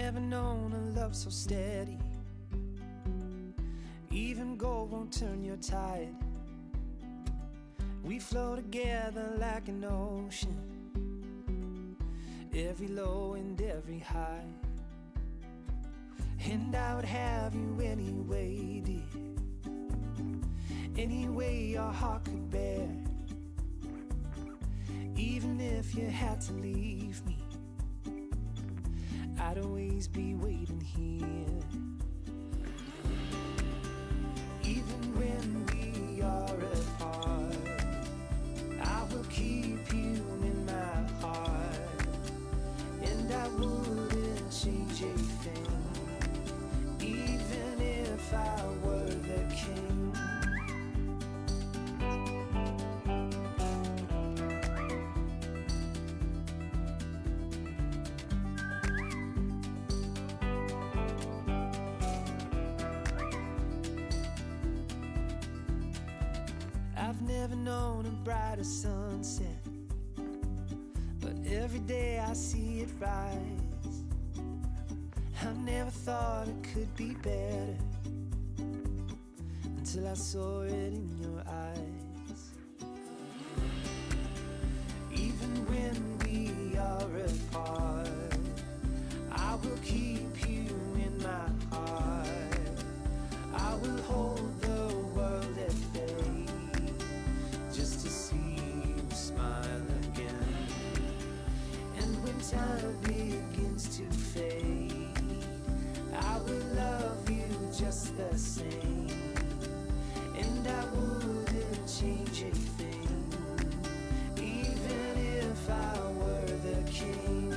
never known a love so steady. Even gold won't turn your tide. We flow together like an ocean, every low and every high. And I would have you anyway, dear, any way your heart could bear. Even if you had to leave me, I'd always be waiting here. Even when we are apart, I will keep you in my heart. And I wouldn't change a thing, even if I were the king. I've never known a brighter sunset, but every day I see it rise. I never thought it could be better until I saw it in your eyes. Even when we are apart, I will keep you in my heart. I will hold the world at bay just to see you smile again. And when time begins to fade, I will love you just the same. And I wouldn't change a thing, even if I were the king.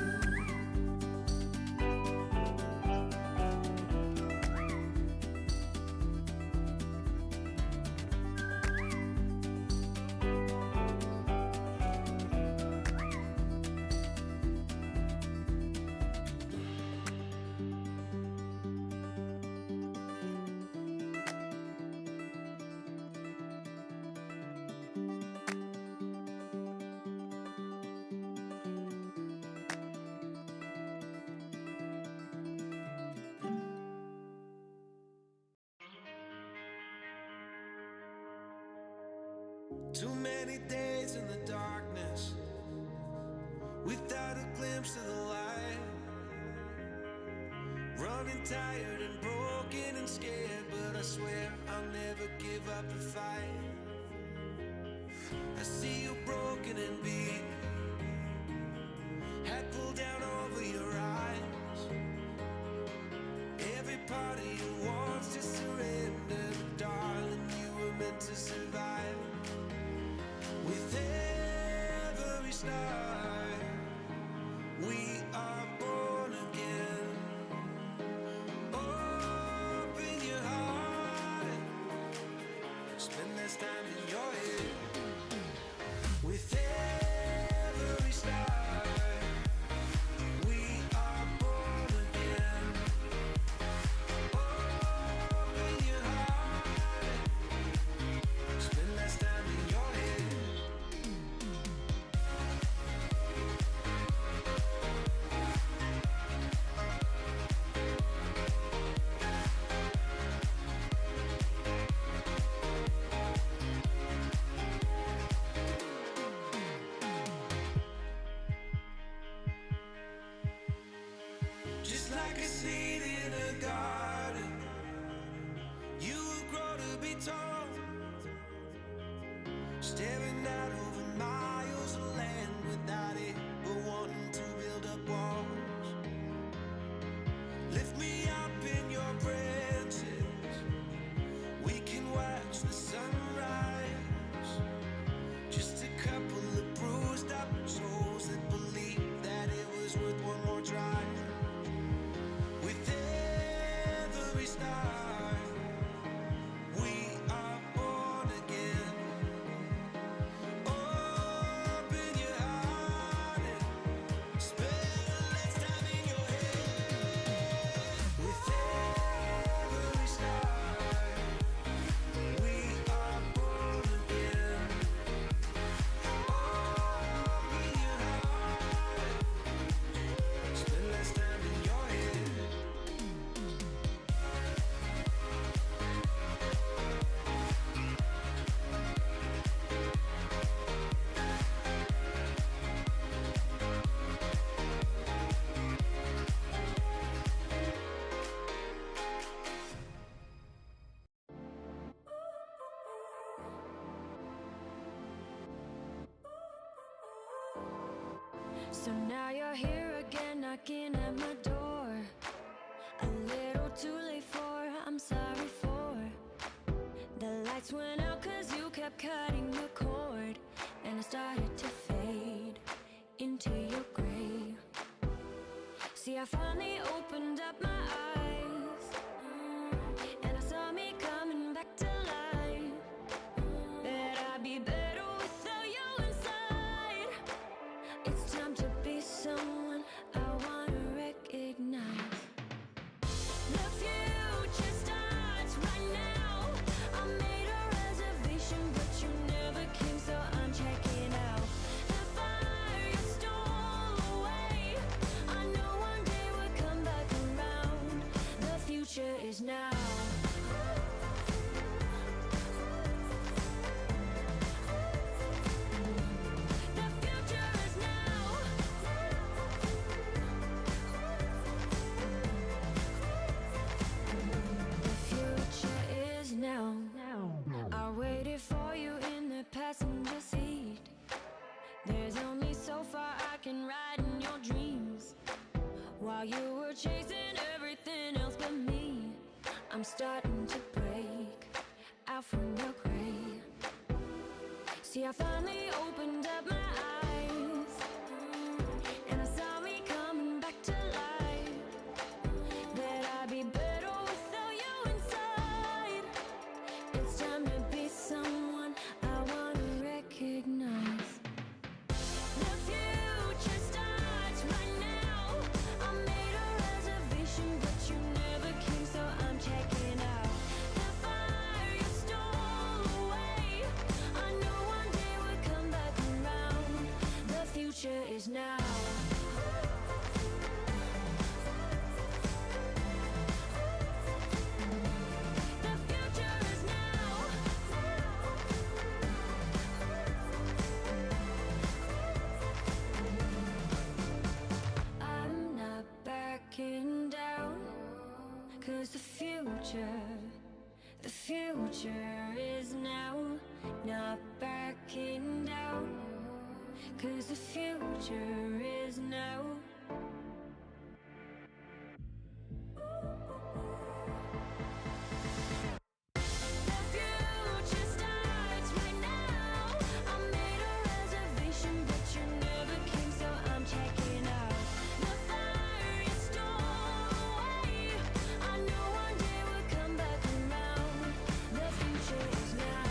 Too many days in the darkness without a glimpse of the light. Running tired and broken and scared, but I swear I'll never give up the fight. I see you broken and beat, head pulled down over your eyes. Every part of you wants to surrender, but darling, you were meant to survive. With every star, we are born again. Open your heart, spend less time in your head. With every star, we are born again. Open your heart, spend less time in your head. Just like a seed in a garden, you will grow to be tall, staring out over miles of land without it, but wanting to build up walls. Lift me up in your branches, we can watch the sunrise. Just a couple of bruised up souls that believe that it was worth one more try. With every star, we are born again. So now you're here again, knocking at my door. A little too late for, I'm sorry for. The lights went out cause you kept cutting the cord. And I started to fade into your gray. See, I finally opened up my eyes, and I saw me coming back to life. That I'd be better without you inside. It's time to be someone I wanna recognize. The future starts right now. I made a reservation, but you never came, so I'm checking out. The fire you stole away, I know one day we'll come back around. The future is now. The future is now. The future is now. I waited for you in the passenger seat. There's only so far I can ride in your dreams. While you were chasing everything else but me, I'm starting to break out from your gray. See, I finally opened up my eyes, and I saw me coming back to life. That I'd be better without you inside. It's time to be someone I wanna recognize. The future starts right now. I made a reservation, but you never came, so I'm checking out. The fire you stole away, I know one day we'll come back around. The future is now. The future is now. I'm not backing down, cause the future is now. Not backing down, cause the future is now. The future starts right now. I made a reservation, but you never came, so I'm checking out. The fire you stole away, I know one day we'll come back around. The future is now.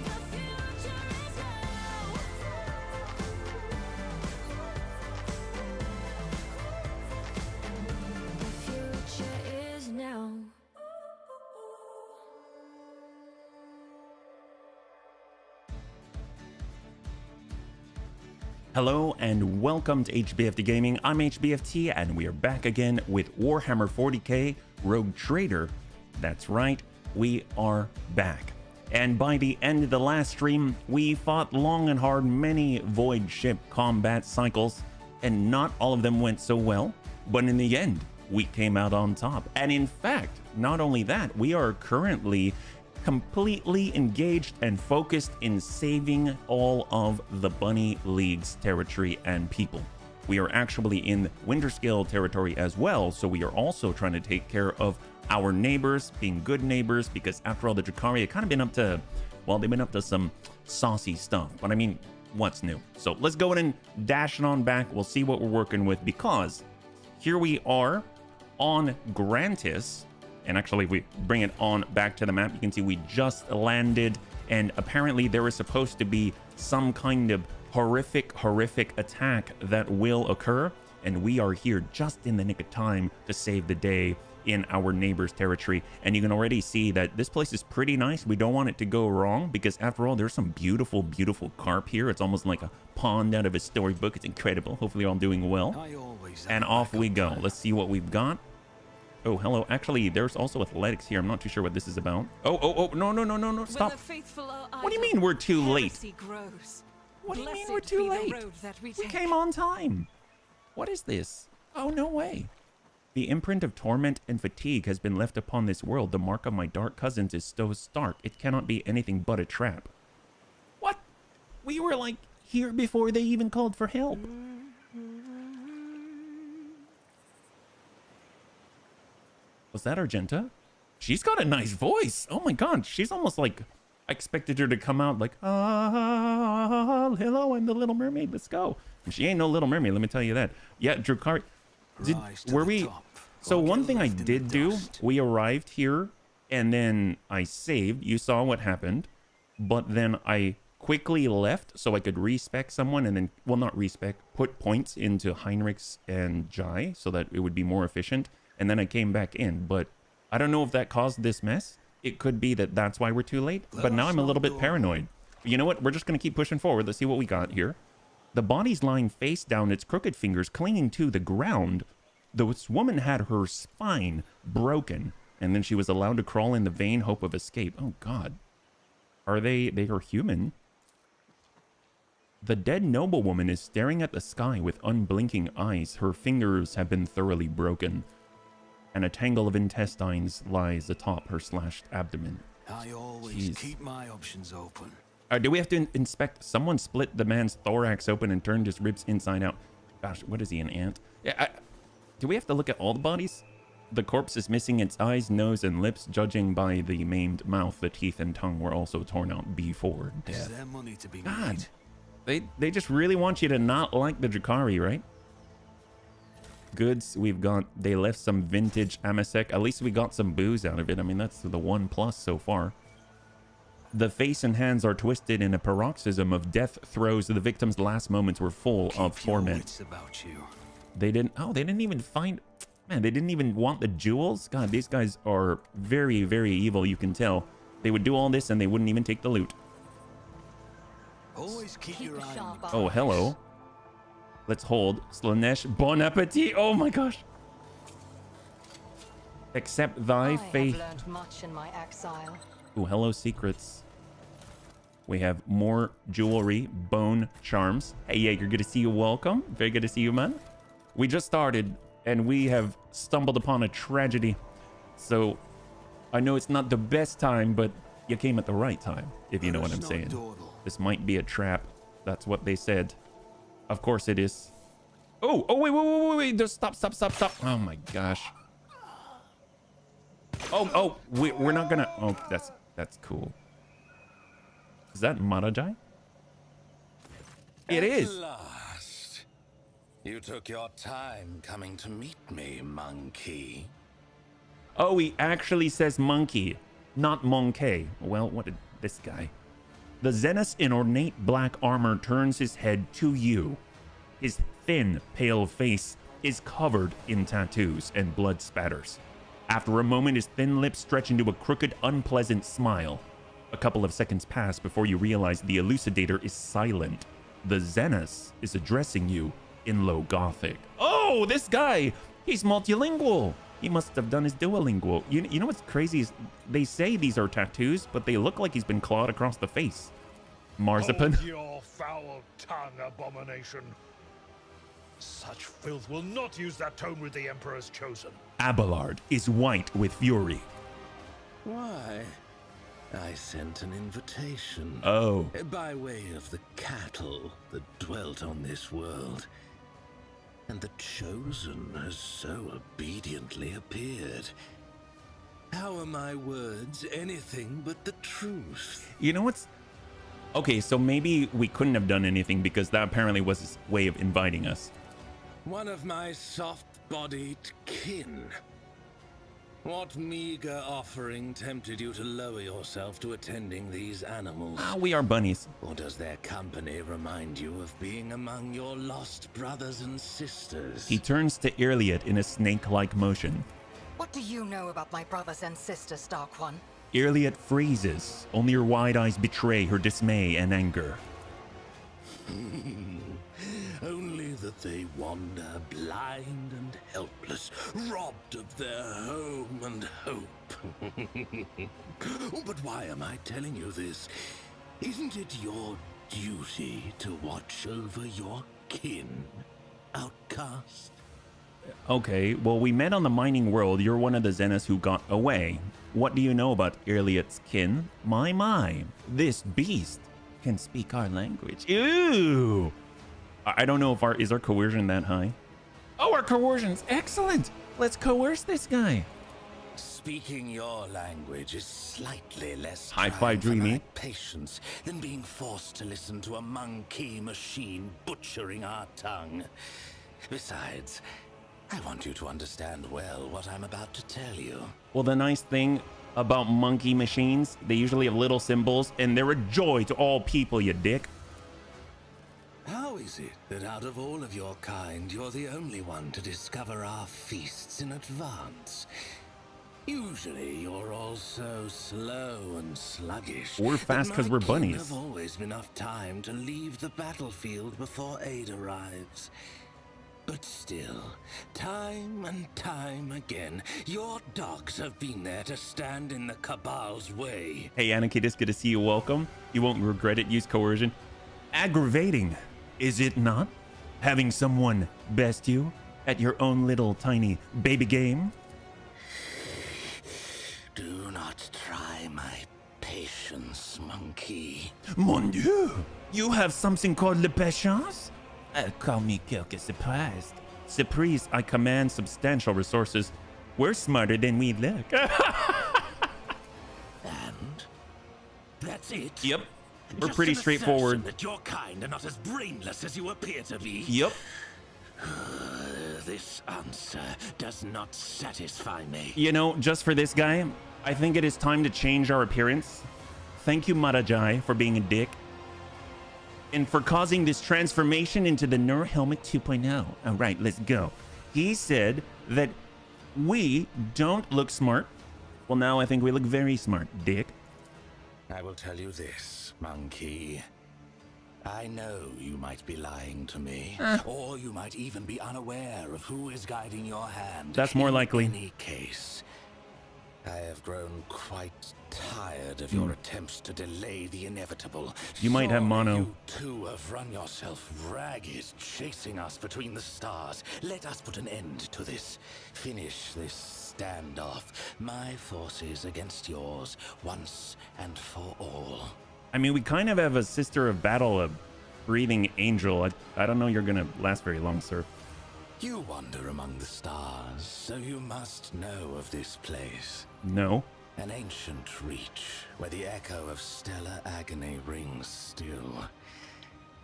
The future is now. The future is now. Hello and welcome to HBFT Gaming. I'm HBFT and we are back again with Warhammer 40k Roguetrader. That's right, we are back. And by the end of the last stream, we fought long and hard many void ship combat cycles, and not all of them went so well, but in the end, we came out on top. And in fact, not only that, we are currently completely engaged and focused in saving all of the Bunny League's territory and people. We are actually in Winterscale territory as well, so we are also trying to take care of our neighbors, being good neighbors, because after all, the Dracaria kind of been up to, well, they've been up to some saucy stuff, but I mean, what's new? So let's go in and dash it on back. We'll see what we're working with, because here we are on Grantis. And actually, if we bring it on back to the map, you can see we just landed, and apparently there is supposed to be some kind of horrific attack that will occur, and we are here just in the nick of time to save the day in our neighbor's territory. And you can already see that this place is pretty nice. We don't want it to go wrong, because after all, there's some beautiful carp here. It's almost like a pond out of a storybook. It's incredible. Hopefully you're all doing well. And off we go. Let's see what we've got. Oh, hello. Actually, there's also athletics here. I'm not too sure what this is about. Oh, no. Stop. What do you mean we're too late? What do you mean we're too late? We came on time. What is this? Oh, no way. The imprint of torment and fatigue has been left upon this world. The mark of my dark cousins is so stark. It cannot be anything but a trap. What? We were like here before they even called for help. Was that Argenta? She's got a nice voice. Oh my god, she's almost like... I expected her to come out like, ah, hello, I'm the Little Mermaid, let's go. She ain't no Little Mermaid, let me tell you that. Yeah, Drukari... Were we... So one thing I did do, we arrived here, and then I saved. You saw what happened. But then I quickly left so I could respec someone, and then, well, not respec, put points into Heinrichs and Jai so that it would be more efficient. And then I came back in, but I don't know if that caused this mess. It could be that that's why we're too late, but now I'm a little bit paranoid. You know what? We're just going to keep pushing forward. Let's see what we got here. The body's lying face down, its crooked fingers clinging to the ground. This woman had her spine broken, and then she was allowed to crawl in the vain hope of escape. Oh, God. They are human. The dead noblewoman is staring at the sky with unblinking eyes. Her fingers have been thoroughly broken, and a tangle of intestines lies atop her slashed abdomen. I always keep my options open. Do we have to inspect? Someone split the man's thorax open and turned his ribs inside out. Gosh, what is he, an ant? Yeah, do we have to look at all the bodies? The corpse is missing its eyes, nose, and lips. Judging by the maimed mouth, the teeth and tongue were also torn out before death. Is there money to be God, made? they just really want you to not like the Drukari, right? Goods, we've got, they left some vintage Amasek. At least we got some booze out of it. I mean, that's the 1+ so far. The face and hands are twisted in a paroxysm of death throes. The victim's last moments were full of torment. About you. They didn't even find, man, they didn't even want the jewels. God, these guys are very, very evil, you can tell. They would do all this and they wouldn't even take the loot. Always keep your eye on the Oh, hello. Let's hold. Slanesh, bon appetit. Oh my gosh. Accept thy faith. I have learned much in my exile. Ooh, hello, secrets. We have more jewelry, bone charms. Hey, Jaeger, good to see you. Welcome. Very good to see you, man. We just started, and we have stumbled upon a tragedy. So, I know it's not the best time, but you came at the right time, if you know what I'm saying. This might be a trap. That's what they said. Of course it is. Oh, wait. Just stop. Oh my gosh. Oh, we're not gonna. Oh, that's cool. Is that Marajai? It is. At last. You took your time coming to meet me, monkey. Oh, he actually says monkey, not monkey. Well, what did this guy? The Xenus in ornate black armor turns his head to you. His thin, pale face is covered in tattoos and blood spatters. After a moment, his thin lips stretch into a crooked, unpleasant smile. A couple of seconds pass before you realize the elucidator is silent. The Xenus is addressing you in low Gothic. Oh, this guy! He's multilingual! He must have done his Duolingual. You know what's crazy is they say these are tattoos, but they look like he's been clawed across the face. Marzipan. Hold your foul tongue, abomination. Such filth will not use that tone with the Emperor's chosen. Abelard is white with fury. Why? I sent an invitation. Oh. By way of the cattle that dwelt on this world. And the chosen has so obediently appeared. How are my words anything but the truth? You know what's... Okay, so maybe we couldn't have done anything because that apparently was his way of inviting us. One of my soft-bodied kin. What meager offering tempted you to lower yourself to attending these animals? Ah, we are bunnies. Or does their company remind you of being among your lost brothers and sisters? He turns to Irliot in a snake-like motion. What do you know about my brothers and sisters, Dark One? Irliot freezes. Only her wide eyes betray her dismay and anger. Only that they wander blind and helpless, robbed of their home and hope. But why am I telling you this? Isn't it your duty to watch over your kin, outcast? Okay, well, we met on the mining world. You're one of the Zenas who got away. What do you know about Elliot's kin? My, this beast can speak our language. Ew! I don't know if is our coercion that high? Oh, our coercion's excellent! Let's coerce this guy. Speaking your language is slightly less High five, trying for Dreamy. my patience than being forced to listen to a monkey machine butchering our tongue. Besides, I want you to understand well what I'm about to tell you. Well, the nice thing about monkey machines, they usually have little symbols, and they're a joy to all people, you dick. How is it that out of all of your kind, you're the only one to discover our feasts in advance? Usually, you're all so slow and sluggish. We're fast that 'cause we're my kin bunnies. have always enough time to leave the battlefield before aid arrives. But still, time and time again, your dogs have been there to stand in the Cabal's way. Hey, Anarchy, it's good to see you. Welcome. You won't regret it. Use coercion. Aggravating, is it not? Having someone best you at your own little tiny baby game? Do not try my patience, monkey. Mon Dieu, you have something called le patience? Call me quelque surprised. Surprise, I command substantial resources. We're smarter than we look. And that's it. Yep, we're Just pretty an straightforward. assertion that your kind are not as brainless as you appear to be. Yep. This answer does not satisfy me. You know, just for this guy, I think it is time to change our appearance. Thank you, Marajai, for being a dick. And for causing this transformation into the Nur Helmet 2.0. All right, let's go. He said that we don't look smart. Well, now I think we look very smart, dick. I will tell you this, monkey. I know you might be lying to me, or you might even be unaware of who is guiding your hand. That's more likely. In any case, I have grown quite tired of your attempts to delay the inevitable. You might have Surely mono. You too have run yourself ragged, chasing us between the stars. Let us put an end to this. Finish this standoff. My forces against yours, once and for all. I mean, we kind of have a sister of battle, a breathing angel. I don't know you're going to last very long, sir. You wander among the stars, so you must know of this place. No. An ancient reach, where the echo of stellar agony rings still.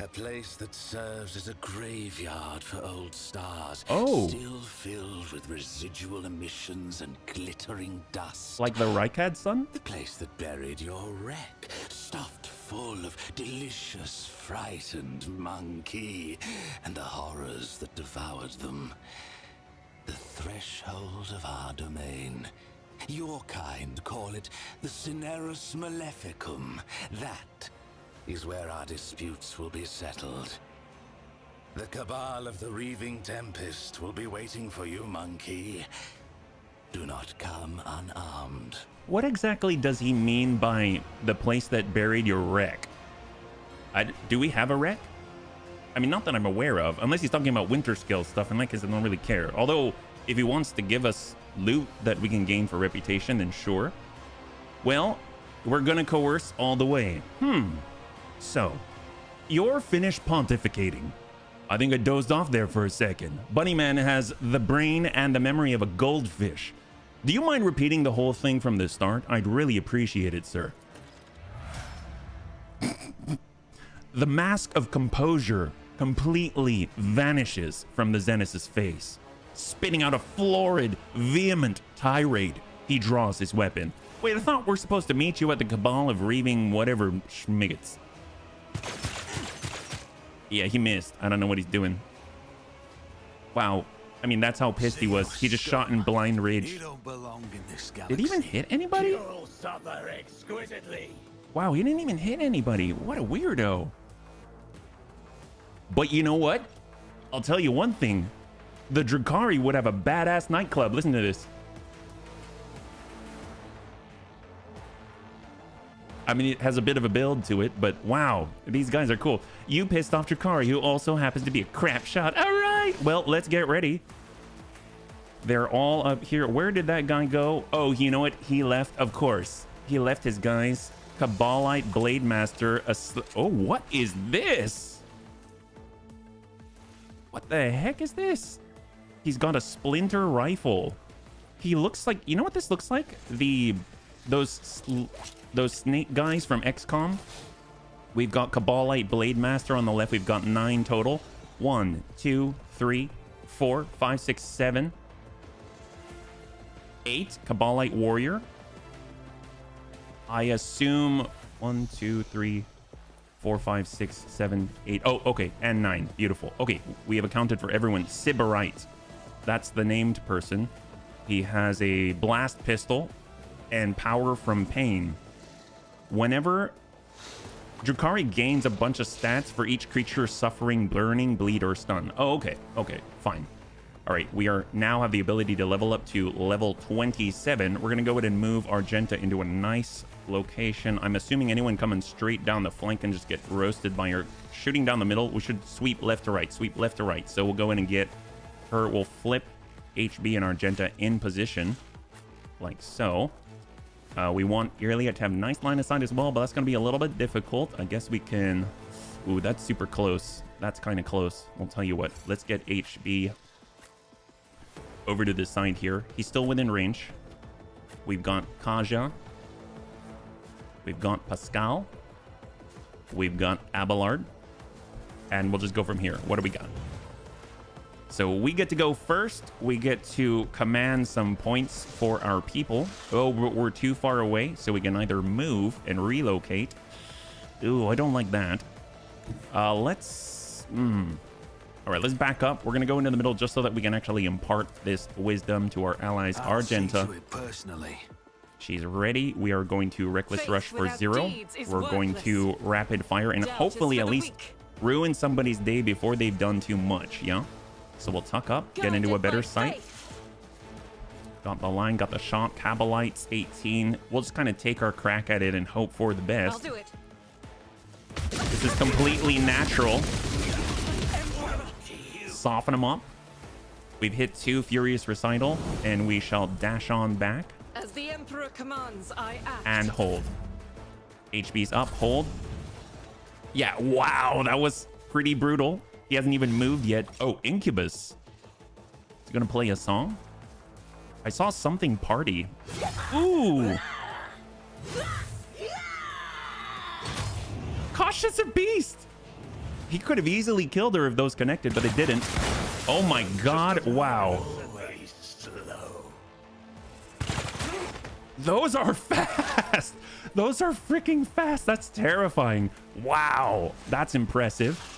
A place that serves as a graveyard for old stars. Oh. Still filled with residual emissions and glittering dust. Like the Rykad sun? The place that buried your wreck, stuffed full of delicious, frightened monkey, and the horrors that devoured them. The threshold of our domain. Your kind call it the Cinerus Maleficum. That is where our disputes will be settled. The cabal of the Reaving Tempest will be waiting for you, monkey. Do not come unarmed. What exactly does he mean by the place that buried your wreck? Do we have a wreck? I mean, not that I'm aware of, unless he's talking about winter skill stuff, in that case I don't really care. Although, if he wants to give us loot that we can gain for reputation, then sure. Well, we're gonna coerce all the way. So, you're finished pontificating. I think I dozed off there for a second. Bunnyman has the brain and the memory of a goldfish. Do you mind repeating the whole thing from the start? I'd really appreciate it, sir. The mask of composure completely vanishes from the Zenith's face. Spitting out a florid, vehement tirade, he draws his weapon. Wait, I thought we're supposed to meet you at the Cabal of Reaving whatever schmiggets. Yeah, he missed. I don't know what he's doing. Wow. I mean, that's how pissed he was. He just shot in blind rage. You don't belong in this Did he even hit anybody? You'll suffer exquisitely. Wow, he didn't even hit anybody. What a weirdo. But you know what? I'll tell you one thing. The Drukhari would have a badass nightclub. Listen to this. I mean, it has a bit of a build to it, but wow, these guys are cool. You pissed off Drukhari, who also happens to be a crap shot. All right, well, let's get ready. They're all up here. Where did that guy go? Oh, you know what? He left, of course. He left his guys. Cabalite Blade Master. Oh, what is this? What the heck is this? He's got a splinter rifle. He looks like, you know what this looks like? Those snake guys from XCOM. We've got Cabalite Blade Master on the left. We've got 9 total. 1, 2, 3, 4, 5, 6, 7, 8. Cabalite Warrior. I assume 1, 2, 3, 4, 5, 6, 7, 8. Oh, okay. And 9. Beautiful. Okay. We have accounted for everyone. Sybarite. That's the named person. He has a blast pistol and power from pain. Whenever Drukhari gains a bunch of stats for each creature suffering burning, bleed, or stun. Oh, okay. Okay, fine. All right, we are now have the ability to level up to level 27. We're going to go ahead and move Argenta into a nice location. I'm assuming anyone coming straight down the flank and just get roasted by her shooting down the middle. We should sweep left to right, sweep left to right. So we'll go in and get her. We'll flip HB and Argenta in position like so. We want Irelia to have nice line of sight as well, but that's going to be a little bit difficult. I guess we can... Ooh, that's super close. That's kind of close. I'll tell you what. Let's get HB over to the side here. He's still within range. We've got Kaja. We've got Pascal. We've got Abelard. And we'll just go from here. What do we got? So we get to go first. We get to command some points for our people. Oh, we're too far away, so we can either move and relocate. Ooh, I don't like that. Let's... All right, let's back up. We're going to go into the middle just so that we can actually impart this wisdom to our allies. Argenta. She's ready. We are going to Reckless Rush for 0. We're going to Rapid Fire and hopefully at least ruin somebody's day before they've done too much, yeah? So we'll tuck up, get into a better sight. Got the line, got the shot. Cabalites, 18. We'll just kind of take our crack at it and hope for the best. I'll do it. This is completely natural. Soften them up. We've hit 2 Furious Recital, and we shall dash on back. As the Emperor commands, I act. And hold. HB's up, hold. Yeah, wow, that was pretty brutal. He hasn't even moved yet. Oh, Incubus. Is he gonna play a song? I saw something party. Ooh. Cautious a beast. He could have easily killed her if those connected, but it didn't. Oh my god, wow. Those are fast. Those are freaking fast. That's terrifying. Wow, that's impressive.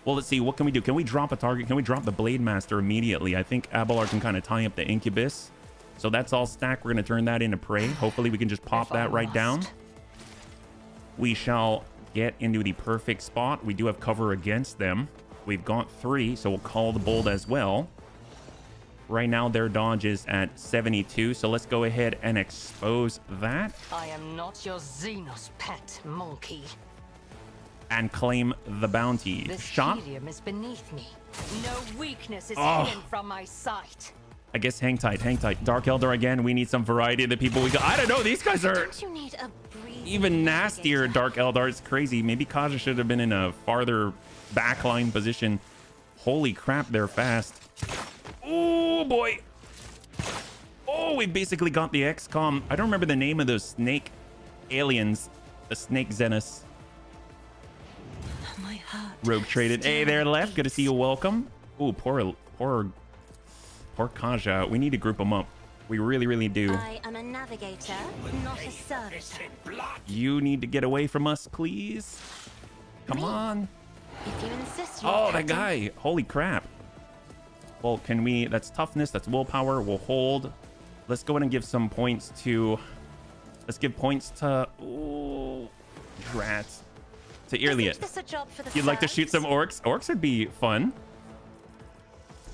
Well, let's see. What can we do? Can we drop a target? Can we drop the Blade Master immediately? I think Abelard can kind of tie up the Incubus. So that's all stacked. We're going to turn that into prey. Hopefully we can just pop that right down. We shall get into the perfect spot. We do have cover against them. We've got 3, so we'll call the bold as well. Right now, their dodge is at 72, so let's go ahead and expose that. I am not your Xenos pet, monkey. And claim the bounty. This Shot. helium is beneath me. No weakness is hidden from my sight. I guess hang tight, hang tight. Dark Eldar again. We need some variety of the people we got. I don't know. These guys are Don't you need a even nastier. Dark Eldar. It's crazy. Maybe Kaja should have been in a farther backline position. Holy crap, they're fast. Oh boy. Oh, we basically got the XCOM. I don't remember the name of those snake aliens. The snake Xenos. My heart. Rogue traded. Hey there, left. Good to see you. Welcome. Oh, poor Kaja. We need to group them up. We really do. I am a navigator, not a servitor. You need to get away from us, please. Come on. If you insist. Oh, that guy. Holy crap. Well, can we... That's toughness. That's willpower. We'll hold. Let's go ahead and give some points to... Let's give points to... Ooh, rats. To Irelia. You'd like to shoot some orcs? Orcs would be fun.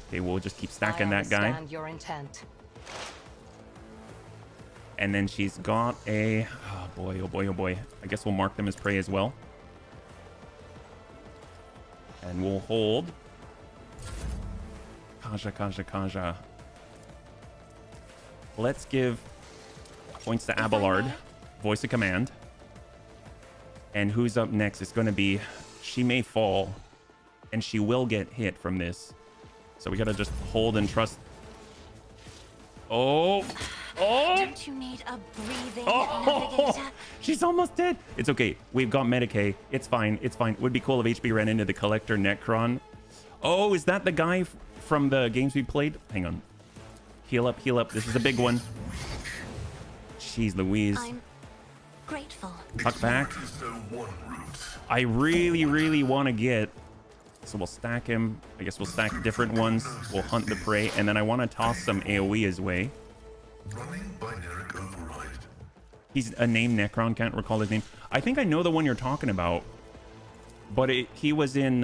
Okay, we'll just keep stacking that guy. Your intent. And then she's got a... Oh boy, oh boy, oh boy. I guess we'll mark them as prey as well. And we'll hold. Kaja. let's give points to Abelard. Voice of command. And who's up next? It's going to be... She may fall. And she will get hit from this. So we got to just hold and trust. Oh. Oh. Don't you need a breathing Oh. navigator? She's almost dead. It's okay. We've got Medicaid. It's fine. It's fine. Would be cool if HB ran into the Collector Necron. Oh, is that the guy from the games we played? Hang on. Heal up, heal up. This is a big one. Jeez Louise. I'm grateful. Tuck back. I really, really want to get... So we'll stack him. I guess we'll stack different ones. We'll hunt the prey. And then I want to toss some AoE his way. Running binary override. He's a name Necron. Can't recall his name. I think I know the one you're talking about. But he was in...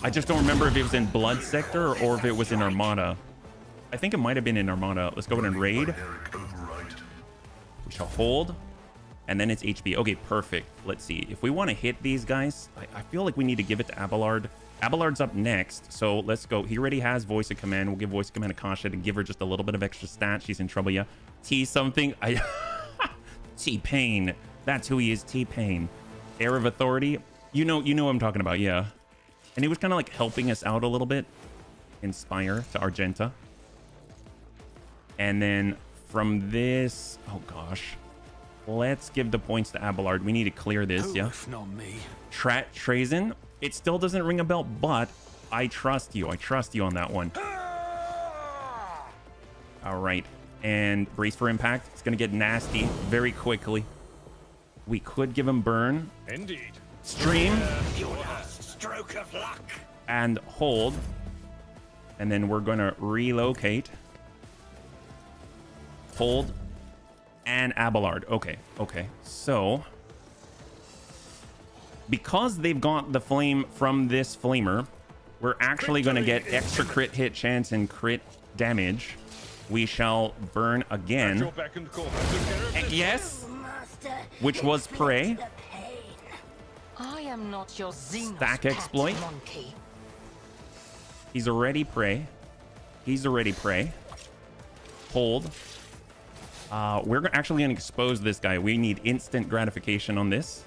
I just don't remember if it was in Blood Sector or if it was in Armada. I think it might have been in Armada. Let's go in and raid. We shall hold. And then it's HB. Okay, perfect. Let's see. If we want to hit these guys, I feel like we need to give it to Abelard. Abelard's up next. So let's go. He already has Voice of Command. We'll give Voice of Command to Kasha to give her just a little bit of extra stat. She's in trouble, yeah. T something. T-Pain. That's who he is, T-Pain. Air of Authority. You know what I'm talking about, yeah. And he was kind of like helping us out a little bit. Inspire to Argenta. And then from this... Oh, gosh. Let's give the points to Abelard. We need to clear this, yeah? Not me. Trazen. It still doesn't ring a bell, but I trust you. I trust you on that one. All right. And brace for impact. It's going to get nasty very quickly. We could give him burn. Indeed. Stream. Your last stroke of luck. And hold. And then we're going to relocate. Hold. And Abelard. Okay. Okay. So... because they've got the flame from this flamer, we're actually going to get extra crit hit chance and crit damage. We shall burn again. Yes, which was prey. I am not your Xenos Stack pet exploit. monkey. He's already prey. He's already prey. Hold. We're actually going to expose this guy. We need instant gratification on this.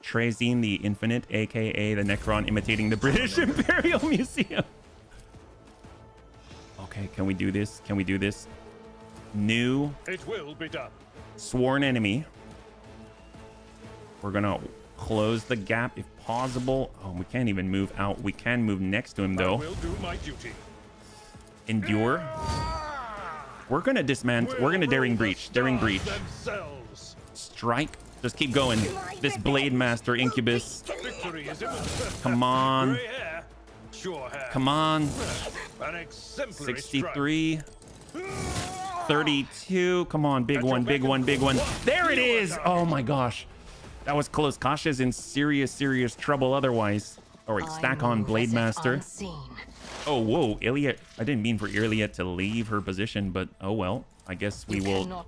Trazine the Infinite, aka the Necron imitating the British Imperial Museum. Okay, can we do this? Can we do this? New. It will be done. Sworn enemy. We're gonna close the gap if possible. Oh, we can't even move out. We can move next to him though. I will do my duty. Endure. We're gonna dismantle. We're gonna daring breach. Daring breach. Themselves. Strike. Just keep going. This Blade Master Incubus. Victory is imminent. Come on. Gray hair, sure hair. Come on. An exemplary 63. 32. Come on. Big one. Big one. Big one. There it is. Oh my gosh. That was close. Kasha's in serious, serious trouble otherwise. All right. Stack on Blade Master. Oh, whoa. Iliad. I didn't mean for Iliad to leave her position, but oh well. I guess we will.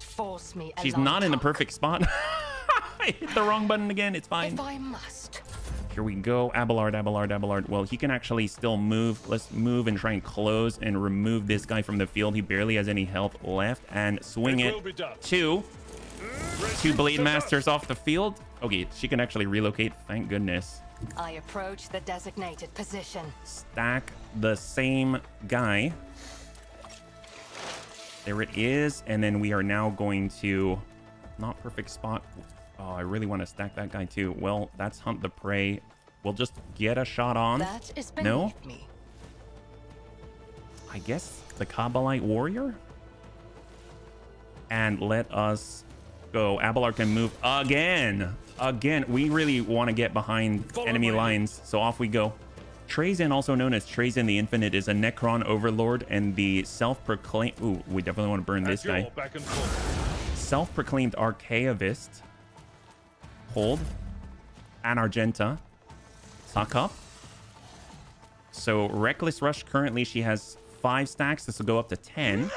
She's not in the perfect spot. I hit the wrong button again. It's fine. If I must. Here we go. Abelard, Abelard, Abelard. Well, he can actually still move. Let's move and try and close and remove this guy from the field. He barely has any health left. And swing it to two Blade Masters off the field. Okay, she can actually relocate. Thank goodness. I approach the designated position. Stack the same guy. There it is. And then we are now going to... Not perfect spot. Oh, I really want to stack that guy too. Well, that's Hunt the Prey. We'll just get a shot on. That is beneath No? me. I guess the Kabbalite Warrior? And let us go. Abelard can move again. Again. We really want to get behind enemy lines. So off we go. Trazin, also known as Trazin the Infinite, is a Necron Overlord and the self-proclaimed... Ooh, we definitely want to burn this guy. Self-proclaimed Archaeavist. Hold. And Argenta. Tuck up. So Reckless Rush, currently she has 5 stacks. This will go up to 10.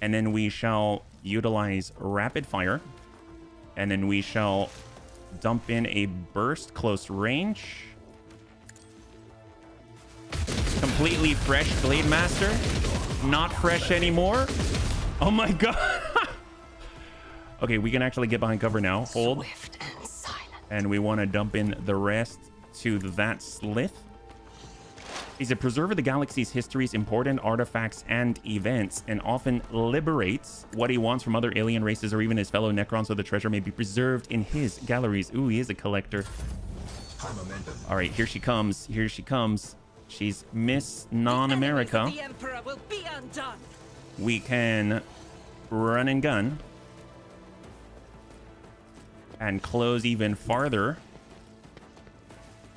And then we shall utilize Rapid Fire. And then we shall dump in a Burst close range. Completely fresh Blade Master. Not fresh anymore. Oh my god. Okay, we can actually get behind cover now. Hold. Swift and silent. And we want to dump in the rest to that Slith. Is a preserver of the galaxy's history's important artifacts and events, and often liberates what he wants from other alien races or even his fellow Necrons, so the treasure may be preserved in his galleries. Ooh, he is a collector. All right, here she comes. Here she comes. She's Miss Non-America. The Emperor will be undone. We can run and gun and close even farther.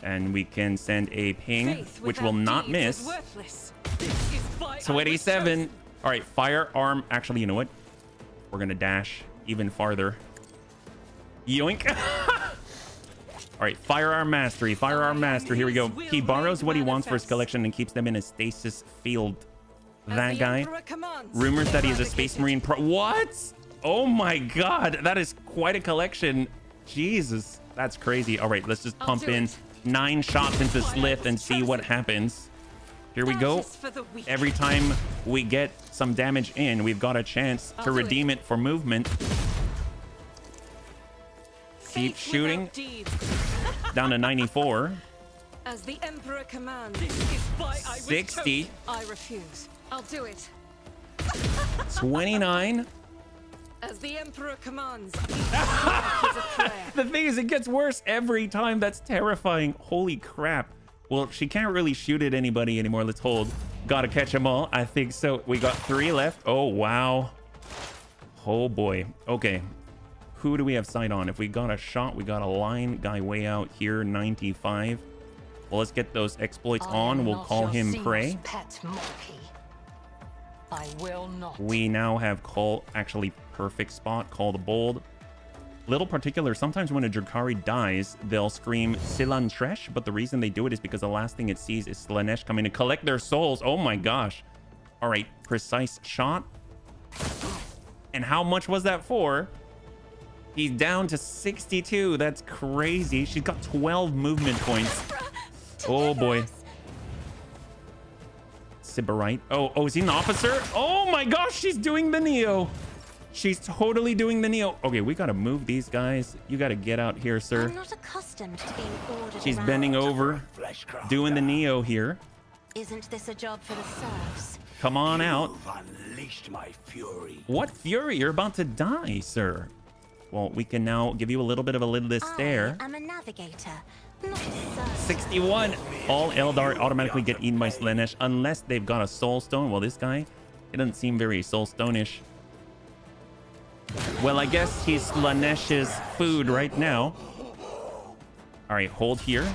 And we can send a ping, which will not miss. 27. All right, firearm. Actually, you know what? We're going to dash even farther. Yoink. All right, firearm mastery. Firearm master. Here we go. He borrows what he wants for his collection and keeps them in a stasis field. That guy. Rumors that he is a space marine pro. What? Oh my god. That is quite a collection. Jesus. That's crazy. All right, let's just pump in 9 shots into Slith and see what happens. Here we go. Every time we get some damage in, we've got a chance to redeem it for movement. Keep shooting. Down to 94. As the Emperor commands. 60. I refuse. I'll do it. 29. As the Emperor commands. The thing is, it gets worse every time. That's terrifying. Holy crap. Well, she can't really shoot at anybody anymore. Let's hold. Gotta catch them all. I think so. We got 3 left. Oh, wow. Oh, boy. Okay. Who do we have sight on? If we got a shot, we got a line guy way out here, 95. Well, let's get those exploits on. We'll call him Prey. Pet monkey. I will not. We now have call, actually perfect spot, call the bold. Little particular, sometimes when a Drakari dies, they'll scream Silantresh, but the reason they do it is because the last thing it sees is Slanesh coming to collect their souls. Oh my gosh. All right, precise shot. And how much was that for? He's down to 62. That's crazy. She's got 12 movement points. Oh boy. Sybarite. Oh, is he an officer? Oh my gosh, she's doing the Neo. She's totally doing the Neo. Okay, we gotta move these guys. You gotta get out here, sir. I'm not accustomed to being ordered She's around. bending over, doing the Neo here. Isn't this a job for the serfs? Come on out. Unleashed my fury. What fury? You're about to die, sir. Well, we can now give you a little bit of a lidless stare. I am a navigator, not a serf. 61. All Eldar automatically get eaten by Slanesh unless they've got a soul stone. Well, this guy, it doesn't seem very soul stone-ish. Well, I guess he's Slanesh's food right now. All right, hold here.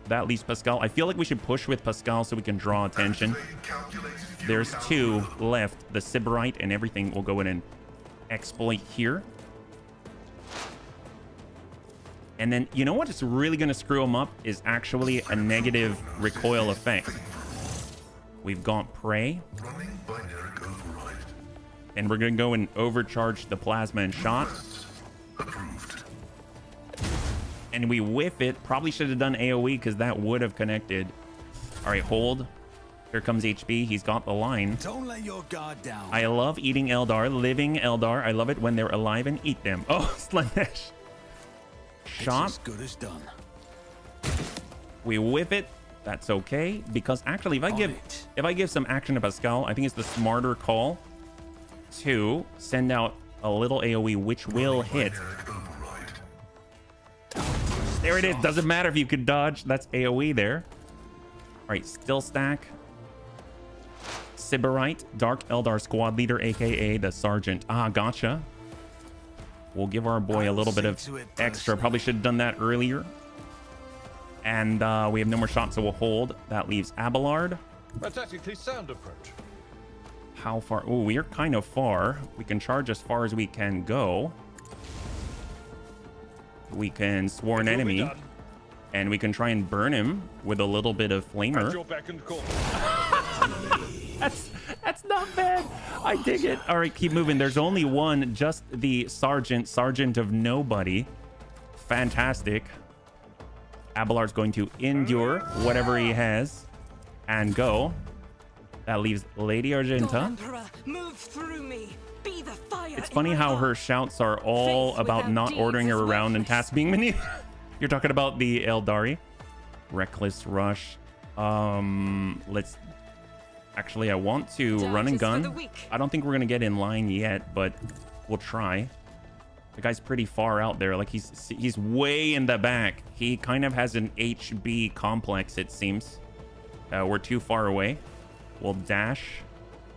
That leaves Pascal. I feel like we should push with Pascal so we can draw attention. There's 2 left. The Sybarite and everything will go in and exploit here. And then, you know what is really going to screw him up is actually a negative recoil effect. We've got Prey. And we're going to go and overcharge the plasma and shot. And we whiff it. Probably should have done AoE because that would have connected. All right, hold. Here comes HB. He's got the line. Don't let your guard down. I love eating Eldar, living Eldar. I love it when they're alive and eat them. Oh, Slanesh. Shot. As good as done. We whip it. That's okay, because actually if I give some action to Pascal, I think it's the smarter call to send out a little AoE which will hit. There it is. Doesn't matter if you can dodge. That's AoE there. All right, still stack. Sybarite, Dark Eldar squad leader, aka the Sergeant. Ah, gotcha. We'll give our boy a little bit of extra. Probably should have done that earlier. And we have no more shots, so we'll hold. That leaves Abelard. A tactically sound approach. How far? Oh, we are kind of far. We can charge as far as we can go. We can sworn enemy. And we can try and burn him with a little bit of flamer. That's not bad. I dig it. All right, keep moving. There's only one, just the sergeant of nobody. Fantastic. Abelard's going to endure whatever he has. and go. That leaves Lady Argenta. Emperor, move through me. Be the fire. It's funny how her shouts are all Faith about without not deeds ordering her is around and worthless. tasks being many. You're talking about the Eldari. Reckless Rush. Let's... Actually, I want to run and Dirt is for the gun. weak. I don't think we're going to get in line yet, but we'll try. The guy's pretty far out there. Like, he's way in the back. He kind of has an HB complex, it seems. We're too far away. We'll dash.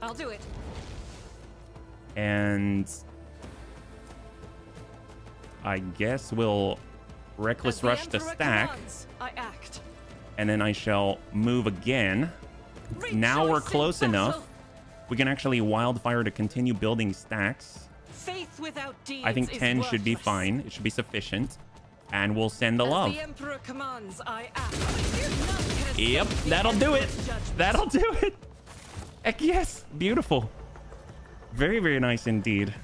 I'll do it. And I guess we'll Reckless As the Rush to Emperor stack. commands, I act. And then I shall move again. Now we're Rejoice in close enough. battle. We can actually Wildfire to continue building stacks. Faith without deeds I think is 10 should be worthless. fine. It should be sufficient. And we'll send the As love. the Emperor commands, I act. None can Yep, escape the that'll do it. Emperor's judgment. That'll do it. Heck yes. Beautiful. Very, very nice indeed.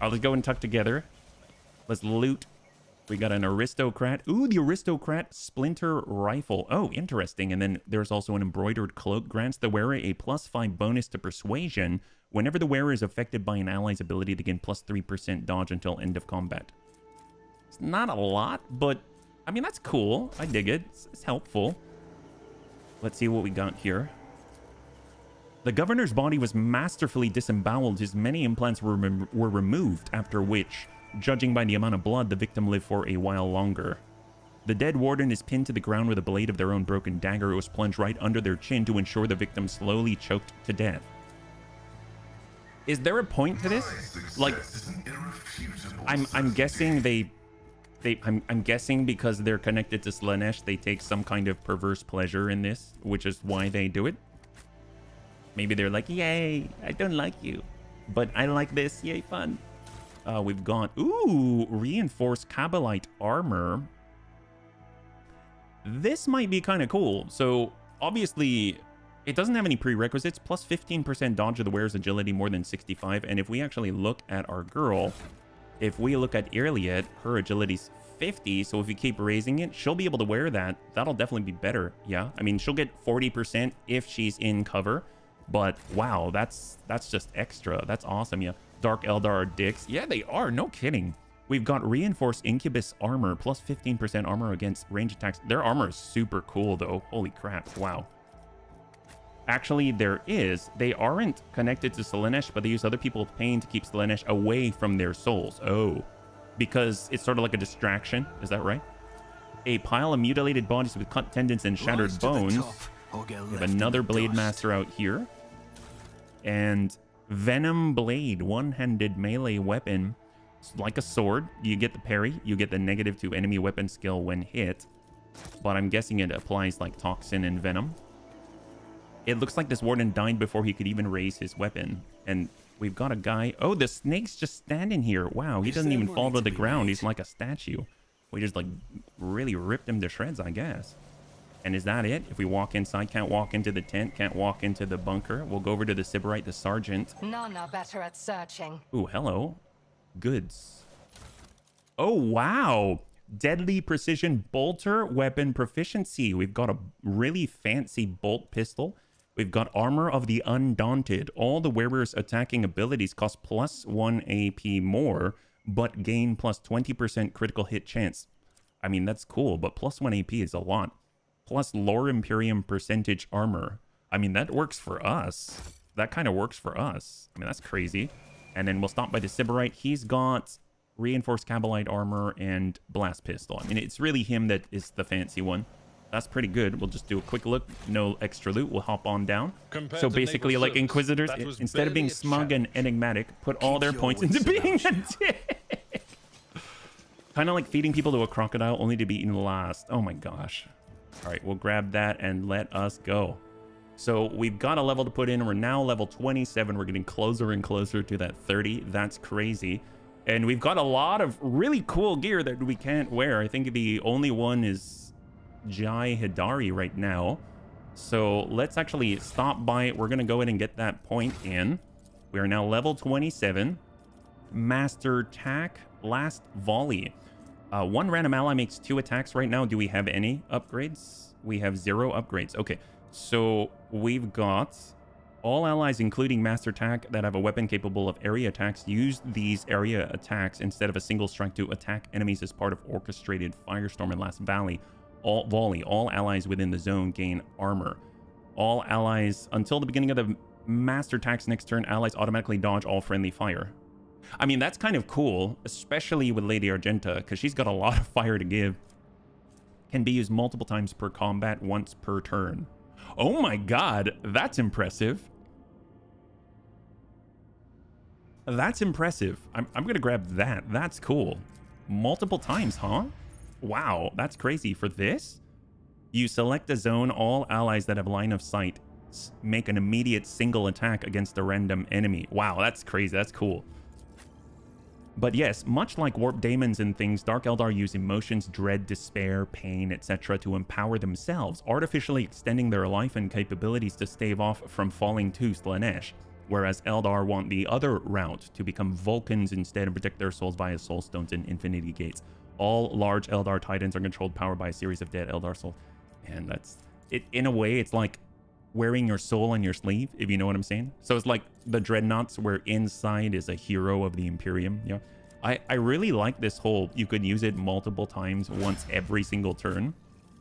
I'll just go and tuck together. Let's loot. We got an aristocrat. Ooh, the aristocrat splinter rifle. Oh, interesting. And then there's also an embroidered cloak. Grants the wearer a +5 bonus to persuasion. Whenever the wearer is affected by an ally's ability, to gain +3% dodge until end of combat. It's not a lot, but I mean, that's cool. I dig it. It's helpful. Let's see what we got here. The governor's body was masterfully disemboweled. His many implants were removed, after which, judging by the amount of blood, the victim lived for a while longer. The dead warden is pinned to the ground with a blade of their own broken dagger. It was plunged right under their chin to ensure the victim slowly choked to death. Is there a point to this? Like, I'm guessing I'm guessing because they're connected to Slaanesh, they take some kind of perverse pleasure in this, which is why they do it. Maybe they're like, yay, I don't like you, but I like this, yay, fun. We've got, ooh, reinforced Kabbalite armor. This might be kind of cool. So obviously it doesn't have any prerequisites, plus 15% dodge of the wearer's agility more than 65. And if we actually look at our girl, if we look at Irliet, her agility's 50. So if you keep raising it, she'll be able to wear that. That'll definitely be better. Yeah. I mean, she'll get 40% if she's in cover, but wow, that's just extra. That's awesome. Yeah. Dark Eldar are dicks. Yeah, they are. No kidding. We've got reinforced Incubus armor, plus 15% armor against range attacks. Their armor is super cool, though. Holy crap. Wow. Actually, they aren't connected to Slaanesh, but they use other people's pain to keep Slaanesh away from their souls. Oh, because it's sort of like a distraction. Is that right? A pile of mutilated bodies with cut tendons and shattered bones. We have another Blade Master out here. And Venom Blade, one-handed melee weapon. It's like a sword. You get the parry. You get the -2 enemy weapon skill when hit. But I'm guessing it applies like Toxin and Venom. It looks like this warden died before he could even raise his weapon. And we've got a guy... Oh, the snake's just standing here. Wow, he doesn't even fall to the ground. He's like a statue. We just like really ripped him to shreds, I guess. And is that it? If we walk inside, can't walk into the tent, can't walk into the bunker. We'll go over to the Sybarite, the sergeant. None are better at searching. Ooh, hello. Goods. Oh, wow. Deadly precision bolter weapon proficiency. We've got a really fancy bolt pistol. We've got armor of the undaunted. All the wearer's attacking abilities cost +1 AP more, but gain plus 20% critical hit chance. I mean, that's cool, but +1 AP is a lot. Plus Lore Imperium percentage armor. I mean, that works for us. That kind of works for us. I mean, that's crazy. And then we'll stop by the Sybarite. He's got reinforced Kabbalite armor and blast pistol. I mean, it's really him that is the fancy one. That's pretty good. We'll just do a quick look. No extra loot. We'll hop on down. Compared So to basically, naval like service, Inquisitors, that was instead of being barely a smug and enigmatic, put all their your points wits into being about a dick. Kind of like feeding people to a crocodile only to be eaten last. Oh my gosh. All right, we'll grab that and let us go. So we've got a level to put in. We're now level 27. We're getting closer and closer to that 30. That's crazy. And we've got a lot of really cool gear that we can't wear. I think the only one is Jai Hidari right now. So let's actually stop by it. We're going to go ahead and get that point in. We are now level 27. Master Tack, Last Volley. One random ally makes 2 attacks right now. Do we have any upgrades? We have 0 upgrades. Okay. So we've got all allies, including Master Attack, that have a weapon capable of area attacks, use these area attacks instead of a single strike to attack enemies as part of orchestrated firestorm and last volley. All allies within the zone gain armor. All allies until the beginning of the Master Attack's next turn, allies automatically dodge all friendly fire. I mean, that's kind of cool, especially with Lady Argenta, because she's got a lot of fire to give. Can be used multiple times per combat, once per turn. Oh my god, that's impressive. That's impressive. I'm going to grab that. That's cool. Multiple times, huh? Wow, that's crazy. For this, you select a zone. All allies that have line of sight make an immediate single attack against a random enemy. Wow, that's crazy. That's cool. But yes, much like Warp Daemons and things, Dark Eldar use emotions, dread, despair, pain, etc. to empower themselves, artificially extending their life and capabilities to stave off from falling to Slaanesh, whereas Eldar want the other route, to become Vulcans instead and protect their souls via Soul Stones and Infinity Gates. All large Eldar Titans are controlled, powered by a series of dead Eldar souls. And that's it. In a way, it's like wearing your soul on your sleeve, if you know what I'm saying. So it's like the Dreadnoughts, where inside is a hero of the Imperium. Yeah, I really like this whole, you could use it multiple times, once every single turn,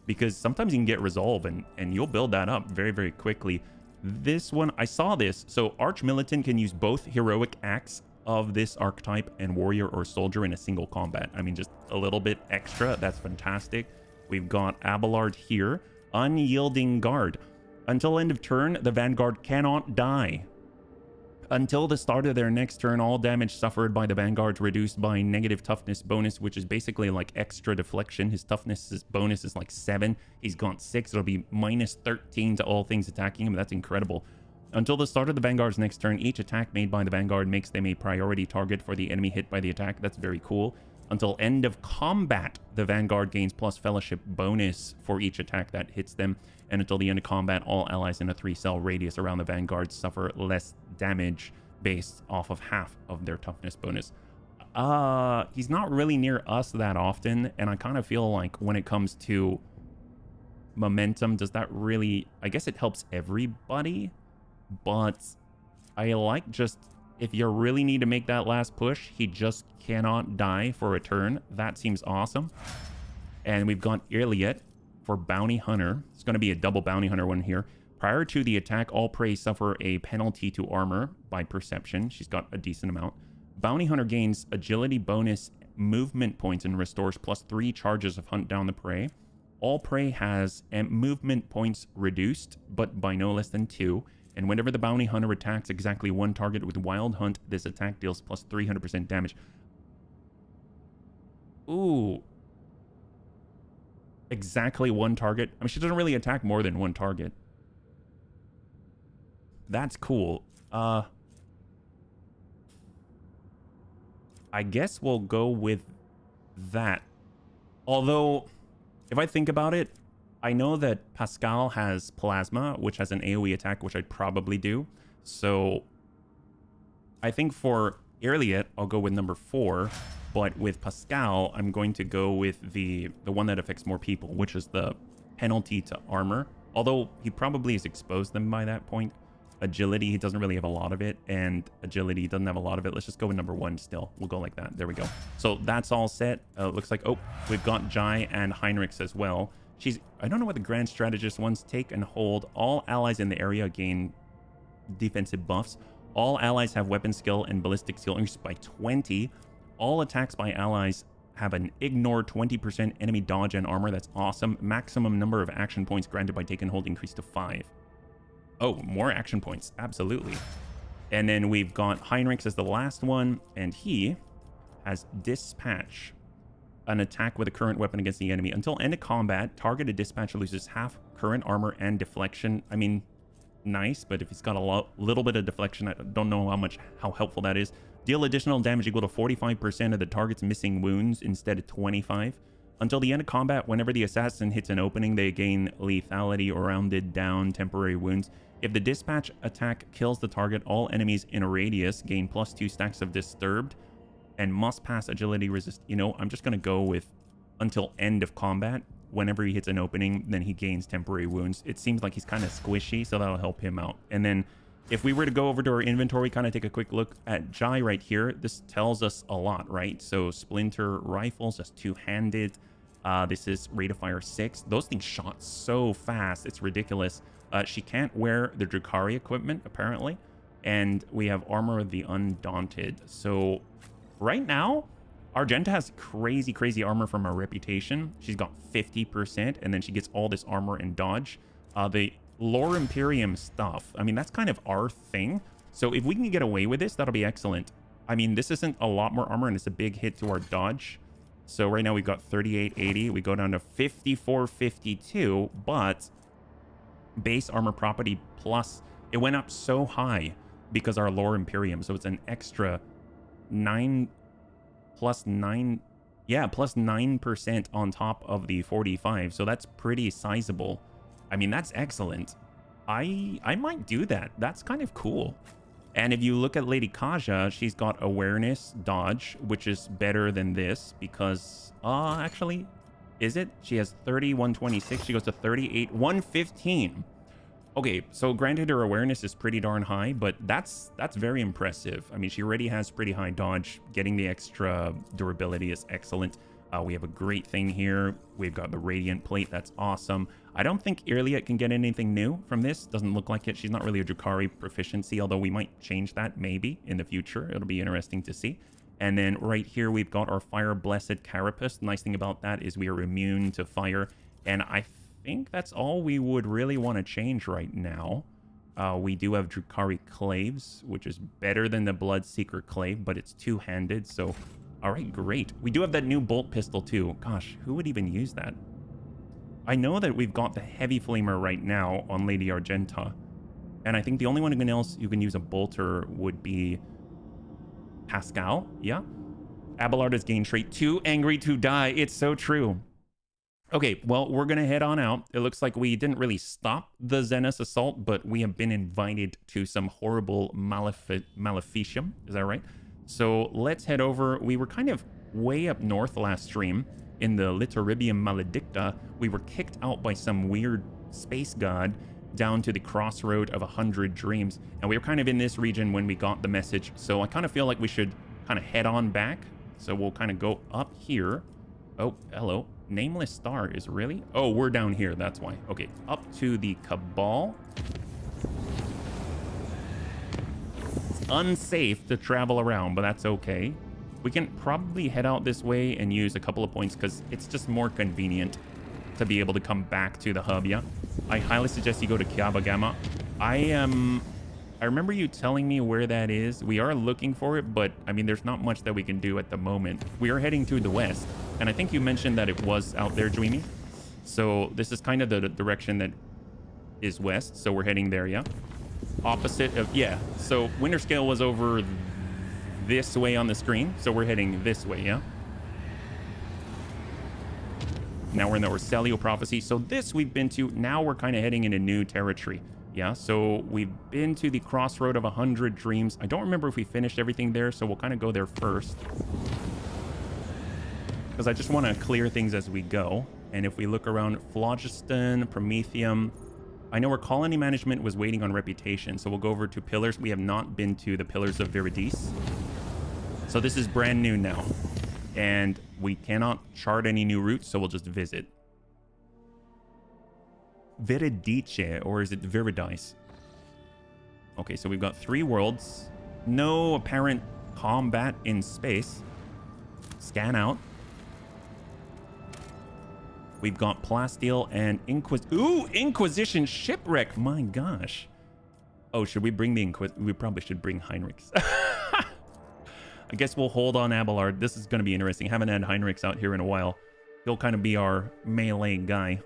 because sometimes you can get resolve and you'll build that up very, very quickly. This one, I saw this. So Arch Militant can use both heroic acts of this archetype and warrior or soldier in a single combat. I mean, just a little bit extra. That's fantastic. We've got Abelard here. Unyielding Guard. Until end of turn, the Vanguard cannot die. Until the start of their next turn, all damage suffered by the Vanguard reduced by negative toughness bonus, which is basically like extra deflection. His toughness bonus is like 7. He's got 6. It'll be minus 13 to all things attacking him. That's incredible. Until the start of the Vanguard's next turn, each attack made by the Vanguard makes them a priority target for the enemy hit by the attack. That's very cool. Until end of combat, the Vanguard gains plus fellowship bonus for each attack that hits them. And until the end of combat, all allies in a 3-cell radius around the Vanguard suffer less damage based off of half of their toughness bonus. He's not really near us that often, and I kind of feel like when it comes to momentum, does that really... I guess it helps everybody, but I like just... If you really need to make that last push, he just cannot die for a turn. That seems awesome. And we've got Iliad for Bounty Hunter. It's going to be a double Bounty Hunter one here. Prior to the attack, all prey suffer a penalty to armor by perception. She's got a decent amount. Bounty Hunter gains agility bonus, movement points, and restores plus 3 charges of hunt down the prey. All prey has movement points reduced, but by no less than 2. And whenever the Bounty Hunter attacks exactly one target with Wild Hunt, this attack deals plus 300% damage. Ooh. Exactly one target. I mean, she doesn't really attack more than one target. That's cool. I guess we'll go with that. Although, if I think about it, I know that Pascal has Plasma, which has an AoE attack, which I'd probably do. So I think for Iliad, I'll go with number 4. But with Pascal, I'm going to go with the one that affects more people, which is the penalty to armor. Although he probably has exposed them by that point. Agility, he doesn't really have a lot of it. And agility, he doesn't have a lot of it. Let's just go with number 1 still. We'll go like that. There we go. So that's all set. Looks like, oh, we've got Jai and Heinrichs as well. I don't know what the Grand Strategist ones. Take and hold. All allies in the area gain defensive buffs. All allies have weapon skill and ballistic skill increased by 20. All attacks by allies have an ignore 20% enemy dodge and armor. That's awesome. Maximum number of action points granted by take and hold increased to 5. Oh, more action points. Absolutely. And then we've got Heinrichs as the last one, and he has Dispatch. An attack with a current weapon against the enemy. Until end of combat, targeted dispatcher loses half current armor and deflection. I mean, nice, but if he's got a little bit of deflection, I don't know how helpful that is. Deal additional damage equal to 45% of the target's missing wounds instead of 25. Until the end of combat, whenever the assassin hits an opening, they gain lethality or rounded down temporary wounds. If the dispatch attack kills the target, all enemies in a radius gain plus 2 stacks of disturbed and must pass agility resist. You know, I'm just going to go with until end of combat. whenever he hits an opening, then he gains temporary wounds. It seems like he's kind of squishy, so that'll help him out. And then if we were to go over to our inventory, kind of take a quick look at Jai right here, this tells us a lot, right? So splinter rifles, just two-handed. This is rate of fire 6. Those things shot so fast, it's ridiculous. She can't wear the Drukhari equipment, apparently. And we have Armor of the Undaunted. So right now, Argenta has crazy, crazy armor from her reputation. She's got 50%, and then she gets all this armor and dodge. The Lore Imperium stuff, I mean, that's kind of our thing. So if we can get away with this, that'll be excellent. I mean, this isn't a lot more armor, and it's a big hit to our dodge. So right now we've got 3880. We go down to 5452, but base armor property plus, it went up so high because our Lore Imperium. So it's an extra 9 plus 9. Yeah, plus 9% on top of the 45. So that's pretty sizable. I mean, that's excellent. I might do that. That's kind of cool. And if you look at Lady Kaja, she's got awareness, dodge, which is better than this because, actually, is it? She has 30, 126. She goes to 38, 115. Okay, so granted her awareness is pretty darn high, but that's very impressive. I mean, she already has pretty high dodge. Getting the extra durability is excellent. We have a great thing here. We've got the Radiant Plate. That's awesome. I don't think Irliet can get anything new from this. Doesn't look like it. She's not really a Drukhari proficiency, although we might change that maybe in the future. It'll be interesting to see. And then right here, we've got our Fire Blessed Carapace. The nice thing about that is we are immune to fire. And I think that's all we would really want to change right now. We do have Drukhari Claves, which is better than the Bloodseeker Clave, but it's two-handed, so... All right, great. We do have that new bolt pistol too. Gosh, who would even use that? I know that we've got the heavy flamer right now on Lady Argenta. And I think the only one else who can use a bolter would be Pascal. Yeah. Abelard has gained trait too angry to die. It's so true. Okay, well, we're going to head on out. It looks like we didn't really stop the Xenos assault, but we have been invited to some horrible maleficium. Is that right? So let's head over. We were kind of way up north last stream in the Litoribium Maledicta. We were kicked out by some weird space god down to the crossroad of 100 dreams. And we were kind of in this region when we got the message. So I kind of feel like we should kind of head on back. So we'll kind of go up here. Oh, hello. Nameless Star is really? Oh, we're down here. That's why. Okay, up to the Cabal. Unsafe to travel around, but that's okay. We can probably head out this way and use a couple of points because it's just more convenient to be able to come back to the hub. Yeah, I highly suggest you go to Kiava Gamma. I remember you telling me where that is. We are looking for it, but I mean, there's not much that we can do at the moment. We are heading to the west, and I think you mentioned that it was out there, Dreamy. So this is kind of the direction that is west. So we're heading there. Yeah. Opposite of, yeah, so Winter Scale was over this way on the screen, so we're heading this way. Yeah, now we're in the Orselio Prophecy. So this we've been to. Now we're kind of heading into new territory. Yeah, so we've been to the crossroad of 100 dreams. I don't remember if we finished everything there, so we'll kind of go there first because I just want to clear things as we go. And if we look around, Phlogiston, Prometheum, I know our colony management was waiting on reputation, so we'll go over to Pillars. We have not been to the Pillars of Viridis. So this is brand new now. And we cannot chart any new routes, so we'll just visit. Viridice, or is it Viridis? Okay, so we've got 3 worlds. No apparent combat in space. Scan out. We've got Plasteel and Inquisition Shipwreck. My gosh. Oh, should we bring the we probably should bring Heinrichs. I guess we'll hold on Abelard. This is going to be interesting. Haven't had Heinrichs out here in a while. He'll kind of be our melee guy.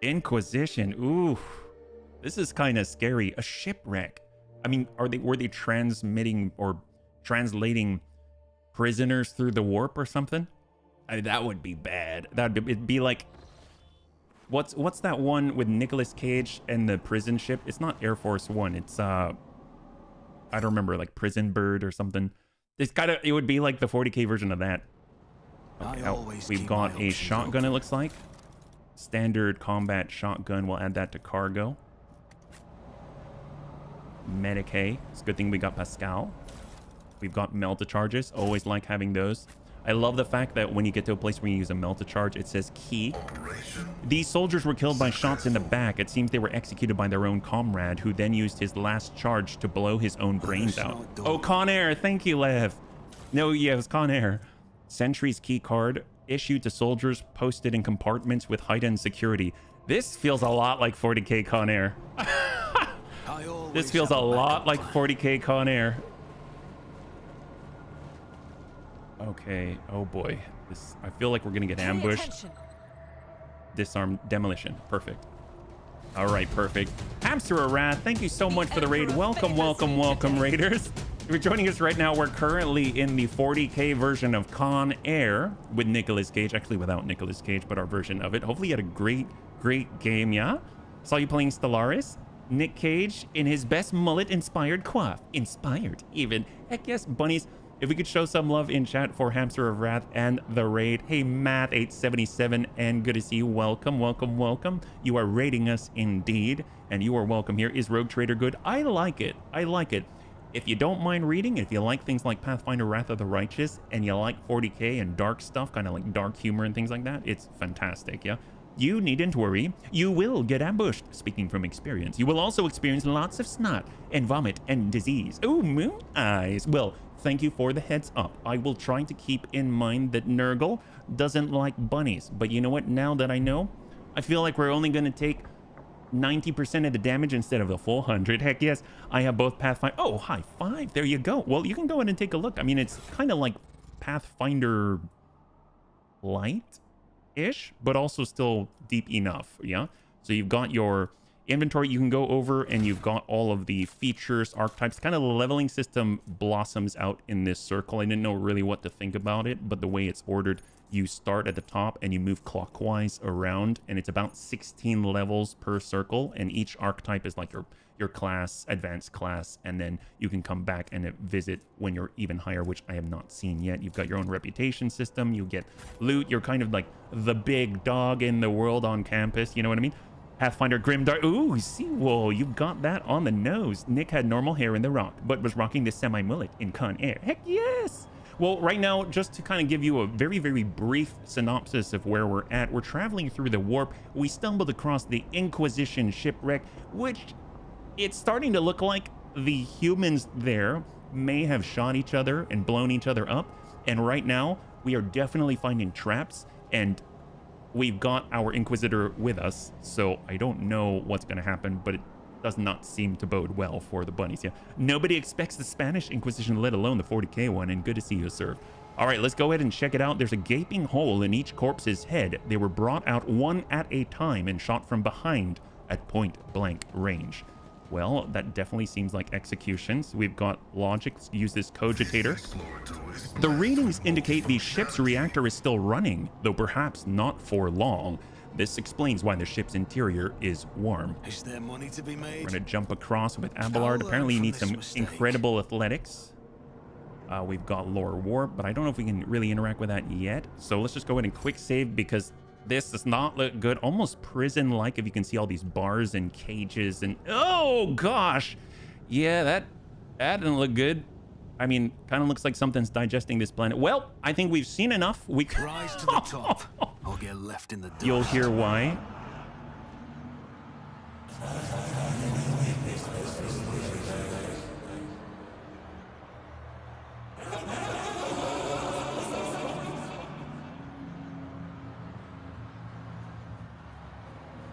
Inquisition. Ooh. This is kind of scary. A shipwreck. I mean, were they transmitting or translating prisoners through the warp or something? I mean, that would be bad. It'd be like, what's that one with Nicolas Cage and the prison ship? It's not Air Force One. It's I don't remember, like Prison Bird or something. It would be like the 40K version of that. Okay, we've got a shotgun, it looks like. Standard combat shotgun. We'll add that to cargo. Medicae. It's a good thing we got Pascal. We've got Melt-A-Charges. Always like having those. I love the fact that when you get to a place where you use a Melt-A-Charge, it says key. These soldiers were killed by shots in the back. It seems they were executed by their own comrade, who then used his last charge to blow his own brains out. Oh, Con Air. Thank you, Lev. No, yeah, it was Con Air. Sentry's key card issued to soldiers posted in compartments with heightened security. This feels a lot like 40k Con Air. This feels a lot like 40k Con Air. Okay. Oh boy. This. I feel like we're gonna get ambushed. Disarm. Demolition. Perfect. All right. Perfect. Hamster Arath, thank you so much for the raid. Welcome, welcome, welcome, raiders. If you're joining us right now, we're currently in the 40k version of Con Air with Nicolas Cage. Actually, without Nicolas Cage, but our version of it. Hopefully, you had a great game. Yeah. Saw you playing Stellaris. Nick Cage in his best mullet-inspired coif. Inspired, even. Heck yes, bunnies. If we could show some love in chat for Hamster of Wrath and the raid. Hey, Math877, and good to see you. Welcome, welcome, welcome. You are raiding us indeed, and you are welcome here. Is Roguetrader good? I like it. I like it. If you don't mind reading, if you like things like Pathfinder Wrath of the Righteous, and you like 40k and dark stuff, kind of like dark humor and things like that, it's fantastic, yeah? You needn't worry. You will get ambushed, speaking from experience. You will also experience lots of snot and vomit and disease. Ooh, moon eyes. Well, thank you for the heads up. I will try to keep in mind that Nurgle doesn't like bunnies. But you know what? Now that I know, I feel like we're only going to take 90% of the damage instead of the full 100. Heck yes, I have both Pathfinder. Oh, high five. There you go. Well, you can go ahead and take a look. I mean, it's kind of like Pathfinder Light-ish, but also still deep enough. Yeah. So you've got your inventory you can go over, and you've got all of the features, archetypes. Kind of the leveling system blossoms out in this circle. I didn't know really what to think about it, but the way it's ordered, you start at the top and you move clockwise around, and it's about 16 levels per circle, and each archetype is like your class, advanced class, and then you can come back and visit when you're even higher, which I have not seen yet. You've got your own reputation system, you get loot, you're kind of like the big dog in the world on campus, you know what I mean? Pathfinder Grimdark. Ooh, Seawool, you got that on the nose. Nick had normal hair in the rock, but was rocking the semi-mullet in Con Air. Heck yes! Well, right now, just to kind of give you a very, very brief synopsis of where we're at, we're traveling through the warp. We stumbled across the Inquisition shipwreck, which it's starting to look like the humans there may have shot each other and blown each other up. And right now, we are definitely finding traps, and we've got our Inquisitor with us, so I don't know what's going to happen, but it does not seem to bode well for the bunnies. Yeah, nobody expects the Spanish Inquisition, let alone the 40k one, and good to see you, sir. All right, let's go ahead and check it out. There's a gaping hole in each corpse's head. They were brought out one at a time and shot from behind at point-blank range. Well, that definitely seems like executions. We've got logic. Let's use this cogitator. The readings indicate the ship's reactor is still running, though perhaps not for long. This explains why the ship's interior is warm. Is there money to be made? We're going to jump across with Abelard. Apparently you need some incredible athletics. We've got Lore Warp, but I don't know if we can really interact with that yet. So let's just go ahead and quick save, because this does not look good. Almost prison-like, if you can see all these bars and cages and... Oh, gosh! Yeah, that didn't look good. I mean, kind of looks like something's digesting this planet. Well, I think we've seen enough. We rise to the top or get left in the dust. You'll hear why.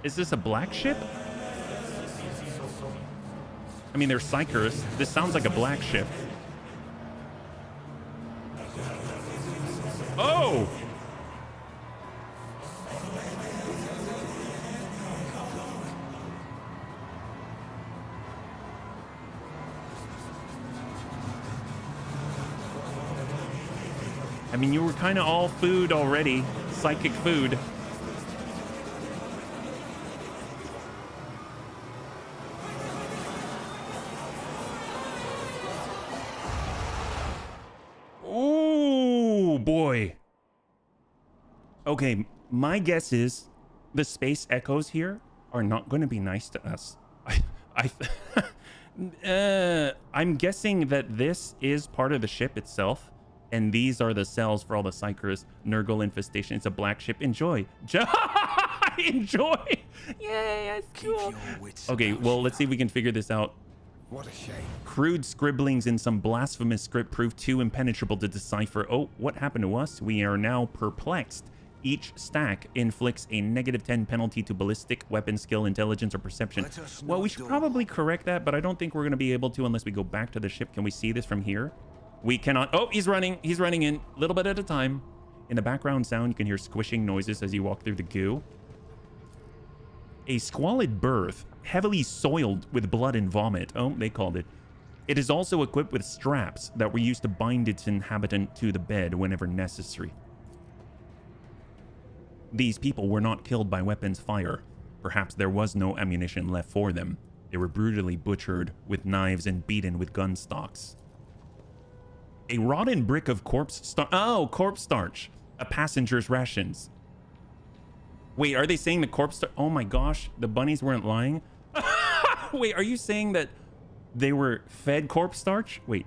Is this a black ship? I mean, they're Psychers. This sounds like a black ship. Oh! I mean, you were kind of all food already. Psychic food. Boy. Okay, my guess is the space echoes here are not going to be nice to us. I'm guessing that this is part of the ship itself, and these are the cells for all the Psychers. Nurgle infestation. It's a black ship. Enjoy. Enjoy. Yeah, it's cool. Okay, well, let's see if we can figure this out. What a shame. Crude scribblings in some blasphemous script proved too impenetrable to decipher. Oh, what happened to us? We are now perplexed. Each stack inflicts a -10 penalty to ballistic, weapon skill, intelligence, or perception. Well, we should probably correct that, but I don't think we're going to be able to unless we go back to the ship. Can we see this from here? We cannot. Oh, he's running. He's running in a little bit at a time. In the background sound, you can hear squishing noises as you walk through the goo. A squalid berth, heavily soiled with blood and vomit. Oh, they called it. It is also equipped with straps that were used to bind its inhabitant to the bed whenever necessary. These people were not killed by weapons fire. Perhaps there was no ammunition left for them. They were brutally butchered with knives and beaten with gun stocks. A rotten brick of corpse starch. A passenger's rations. Wait, are they saying the corpse starch? Oh my gosh, the bunnies weren't lying. Wait, are you saying that they were fed corpse starch? Wait,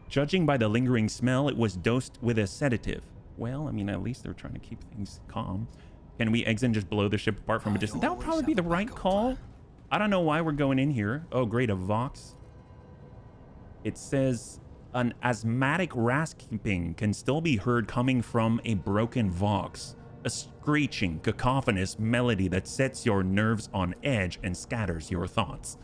judging by the lingering smell, it was dosed with a sedative. Well, I mean, at least they're trying to keep things calm. Can we exit and just blow the ship apart from a distance? That would probably be the right call. I don't know why we're going in here. Oh, great, a Vox. It says an asthmatic rasping can still be heard coming from a broken Vox. A screeching, cacophonous melody that sets your nerves on edge and scatters your thoughts.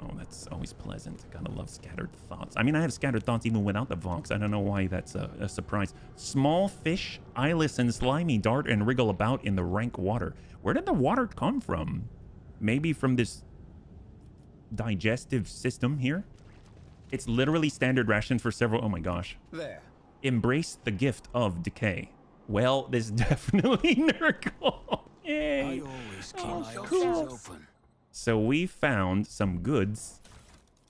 Oh, that's always pleasant. Gotta love scattered thoughts. I mean, I have scattered thoughts even without the Vox. I don't know why that's a surprise. Small fish, eyeless and slimy, dart and wriggle about in the rank water. Where did the water come from? Maybe from this digestive system here? It's literally standard rations for several... Oh my gosh. There. Embrace the gift of decay. Well, this is definitely Nurgle. Yay. I always keep my cool. options open. So we found some goods.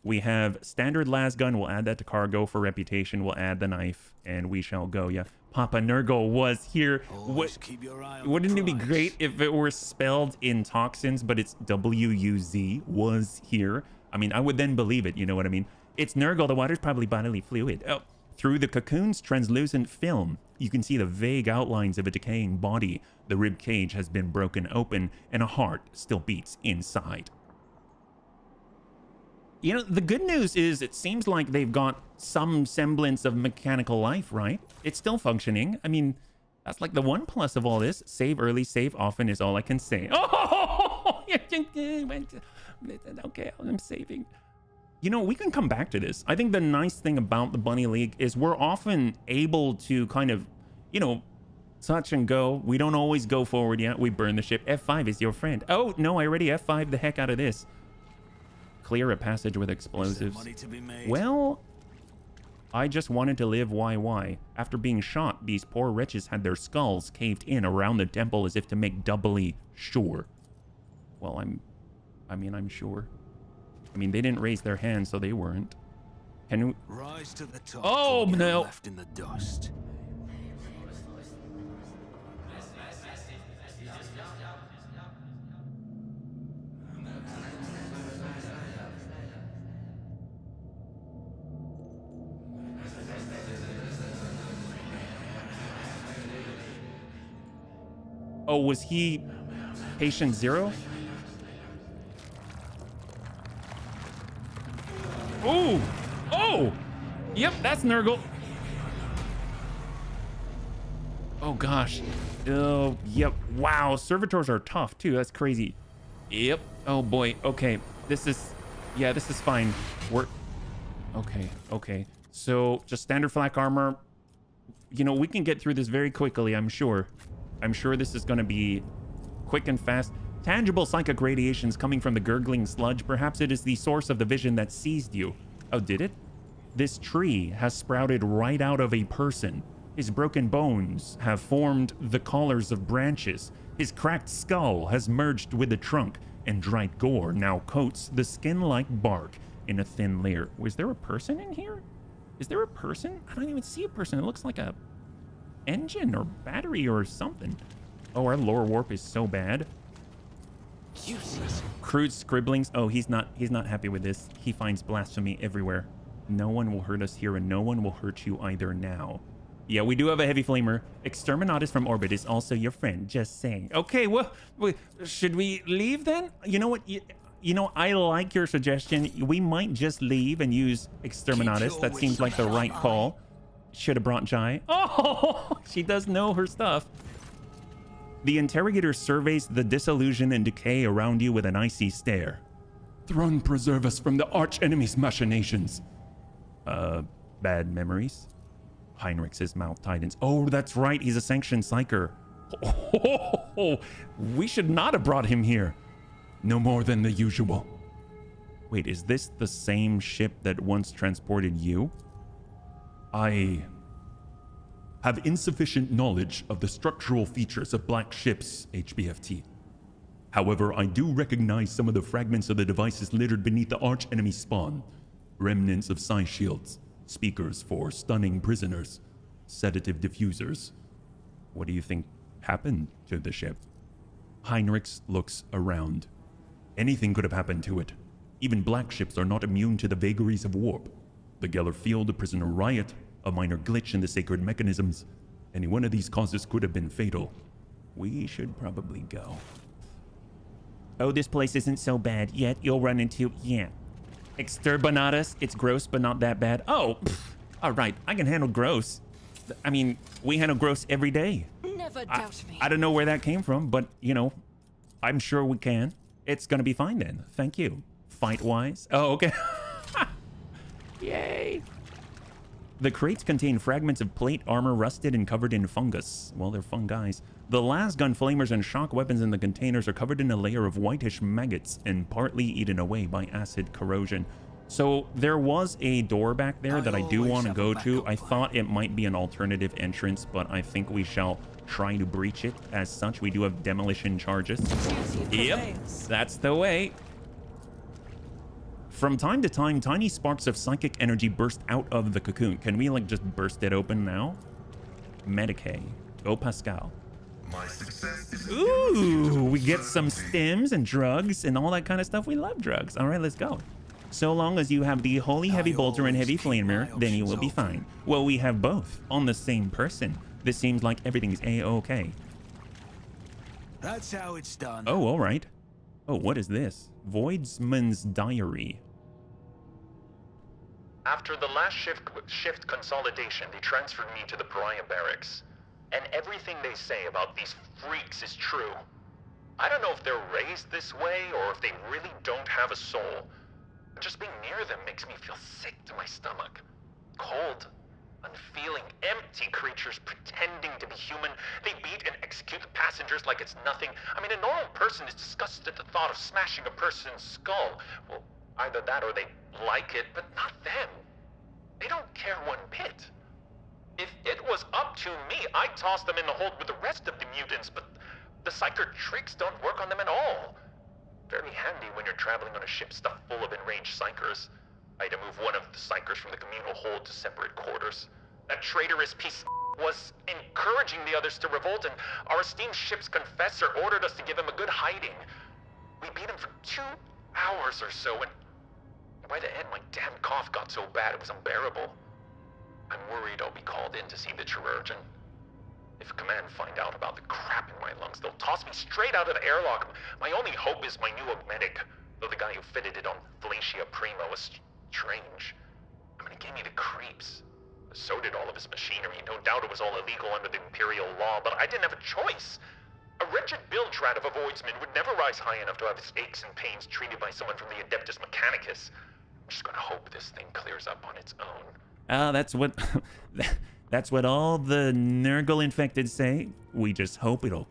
We have standard las gun. We'll add that to cargo for reputation. We'll add the knife, and we shall go. Yeah, Papa Nurgle was here. Keep your eye on Wouldn't the it be prize. great if it were spelled in toxins, but it's W-U-Z, was here? I mean, I would then believe it. You know what I mean? It's Nurgle. The water's probably bodily fluid. Oh, through the cocoon's translucent film, you can see the vague outlines of a decaying body. The rib cage has been broken open, and a heart still beats inside. You know, the good news is it seems like they've got some semblance of mechanical life, right? It's still functioning. I mean, that's like the one plus of all this. Save early, save often is all I can say. Oh, okay, I'm saving. You know, we can come back to this. I think the nice thing about the Bunny League is we're often able to kind of, you know, touch and go. We don't always go forward yet. We burn the ship. F5 is your friend. Oh, no, I already F5 the heck out of this. Clear a passage with explosives. Money to be made. Well, I just wanted to live. Why? After being shot, these poor wretches had their skulls caved in around the temple as if to make doubly sure. Well, I'm sure. I mean, they didn't raise their hands, so they weren't. Can we... Rise to the top. Oh, no. Left in the dust. Oh, was he patient zero? Oh! Yep, that's Nurgle. Oh, gosh. Oh, yep. Wow, servitors are tough, too. That's crazy. Yep. Oh, boy. Okay. This is fine. We're... Okay. So, just standard flak armor. You know, we can get through this very quickly, I'm sure. I'm sure this is going to be quick and fast. Tangible psychic radiations coming from the gurgling sludge. Perhaps it is the source of the vision that seized you. Oh, did it? This tree has sprouted right out of a person. His broken bones have formed the collars of branches. His cracked skull has merged with the trunk, and dried gore now coats the skin-like bark in a thin layer. Was there a person in here? Is there a person? I don't even see a person. It looks like a engine or battery or something. Oh, our lore warp is so bad. Useless. Crude scribblings. Oh, he's not happy with this. He finds blasphemy everywhere. No one will hurt us here, and no one will hurt you either now. Yeah, we do have a heavy flamer. Exterminatus from orbit is also your friend. Just saying. Okay, well, should we leave then? You know what? You know, I like your suggestion. We might just leave and use Exterminatus. That seems like the right call. Should have brought Jai. Oh, she does know her stuff. The interrogator surveys the disillusion and decay around you with an icy stare. Throne preserve us from the arch-enemy's machinations. Bad memories? Heinrich's mouth tightens. Oh, that's right. He's a sanctioned psyker. Oh, we should not have brought him here. No more than the usual. Wait, is this the same ship that once transported you? I have insufficient knowledge of the structural features of black ships, HBFT. However, I do recognize some of the fragments of the devices littered beneath the arch-enemy spawn. Remnants of psi shields, speakers for stunning prisoners, sedative diffusers. What do you think happened to the ship? Heinrich looks around. Anything could have happened to it. Even black ships are not immune to the vagaries of warp. The Geller field, a prisoner riot, a minor glitch in the sacred mechanisms. Any one of these causes could have been fatal. We should probably go. Oh, this place isn't so bad yet. You'll run into, yeah. Exterminatus. It's gross, but not that bad. Oh, all right. I can handle gross. I mean, we handle gross every day. Never doubt me. I don't know where that came from, but, you know, I'm sure we can. It's gonna be fine then. Thank you. Fight-wise. Oh, okay. Yay. The crates contain fragments of plate armor rusted and covered in fungus. Well, they're fungi. The las gun flamers and shock weapons in the containers are covered in a layer of whitish maggots and partly eaten away by acid corrosion. So there was a door back there that I do want to go to. I thought it might be an alternative entrance, but I think we shall try to breach it. As such, we do have demolition charges. Yep, that's the way. From time to time, tiny sparks of psychic energy burst out of the cocoon. Can we, like, just burst it open now? Medicae. Go Pascal. My success is Ooh, we get some stims and drugs and all that kind of stuff. We love drugs. All right, let's go. So long as you have the holy heavy bolter and heavy flamer, then you will be fine. Well, we have both on the same person. This seems like everything's a-okay. That's how it's done. Oh, all right. Oh, what is this? Voidsman's diary. After the last shift consolidation, they transferred me to the Pariah barracks. And everything they say about these freaks is true. I don't know if they're raised this way or if they really don't have a soul. Just being near them makes me feel sick to my stomach. Cold, unfeeling, empty creatures pretending to be human. They beat and execute the passengers like it's nothing. I mean, a normal person is disgusted at the thought of smashing a person's skull. Well, either that or they like it, but not them. They don't care one bit. If it was up to me, I'd toss them in the hold with the rest of the mutants, but the psyker tricks don't work on them at all. Very handy when you're traveling on a ship stuffed full of enraged psykers. I had to move one of the psykers from the communal hold to separate quarters. That traitorous piece was encouraging the others to revolt, and our esteemed ship's confessor ordered us to give him a good hiding. We beat him for 2 hours or so, and by the end, my damn cough got so bad it was unbearable. I'm worried I'll be called in to see the chirurgeon. If command find out about the crap in my lungs, they'll toss me straight out of the airlock. My only hope is my new augmetic, though the guy who fitted it on Felicia Primo was strange. I mean, it gave me the creeps. So did all of his machinery. No doubt it was all illegal under the Imperial law, but I didn't have a choice. A wretched bilge rat of a voidsman would never rise high enough to have his aches and pains treated by someone from the Adeptus Mechanicus. I'm just gonna hope this thing clears up on its own. That's what that's what all the Nurgle infected say. We just hope it'll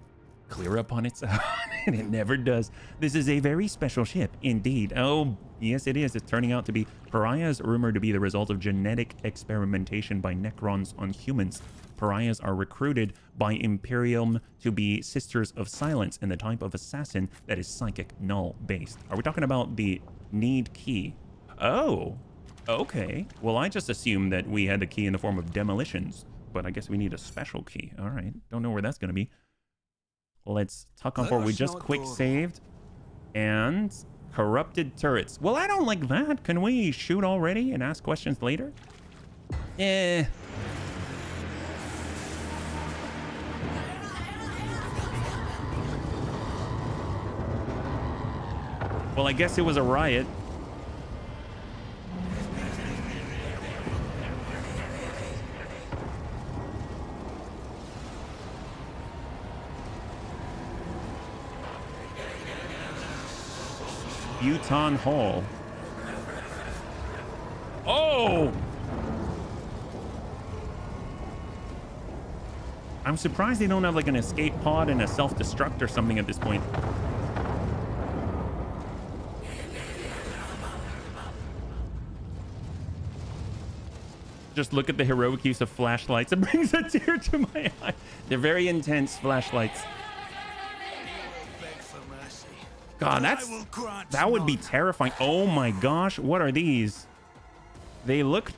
clear up on its own, and it never does. This is a very special ship indeed. Oh, yes it is. It's turning out to be. Pariahs rumored to be the result of genetic experimentation by Necrons on humans. Pariahs are recruited by Imperium to be Sisters of Silence and the type of assassin that is psychic null based. Are we talking about the need key? Oh, okay. Well, I just assumed that we had the key in the form of demolitions, but I guess we need a special key. All right. Don't know where that's going to be. Let's tuck on forward. We just quick saved. And corrupted turrets. Well, I don't like that. Can we shoot already and ask questions later? Eh. Well, I guess it was a riot. Buton Hall. Oh! I'm surprised they don't have like an escape pod and a self-destruct or something at this point. Just look at the heroic use of flashlights. It brings a tear to my eye. They're very intense flashlights. God, that would be terrifying. Oh my gosh, what are these? They look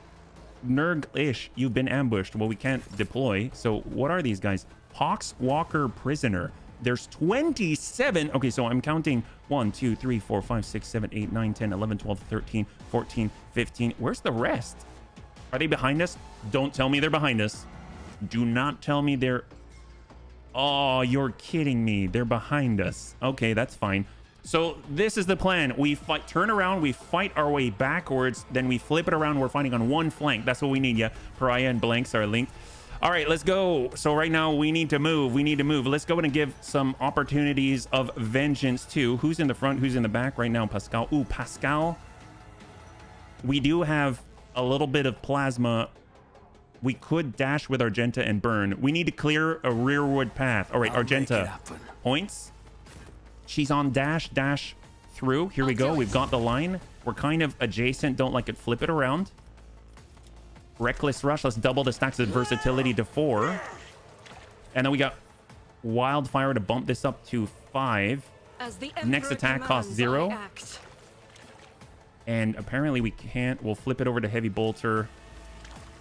Nerg-ish. You've been ambushed. Well, we can't deploy. So what are these guys? Poxwalker prisoner. There's 27. Okay, so I'm counting 1, 2, 3, 4, 5, 6, 7, 8, 9, 10, 11, 12, 13, 14, 15. Where's the rest? Are they behind us? Don't tell me they're behind us. Do not tell me they're... Oh, you're kidding me. They're behind us. Okay, that's fine. So this is the plan. We fight, turn around, we fight our way backwards, then we flip it around. We're fighting on one flank. That's what we need. Yeah, Pariah and Blanks are linked. All right, let's go. So right now we need to move. We need to move. Let's go in and give some opportunities of vengeance too. Who's in the front? Who's in the back right now? Pascal. Ooh, Pascal. We do have a little bit of plasma. We could dash with Argenta and burn. We need to clear a rearward path. All right, Argenta. Points. She's on dash through. Here we go. We've got the line. We're kind of adjacent. Don't like it. Flip it around. Reckless rush. Let's double the stacks of versatility to 4. And then we got wildfire to bump this up to 5. Next attack costs 0. And apparently we can't. We'll flip it over to heavy bolter.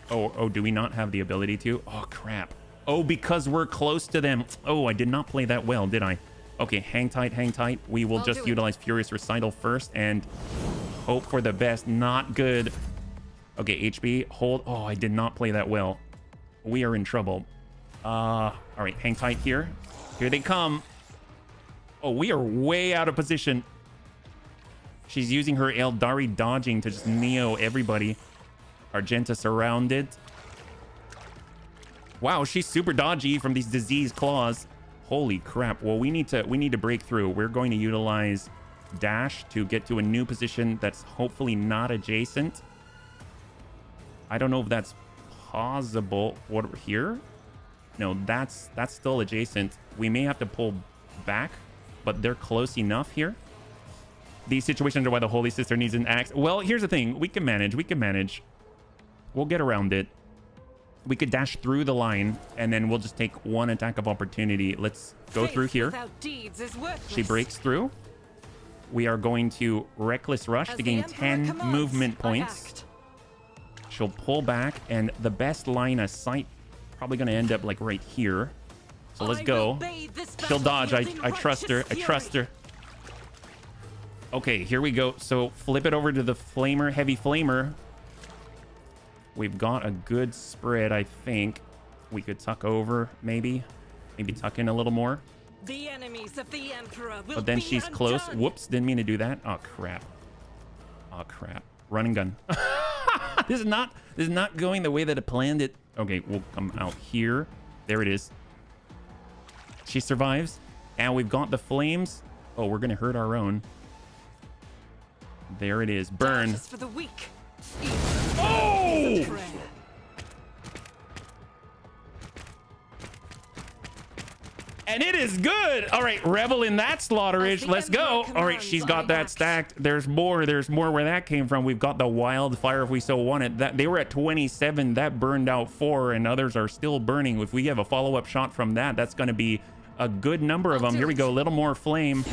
Oh, do we not have the ability to? Oh, crap. Oh, because we're close to them. Oh, I did not play that well, did I? Okay, hang tight, hang tight. We will just utilize Furious Recital first and hope for the best. Not good. Okay, HB, hold. Oh, I did not play that well. We are in trouble. All right, hang tight here. Here they come. Oh, we are way out of position. She's using her Eldari dodging to just Neo everybody. Argenta surrounded. Wow, she's super dodgy from these disease claws. Holy crap. Well, we need to break through. We're going to utilize dash to get to a new position that's hopefully not adjacent. I don't know if that's possible. What, here? No, that's still adjacent. We may have to pull back, but they're close enough here. These situations are why the Holy Sister needs an axe. Well, here's the thing. We can manage. We can manage. We'll get around it. We could dash through the line, and then we'll just take one attack of opportunity. Let's go through here. She breaks through. We are going to Reckless Rush to gain 10 movement points. She'll pull back, and the best line of sight probably going to end up like right here. So let's go. She'll dodge. I trust her. I trust her. Okay, here we go. So flip it over to the Flamer, Heavy Flamer. We've got a good spread, I think. We could tuck over, maybe tuck in a little more. The enemies of the Emperor will but then be she's undone. close. Whoops, didn't mean to do that. Oh crap. Oh crap. Run and gun. This is not going the way that I planned it. Okay, we'll come out here. There it is. She survives. And we've got the flames. Oh, we're gonna hurt our own. There it is. Burn. Justice for the weak. Oh! And it is good. All right, revel in that slaughterage. Let's go. All right, she's got that stacked. There's more where that came from. We've got the wildfire if we so want it. That they were at 27. That burned out 4, and others are still burning. If we have a follow-up shot from that, that's going to be a good number of them. Here we go. A little more flame.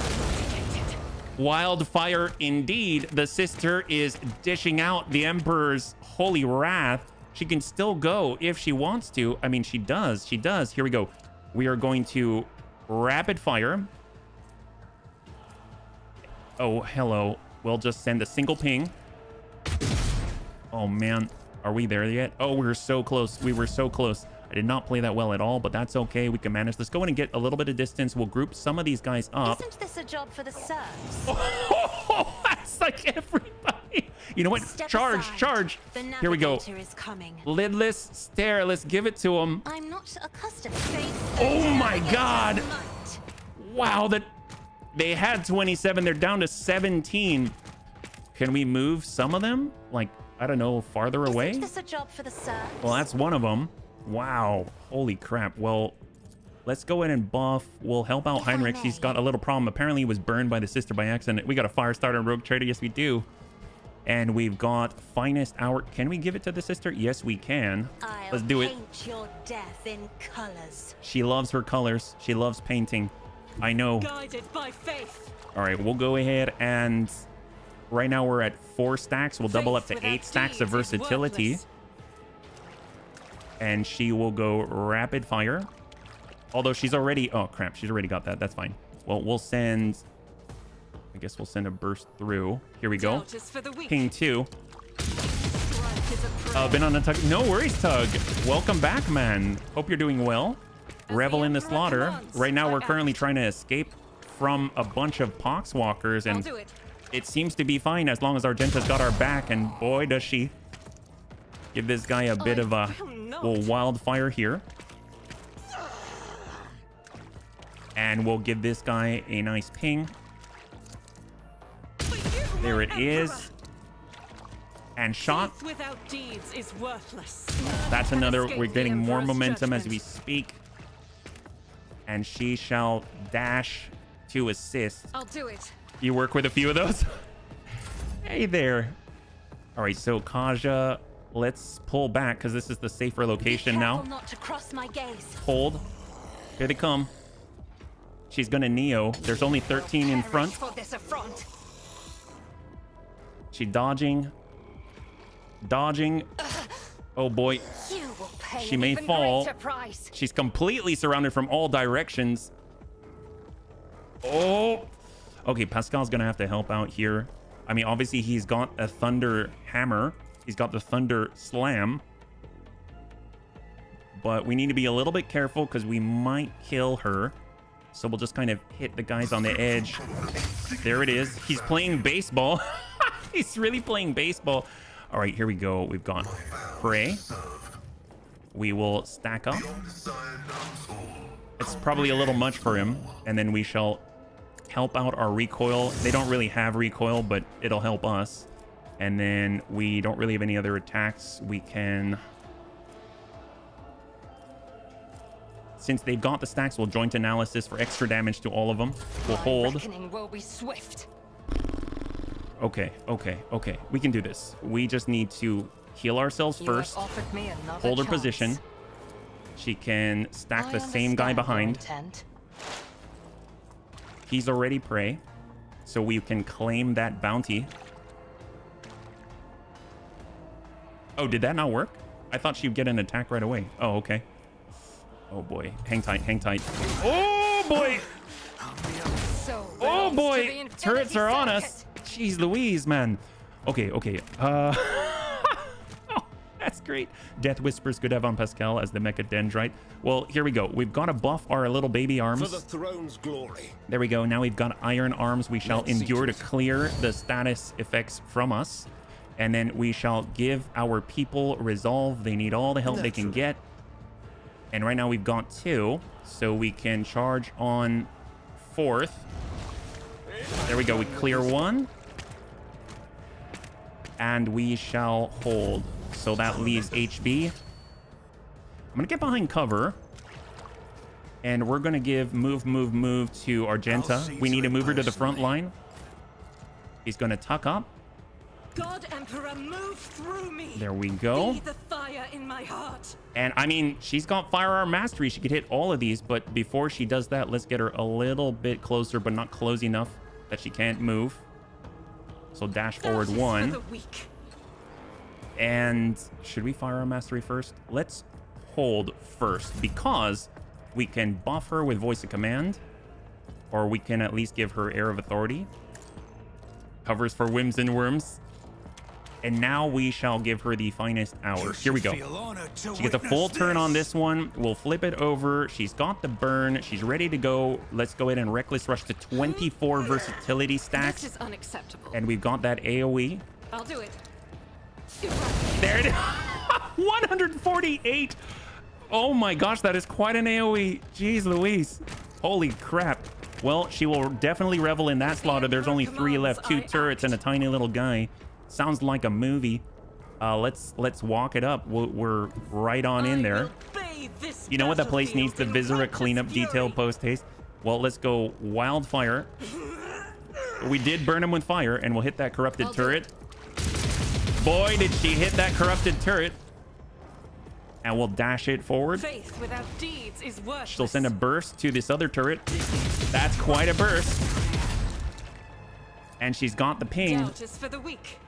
Wildfire indeed. The sister is dishing out the Emperor's holy wrath. She can still go if she wants to. I mean, she does. She does. Here we go. We are going to rapid fire. Oh, hello. We'll just send a single ping. Oh, man. Are we there yet? Oh, we were so close. We were so close. I did not play that well at all, but that's okay. We can manage. Let's go in and get a little bit of distance. We'll group some of these guys up. Isn't this a job for the serfs? Oh, that's like everybody. You know what? Step Charge, aside. charge. The Here we go. navigator is coming. Lidless stare. Let's give it to him. I'm not accustomed to face Oh the my navigator's God. might. Wow, that they had 27. They're down to 17. Can we move some of them? Like, I don't know, farther away? Isn't this a job for the serfs? Well, that's one of them. Wow. Holy crap. Well, let's go in and buff. We'll help out If I Heinrich. He's may. got a little problem. Apparently, he was burned by the sister by accident. We got a fire starter and rogue trader. Yes, we do. And we've got finest hour. Can we give it to the sister? Yes, we can. I'll Let's do it. paint your death in colors. She loves her colors. She loves painting. I know. Guided by faith. All right, we'll go ahead and right now we're at 4 stacks. We'll double up to 8 stacks of versatility. And she will go rapid fire. Although she's already... Oh, crap. She's already got that. That's fine. Well, we'll send... I guess we'll send a burst through. Here we go. Ping 2. Been on a tug. No worries, Tug. Welcome back, man. Hope you're doing well. Revel in the slaughter. Right now, we're currently trying to escape from a bunch of poxwalkers. And it seems to be fine as long as Argenta's got our back. And boy, does she. Give this guy a bit of a wildfire here. And we'll give this guy a nice ping. There it is. And shot. Without deeds is worthless. That's another. We're getting more momentum as we speak. And she shall dash to assist. I'll do it. You work with a few of those? Hey there. All right, so Kaja, let's pull back because this is the safer location now. Not to cross my gaze. Hold. Here they come. She's gonna Neo. There's only 13 in front. For this affront. She dodging. Dodging. Oh boy. You will pay She an may even fall. greater price. She's completely surrounded from all directions. Oh. Okay, Pascal's gonna have to help out here. I mean, obviously he's got a thunder hammer. He's got the thunder slam. But we need to be a little bit careful because we might kill her. So we'll just kind of hit the guys on the edge. There it is. He's playing baseball. He's really playing baseball. All right, here we go. We've got Prey. We will stack up. It's probably a little much for him. And then we shall help out our recoil. They don't really have recoil, but it'll help us. And then we don't really have any other attacks. We can... Since they've got the stacks, we'll joint analysis for extra damage to all of them. We'll hold. Reckoning will be swift. Okay. We can do this. We just need to heal ourselves You have first. offered me another Hold her chance. position. She can stack I the same guy understand your behind. intent. He's already prey. So we can claim that bounty. Oh, did that not work? I thought she'd get an attack right away. Oh, okay. Oh boy. Hang tight, hang tight. Oh boy! So Oh raised to boy! the infinity Turrets are on us! circuit. Jeez Louise, man. Okay. Oh, that's great. Death Whispers could have on Pascal as the Mecha Dendrite. Well, here we go. We've got to buff our little baby arms. For the throne's glory. There we go. Now we've got iron arms. We shall endure to clear the status effects from us. And then we shall give our people resolve. They need all the help they can get. And right now we've got 2. So we can charge on 4th. There we go. We clear 1. And we shall hold. So that leaves HB. I'm going to get behind cover. And we're going to give move to Argenta. We need to move her to the front line. He's going to tuck up. God Emperor, move through me. There we go. Be the fire in my heart. And I mean, she's got firearm mastery. She could hit all of these, but before she does that, let's get her a little bit closer, but not close enough that she can't move. So dash forward That is 1. for the weak. And should we firearm mastery first? Let's hold first because we can buff her with voice of command, or we can at least give her air of authority. covers for whims and worms. And now we shall give her the finest hour. Here we go. She gets a full turn on this one. We'll flip it over. She's got the burn. She's ready to go. Let's go ahead and reckless rush to 24 versatility stacks. This is unacceptable. And we've got that AoE. I'll do it. There it is. 148. Oh my gosh, that is quite an AoE. Jeez Louise. Holy crap. Well, she will definitely revel in that slaughter. There's only 3 left. 2 turrets and a tiny little guy. Sounds like a movie. Let's walk it up. We're right on in there. You know what? That place needs the Viscera cleanup detail post haste. Well, let's go wildfire. We did burn him with fire, and we'll hit that corrupted turret. Boy, did she hit that corrupted turret. And we'll dash it forward. Faith without deeds is worthless. She'll send a burst to this other turret. That's quite a burst. And she's got the ping. Doubt is for the weak.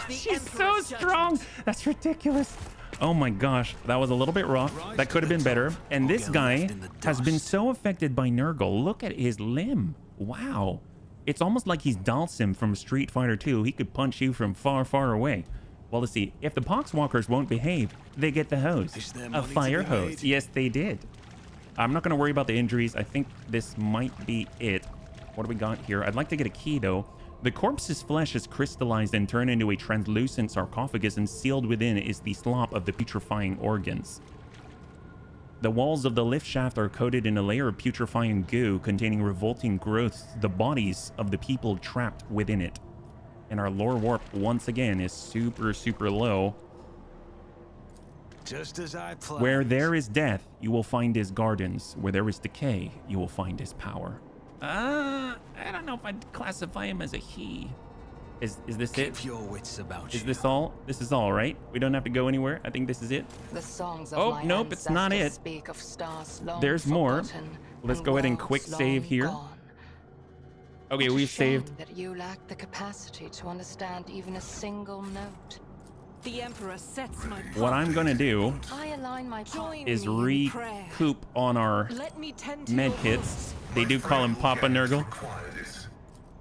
She's so strong. That's ridiculous. Oh my gosh, that was a little bit rough. That could have been better. And this guy has been so affected by Nurgle. Look at his limb. Wow. It's almost like he's Dalsim from Street Fighter 2. He could punch you from far, far away. Well, let's see. If the Poxwalkers won't behave, they get the hose. A fire hose. Yes, they did. I'm not going to worry about the injuries. I think this might be it. What do we got here? I'd like to get a key, though. The corpse's flesh is crystallized and turned into a translucent sarcophagus, and sealed within is the slop of the putrefying organs. The walls of the lift shaft are coated in a layer of putrefying goo containing revolting growths, the bodies of the people trapped within it. And our lore warp, once again, is super, super low. Just as I planned. Where there is death, you will find his gardens. Where there is decay, you will find his power. I don't know if I'd classify him as a he. Is this it? Keep your wits about you. Is this all? This is all, right? We don't have to go anywhere. I think this is it. The songs of Oh, nope, it's not it. Speak of stars long There's more. forgotten Let's and go ahead and worlds quick save long here. gone. Okay, What a we've shame saved. that you lack the capacity to understand even a single note. The Emperor sets my What I'm gonna do I align my join is me in prayer. recoup on our Let me tend to med your kits. wounds. They do call him Papa Nurgle.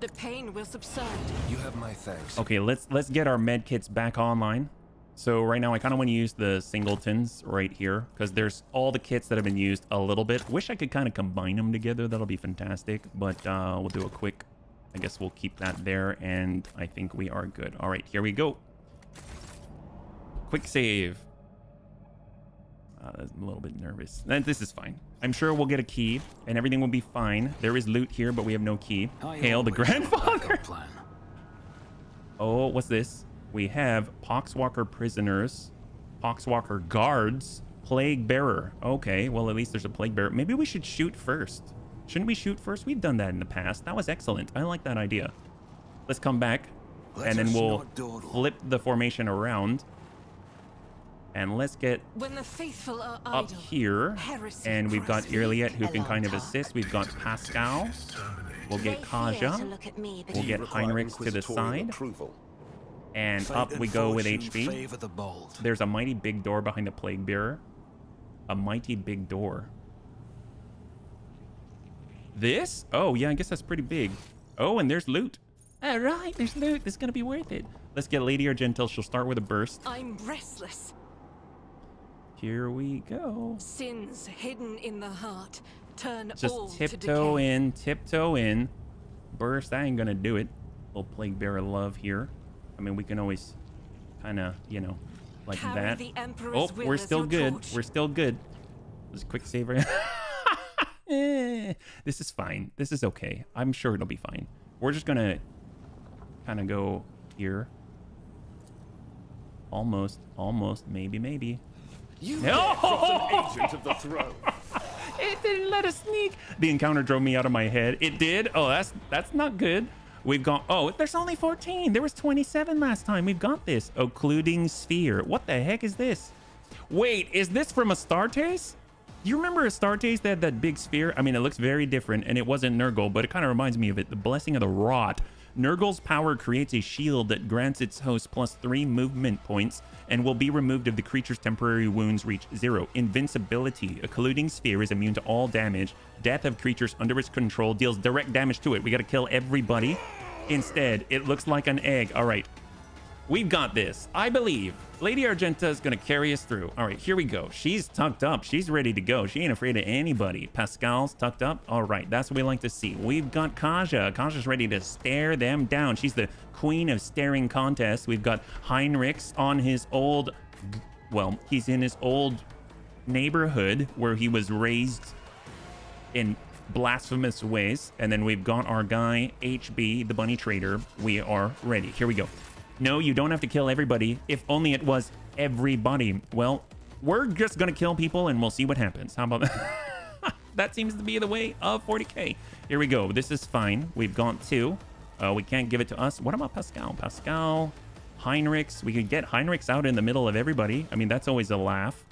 The pain will subside. You have my thanks. Okay, let's get our med kits back online. So right now I kind of want to use the singletons right here because there's all the kits that have been used a little bit. Wish I could kind of combine them together. That'll be fantastic. But we'll do a quick, I guess we'll keep that there. And I think we are good. All right, here we go. Quick save. I'm a little bit nervous. This is fine. I'm sure we'll get a key and everything will be fine. There is loot here, but we have no key. Hail the grandfather. Oh, what's this? We have Poxwalker prisoners, Poxwalker guards, plague bearer. Okay, well, at least there's a plague bearer. Maybe we should shoot first. Shouldn't we shoot first? We've done that in the past. That was excellent. I like that idea. Let's come back and then we'll flip the formation around. And let's get When the faithful are up idle, here. heresy And we've got grows Irliet weak who can kind of along assist. We've got Pascal. We'll get Kaja. We'll get Heinrichs to the side. And up we go with HB. There's a mighty big door behind the plague bearer. A mighty big door. This? Oh, yeah, I guess that's pretty big. Oh, and there's loot. All right, there's loot. This is going to be worth it. Let's get Lady Argentil. She'll start with a burst. I'm restless. Here we go. Sins hidden in the heart turn all Just to tiptoe decay. in, tiptoe in. Burst, that ain't gonna do it. Little plague bearer love here. I mean, we can always kind of, you know, like Carry that. the Emperor's Oh, will we're as still your good. torch. We're still good. Just quick save right. This is fine. This is okay. I'm sure it'll be fine. We're just gonna kind of go here. Almost, maybe. You No! an agent of the throne. It didn't let us sneak. The encounter drove me out of my head. It did. Oh, that's not good. We've got. Oh, there's only 14. There was 27 last time. We've got this occluding sphere. What the heck is this? Wait, is this from Astartes? Do you remember Astartes that had that big sphere? I mean, it looks very different, and it wasn't Nurgle, but it kind of reminds me of it. The Blessing of the Rot. Nurgle's power creates a shield that grants its host +3 movement points and will be removed if the creature's temporary wounds reach 0. Invincibility. A colluding sphere is immune to all damage. Death of creatures under its control deals direct damage to it. We gotta kill everybody. instead. It looks like an egg. All right. We've got this. I believe Lady Argenta is going to carry us through. All right, here we go. She's tucked up. She's ready to go. She ain't afraid of anybody. Pascal's tucked up. All right, that's what we like to see. We've got Kaja. Kaja's ready to stare them down. She's the queen of staring contests. We've got Heinrichs on his old... Well, he's in his old neighborhood where he was raised in blasphemous ways. And then we've got our guy, HB, the bunny trader. We are ready. Here we go. No, you don't have to kill everybody. If only it was everybody. Well, we're just going to kill people and we'll see what happens. How about that? That seems to be the way of 40k. Here we go. This is fine. We've got 2. We can't give it to us. What about Pascal? Pascal, Heinrichs. We could get Heinrichs out in the middle of everybody. I mean, that's always a laugh.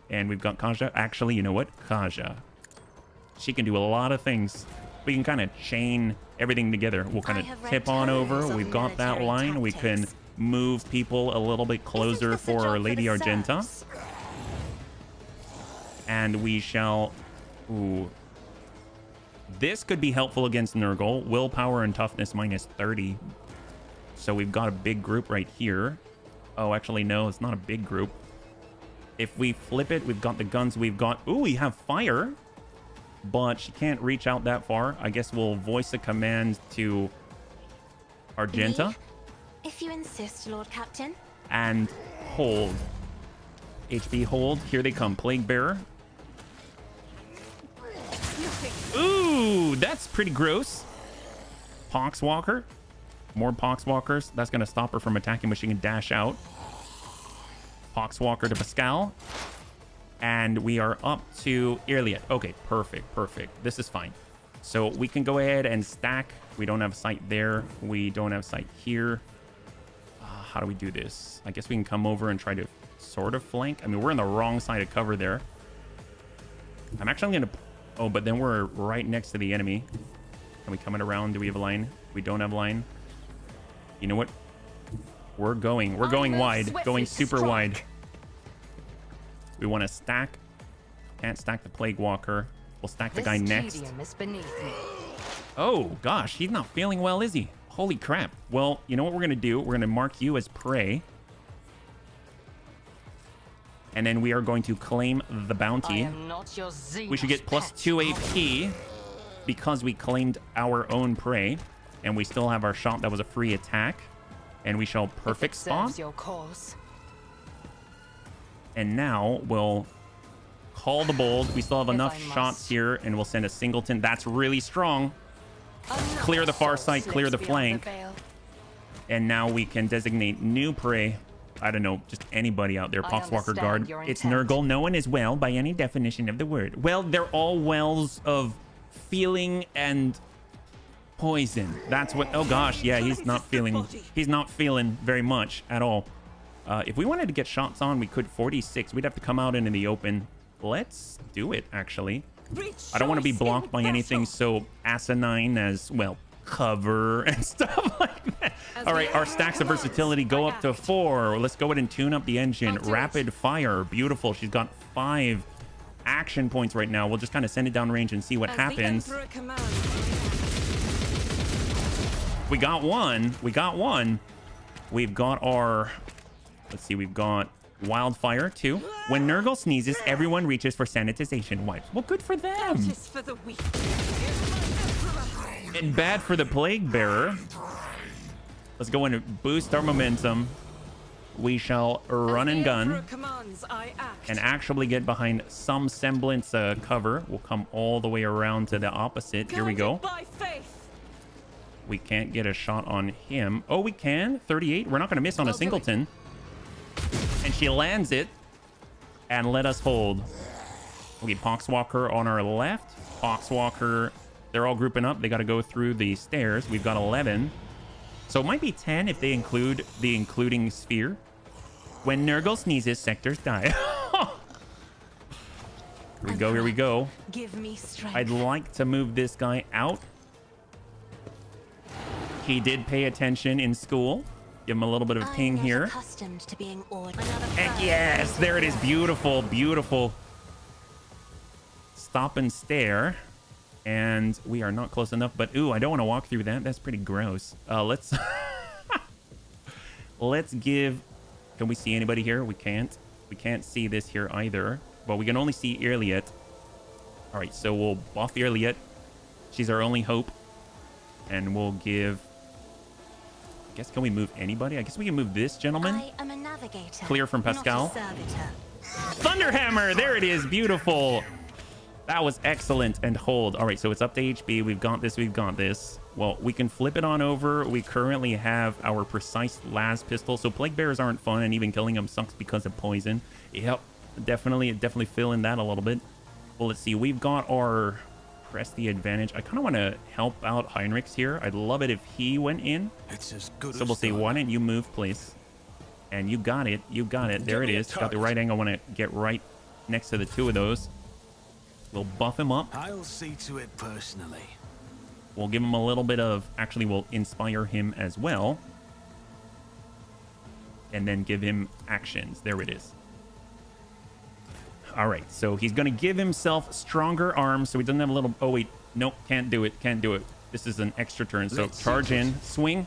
And we've got Kaja. Actually, you know what? Kaja. She can do a lot of things. We can kind of chain everything together. We'll kind of tip on over. We've got that line. We can move people a little bit closer for Lady Argenta. And we shall... Ooh. This could be helpful against Nurgle. Willpower and toughness -30. So we've got a big group right here. Oh, actually, no, it's not a big group. If we flip it, we've got the guns. We've got... Ooh, we have fire. But she can't reach out that far. I guess we'll voice a command to Argenta. Me? If you insist, Lord Captain. And hold. HB hold. Here they come. Plague Bearer. Ooh, that's pretty gross. Poxwalker. More Poxwalkers. That's going to stop her from attacking, but she can dash out. Poxwalker to Pascal. And we are up to Irliet. Okay, perfect, perfect. This is fine. So we can go ahead and stack. We don't have sight there. We don't have sight here. How do we do this? I guess we can come over and try to sort of flank. I mean, we're on the wrong side of cover there. I'm actually going to... Oh, but then we're right next to the enemy. Are we coming around? Do we have a line? We don't have a line. You know what? We're going wide. Going super wide. We want to stack. Can't stack the Plague Walker. We'll stack the guy next. Oh, gosh. He's not feeling well, is he? Holy crap. Well, you know what we're going to do? We're going to mark you as prey. And then we are going to claim the bounty. We should get +2 AP because we claimed our own prey. And we still have our shot that was a free attack. And we shall perfect spawn. And now we'll call the bold. We still have enough shots here, and we'll send a singleton. That's really strong. Clear the far side, clear the flank. And now we can designate new prey. I don't know, just anybody out there. Poxwalker guard. It's Nurgle. No one is well by any definition of the word. Well, they're all wells of feeling and poison. That's what... Oh gosh, yeah, he's not feeling very much at all. If we wanted to get shots on, we could 46. We'd have to come out into the open. Let's do it, actually. I don't want to be blocked by anything so asinine as, well, cover and stuff like that. All right, our stacks of versatility go up to 4. Let's go ahead and tune up the engine. Rapid fire. Beautiful. She's got 5 action points right now. We'll just kind of send it down range and see what happens. We got one. We got one. We've got our... Let's see, we've got wildfire too. When Nurgle sneezes, everyone reaches for sanitization wipes. Well, good for them. And bad for the Plague Bearer. Let's go and boost our momentum. We shall run and gun and actually get behind some semblance cover. We'll come all the way around to the opposite. Here we go. We can't get a shot on him. Oh, we can. 38. We're not going to miss on a singleton. And she lands it and let us hold. Okay, Poxwalker on our left. Poxwalker, they're all grouping up. They got to go through the stairs. We've got 11. So it might be 10 if they include the including sphere. When Nurgle sneezes, sectors die. Here we go, here we go. Give me strength. I'd like to move this guy out. He did pay attention in school. Give him a little bit of ping here. Accustomed to being Heck yes, there it is. Beautiful, beautiful. Stop and stare. And we are not close enough, but ooh, I don't want to walk through that. That's pretty gross. Let's let's give. Can we see anybody here? We can't. We can't see this here either. But we can only see Irliet. All right, so we'll buff Irliet. She's our only hope, and we'll give. I guess can we move anybody? I guess we can move this gentleman. I am a navigator. Clear from Pascal. Not a servitor. Thunderhammer. There it is. Beautiful. That was excellent. And hold. All right, so it's up to HB. We've got this. We've got this. Well, we can flip it on over. We currently have our precise las pistol. So plague bearers aren't fun, and even killing them sucks because of poison. Yep, definitely fill in that a little bit. Well, let's see. We've got our press the advantage. I kind of want to help out Heinrichs here. I'd love it if he went in. It's as good So we'll say, why don't you move, please? And you got it. You got it. There it is. Got the right angle. I want to get right next to the two of those. We'll buff him up. I'll see to it personally. We'll give him a little bit of... Actually, we'll inspire him as well. And then give him actions. There it is. All right. So he's going to give himself stronger arms. So he doesn't have a little... Oh, wait. Nope. Can't do it. Can't do it. This is an extra turn. So charge in. Swing.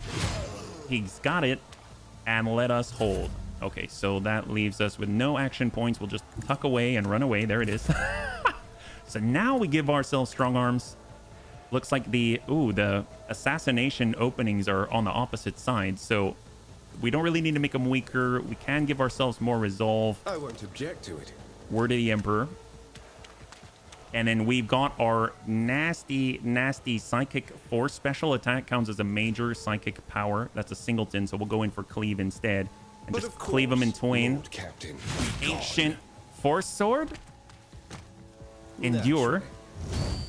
He's got it. And let us hold. Okay. So that leaves us with no action points. We'll just tuck away and run away. There it is. So now we give ourselves strong arms. Looks like the assassination openings are on the opposite side. So we don't really need to make them weaker. We can give ourselves more resolve. I won't object to it. Word of the Emperor. And then we've got our nasty psychic force. Special attack counts as a major psychic power. That's a singleton. So we'll go in for cleave instead. And just cleave them in twain. Captain. Ancient force sword. Endure.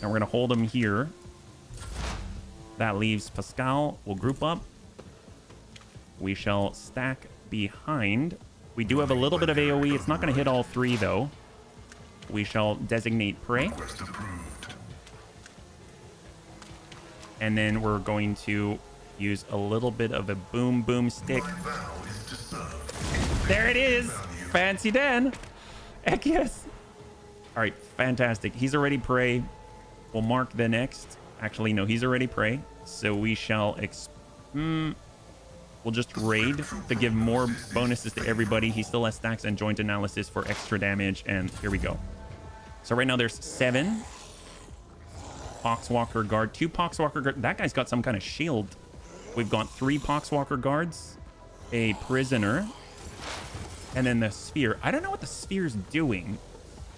And we're going to hold him here. That leaves Pascal. We'll group up. We shall stack behind. We do have a little bit of AoE. It's not going to hit all three, though. We shall designate prey. And then we're going to use a little bit of a boom stick. There it is. Fancy Dan. Heck yes. All right, fantastic. He's already prey. We'll mark the next. Actually, no, he's already prey. So we shall... we'll just raid to give more bonuses to everybody. He still has stacks and joint analysis for extra damage. And here we go. So right now there's 7. Poxwalker guard. 2 Poxwalker guard. That guy's got some kind of shield. We've got 3 Poxwalker guards. A prisoner. And then the sphere. I don't know what the sphere's doing.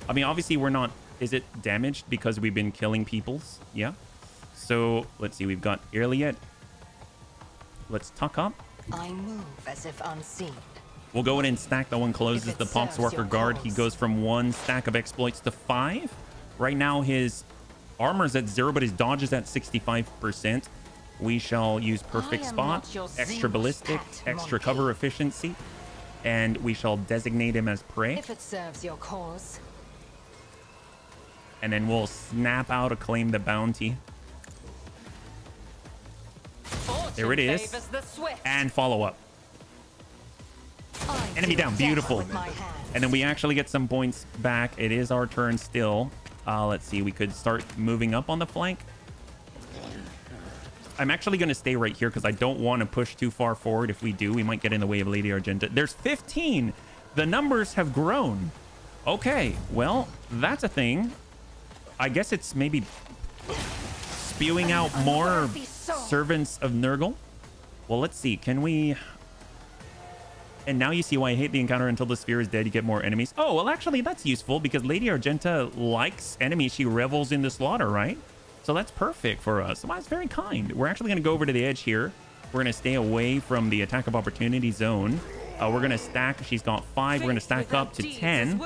I mean, obviously we're not... Is it damaged because we've been killing peoples? Yeah. So, let's see. We've got Irliet. Let's tuck up. I move as if unseen. We'll go in and stack. That one closes the Poxwalker guard. He goes from 1 stack of exploits to 5. Right now, his armor's at 0, but his dodge is at 65%. We shall use perfect spot, extra ballistic, extra cover efficiency, and we shall designate him as prey. If it serves your cause. And then we'll snap out, claim the bounty. There it is. And follow up. Enemy down. Beautiful. And then we actually get some points back. It is our turn still. Let's see. We could start moving up on the flank. I'm actually going to stay right here because I don't want to push too far forward. If we do, we might get in the way of Lady Argenta. There's 15. The numbers have grown. Okay. Well, that's a thing. I guess it's maybe spewing out more servants of Nurgle. Well, let's see. Can we... And now you see why I hate the encounter. Until the sphere is dead, you get more enemies. Oh, well, actually, that's useful because Lady Argenta likes enemies. She revels in the slaughter, right? So that's perfect for us. Well, that's very kind. We're actually going to go over to the edge here. We're going to stay away from the attack of opportunity zone. We're going to stack. She's got 5. We're going to stack up to 10.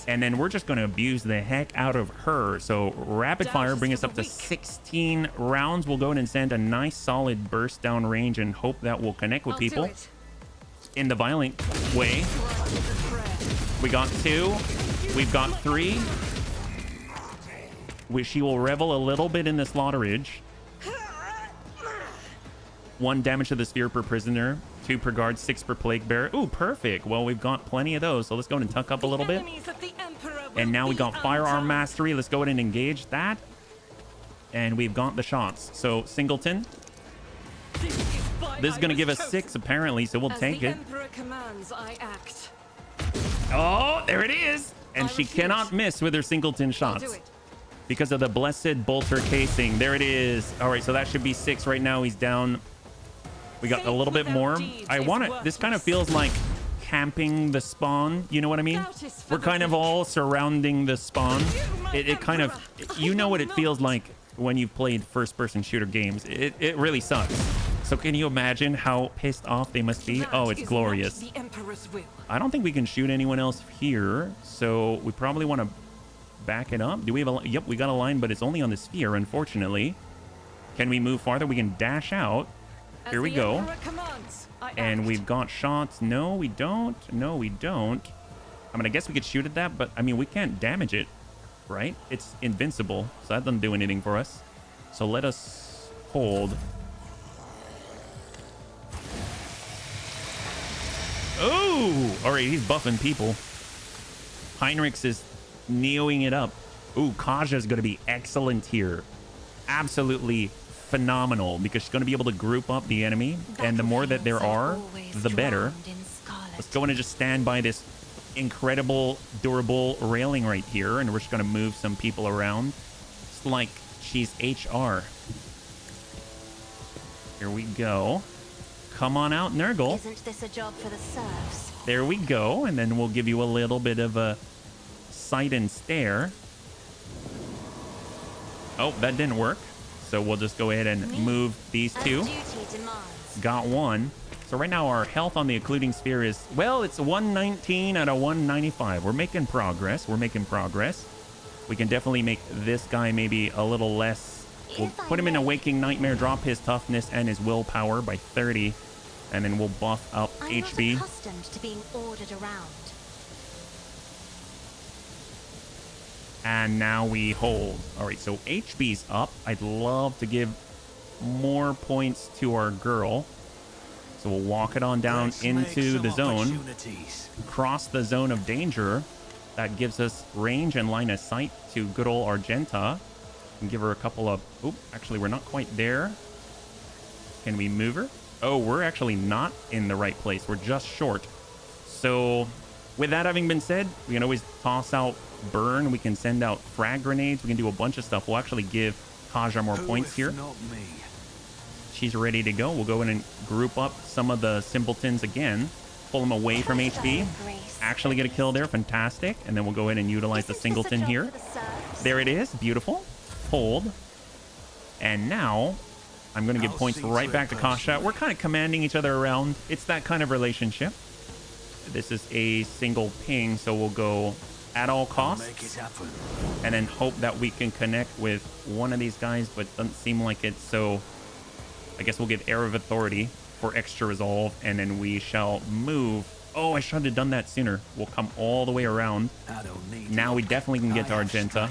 And then we're just going to abuse the heck out of her. So rapid fire, bring us up to 16 rounds. We'll go in and send a nice solid burst down range and hope that will connect with people in the violent way. We got 2. We've got 3. She will revel a little bit in the slaughterage. 1 damage to the sphere per prisoner, 2 per guard, 6 per plague bearer. Ooh, perfect. Well, we've got plenty of those. So let's go ahead and tuck up a little bit. And now we got firearm mastery. Let's go ahead and engage that. And we've got the shots. So Singleton. This is going to give us 6 apparently, so we'll take it. Emperor commands, I act. Oh, there it is. And she cannot miss with her Singleton shots. Because of the blessed bolter casing. There it is. All right, so that should be 6 right now. He's down. We got a little bit more. I want it. This kind of feels like camping the spawn. You know what I mean? We're kind of all surrounding the spawn. It kind of, you know what it feels like when you've played first-person shooter games. It really sucks. So can you imagine how pissed off they must be? Oh, it's glorious. I don't think we can shoot anyone else here. So we probably want to back it up. Do we have a... Yep, we got a line, but it's only on the sphere, unfortunately. Can we move farther? We can dash out. Here we go. And we've got shots. No, we don't. No, we don't. I mean, I guess we could shoot at that, but I mean, we can't damage it, right? It's invincible, so that doesn't do anything for us. So let us hold. Oh, all right, he's buffing people. Heinrichs is neoing it up. Ooh, Kaja's going to be excellent here. Absolutely phenomenal, because she's going to be able to group up the enemy, and the more that there are, the better. Let's go in and just stand by this incredible durable railing right here, and we're just going to move some people around. It's like she's HR. Here we go. Come on out, Nurgle. Isn't this a job for the serfs? There we go, and then we'll give you a little bit of a sight and stare. Oh, that didn't work. So we'll just go ahead and move these two. Got one. So right now our health on the occluding sphere is, well, it's 119 out of 195. We're making progress. We're making progress. We can definitely make this guy maybe a little less. We'll put him in a Waking Nightmare, drop his toughness and his willpower by 30. And then we'll buff up HP. I'm not accustomed to being ordered around. And now we hold. All right, so HP's up. I'd love to give more points to our girl. So we'll walk it on down into the zone. Cross the zone of danger. That gives us range and line of sight to good old Argenta. And give her a couple of... Oop, actually, we're not quite there. Can we move her? Oh, we're actually not in the right place. We're just short. So with that having been said, we can always toss out burn. We can send out frag grenades. We can do a bunch of stuff. We'll actually give Kaja more points here. She's ready to go. We'll go in and group up some of the simpletons again. Pull them away from HP. Actually get a kill there. Fantastic. And then we'll go ahead and utilize the singleton here. There it is. Beautiful. Hold. And now I'm going to give points right back to Kasha. We're kind of commanding each other around. It's that kind of relationship. This is a single ping, so we'll go at all costs. And then hope that we can connect with one of these guys, but it doesn't seem like it. So I guess we'll give Air of Authority for extra resolve, and then we shall move. Oh, I should have done that sooner. We'll come all the way around. Now we definitely can get to Argenta.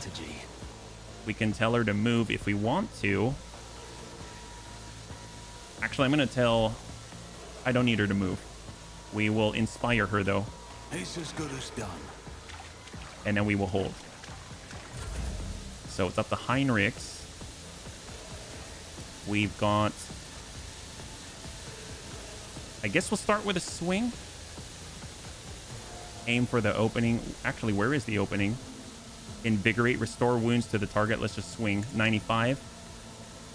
We can tell her to move if we want to. Actually, I'm going to tell... I don't need her to move. We will inspire her, though. It's as good as done. And then we will hold. So it's up to Heinrichs. We've got... I guess we'll start with a swing. Aim for the opening. Actually, where is the opening? Invigorate, restore wounds to the target. Let's just swing. 95.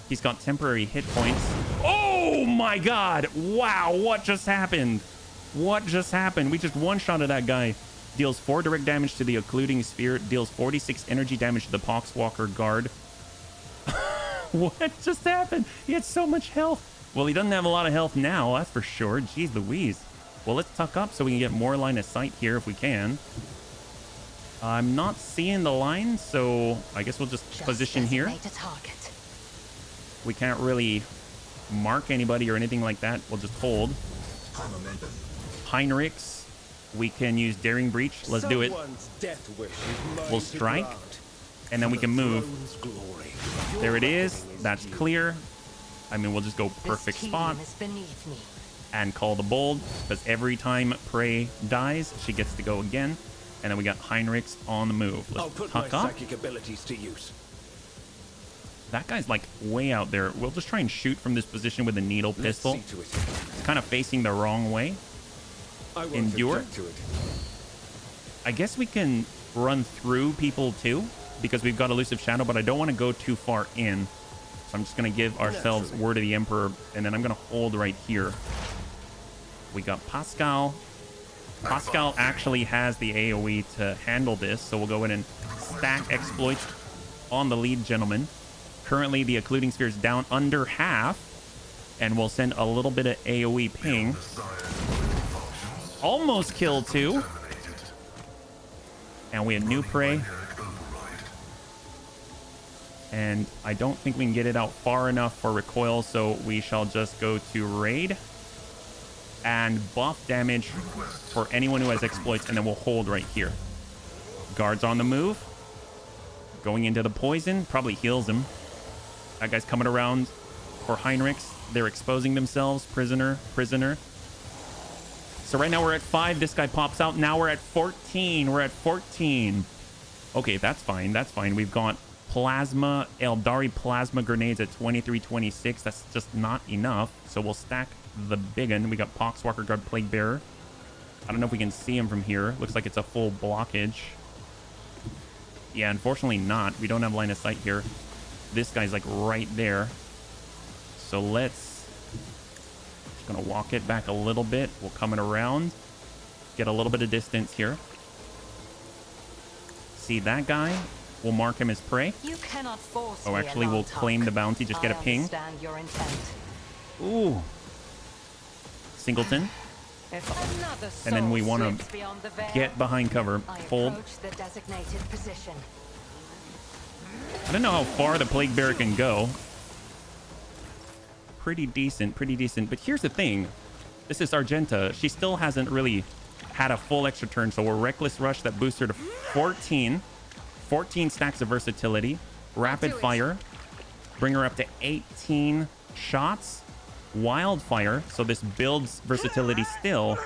He's got temporary hit points. Oh my god! Wow, what just happened? What just happened? We just one-shotted that guy. Deals 4 direct damage to the occluding sphere. Deals 46 energy damage to the Poxwalker guard. What just happened? He had so much health. Well, he doesn't have a lot of health now, that's for sure. Jeez Louise. Well, let's tuck up so we can get more line of sight here if we can. I'm not seeing the line, so I guess we'll just position here. We can't really mark anybody or anything like that. We'll just hold. Heinrichs. We can use Daring Breach. Let's do it. We'll strike. And then we can move. There it is. That's clear. I mean, we'll just go perfect spot. And call the bold. Because every time Prey dies, she gets to go again. And then we got Heinrichs on the move. Let's tuck up. That guy's like way out there. We'll just try and shoot from this position with a needle pistol. It's kind of facing the wrong way. Endure. I guess we can run through people too, because we've got elusive shadow, but I don't want to go too far in. So I'm just going to give ourselves word of the Emperor, and then I'm going to hold right here. We got Pascal. Pascal actually has the AoE to handle this, so we'll go in and stack exploits on the lead gentleman. Currently, the occluding sphere is down under half, and we'll send a little bit of AoE ping. Almost kill too. And we have new prey. And I don't think we can get it out far enough for recoil, so we shall just go to raid and buff damage for anyone who has exploits, and then we'll hold right here. Guards on the move. Going into the poison. Probably heals him. That guy's coming around for Heinrichs. They're exposing themselves. Prisoner. So right now we're at 5. This guy pops out. Now we're at 14. We're at 14. Okay, that's fine. That's fine. We've got plasma, Eldari plasma grenades at 23-26. That's just not enough. So we'll stack the big one. We got Poxwalker Guard, Plague Bearer. I don't know if we can see him from here. Looks like it's a full blockage. Yeah, unfortunately not. We don't have line of sight here. This guy's like right there. So let's... Just gonna walk it back a little bit. We'll come it around. Get a little bit of distance here. See that guy? We'll mark him as prey. You cannot force oh, actually, we'll claim the bounty. Just get a ping. Your intent. Ooh. Singleton. And then we want to get behind cover. Hold. The designated position. I don't know how far the Plague Bearer can go. Pretty decent, pretty decent. But here's the thing. This is Argenta. She still hasn't really had a full extra turn. So we're Reckless Rush. That boosts her to 14. 14 stacks of versatility. Rapid Fire. Bring her up to 18 shots. Wildfire. So this builds versatility still.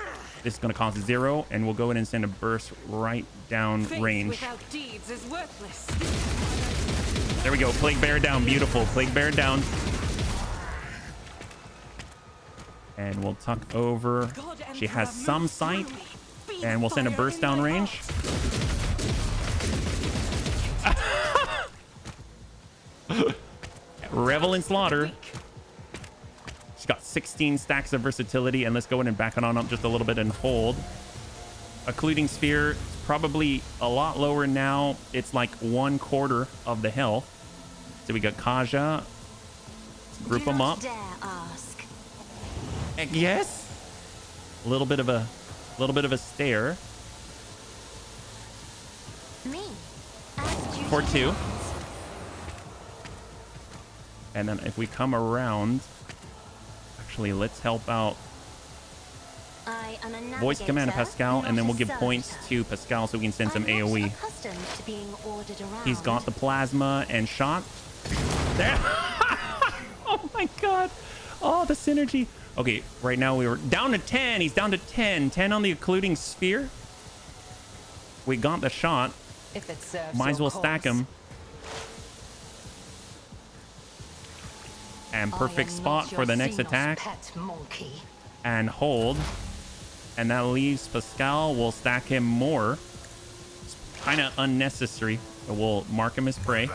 This is going to cost 0. And we'll go in and send a burst right down range. There we go. Plague Bear down. Beautiful. Plague Bear down. And we'll tuck over. She has some sight. And we'll send a burst down range. Revel in Slaughter. She's got 16 stacks of versatility. And let's go in and back it on up just a little bit and hold. Occluding Sphere. Probably a lot lower now. It's like 1/4 of the health. So we got Kaja. Let's group them up. Yes. A little bit of a stare. For 2. And then if we come around, actually, let's help out. Voice command to Pascal, and then we'll give points to Pascal so we can send some AoE. He's got the plasma and shot. There. Oh my god. Oh, the synergy. Okay, right now we were down to 10. He's down to 10. 10 on the occluding sphere. We got the shot. If it serves might as well your stack cause. him. And perfect spot for the next attack. And hold. And that leaves Pascal. We'll stack him more. It's kind of unnecessary. But we'll mark him as prey.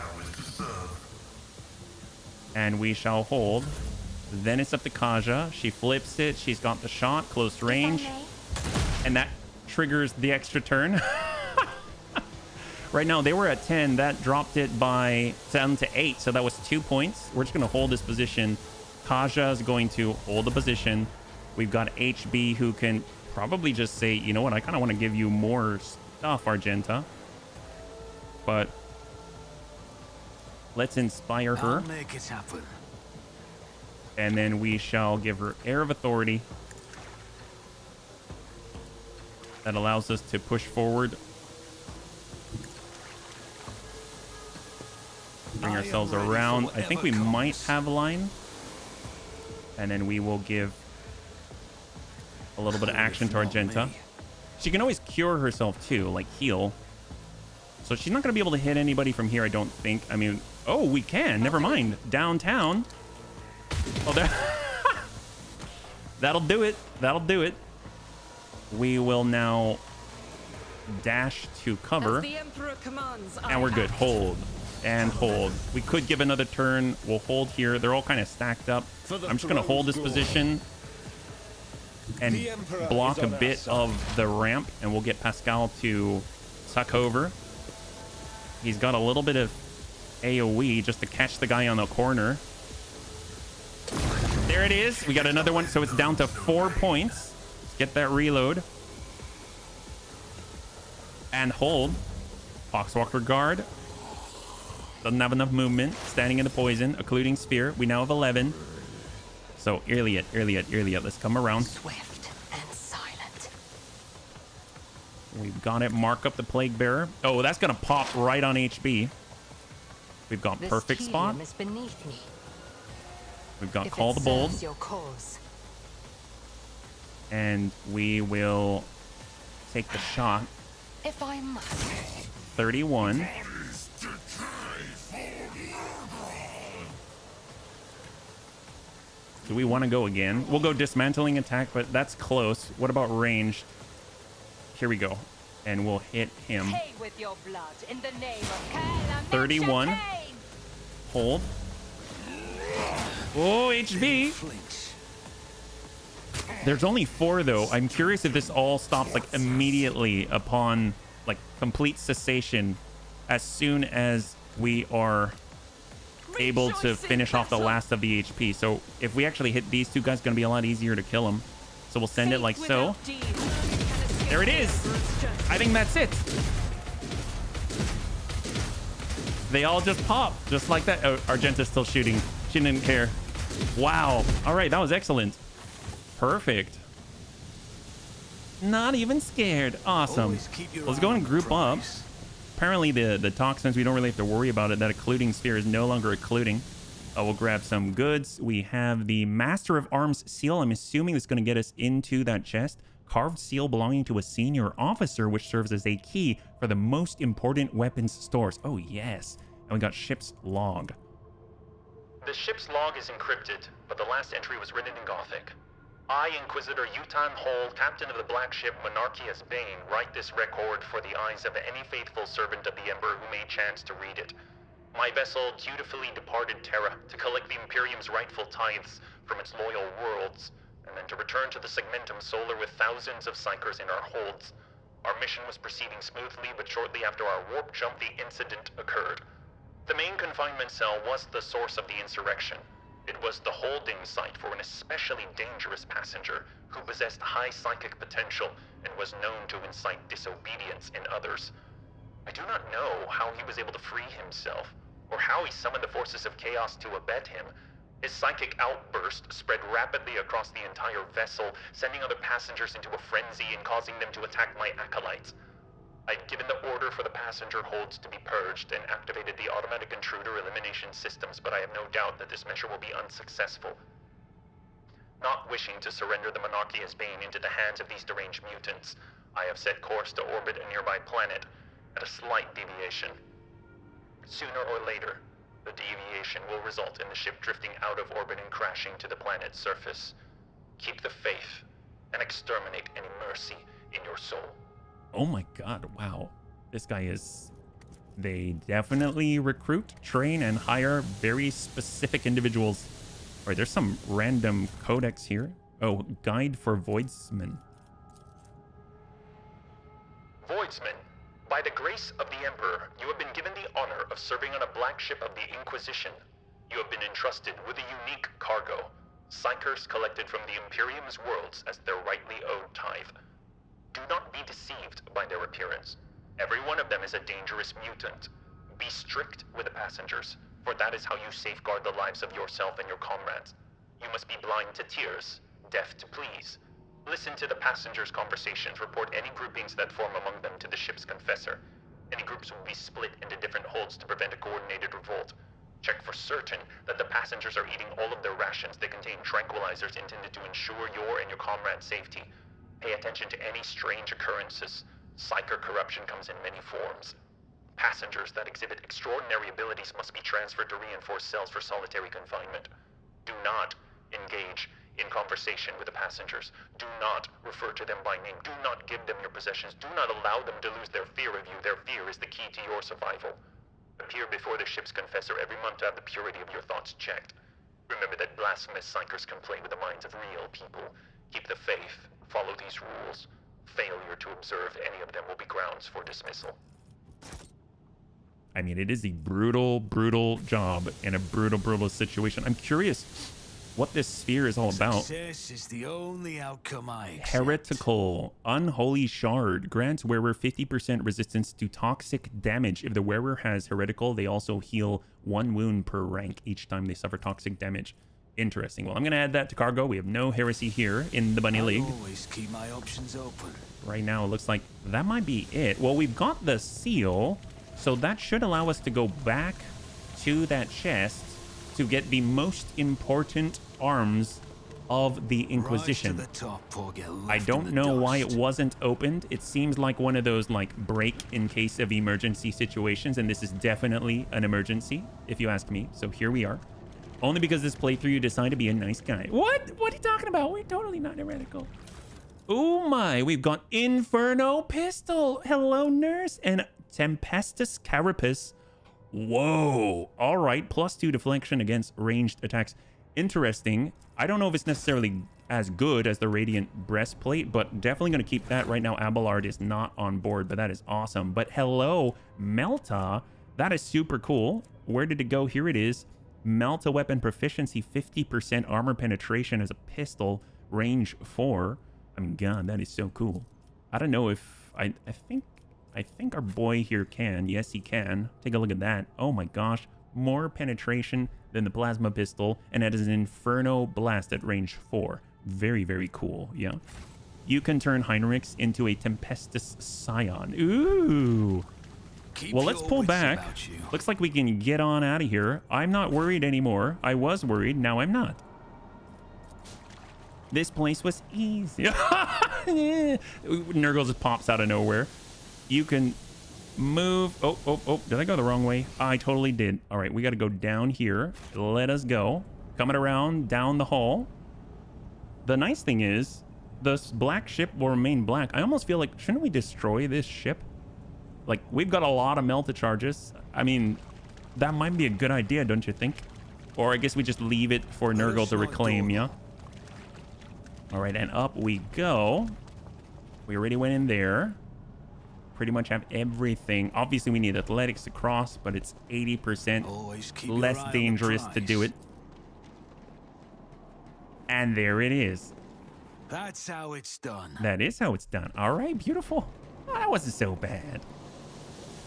And we shall hold. Then it's up to Kaja. She flips it. She's got the shot. Close range. And that triggers the extra turn. Right now, they were at 10. That dropped it by 7 to 8. So that was 2 points. We're just going to hold this position. Kaja is going to hold the position. We've got HB who can probably just say, you know what? I kind of want to give you more stuff, Argenta. But let's inspire her. I'll make it happen. And then we shall give her Air of Authority. That allows us to push forward. Bring ourselves around. I think we might have a line. And then we will give a little bit of action to Argenta. She can always cure herself too, like heal. So she's not going to be able to hit anybody from here, I don't think. I mean, Oh, we can. Never mind. Downtown. Oh, there. That'll do it. That'll do it. We will now dash to cover. As the Emperor commands, And we're good. Hold and hold. We could give another turn. We'll hold here. They're all kind of stacked up. I'm just going to hold this position and block a bit of the ramp, and we'll get Pascal to suck over. He's got a little bit of AoE just to catch the guy on the corner. There it is. We got another one. So it's down to 4 points. Let's get that reload. And hold. Foxwalker guard. Doesn't have enough movement. Standing in the poison. Occluding sphere. We now have 11. So Irliot. Let's come around. Swift and silent. We've got it. Mark up the plague bearer. Oh, that's gonna pop right on HB. We've got This perfect spot. tedium is beneath me. We've got If call it the bold. serves your cause. And we will take the shot. If I must. 31. Do we want to go again? We'll go dismantling attack, but that's close. What about ranged? Here we go. And we'll hit him. Pay with your blood in the name of Calamity 31. Chicane. Hold. Oh, HB. There's only 4 though. I'm curious if this all stops like immediately upon like complete cessation as soon as we are able to finish off the last of the HP. So if we actually hit these 2 guys, it's going to be a lot easier to kill them. So we'll send it like so. There it is. I think that's it. They all just pop just like that. Oh, Argenta's still shooting. She didn't care. Wow. All right, that was excellent. Perfect. Not even scared. Awesome. Let's go and group up. Apparently the toxins, we don't really have to worry about it. That occluding sphere is no longer occluding. We'll grab some goods. We have the Master of Arms seal. I'm assuming it's going to get us into that chest. Carved seal belonging to a senior officer, which serves as a key for the most important weapons stores. Oh, yes. And we got ship's log. The ship's log is encrypted, but the last entry was written in Gothic. I, Inquisitor Utan Hole, captain of the black ship Monarchia's Bane, write this record for the eyes of any faithful servant of the Emperor who may chance to read it. My vessel dutifully departed Terra to collect the Imperium's rightful tithes from its loyal worlds, and then to return to the Segmentum Solar with thousands of psychers in our holds. Our mission was proceeding smoothly, but shortly after our warp jump, the incident occurred. The main confinement cell was the source of the insurrection. It was the holding site for an especially dangerous passenger who possessed high psychic potential and was known to incite disobedience in others. I do not know how he was able to free himself, or how he summoned the forces of chaos to abet him. His psychic outburst spread rapidly across the entire vessel, sending other passengers into a frenzy and causing them to attack my acolytes. I'd given the order for the passenger holds to be purged and activated the automatic intruder elimination systems, but I have no doubt that this measure will be unsuccessful. Not wishing to surrender the Monarchia's Bane into the hands of these deranged mutants, I have set course to orbit a nearby planet at a slight deviation. Sooner or later, the deviation will result in the ship drifting out of orbit and crashing to the planet's surface. Keep the faith and exterminate any mercy in your soul. Oh my god, wow. This guy is... They definitely recruit, train, and hire very specific individuals. All right, there's some random codex here. Oh, guide for Voidsmen. Voidsmen, by the grace of the Emperor, you have been given the honor of serving on a black ship of the Inquisition. You have been entrusted with a unique cargo, psychers collected from the Imperium's worlds as their rightly owed tithe. Do not be deceived by their appearance. Every one of them is a dangerous mutant. Be strict with the passengers, for that is how you safeguard the lives of yourself and your comrades. You must be blind to tears, deaf to pleas. Listen to the passengers' conversations, report any groupings that form among them to the ship's confessor. Any groups will be split into different holds to prevent a coordinated revolt. Check for certain that the passengers are eating all of their rations that contain tranquilizers intended to ensure your and your comrades' safety. Pay attention to any strange occurrences. Psyker corruption comes in many forms. Passengers that exhibit extraordinary abilities must be transferred to reinforced cells for solitary confinement. Do not engage in conversation with the passengers. Do not refer to them by name. Do not give them your possessions. Do not allow them to lose their fear of you. Their fear is the key to your survival. Appear before the ship's confessor every month to have the purity of your thoughts checked. Remember that blasphemous psychers can play with the minds of real people. Keep the faith. Follow these rules. Failure to observe any of them will be grounds for dismissal. I mean, it is a brutal, brutal job in a brutal, brutal situation. I'm curious what this sphere is all about. Success is the only outcome I accept. Heretical. Unholy Shard. Grants wearer 50% resistance to toxic damage. If the wearer has heretical, they also heal 1 wound per rank each time they suffer toxic damage. Interesting. Well, I'm going to add that to cargo. We have no heresy here in the Bunny League. I'll always keep my options open. Right now, it looks like that might be it. Well, we've got the seal, so that should allow us to go back to that chest to get the most important arms of the Inquisition. Rise to the top or get left I don't in the know why dust. it wasn't opened. It seems like one of those like break in case of emergency situations, and this is definitely an emergency if you ask me. So here we are. Only because this playthrough you decide to be a nice guy. What? What are you talking about? We're totally not heretical. Oh my, we've got Inferno Pistol. Hello, nurse. And Tempestus Carapace. Whoa. All right. +2 deflection against ranged attacks. Interesting. I don't know if it's necessarily as good as the Radiant Breastplate, but definitely going to keep that. Right now, Abelard is not on board, but that is awesome. But hello, Melta. That is super cool. Where did it go? Here it is. Melta weapon proficiency, 50% armor penetration as a pistol, range 4. I mean, God, that is so cool. I don't know if I think our boy here can. Yes, he can. Take a look at that. Oh my gosh, more penetration than the plasma pistol, and that is an Inferno Blast at range 4. Very, very cool. Yeah. You can turn Heinrichs into a Tempestus Scion. Ooh. Well, let's pull back. Looks like we can get on out of here. I'm not worried anymore. I was worried. Now I'm not. This place was easy. Nurgle just pops out of nowhere. You can move. Oh. Did I go the wrong way? I totally did. All right, we got to go down here. Let us go. Coming around down the hall. The nice thing is, this black ship will remain black. I almost feel like, shouldn't we destroy this ship? Like, we've got a lot of Melta charges. I mean, that might be a good idea, don't you think? Or I guess we just leave it for Nurgle to reclaim, yeah? All right, and up we go. We already went in there. Pretty much have everything. Obviously, we need athletics to cross, but it's 80% less dangerous to do it. And there it is. That's how it's done. That is how it's done. All right, beautiful. Oh, that wasn't so bad.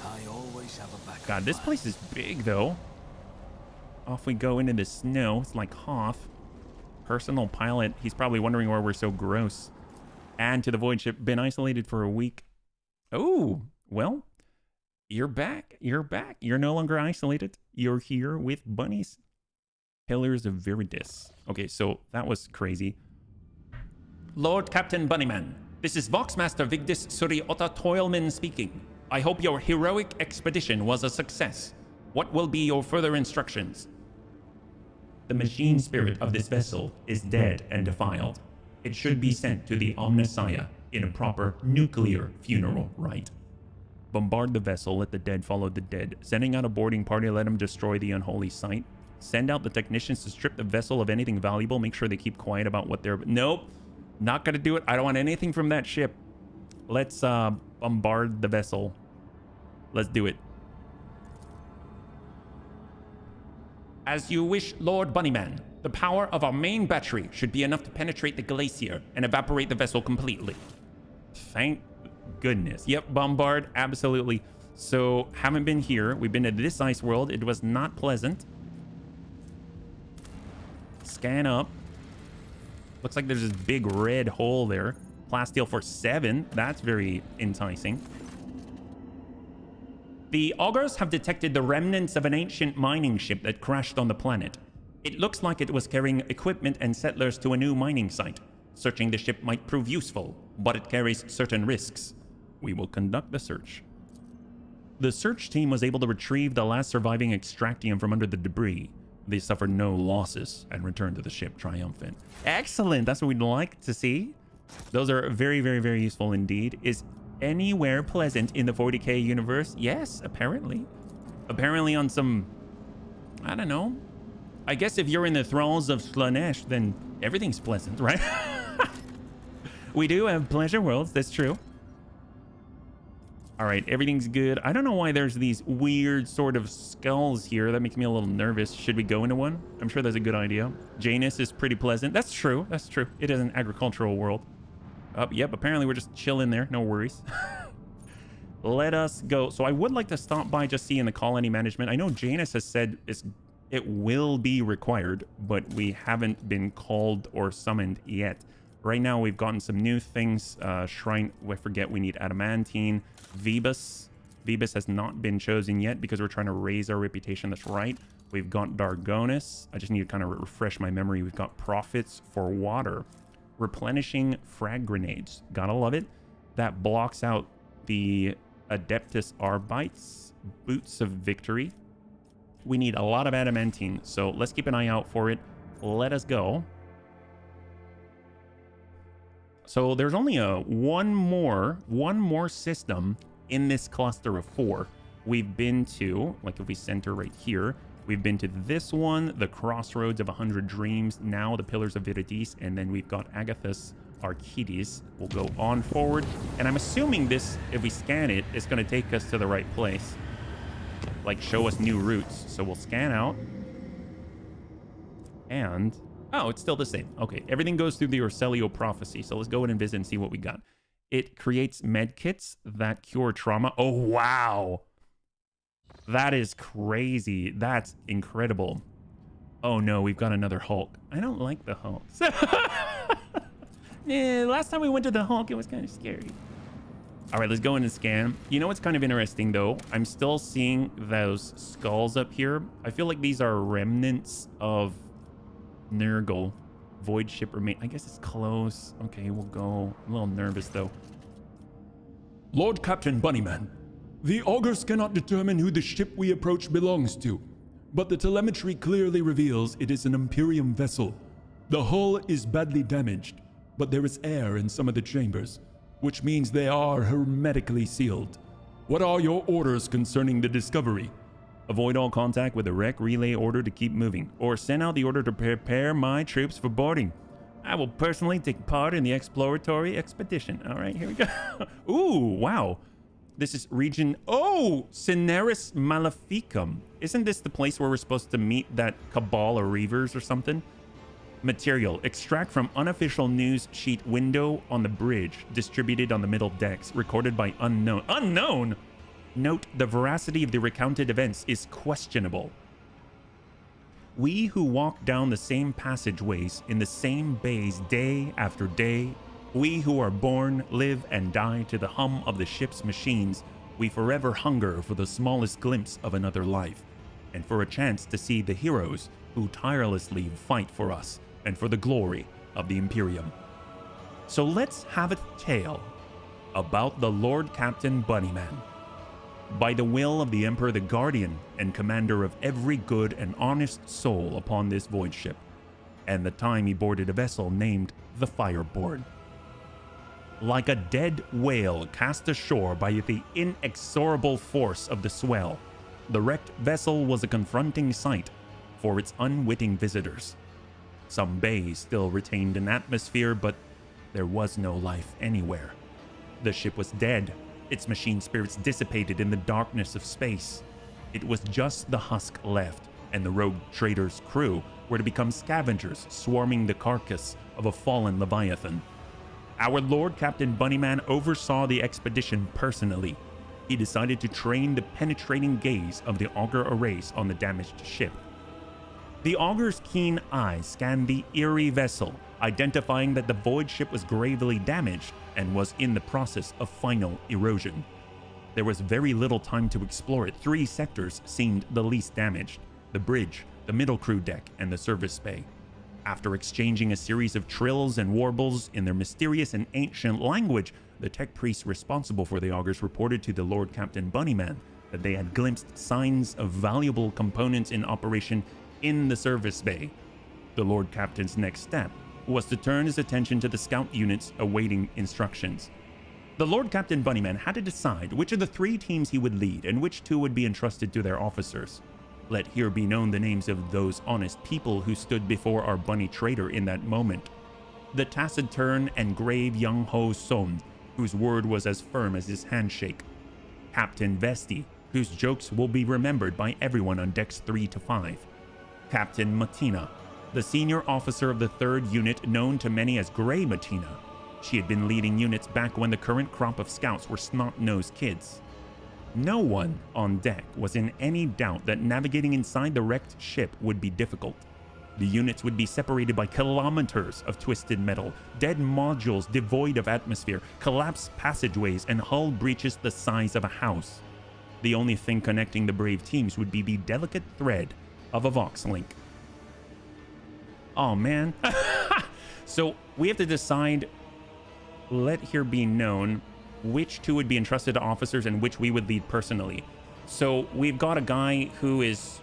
I always have a backup God, this plan. place is big, though. Off we go into the snow. It's like Hoth. Personal pilot. He's probably wondering why we're so gross. Add to the void ship. Been isolated for a week. Oh, well, you're back. You're back. You're no longer isolated. You're here with bunnies. Pillars of Viridis. Okay, so that was crazy. Lord Captain Bunnyman, this is Voxmaster Vigdis Suriota Toilman speaking. I hope your heroic expedition was a success. What will be your further instructions? The machine spirit of this vessel is dead and defiled. It should be sent to the Omnissiah in a proper nuclear funeral rite. Bombard the vessel, let the dead follow the dead. Sending out a boarding party, let them destroy the unholy site. Send out the technicians to strip the vessel of anything valuable. Make sure they keep quiet about what they're... Nope, not gonna do it. I don't want anything from that ship. Let's bombard the vessel. Let's do it. As you wish, Lord Bunnyman. The power of our main battery should be enough to penetrate the glacier and evaporate the vessel completely. Thank goodness. Yep, bombard, absolutely. So, haven't been here. We've been to this ice world. It was not pleasant. Scan up. Looks like there's this big red hole there. Plasteel for 7. That's very enticing. The augurs have detected the remnants of an ancient mining ship that crashed on the planet. It looks like it was carrying equipment and settlers to a new mining site. Searching the ship might prove useful, but it carries certain risks. We will conduct the search. The search team was able to retrieve the last surviving extractium from under the debris. They suffered no losses and returned to the ship triumphant. Excellent. That's what we'd like to see. Those are very, very, very useful indeed. Is anywhere pleasant in the 40k universe? Yes, apparently. Apparently on some, I don't know. I guess if you're in the thralls of Slaanesh, then everything's pleasant, right? We do have pleasure worlds. That's true. All right, everything's good. I don't know why there's these weird sort of skulls here. That makes me a little nervous. Should we go into one? I'm sure that's a good idea. Janus is pretty pleasant. That's true. That's true. It is an agricultural world. Yep, apparently we're just chilling there. No worries. Let us go. So I would like to stop by just seeing the colony management. I know Janus has said it will be required, but we haven't been called or summoned yet. Right now, we've gotten some new things. Shrine, I forget, we need adamantine. Vebus. Vebus has not been chosen yet because we're trying to raise our reputation. That's right. We've got Dargonus. I just need to kind of refresh my memory. We've got Prophets for Water. Replenishing frag grenades. Gotta love it. That blocks out the Adeptus Arbites. Boots of Victory. We need a lot of adamantine, so let's keep an eye out for it. Let us go. So there's only one more system in this cluster of 4. We've been to, like if we center right here, we've been to this one, the Crossroads of 100 Dreams, now the Pillars of Viridis, and then we've got Agathos Archides. We'll go on forward, and I'm assuming this, if we scan it, it's going to take us to the right place. Like show us new routes. So we'll scan out. And oh, it's still the same. Okay, everything goes through the Orselio prophecy. So let's go in and visit and see what we got. It creates med kits that cure trauma. Oh, wow. That is crazy. That's incredible. Oh, no, we've got another Hulk. I don't like the Hulks. Yeah, last time we went to the Hulk, it was kind of scary. All right, let's go in and scan. You know what's kind of interesting, though? I'm still seeing those skulls up here. I feel like these are remnants of Nurgle. Void ship remain. I guess it's close. Okay, we'll go. I'm a little nervous, though. Lord Captain Bunnyman, the augurs cannot determine who the ship we approach belongs to, but the telemetry clearly reveals it is an Imperium vessel. The hull is badly damaged, but there is air in some of the chambers, which means they are hermetically sealed. What are your orders concerning the discovery? Avoid all contact with the wreck, relay order to keep moving, or send out the order to prepare my troops for boarding. I will personally take part in the exploratory expedition. All right, here we go. Ooh, wow. This is region... Oh, Cineris Maleficum. Isn't this the place where we're supposed to meet that cabal or reavers or something? Material. Extract from unofficial news sheet window on the bridge, distributed on the middle decks, recorded by unknown. Unknown? Note, the veracity of the recounted events is questionable. We who walk down the same passageways in the same bays day after day, we who are born, live, and die to the hum of the ship's machines, we forever hunger for the smallest glimpse of another life, and for a chance to see the heroes who tirelessly fight for us and for the glory of the Imperium. So let's have a tale about the Lord Captain Bunnyman. By the will of the Emperor, the guardian and commander of every good and honest soul upon this void ship, and the time he boarded a vessel named the Fireboard. Like a dead whale cast ashore by the inexorable force of the swell, the wrecked vessel was a confronting sight for its unwitting visitors. Some bays still retained an atmosphere, but there was no life anywhere. The ship was dead. Its machine spirits dissipated in the darkness of space. It was just the husk left, and the Roguetrader's crew were to become scavengers swarming the carcass of a fallen Leviathan. Our Lord Captain Bunnyman oversaw the expedition personally. He decided to train the penetrating gaze of the augur arrays on the damaged ship. The augur's keen eye scanned the eerie vessel, identifying that the void ship was gravely damaged and was in the process of final erosion. There was very little time to explore it. 3 sectors seemed the least damaged: the bridge, the middle crew deck, and the service bay. After exchanging a series of trills and warbles in their mysterious and ancient language, the tech priests responsible for the augurs reported to the Lord Captain Bunnyman that they had glimpsed signs of valuable components in operation in the service bay. The Lord Captain's next step was to turn his attention to the scout units awaiting instructions. The Lord Captain Bunnyman had to decide which of the 3 teams he would lead and which 2 would be entrusted to their officers. Let here be known the names of those honest people who stood before our bunny trader in that moment. The taciturn and grave young Ho Son, whose word was as firm as his handshake. Captain Vesti, whose jokes will be remembered by everyone on decks 3 to 5. Captain Matina, the senior officer of the 3rd unit known to many as Grey Matina. She had been leading units back when the current crop of scouts were snot-nosed kids. No one on deck was in any doubt that navigating inside the wrecked ship would be difficult. The units would be separated by kilometers of twisted metal, dead modules devoid of atmosphere, collapsed passageways, and hull breaches the size of a house. The only thing connecting the brave teams would be the delicate thread of a Vox link. Oh man. So we have to decide, let here be known, which 2 would be entrusted to officers and which we would lead personally. So we've got a guy who is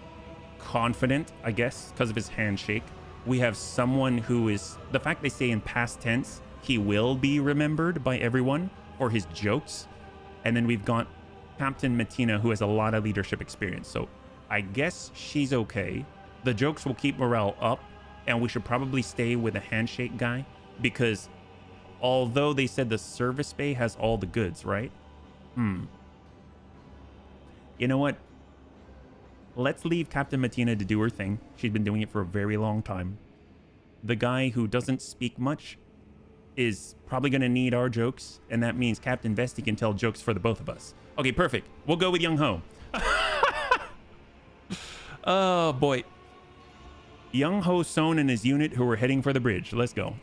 confident, I guess, because of his handshake. We have someone who is, the fact they say in past tense, he will be remembered by everyone for his jokes. And then we've got Captain Matina, who has a lot of leadership experience. So I guess she's okay. The jokes will keep morale up, and we should probably stay with a handshake guy, because although they said the service bay has all the goods, right? You know what? Let's leave Captain Matina to do her thing. She's been doing it for a very long time. The guy who doesn't speak much is probably going to need our jokes, and that means Captain Vesti can tell jokes for the both of us. Okay, perfect. We'll go with Young Ho. Oh, boy. Young Ho Son and his unit who are heading for the bridge. Let's go.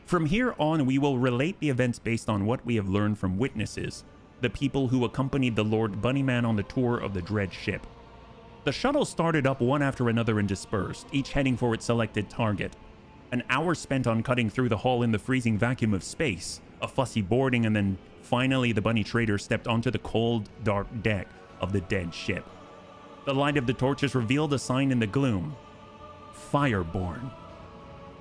From here on, we will relate the events based on what we have learned from witnesses, the people who accompanied the Lord Bunnyman on the tour of the dread ship. The shuttle started up one after another and dispersed, each heading for its selected target. An hour spent on cutting through the hull in the freezing vacuum of space, a fussy boarding, and then finally the bunny trader stepped onto the cold, dark deck of the dead ship. The light of the torches revealed a sign in the gloom. Fireborn.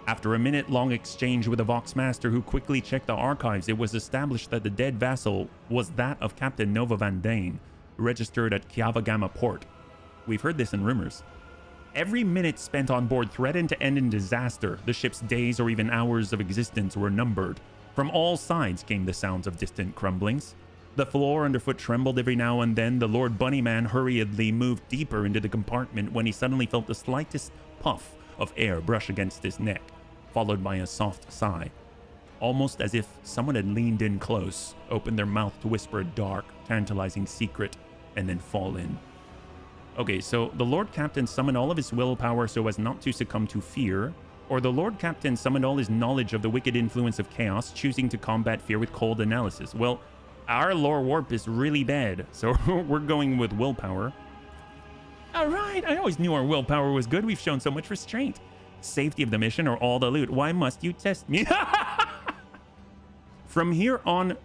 After a minute-long exchange with the Vox Master, who quickly checked the archives, it was established that the dead vessel was that of Captain Nova Van Dane, registered at Kiava Gamma Port. We've heard this in rumors. Every minute spent on board threatened to end in disaster. The ship's days or even hours of existence were numbered. From all sides came the sounds of distant crumblings. The floor underfoot trembled every now and then. The Lord Bunnyman hurriedly moved deeper into the compartment when he suddenly felt the slightest puff of air brush against his neck, followed by a soft sigh. Almost as if someone had leaned in close, opened their mouth to whisper a dark, tantalizing secret, and then fall in. Okay, so the Lord Captain summoned all of his willpower so as not to succumb to fear, or the Lord Captain summoned all his knowledge of the wicked influence of chaos, choosing to combat fear with cold analysis. Well, our lore warp is really bad, so we're going with willpower. All right, I always knew our willpower was good. We've shown so much restraint. Safety of the mission or all the loot. Why must you test me? From here on,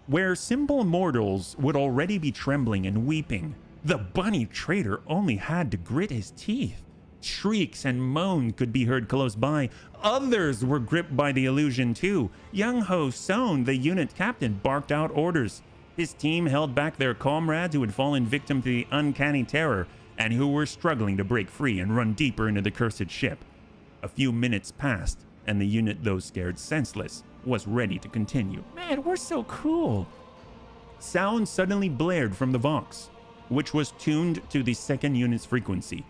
where simple mortals would already be trembling and weeping, the bunny trader only had to grit his teeth. Shrieks and moans could be heard close by. Others were gripped by the illusion too. Young Ho Son, the unit captain, barked out orders. His team held back their comrades who had fallen victim to the uncanny terror and who were struggling to break free and run deeper into the cursed ship. A few minutes passed, and the unit, though scared senseless, was ready to continue. Man, we're so cool. Sound suddenly blared from the Vox, which was tuned to the second unit's frequency.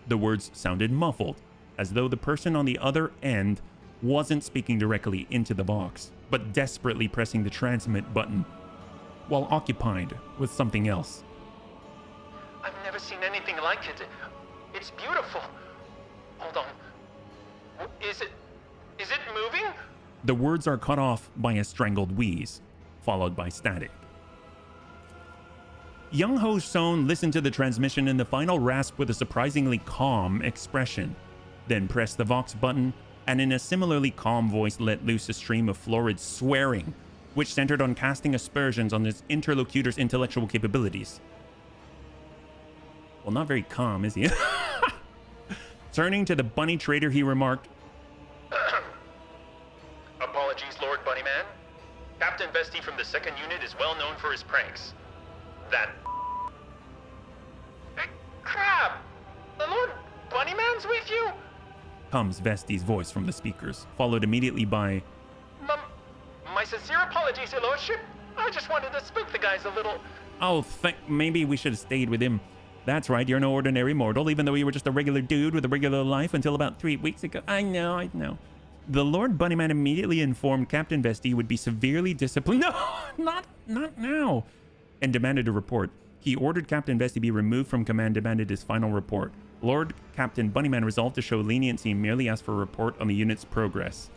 The words sounded muffled, as though the person on the other end wasn't speaking directly into the Vox, but desperately pressing the transmit button, while occupied with something else. I've never seen anything like it. It's beautiful. Hold on. Is it moving? The words are cut off by a strangled wheeze, followed by static. Young Ho Son listened to the transmission in the final rasp with a surprisingly calm expression, then pressed the Vox button and in a similarly calm voice let loose a stream of florid swearing, which centered on casting aspersions on his interlocutor's intellectual capabilities. Well, not very calm, is he? Turning to the bunny trader, he remarked, Apologies, Lord Bunnyman. Captain Vesti from the 2nd Unit is well known for his pranks. That... Hey, crap! The Lord Bunnyman's with you? comes Vesti's voice from the speakers, followed immediately by, My sincere apologies, Your Lordship. I just wanted to spook the guys a little. oh, maybe we should have stayed with him. That's right, you're no ordinary mortal, even though you were just a regular dude with a regular life until about 3 weeks ago. I know. The Lord Bunnyman immediately informed Captain Vesti he would be severely disciplined. No, not now. And demanded a report. He ordered Captain Vesti be removed from command, demanded his final report. Lord Captain Bunnyman resolved to show leniency and merely asked for a report on the unit's progress.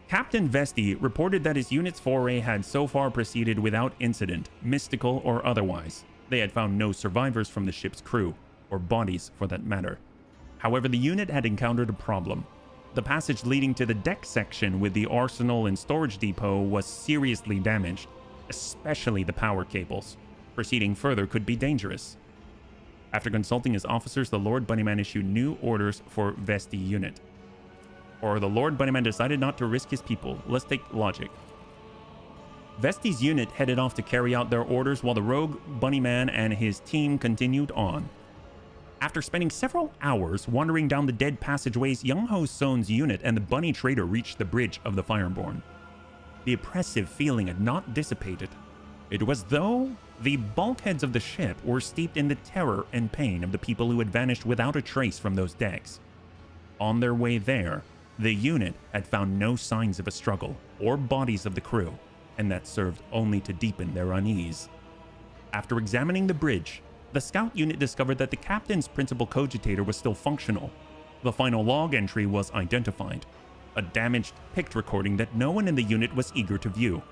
Captain Vesti reported that his unit's foray had so far proceeded without incident, mystical or otherwise. They had found no survivors from the ship's crew, or bodies for that matter. However, the unit had encountered a problem. The passage leading to the deck section with the arsenal and storage depot was seriously damaged, especially the power cables. Proceeding further could be dangerous. After consulting his officers, the Lord Bunnyman issued new orders for Vesti unit. Or the Lord Bunnyman decided not to risk his people. Let's take logic. Vesti's unit headed off to carry out their orders while the rogue Bunnyman and his team continued on. After spending several hours wandering down the dead passageways, Young Ho Son's unit and the bunny trader reached the bridge of the Fireborn. The oppressive feeling had not dissipated. It was though the bulkheads of the ship were steeped in the terror and pain of the people who had vanished without a trace from those decks. On their way there, the unit had found no signs of a struggle or bodies of the crew, and that served only to deepen their unease. After examining the bridge, the scout unit discovered that the captain's principal cogitator was still functional. The final log entry was identified, a damaged picked recording that no one in the unit was eager to view.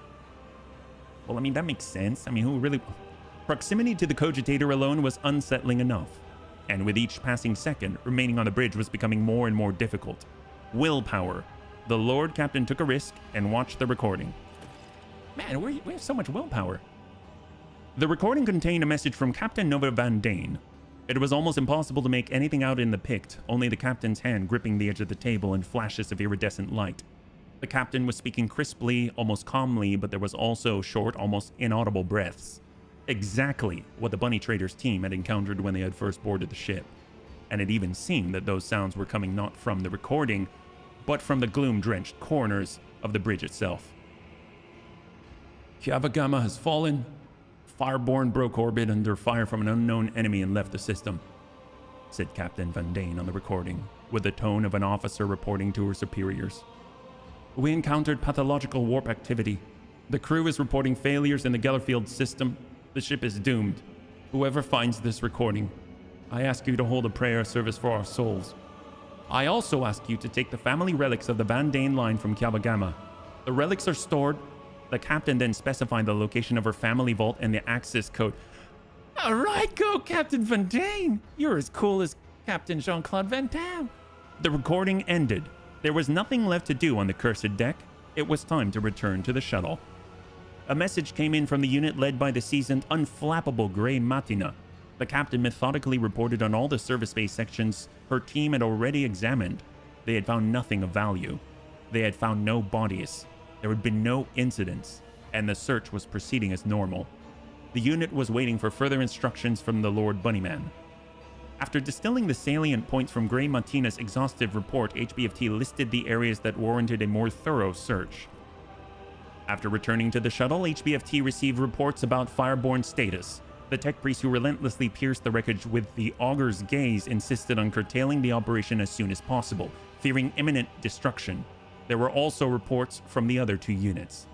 Well, I mean, that makes sense. I mean, who really... Proximity to the cogitator alone was unsettling enough, and with each passing second, remaining on the bridge was becoming more and more difficult. Willpower. The Lord Captain took a risk and watched the recording. Man, we have so much willpower. The recording contained a message from Captain Nova Van Dane. It was almost impossible to make anything out in the pict, only the captain's hand gripping the edge of the table and flashes of iridescent light. The captain was speaking crisply, almost calmly, but there was also short, almost inaudible breaths. Exactly what the bunny trader's team had encountered when they had first boarded the ship. And it even seemed that those sounds were coming not from the recording, but from the gloom-drenched corners of the bridge itself. Kiava Gamma has fallen. Fireborn broke orbit under fire from an unknown enemy and left the system, said Captain Van Dane on the recording, with the tone of an officer reporting to her superiors. We encountered pathological warp activity. The crew is reporting failures in the Gellerfield system. The ship is doomed. Whoever finds this recording, I ask you to hold a prayer service for our souls. I also ask you to take the family relics of the Van Dane line from Kiava Gamma. The relics are stored. The captain then specified the location of her family vault and the access code. All right, go, Captain Van Dane. You're as cool as Captain Jean-Claude Van Damme. The recording ended. There was nothing left to do on the cursed deck. It was time to return to the shuttle. A message came in from the unit led by the seasoned, unflappable Grey Matina. The captain methodically reported on all the service space sections her team had already examined. They had found nothing of value. They had found no bodies. There had been no incidents, and the search was proceeding as normal. The unit was waiting for further instructions from the Lord Bunnyman. After distilling the salient points from Grey Matina's exhaustive report, HBFT listed the areas that warranted a more thorough search. After returning to the shuttle, HBFT received reports about Fireborn status. The tech priest who relentlessly pierced the wreckage with the Augur's gaze insisted on curtailing the operation as soon as possible, fearing imminent destruction. There were also reports from the other two units.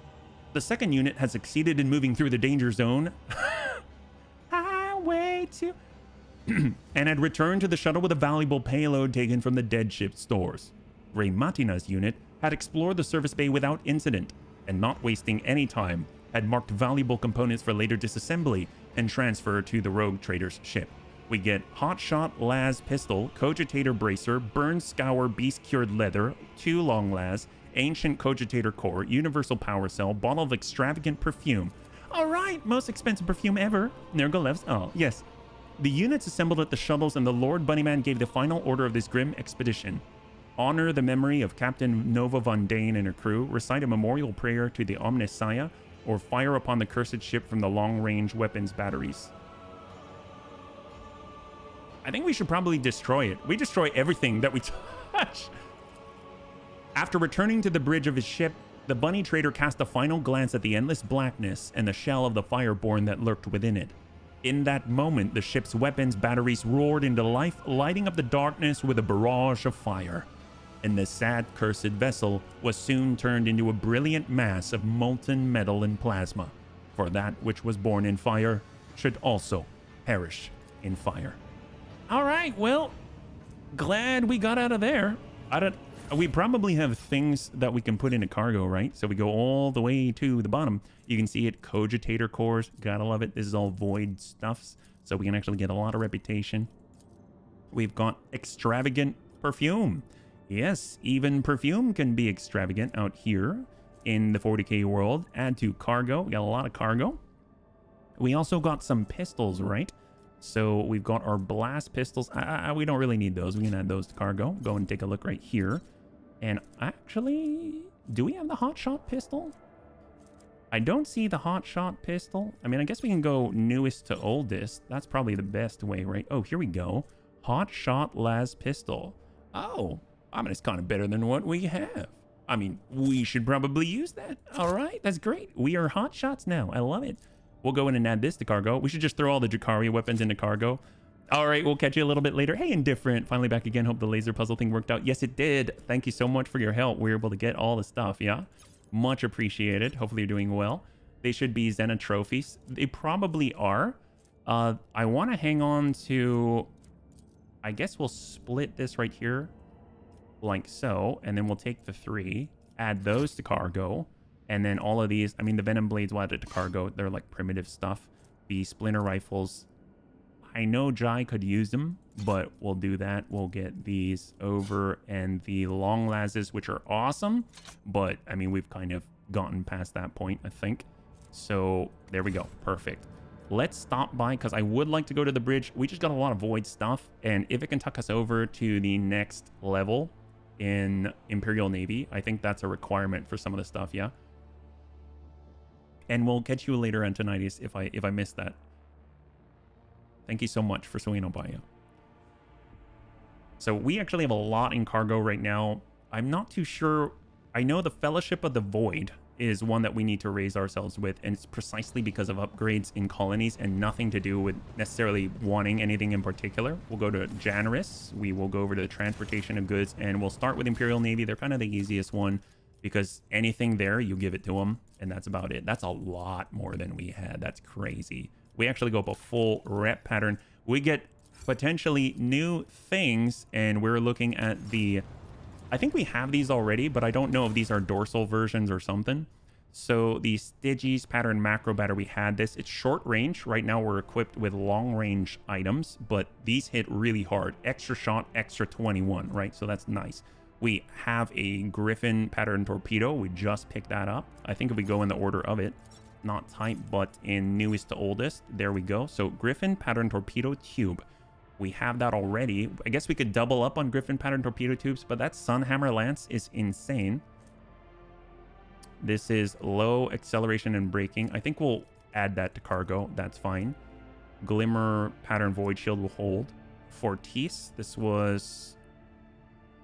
The second unit had succeeded in moving through the danger zone highway to and had returned to the shuttle with a valuable payload taken from the dead ship's stores. Grey Matina's unit had explored the service bay without incident, and not wasting any time, had marked valuable components for later disassembly and transfer to the rogue trader's ship. We get Hotshot Las pistol, Cogitator bracer, Burn Scour beast cured leather, 2 long las, ancient Cogitator core, universal power cell, bottle of extravagant perfume. All right, most expensive perfume ever. Nergalev's, oh yes. The units assembled at the shuttles and the Lord Bunnyman gave the final order of this grim expedition. Honor the memory of Captain Nova Von Dane and her crew, recite a memorial prayer to the Omnissiah, or fire upon the cursed ship from the long-range weapons batteries. I think we should probably destroy it. We destroy everything that we touch. After returning to the bridge of his ship, the bunny trader cast a final glance at the endless blackness and the shell of the fireborn that lurked within it. In that moment, the ship's weapons batteries roared into life, lighting up the darkness with a barrage of fire. And the sad, cursed vessel was soon turned into a brilliant mass of molten metal and plasma. For that which was born in fire should also perish in fire. All right, well, glad we got out of there. We probably have things that we can put into cargo, right? So we go all the way to the bottom. You can see it, cogitator cores. Gotta love it. This is all void stuffs. So we can actually get a lot of reputation. We've got extravagant perfume. Yes, even perfume can be extravagant out here in the 40k world. Add to cargo. We got a lot of cargo. We also got some pistols, right? So we've got our blast pistols. We don't really need those. We can add those to cargo. Go and take a look right here. And actually, do we have the hotshot pistol? I don't see the hotshot pistol. I mean, I guess we can go newest to oldest. That's probably the best way, right? Oh, here we go. Hotshot las pistol. Oh, I mean, it's kind of better than what we have. I mean, we should probably use that. All right, that's great. We are hotshots now. I love it. We'll go in and add this to cargo. We should just throw all the Jakari weapons into cargo. All right, we'll catch you a little bit later. Hey, Indifferent, finally back again. Hope the laser puzzle thing worked out. Yes, it did. Thank you so much for your help. We were able to get all the stuff, yeah? Much appreciated. Hopefully you're doing well. They should be Xena trophies. They probably are. I want to hang on to... I guess we'll split this right here, like so, and then we'll take the 3, add those to cargo, and then all of these, I mean, the Venom Blades will add it to cargo. They're like primitive stuff. The Splinter Rifles, I know Jai could use them, but we'll do that. We'll get these over, and the Long Lazes, which are awesome, but I mean, we've kind of gotten past that point, I think. So there we go. Perfect. Let's stop by, because I would like to go to the bridge. We just got a lot of void stuff, and if it can tuck us over to the next level in Imperial Navy, I think that's a requirement for some of the stuff, yeah? And we'll catch you later, Antonides, if I missed that. Thank you so much for swinging on by you. So we actually have a lot in cargo right now. I'm not too sure. I know the Fellowship of the Void is one that we need to raise ourselves with, and it's precisely because of upgrades in colonies and nothing to do with necessarily wanting anything in particular. We'll go to Janus. We will go over to the transportation of goods, and we'll start with Imperial Navy. They're kind of the easiest one, because anything there, you give it to them, and that's about it. That's a lot more than we had. That's crazy. We actually go up a full rep pattern. We get potentially new things, and we're looking at the... I think we have these already, but I don't know if these are dorsal versions or something. So the Styges pattern macro battery, we had this. It's short range. Right now we're equipped with long range items, but these hit really hard. Extra shot, extra 21, right? So that's nice. We have a Griffin pattern torpedo. We just picked that up. I think if we go in the order of it, not type, but in newest to oldest, there we go. So Griffin pattern torpedo tube. We have that already. I guess we could double up on Griffin pattern torpedo tubes, but that Sunhammer Lance is insane. This is low acceleration and braking. I think we'll add that to cargo. That's fine. Glimmer pattern void shield will hold. Fortis, this was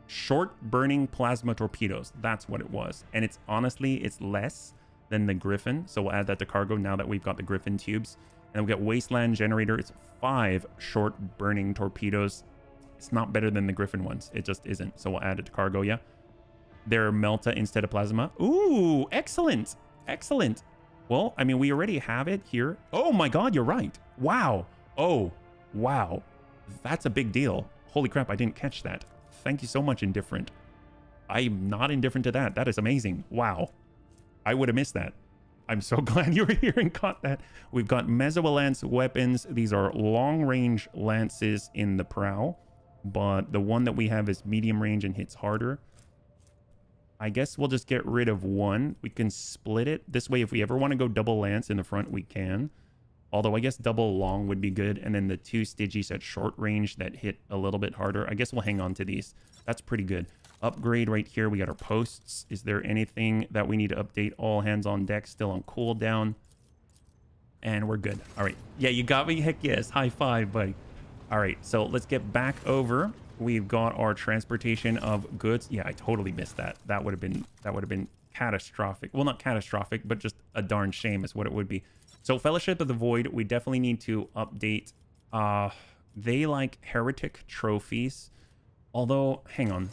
short burning plasma torpedoes. That's what it was. And it's honestly, it's less than the Griffin. So we'll add that to cargo now that we've got the Griffin tubes. And we got Wasteland Generator. It's 5 short burning torpedoes. It's not better than the Griffin ones. It just isn't. So we'll add it to cargo, yeah. They're Melta instead of Plasma. Ooh, excellent. Excellent. Well, I mean, we already have it here. Oh my God, you're right. Wow. Oh, wow. That's a big deal. Holy crap, I didn't catch that. Thank you so much, Indifferent. I'm not indifferent to that. That is amazing. Wow. I would have missed that. I'm so glad you were here and caught that. We've got Meso-Lance weapons. These are long-range lances in the prow, but the one that we have is medium range and hits harder. I guess we'll just get rid of one. We can split it. This way, if we ever want to go double lance in the front, we can. Although I guess double long would be good. And then the 2 Stygies at short range that hit a little bit harder. I guess we'll hang on to these. That's pretty good. Upgrade right here. We got our posts. Is there anything that we need to update? All hands on deck, still on cooldown. And we're good. All right. Yeah, you got me. Heck yes. High five, buddy. All right. So let's get back over. We've got our transportation of goods. Yeah, I totally missed that. That would have been catastrophic. Well, not catastrophic, but just a darn shame is what it would be. So Fellowship of the Void, we definitely need to update. They like heretic trophies. Although, hang on.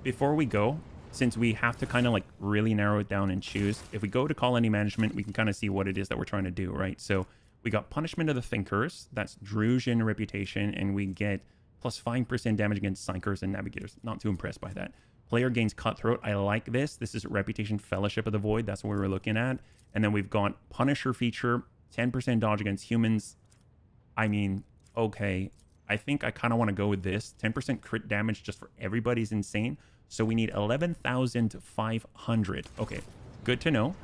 Before we go, since we have to kind of like really narrow it down and choose, if we go to colony management, we can kind of see what it is that we're trying to do, right? So we got Punishment of the Thinkers. That's Drusian reputation, and we get plus 5% damage against Psychers and Navigators. Not too impressed by that. Player gains Cutthroat. I like this. This is Reputation Fellowship of the Void. That's what we were looking at. And then we've got Punisher feature, 10% dodge against humans. I mean, okay. I think I kind of want to go with this. 10% crit damage just for everybody is insane. So we need 11,500. Okay, good to know.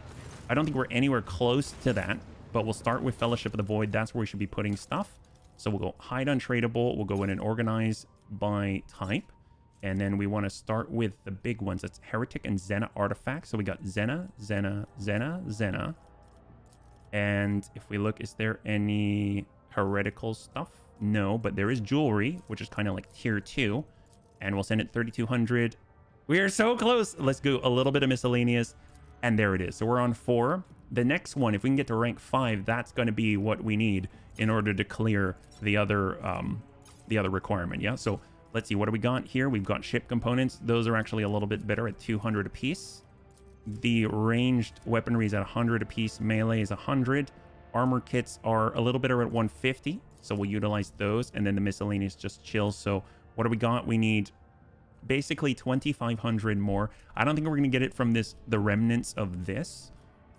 I don't think we're anywhere close to that, but we'll start with Fellowship of the Void. That's where we should be putting stuff. So we'll go hide untradable. We'll go in and organize by type. And then we want to start with the big ones. That's Heretic and Xena artifacts. So we got Xena. And if we look, is there any heretical stuff? No, but there is jewelry, which is kind of like tier 2. And we'll send it 3,200. We are so close. Let's go a little bit of miscellaneous. And there it is. So we're on 4. The next one, if we can get to rank 5, that's going to be what we need in order to clear the other requirement. Yeah. So let's see. What do we got here? We've got ship components. Those are actually a little bit better at 200 apiece. The ranged weaponry is at 100 apiece. Melee is 100. Armor kits are a little better at 150. So we'll utilize those. And then the miscellaneous just chills. So what do we got? We need basically 2,500 more. I don't think we're going to get it from the remnants of this.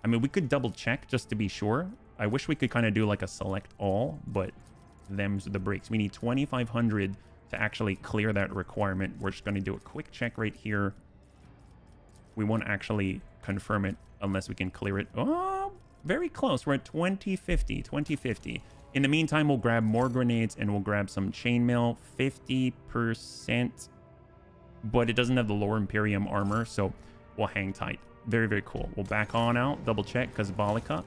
I mean, we could double check just to be sure. I wish we could kind of do like a select all, but them's the breaks. We need 2,500 to actually clear that requirement. We're just going to do a quick check right here. We won't actually confirm it unless we can clear it. Oh, very close. We're at 2050. In the meantime, we'll grab more grenades and we'll grab some chainmail. 50%, but it doesn't have the lower Imperium armor, so we'll hang tight. Very, very cool. We'll back on out, double check, because Balika,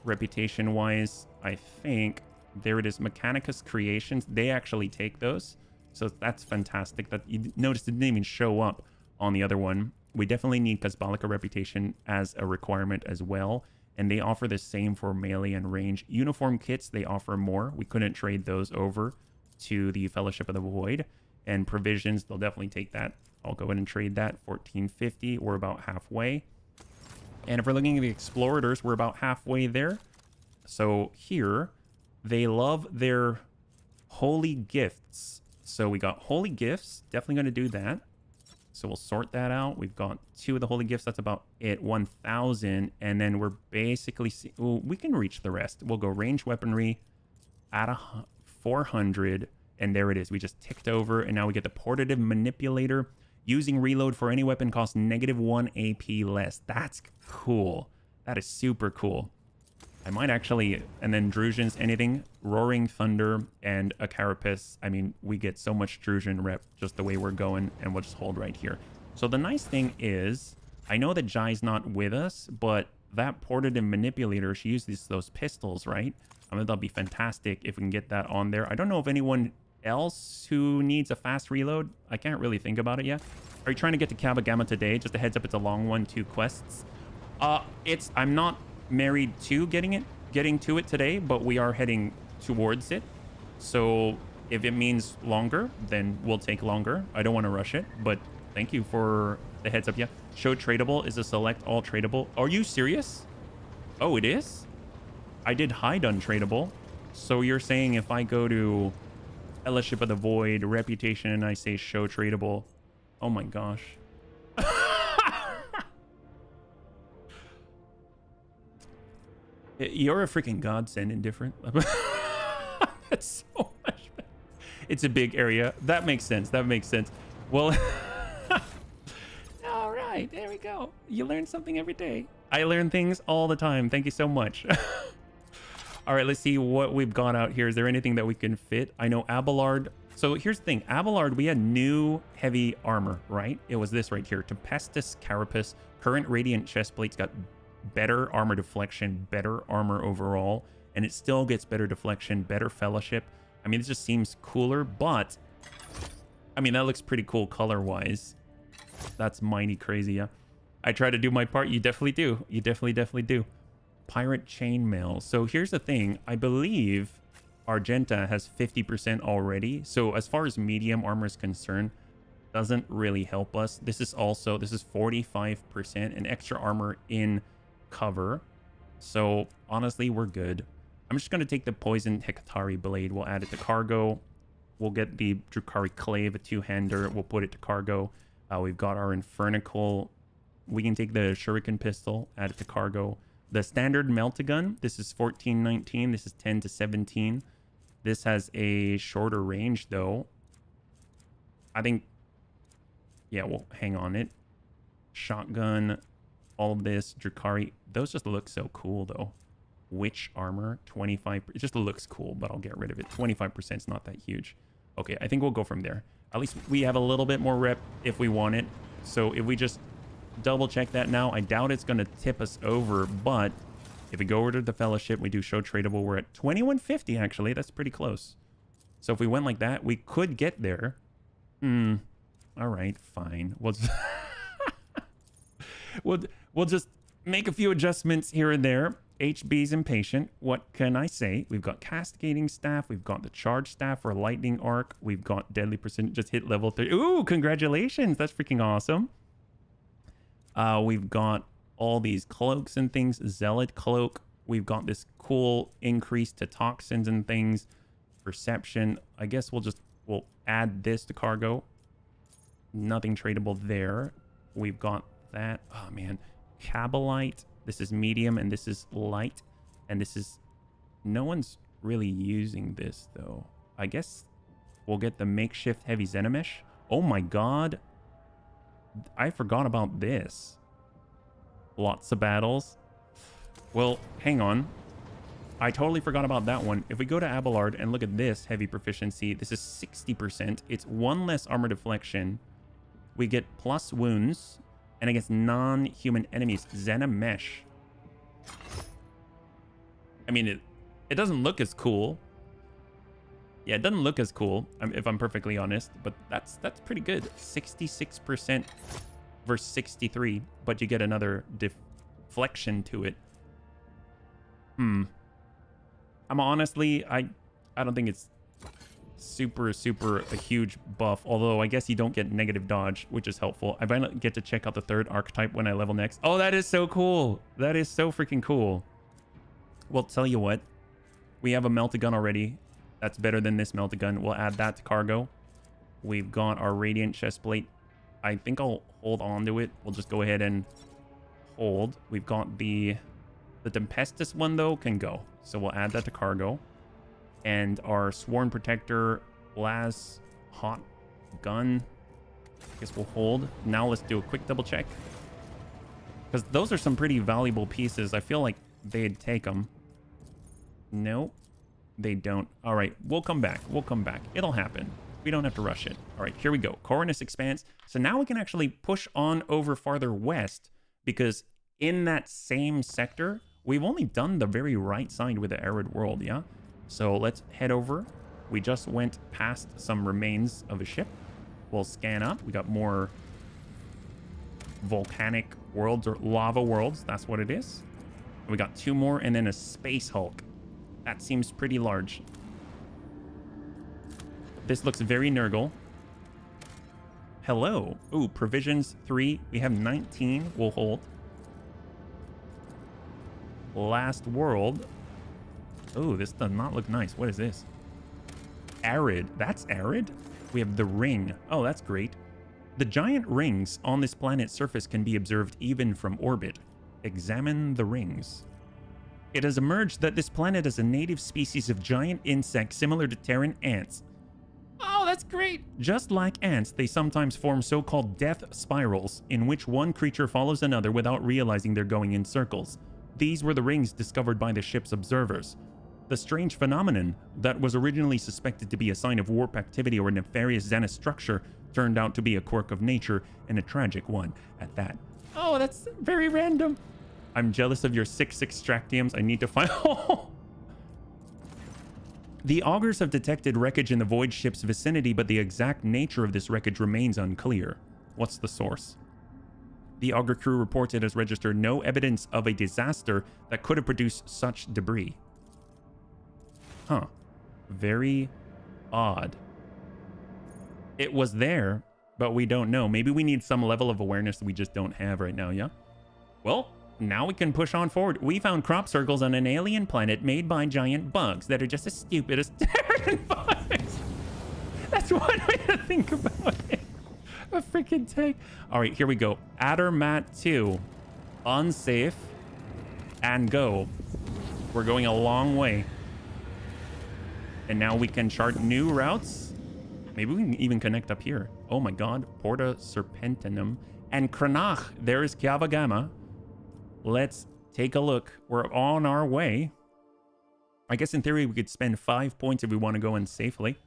reputation-wise, I think, there it is, Mechanicus Creations. They actually take those, so that's fantastic. That you notice it didn't even show up on the other one. We definitely need Casbalika reputation as a requirement as well, and they offer the same for melee and range. Uniform kits, they offer more. We couldn't trade those over to the Fellowship of the Void. And provisions, they'll definitely take that. I'll go ahead and trade that. 1450, we're about halfway. And if we're looking at the Explorators, we're about halfway there. So here, they love their holy gifts. So we got holy gifts, definitely going to do that. So we'll sort that out. We've got 2 of the holy gifts. That's about it, 1,000. And then we're basically, we can reach the rest. We'll go range weaponry at 400. And there it is. We just ticked over. And now we get the portative manipulator. Using reload for any weapon costs -1 AP less. That's cool. That is super cool. I might actually, and then Drusians, anything, Roaring Thunder and a Carapace. I mean, we get so much Drusian rep just the way we're going, and we'll just hold right here. So the nice thing is, I know that Jai's not with us, but that portative manipulator, she uses those pistols, right? I mean, that'll be fantastic if we can get that on there. I don't know if anyone else who needs a fast reload. I can't really think about it yet. Are you trying to get to Kiava Gamma today? Just a heads up, it's a long one, 2 quests. I'm not married to getting to it today, but we are heading towards it. So if it means longer, then we'll take longer. I don't want to rush it, but thank you for the heads up. Yeah, show tradable is a select all tradable. Are you serious? Oh, it is? I did hide untradable. So you're saying if I go to Fellowship of the Void, reputation, and I say show tradable, oh my gosh. You're a freaking godsend, Indifferent. That's so much better. It's a big area. That makes sense. Well, all right, there we go. You learn something every day. I learn things all the time. Thank you so much. All right, let's see what we've got out here. Is there anything that we can fit? I know Abelard. So here's the thing. Abelard, we had new heavy armor, right? It was this right here. Tempestus Carapace. Current Radiant Chestplate's got better armor deflection, better armor overall, and it still gets better deflection, better fellowship. I mean, it just seems cooler, but I mean, that looks pretty cool color-wise. That's mighty crazy, yeah. I try to do my part. You definitely do. You definitely do. Pirate Chainmail. So here's the thing. I believe Argenta has 50% already. So as far as medium armor is concerned, doesn't really help us. This is 45% and extra armor in cover. So honestly, we're good. I'm just going to take the Poisoned Hectari Blade. We'll add it to cargo. We'll get the Drukhari Clave, a two-hander. We'll put it to cargo. We've got our Infernical. We can take the Shuriken Pistol, add it to cargo. The standard Meltagun, this is 14-19. This is 10-17. This has a shorter range, though. I think, yeah, we'll hang on it. Shotgun, all of this, Drukhari. Those just look so cool, though. Witch Armor, 25. It just looks cool, but I'll get rid of it. 25% is not that huge. Okay, I think we'll go from there. At least we have a little bit more rep if we want it. So if we just double check that now, I doubt it's going to tip us over, but if we go over to the Fellowship, we do show tradable. We're at 2150, actually. That's pretty close. So if we went like that, we could get there. All right, fine. We'll just, we'll just make a few adjustments here and there. HB's impatient. What can I say? We've got Castigating Staff. We've got the Charge Staff for Lightning Arc. We've got Deadly Percent. Just hit level 30. Ooh, congratulations. That's freaking awesome. We've got all these cloaks and things. Zealot Cloak. We've got this cool increase to toxins and things. Perception. I guess we'll add this to cargo. Nothing tradable there. We've got that. Oh, man. Cabalite. This is medium and this is light. And this is... No one's really using this, though. I guess we'll get the makeshift heavy Xenomesh. Oh my god. I forgot about this. Lots of battles. Well, hang on. I totally forgot about that one. If we go to Abelard and look at this heavy proficiency, this is 60%. It's one less armor deflection. We get plus wounds. And against non-human enemies. Xenomesh. I mean, it doesn't look as cool. Yeah, it doesn't look as cool, if I'm perfectly honest. But that's pretty good. 66% versus 63. But you get another deflection to it. I'm honestly, I don't think it's super a huge buff, although I guess you don't get negative dodge, which is helpful. I might get to check out the third archetype when I level next. Oh, that is so cool. That is so freaking cool. Well, tell you what, we have a Meltagun already. That's better than this Meltagun. We'll add that to cargo. We've got our Radiant Chestplate. I think I'll hold on to it. We'll just go ahead and hold. We've got the Tempestus one, though, can go. So we'll add that to cargo. And our Sworn Protector, Las Hot Gun, I guess we'll hold. Now let's do a quick double check. Because those are some pretty valuable pieces. I feel like they'd take them. Nope, they don't. All right, we'll come back. We'll come back. It'll happen. We don't have to rush it. All right, here we go. Coronus Expanse. So now we can actually push on over farther west, because in that same sector, we've only done the very right side with the Arid World, yeah? So let's head over. We just went past some remains of a ship. We'll scan up. We got more volcanic worlds, or lava worlds. That's what it is. We got 2 more and then a Space Hulk. That seems pretty large. This looks very Nurgle. Hello. Ooh, provisions 3. We have 19. We'll hold. Last world. Oh, this does not look nice. What is this? Arid. That's arid? We have the ring. Oh, that's great. The giant rings on this planet's surface can be observed even from orbit. Examine the rings. It has emerged that this planet is a native species of giant insect similar to Terran ants. Oh, that's great. Just like ants, they sometimes form so-called death spirals, in which one creature follows another without realizing they're going in circles. These were the rings discovered by the ship's observers. The strange phenomenon that was originally suspected to be a sign of warp activity or nefarious Xenos structure turned out to be a quirk of nature, and a tragic one at that. Oh, that's very random. I'm jealous of your 6/6 Stractiums. I need to find... The augurs have detected wreckage in the Void ship's vicinity, but the exact nature of this wreckage remains unclear. What's the source? The augur crew reports it has registered no evidence of a disaster that could have produced such debris. Huh. Very odd. It was there, but we don't know. Maybe we need some level of awareness that we just don't have right now, yeah? Well, now we can push on forward. We found crop circles on an alien planet made by giant bugs that are just as stupid as Terran bugs. That's one way to think about it. A freaking tank. All right, here we go. Adder Mat 2. Unsafe. And go. We're going a long way. And now we can chart new routes. Maybe we can even connect up here. Oh my god. Porta Serpentinum. And Cranach. There is Kiava Gamma. Let's take a look. We're on our way. I guess in theory we could spend 5 points if we want to go in safely.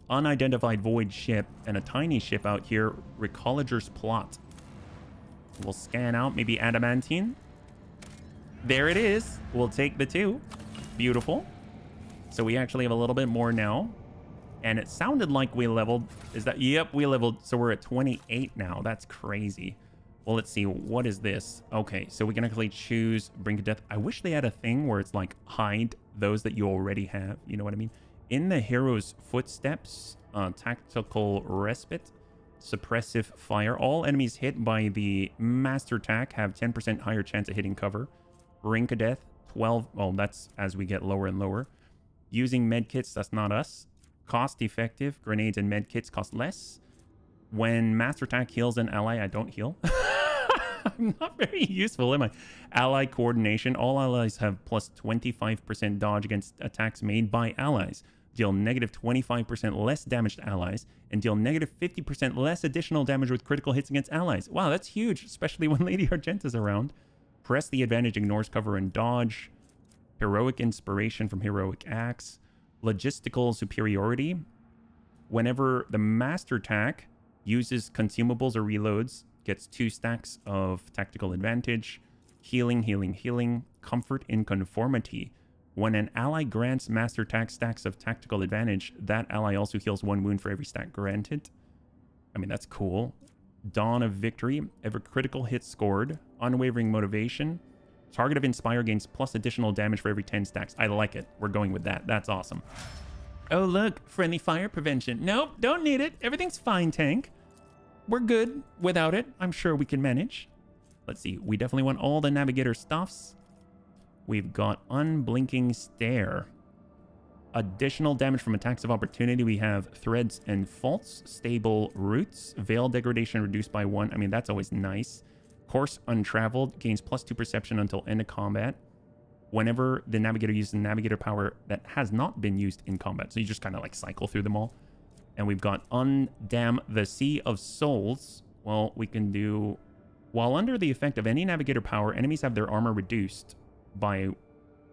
Unidentified void ship and a tiny ship out here. Recolager's Plot. We'll scan out maybe adamantine. There it is. We'll take the 2. Beautiful. So we actually have a little bit more now. And it sounded like we leveled. Is that? Yep, we leveled. So we're at 28 now. That's crazy. Well, let's see. What is this? Okay, so we can actually choose Brink of Death. I wish they had a thing where it's like hide those that you already have. You know what I mean? In the hero's footsteps, tactical respite, suppressive fire. All enemies hit by the master attack have 10% higher chance of hitting cover. Brink of Death, 12. Oh, that's as we get lower and lower. Using medkits, that's not us. Cost effective. Grenades and medkits cost less. When master attack heals an ally, I don't heal. I'm not very useful, am I? Ally coordination. All allies have plus 25% dodge against attacks made by allies. Deal negative 25% less damage to allies. And deal negative 50% less additional damage with critical hits against allies. Wow, that's huge, especially when Lady Argenta's around. Press the advantage, ignores cover and dodge. Heroic inspiration from heroic acts. Logistical superiority. Whenever the master attack uses consumables or reloads, gets 2 stacks of tactical advantage. Healing, healing, healing. Comfort in conformity. When an ally grants master attack stacks of tactical advantage, that ally also heals 1 wound for every stack granted. I mean, that's cool. Dawn of Victory. Every critical hit scored. Unwavering motivation. Target of Inspire gains plus additional damage for every 10 stacks. I like it. We're going with that. That's awesome. Oh, look. Friendly fire prevention. Nope, don't need it. Everything's fine, tank. We're good without it. I'm sure we can manage. Let's see. We definitely want all the navigator stuffs. We've got Unblinking Stare. Additional damage from attacks of opportunity. We have Threads and Faults. Stable Roots. Veil degradation reduced by 1. I mean, that's always nice. Course Untraveled. Gains plus 2 perception until end of combat. Whenever the navigator uses navigator power that has not been used in combat. So you just kind of like cycle through them all. And we've got Undam the Sea of Souls. Well, we can do... While under the effect of any navigator power, enemies have their armor reduced by...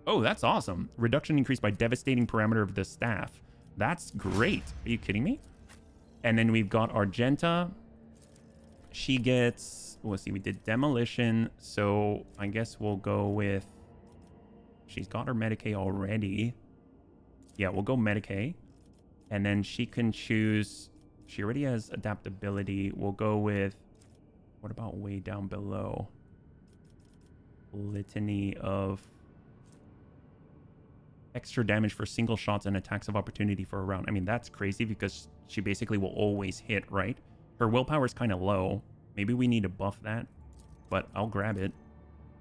Oh, that's awesome. Reduction increased by devastating parameter of the staff. That's great. Are you kidding me? And then we've got Argenta. She gets... Let's see, we did Demolition. So I guess we'll go with... She's got her Medicae already. Yeah, we'll go Medicae. And then she can choose... She already has adaptability. We'll go with... What about way down below? Litany of... Extra damage for single shots and attacks of opportunity for a round. I mean, that's crazy because she basically will always hit, right? Her willpower is kind of low. Maybe we need to buff that. But I'll grab it.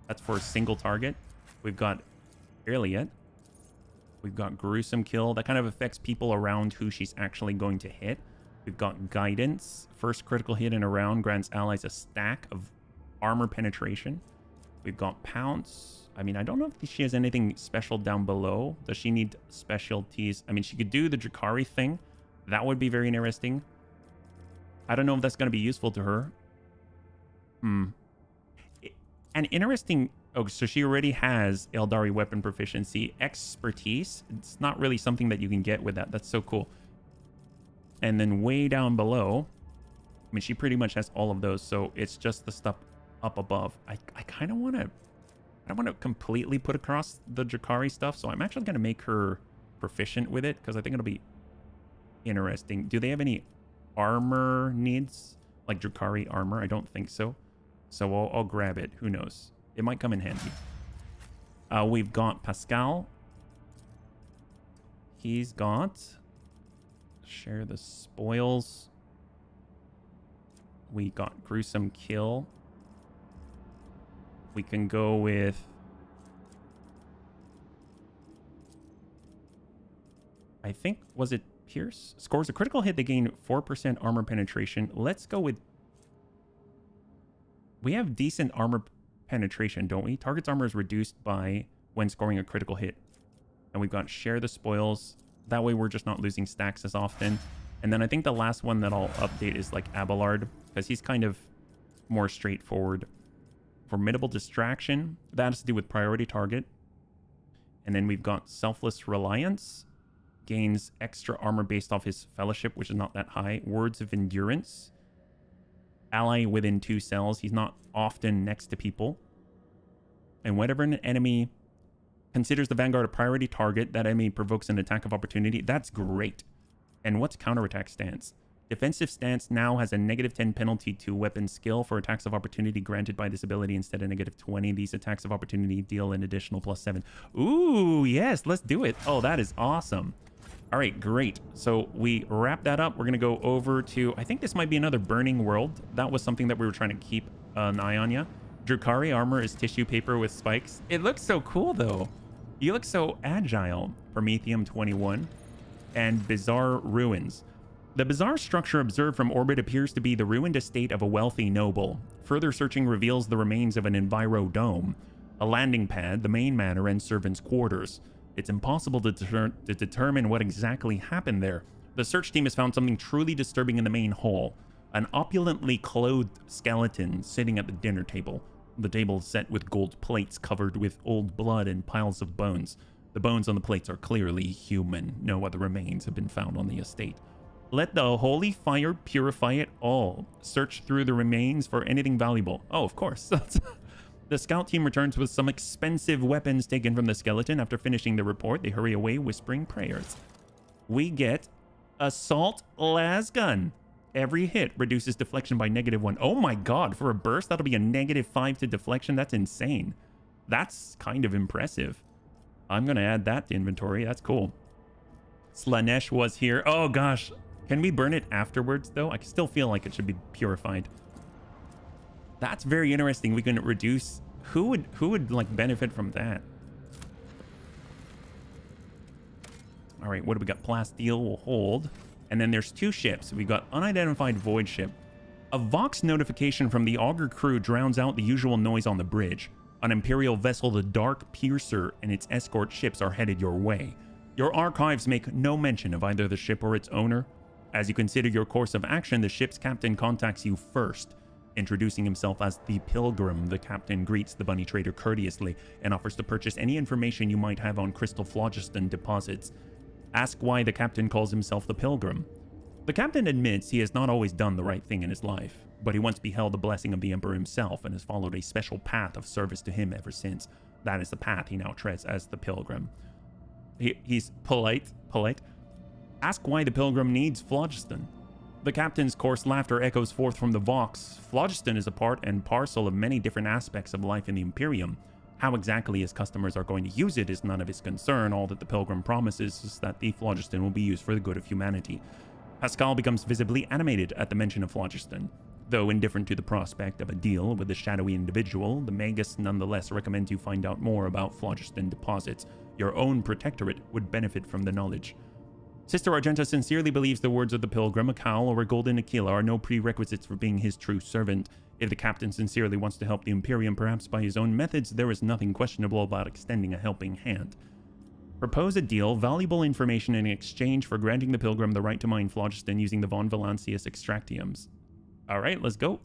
That's for a single target. We've got Elliot. We've got Gruesome Kill. That kind of affects people around who she's actually going to hit. We've got Guidance. First critical hit in a round grants allies a stack of armor penetration. We've got Pounce. I mean, I don't know if she has anything special down below. Does she need specialties? I mean, she could do the Drakari thing. That would be very interesting. I don't know if that's going to be useful to her. An interesting Oh, so she already has Eldari weapon proficiency. Expertise. It's not really something that you can get with that. That's so cool. And then way down below, I mean, she pretty much has all of those. So it's just the stuff up above. I kind of want to... I don't want to completely put across the Drakari stuff. So I'm actually going to make her proficient with it because I think it'll be interesting. Do they have any armor needs? Like Drakari armor? I don't think so. So I'll grab it. Who knows? It might come in handy. We've got Pascal. He's got... Share the spoils. We got Gruesome Kill. We can go with... I think, was it Pierce? Scores a critical hit, they gain 4% armor penetration. Let's go with... We have decent armor penetration, don't we? Target's armor is reduced by when scoring a critical hit. And we've got Share the Spoils. That way we're just not losing stacks as often. And then I think the last one that I'll update is like Abelard, because he's kind of more straightforward. Formidable Distraction. That has to do with priority target. And then we've got Selfless Reliance. Gains extra armor based off his fellowship, which is not that high. Words of Endurance. Ally within 2 cells. He's not often next to people. And whenever an enemy considers the Vanguard a priority target, that enemy provokes an attack of opportunity. That's great. And what's counterattack stance? Defensive stance now has a -10 penalty to weapon skill for attacks of opportunity granted by this ability instead of -20. These attacks of opportunity deal an additional +7. Ooh, yes, let's do it. Oh, that is awesome. All right, great. So we wrap that up. We're going to go over to, I think this might be another Burning World. That was something that we were trying to keep an eye on, yeah? Drakari armor is tissue paper with spikes. It looks so cool, though. You look so agile. Prometheum 21 and Bizarre Ruins. The bizarre structure observed from orbit appears to be the ruined estate of a wealthy noble. Further searching reveals the remains of an enviro dome, a landing pad, the main manor, and servants' quarters. It's impossible to determine what exactly happened there. The search team has found something truly disturbing in the main hall. An opulently clothed skeleton sitting at the dinner table. The table is set with gold plates covered with old blood and piles of bones. The bones on the plates are clearly human. No other remains have been found on the estate. Let the holy fire purify it all. Search through the remains for anything valuable. Oh, of course. The scout team returns with some expensive weapons taken from the skeleton. After finishing the report, they hurry away whispering prayers. We get Assault Lasgun. Every hit reduces deflection by -1. Oh my god, for a burst, that'll be a -5 to deflection. That's insane. That's kind of impressive. I'm going to add that to inventory. That's cool. Slanesh was here. Oh gosh. Can we burn it afterwards, though? I still feel like it should be purified. That's very interesting. We can reduce... Who would like benefit from that? All right, what do we got? Plasteel will hold. And then there's 2 ships. We've got Unidentified Void Ship. A Vox notification from the Augur crew drowns out the usual noise on the bridge. An Imperial vessel, the Dark Piercer, and its escort ships are headed your way. Your archives make no mention of either the ship or its owner. As you consider your course of action, the ship's captain contacts you first. Introducing himself as the Pilgrim, the captain greets the bunny trader courteously and offers to purchase any information you might have on crystal phlogiston deposits. Ask why the captain calls himself the Pilgrim. The captain admits he has not always done the right thing in his life, but he once beheld the blessing of the Emperor himself and has followed a special path of service to him ever since. That is the path he now treads as the Pilgrim. He's polite. Ask why the Pilgrim needs phlogiston. The captain's coarse laughter echoes forth from the Vox. Phlogiston is a part and parcel of many different aspects of life in the Imperium. How exactly his customers are going to use it is none of his concern. All that the Pilgrim promises is that the phlogiston will be used for the good of humanity. Pascal becomes visibly animated at the mention of phlogiston. Though indifferent to the prospect of a deal with the shadowy individual, the Magus nonetheless recommends you find out more about phlogiston deposits. Your own protectorate would benefit from the knowledge. Sister Argenta sincerely believes the words of the Pilgrim, a cowl or a golden Aquila, are no prerequisites for being his true servant. If the captain sincerely wants to help the Imperium, perhaps by his own methods, there is nothing questionable about extending a helping hand. Propose a deal, valuable information in exchange for granting the Pilgrim the right to mine phlogiston using the Von Valancius extractiums. All right, let's go.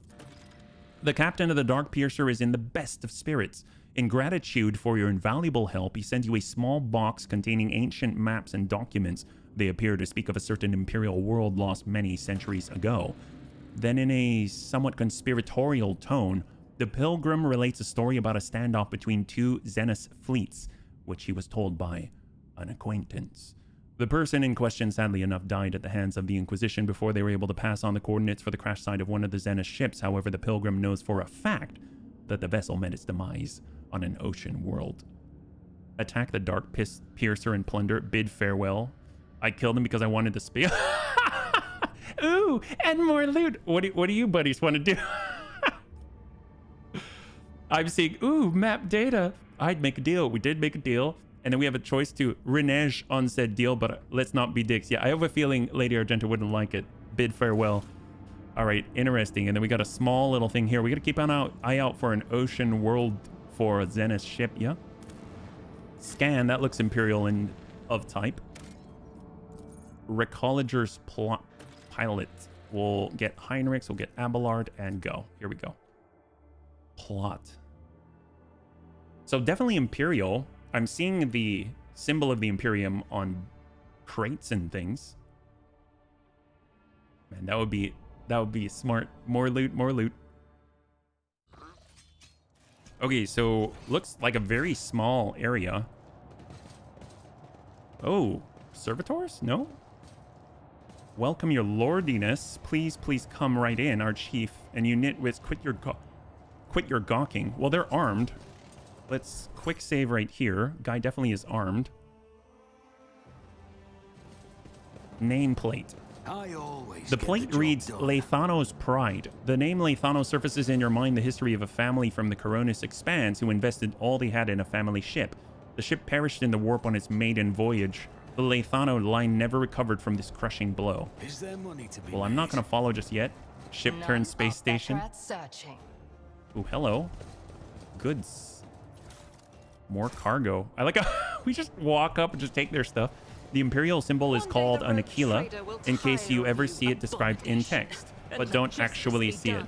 The captain of the Dark Piercer is in the best of spirits. In gratitude for your invaluable help, he sends you a small box containing ancient maps and documents. They appear to speak of a certain imperial world lost many centuries ago. Then in a somewhat conspiratorial tone, the pilgrim relates a story about a standoff between two Zenith fleets, which he was told by an acquaintance. The person in question, sadly enough, died at the hands of the Inquisition before they were able to pass on the coordinates for the crash site of one of the Zenith ships. However, the pilgrim knows for a fact that the vessel met its demise on an ocean world. Attack the Dark Piercer and plunder. Bid farewell. I killed him because I wanted to speak. Ooh, and more loot. What do you buddies want to do? I'm seeing, ooh, map data. I'd make a deal. We did make a deal. And then we have a choice to renege on said deal, but let's not be dicks. Yeah, I have a feeling Lady Argenta wouldn't like it. Bid farewell. All right, interesting. And then we got a small little thing here. We got to keep an eye out for an ocean world for a Zenith ship. Yeah. Scan. That looks Imperial and of type. Recolager's pilot. We'll get Heinrichs. We'll get Abelard and go. Here we go. Plot. So definitely Imperial. I'm seeing the symbol of the Imperium on crates and things. Man, that would be smart. More loot, more loot. Okay, so looks like a very small area. Oh, servitors? No? Welcome your lordiness. Please come right in, our chief. And you nitwits, quit your gawking. Well, they're armed. Let's quick save right here. Guy definitely is armed. Nameplate. The plate reads Leithano's Pride. The name Leithano surfaces in your mind the history of a family from the Coronis Expanse who invested all they had in a family ship. The ship perished in the warp on its maiden voyage. The Leithano line never recovered from this crushing blow. Is there money to be well, I'm not going to follow just yet. Ship turned space station. Oh, hello. Goods. More cargo. I like how we just walk up and just take their stuff. The Imperial symbol is called an Aquila, in case you ever see it described in text, but don't actually see it.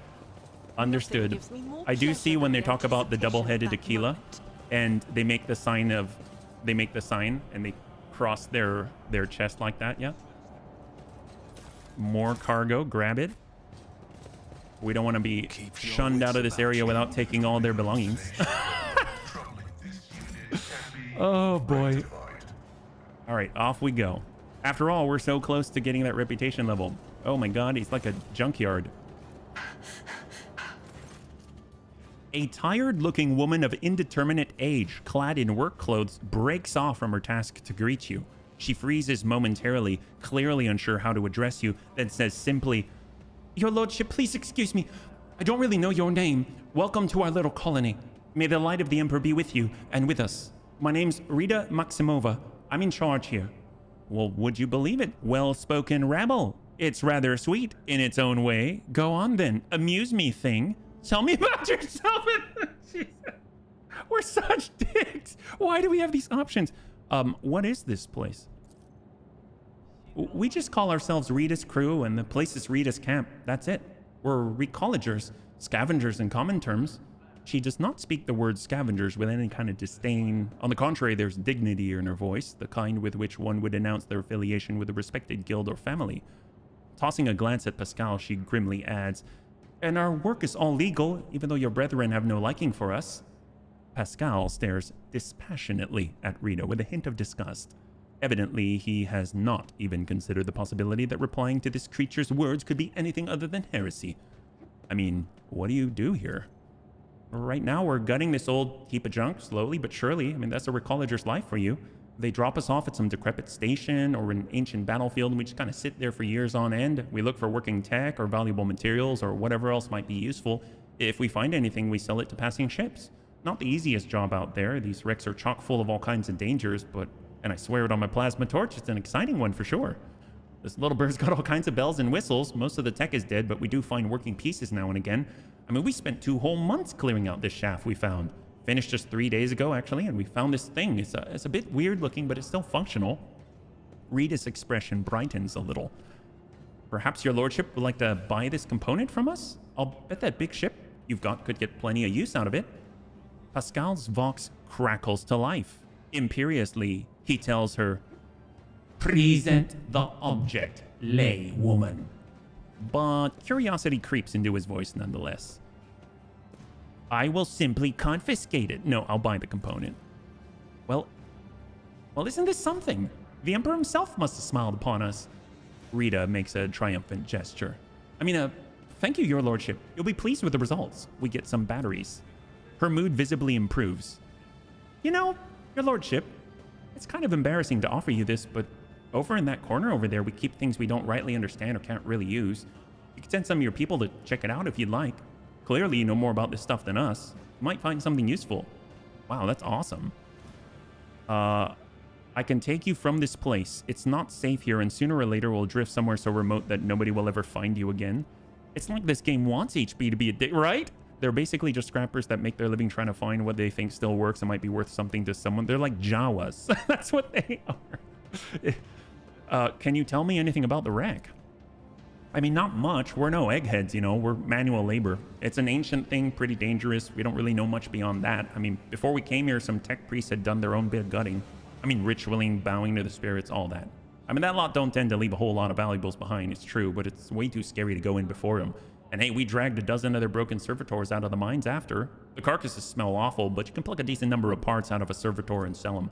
Understood. I do see when they talk about the double-headed Aquila, and they make the sign and they cross their chest like that, yeah? More cargo, grab it. We don't want to be shunned out of this area without taking all their belongings. Oh boy. All right, off we go. After all, we're so close to getting that reputation level. Oh my god, he's like a junkyard. A tired-looking woman of indeterminate age, clad in work clothes, breaks off from her task to greet you. She freezes momentarily, clearly unsure how to address you, then says simply, "Your lordship, please excuse me. I don't really know your name. Welcome to our little colony. May the light of the Emperor be with you and with us. My name's Rita Maximova. I'm in charge here." Well, would you believe it? Well-spoken rabble. It's rather sweet in its own way. Go on then. Amuse me, thing. Tell me about yourself. We're such dicks. Why do we have these options? What is this place? We just call ourselves Rita's crew, and the place is Rita's camp. That's it. We're recollegers, scavengers in common terms. She does not speak the word scavengers with any kind of disdain. On the contrary, there's dignity in her voice, the kind with which one would announce their affiliation with a respected guild or family. Tossing a glance at Pascal, she grimly adds, "And our work is all legal, even though your brethren have no liking for us." Pascal stares dispassionately at Rita with a hint of disgust. Evidently, he has not even considered the possibility that replying to this creature's words could be anything other than heresy. I mean, what do you do here? Right now, we're gutting this old heap of junk, slowly but surely. I mean, that's a recolleger's life for you. They drop us off at some decrepit station or an ancient battlefield, and we just kind of sit there for years on end. We look for working tech or valuable materials or whatever else might be useful. If we find anything, we sell it to passing ships. Not the easiest job out there. These wrecks are chock full of all kinds of dangers, but, and I swear it on my plasma torch, it's an exciting one for sure. This little bird's got all kinds of bells and whistles. Most of the tech is dead, but we do find working pieces now and again. I mean, we spent 2 whole months clearing out this shaft we found. Finished just 3 days ago, actually, and we found this thing. It's a bit weird looking, but it's still functional. Rita's expression brightens a little. Perhaps your lordship would like to buy this component from us? I'll bet that big ship you've got could get plenty of use out of it. Pascal's Vox crackles to life. Imperiously, he tells her, "Present the object, lay woman." But curiosity creeps into his voice nonetheless. "I will simply confiscate it." No, I'll buy the component. Well, isn't this something? The Emperor himself must have smiled upon us. Rita makes a triumphant gesture. I mean, thank you, your lordship. You'll be pleased with the results. We get some batteries. Her mood visibly improves. You know, your lordship, it's kind of embarrassing to offer you this, but over in that corner over there, we keep things we don't rightly understand or can't really use. You could send some of your people to check it out if you'd like. Clearly, you know more about this stuff than us. You might find something useful. Wow, that's awesome. I can take you from this place. It's not safe here, and sooner or later we'll drift somewhere so remote that nobody will ever find you again. It's like this game wants HB to be a dick, right? They're basically just scrappers that make their living trying to find what they think still works and might be worth something to someone. They're like Jawas. That's what they are. Can you tell me anything about the wreck? I mean, not much. We're no eggheads, you know. We're manual labor. It's an ancient thing, pretty dangerous. We don't really know much beyond that. I mean, before we came here, some tech priests had done their own bit of gutting. I mean, ritualing, bowing to the spirits, all that. I mean, that lot don't tend to leave a whole lot of valuables behind, it's true, but it's way too scary to go in before them. And hey, we dragged a dozen other broken servitors out of the mines after. The carcasses smell awful, but you can pluck a decent number of parts out of a servitor and sell them.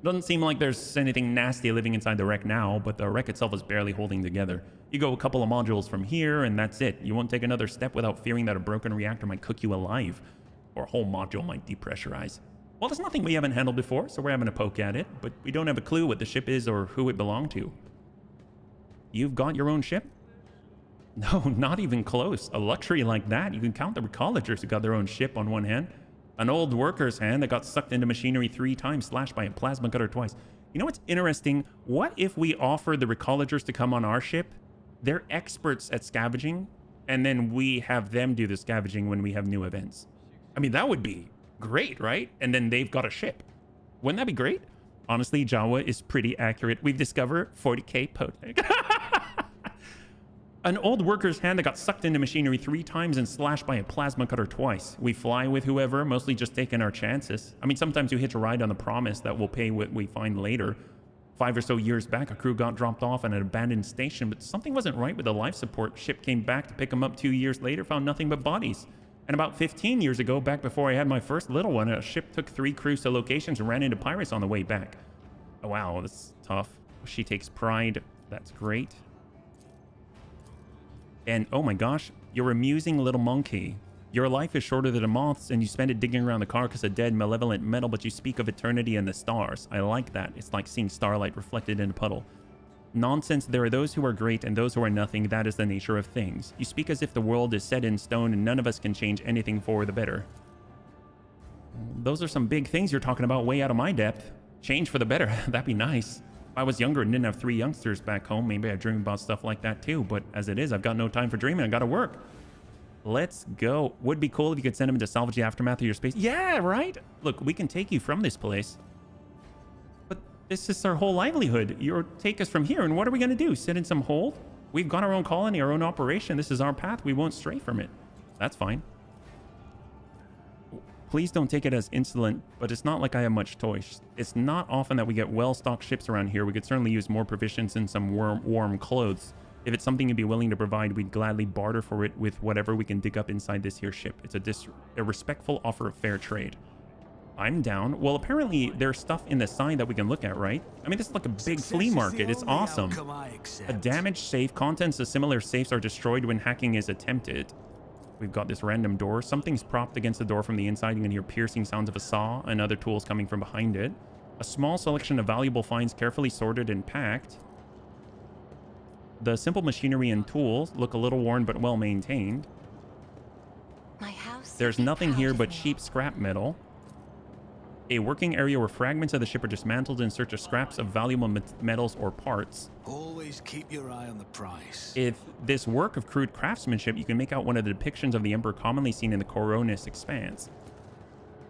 Doesn't seem like there's anything nasty living inside the wreck now, but the wreck itself is barely holding together. You go a couple of modules from here, and that's it. You won't take another step without fearing that a broken reactor might cook you alive, or a whole module might depressurize. Well, there's nothing we haven't handled before, so we're having a poke at it, but we don't have a clue what the ship is or who it belonged to. You've got your own ship? No, not even close. A luxury like that, you can count the recollegers who got their own ship on one hand. An old worker's hand that got sucked into machinery 3 times, slashed by a plasma cutter twice. You know what's interesting? What if we offered the recollegers to come on our ship? They're experts at scavenging, and then we have them do the scavenging when we have new events. I mean, that would be great, right? And then they've got a ship. Wouldn't that be great? Honestly, Jawa is pretty accurate. We've discovered 40k Potek. An old worker's hand that got sucked into machinery 3 times and slashed by a plasma cutter twice. We fly with whoever, mostly just taking our chances. I mean, sometimes you hitch a ride on the promise that we'll pay what we find later. 5 or so years back, a crew got dropped off at an abandoned station, but something wasn't right with the life support. Ship came back to pick them up 2 years later, found nothing but bodies. And about 15 years ago, back before I had my first little one, a ship took 3 crews to locations and ran into pirates on the way back. Oh, wow, that's tough. She takes pride. That's great. And oh my gosh, you're a musing little monkey. Your life is shorter than a moth's, and you spend it digging around the carcass of dead, malevolent metal, but you speak of eternity and the stars. I like that. It's like seeing starlight reflected in a puddle. Nonsense. There are those who are great and those who are nothing. That is the nature of things. You speak as if the world is set in stone and none of us can change anything for the better. Those are some big things you're talking about way out of my depth. Change for the better. That'd be nice. If I was younger and didn't have 3 youngsters back home, maybe I'd dream about stuff like that too. But as it is, I've got no time for dreaming. I gotta work. Let's go. Would be cool if you could send him to salvage the aftermath of your space. Yeah, right? Look, we can take you from this place. But this is our whole livelihood. You'll take us from here, and what are we gonna do? Sit in some hole? We've got our own colony, our own operation. This is our path. We won't stray from it. That's fine. Please don't take it as insolent, but it's not like I have much choice. It's not often that we get well-stocked ships around here. We could certainly use more provisions and some warm clothes. If it's something you'd be willing to provide, we'd gladly barter for it with whatever we can dig up inside this here ship. It's a respectful offer of fair trade. I'm down. Well, apparently there's stuff in the side that we can look at, right? I mean, this is like a big flea market. It's awesome. A damaged safe. Contents of similar safes are destroyed when hacking is attempted. We've got this random door. Something's propped against the door from the inside. You can hear piercing sounds of a saw and other tools coming from behind it. A small selection of valuable finds carefully sorted and packed. The simple machinery and tools look a little worn but well maintained. My house. There's nothing here but cheap scrap metal. A working area where fragments of the ship are dismantled in search of scraps of valuable metals or parts. Always keep your eye on the price. If this work of crude craftsmanship, you can make out one of the depictions of the Emperor commonly seen in the Coronis Expanse.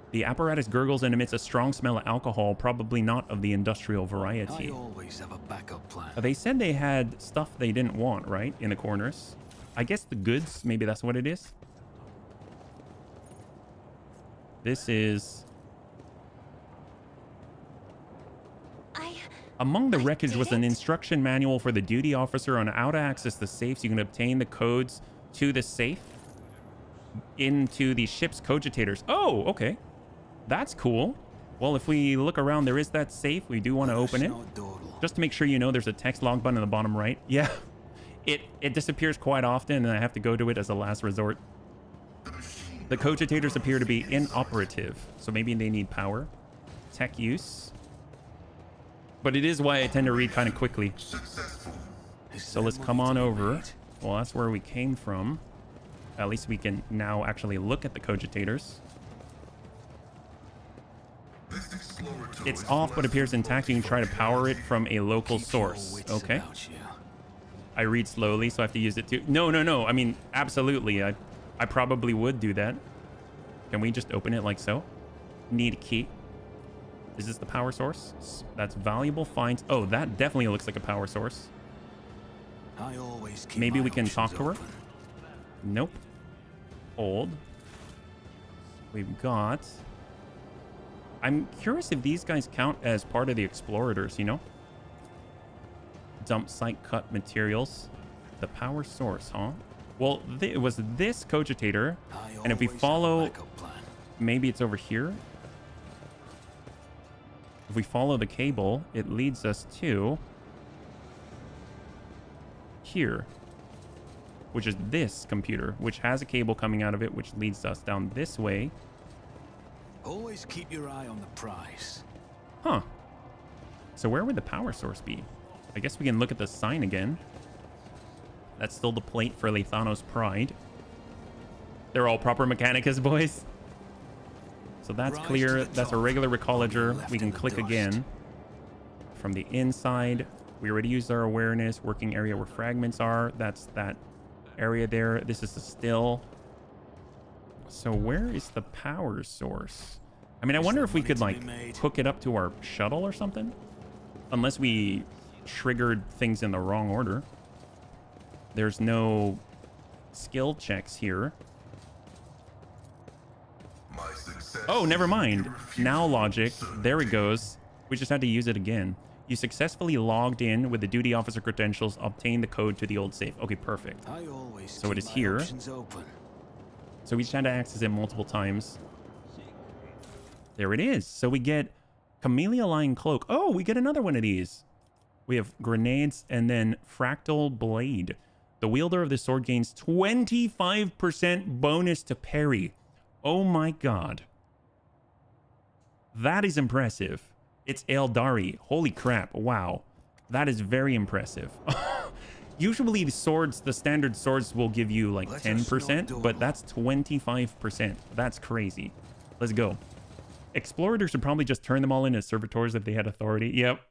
The apparatus gurgles and emits a strong smell of alcohol, probably not of the industrial variety. I always have a backup plan. They said they had stuff they didn't want, right? In the corners. I guess the goods, maybe that's what it is. This is... Among the wreckage was an instruction manual for the duty officer on how to access the safes. You can obtain the codes to the safe into the ship's cogitators. Oh, okay. That's cool. Well, if we look around, there is that safe. We do want to open it. Just to make sure you know, there's a text log button in the bottom right. Yeah, it disappears quite often, and I have to go to it as a last resort. The cogitators appear to be inoperative, so maybe they need power. Tech use. But it is why I tend to read kind of quickly. So let's come on over. Well, that's where we came from. At least we can now actually look at the cogitators. It's off but appears intact. You can try to power it from a local source. Okay. I read slowly, so I have to use it too. No. I mean, absolutely. I probably would do that. Can we just open it like so? Need a key. Is this the power source? That's valuable finds. Oh, that definitely looks like a power source. Maybe we can talk to her. Nope. Hold. We've got... I'm curious if these guys count as part of the explorators, you know? Dump site cut materials. The power source, huh? Well, it was this cogitator. And if we follow... Maybe it's over here. If we follow the cable, it leads us to... here. Which is this computer, which has a cable coming out of it, which leads us down this way. Always keep your eye on the prize. Huh. So where would the power source be? I guess we can look at the sign again. That's still the plate for Lethanos Pride. They're all proper Mechanicus, boys. So that's clear. That's a regular Recolager. We can click again. From the inside, we already used our awareness. Working area where fragments are. That's that area there. This is the still. So where is the power source? I mean, I wonder if we could like hook it up to our shuttle or something. Unless we triggered things in the wrong order. There's no skill checks here. Oh, never mind. Now logic. There it goes. We just had to use it again. You successfully logged in with the duty officer credentials, obtained the code to the old safe. Okay, perfect. So it is here. So we just had to access it multiple times. There it is. So we get Camellia Lion Cloak. Oh, we get another one of these. We have grenades and then Fractal Blade. The wielder of the sword gains 25% bonus to parry. Oh my god. That is impressive. It's Eldari. Holy crap. Wow. That is very impressive. Usually the swords, the standard swords will give you like 10%, but that's 25%. That's crazy. Let's go. Explorators should probably just turn them all into servitors if they had authority. Yep.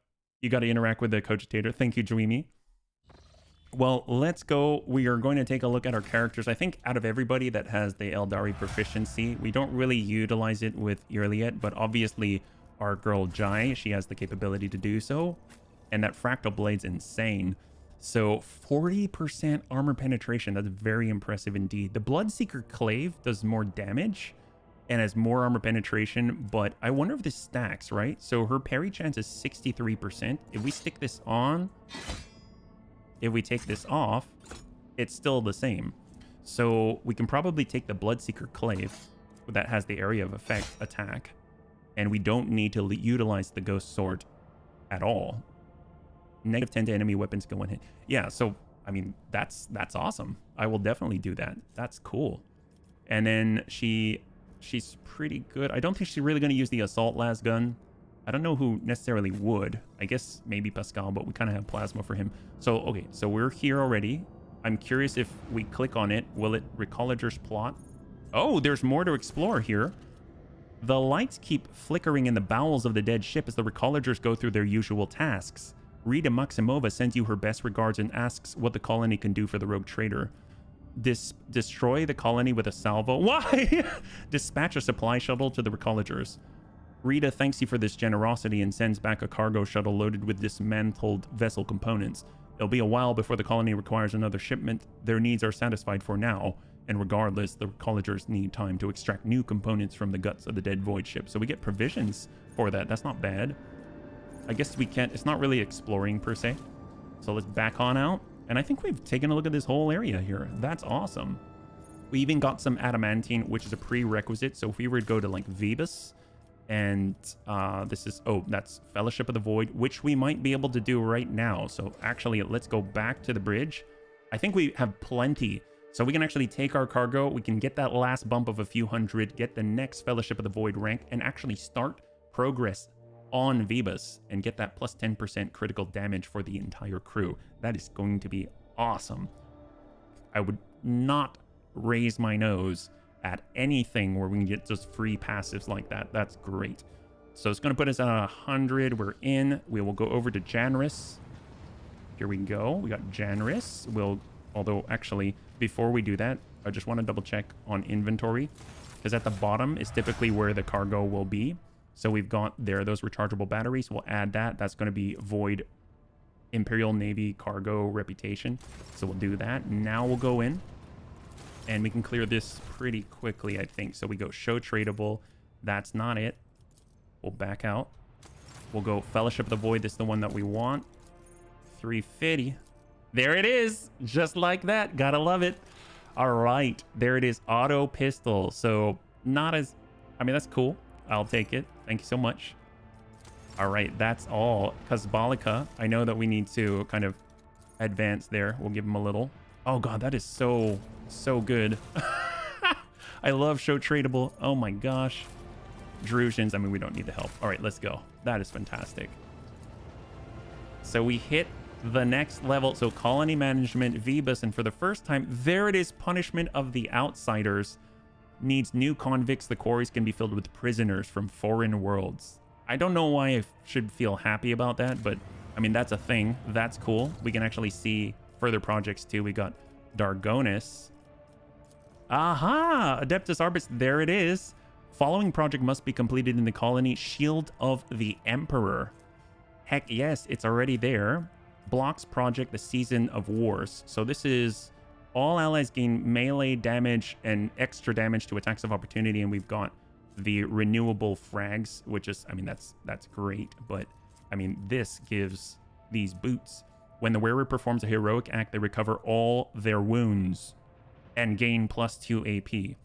You got to interact with the cogitator. Thank you, Dreamy. Well, let's go. We are going to take a look at our characters. I think out of everybody that has the Eldari proficiency, we don't really utilize it with Irliet, but obviously our girl Jai, she has the capability to do so. And that Fractal Blade's insane. So 40% armor penetration. That's very impressive indeed. The Bloodseeker Clave does more damage and has more armor penetration, but I wonder if this stacks, right? So her parry chance is 63%. If we stick this on... If we take this off, it's still the same. So we can probably take the Bloodseeker Clave that has the area of effect attack, and we don't need to utilize the Ghost Sword at all. -10 to enemy weapons go one hit. Yeah, so I mean that's awesome. I will definitely do that. That's cool. And then she's pretty good. I don't think she's really going to use the Assault Las Gun. I don't know who necessarily would. I guess maybe Pascal, but we kind of have Plasma for him. So, okay, so we're here already. I'm curious if we click on it, will it Recolager's plot? Oh, there's more to explore here. The lights keep flickering in the bowels of the dead ship as the Recolagers go through their usual tasks. Rita Maximova sends you her best regards and asks what the colony can do for the rogue trader. Destroy the colony with a salvo. Why? Dispatch a supply shuttle to the Recolagers. Rita thanks you for this generosity and sends back a cargo shuttle loaded with dismantled vessel components. It'll be a while before the colony requires another shipment. Their needs are satisfied for now. And regardless, the Collagers need time to extract new components from the guts of the dead void ship. So we get provisions for that. That's not bad. I guess we can't... It's not really exploring per se. So let's back on out. And I think we've taken a look at this whole area here. That's awesome. We even got some adamantine, which is a prerequisite. So if we were to go to like Vebus, and this is... Oh, that's Fellowship of the Void, which we might be able to do right now. So actually, let's go back to the bridge. I think we have plenty. So we can actually take our cargo. We can get that last bump of a few hundred, get the next Fellowship of the Void rank, and actually start progress on Vebus and get that plus 10% critical damage for the entire crew. That is going to be awesome. I would not raise my nose at anything where we can get just free passives like that. That's great. So it's going to put us at 100. We're in. We will go over to Janris. Here we go. We got Janris. Although actually, before we do that, I just want to double check on inventory, because at the bottom is typically where the cargo will be. So we've got there those rechargeable batteries. We'll add that. That's going to be Void Imperial Navy cargo reputation. So we'll do that. Now we'll go in and we can clear this pretty quickly, I think. So we go show tradable. That's not it. We'll back out. We'll go Fellowship of the Void. This is the one that we want. 350. There it is. Just like that. Gotta love it. All right. There it is. Auto pistol. So not as... I mean, that's cool. I'll take it. Thank you so much. All right. That's all. Kazbalika. I know that we need to kind of advance there. We'll give him a little. Oh, God. That is so good. I love show tradable. Oh, my gosh. Drusians. I mean, we don't need the help. All right. Let's go. That is fantastic. So we hit the next level. So colony management, Vebus, and for the first time, there it is. Punishment of the Outsiders. Needs new convicts. The quarries can be filled with prisoners from foreign worlds. I don't know why I should feel happy about that, but I mean, that's a thing. That's cool. We can actually see further projects too. We got Dargonis. Aha! Adeptus Arbis. There it is. Following project must be completed in the colony. Shield of the Emperor. Heck yes, it's already there. Blocks project, the Season of Wars. So this is all allies gain melee damage and extra damage to attacks of opportunity, and we've got the renewable frags, which is, I mean, that's great, but I mean, this gives these boots. When the wearer performs a heroic act, they recover all their wounds and gain +2 AP.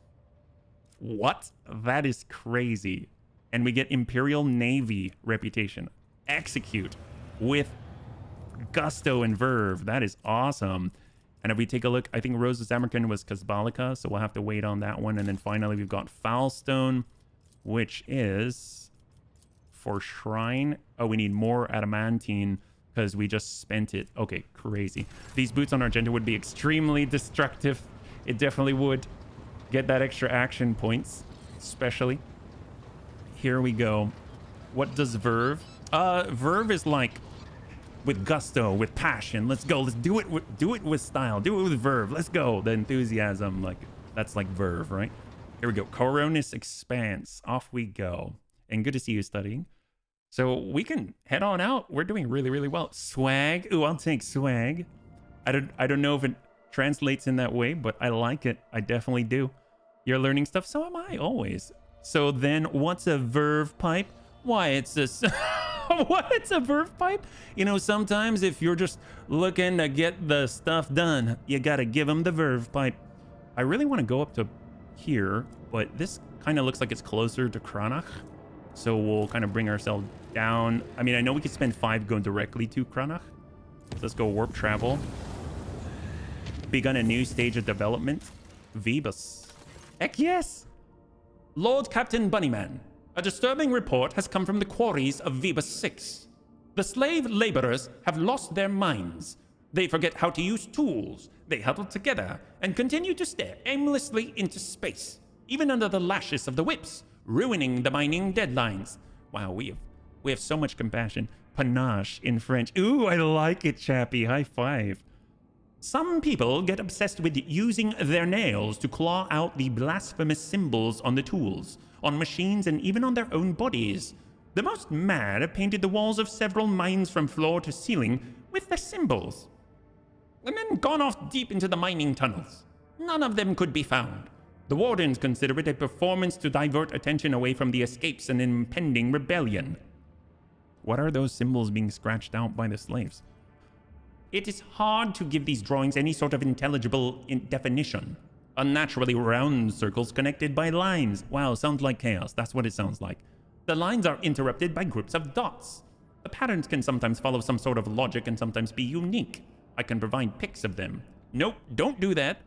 What? That is crazy. And we get Imperial Navy reputation. Execute with gusto and verve. That is awesome. And if we take a look, I think Rosa Zamerkin was Kazbalika, so we'll have to wait on that one. And then finally, we've got Foulstone, which is for Shrine. Oh, we need more adamantine because we just spent it. Okay, crazy. These boots on Argenta would be extremely destructive. It definitely would. Get that extra action points, especially. Here we go. What does verve? Verve is like with gusto, with passion. Let's go. Let's do it with style. Do it with verve. Let's go. The enthusiasm, like that's like verve, right? Here we go. Coronis Expanse. Off we go. And good to see you studying. So we can head on out. We're doing really, really well. Swag. Ooh, I'll take swag. I don't know if it translates in that way, but I like it. I definitely do. You're learning stuff. So am I always. So then what's a verve pipe? Why, it's a... What? It's a verve pipe? You know, sometimes if you're just looking to get the stuff done, you gotta give them the verve pipe. I really want to go up to here, but this kind of looks like it's closer to Cranach. So we'll kind of bring ourselves down. I mean, I know we could spend 5 going directly to Cranach. So let's go warp travel. Begun a new stage of development. Vebus. Heck yes! Lord Captain Bunnyman. A disturbing report has come from the quarries of Vebus 6. The slave laborers have lost their minds. They forget how to use tools. They huddle together and continue to stare aimlessly into space, even under the lashes of the whips, ruining the mining deadlines. Wow, we have so much compassion. Panache in French. Ooh, I like it, chappy. High five. Some people get obsessed with using their nails to claw out the blasphemous symbols on the tools, on machines, and even on their own bodies. The most mad have painted the walls of several mines from floor to ceiling with the symbols, and then gone off deep into the mining tunnels. None of them could be found. The wardens consider it a performance to divert attention away from the escapes and impending rebellion. What are those symbols being scratched out by the slaves? It is hard to give these drawings any sort of intelligible definition. Unnaturally round circles connected by lines. Wow, sounds like chaos. That's what it sounds like. The lines are interrupted by groups of dots. The patterns can sometimes follow some sort of logic and sometimes be unique. I can provide pics of them. Nope, don't do that.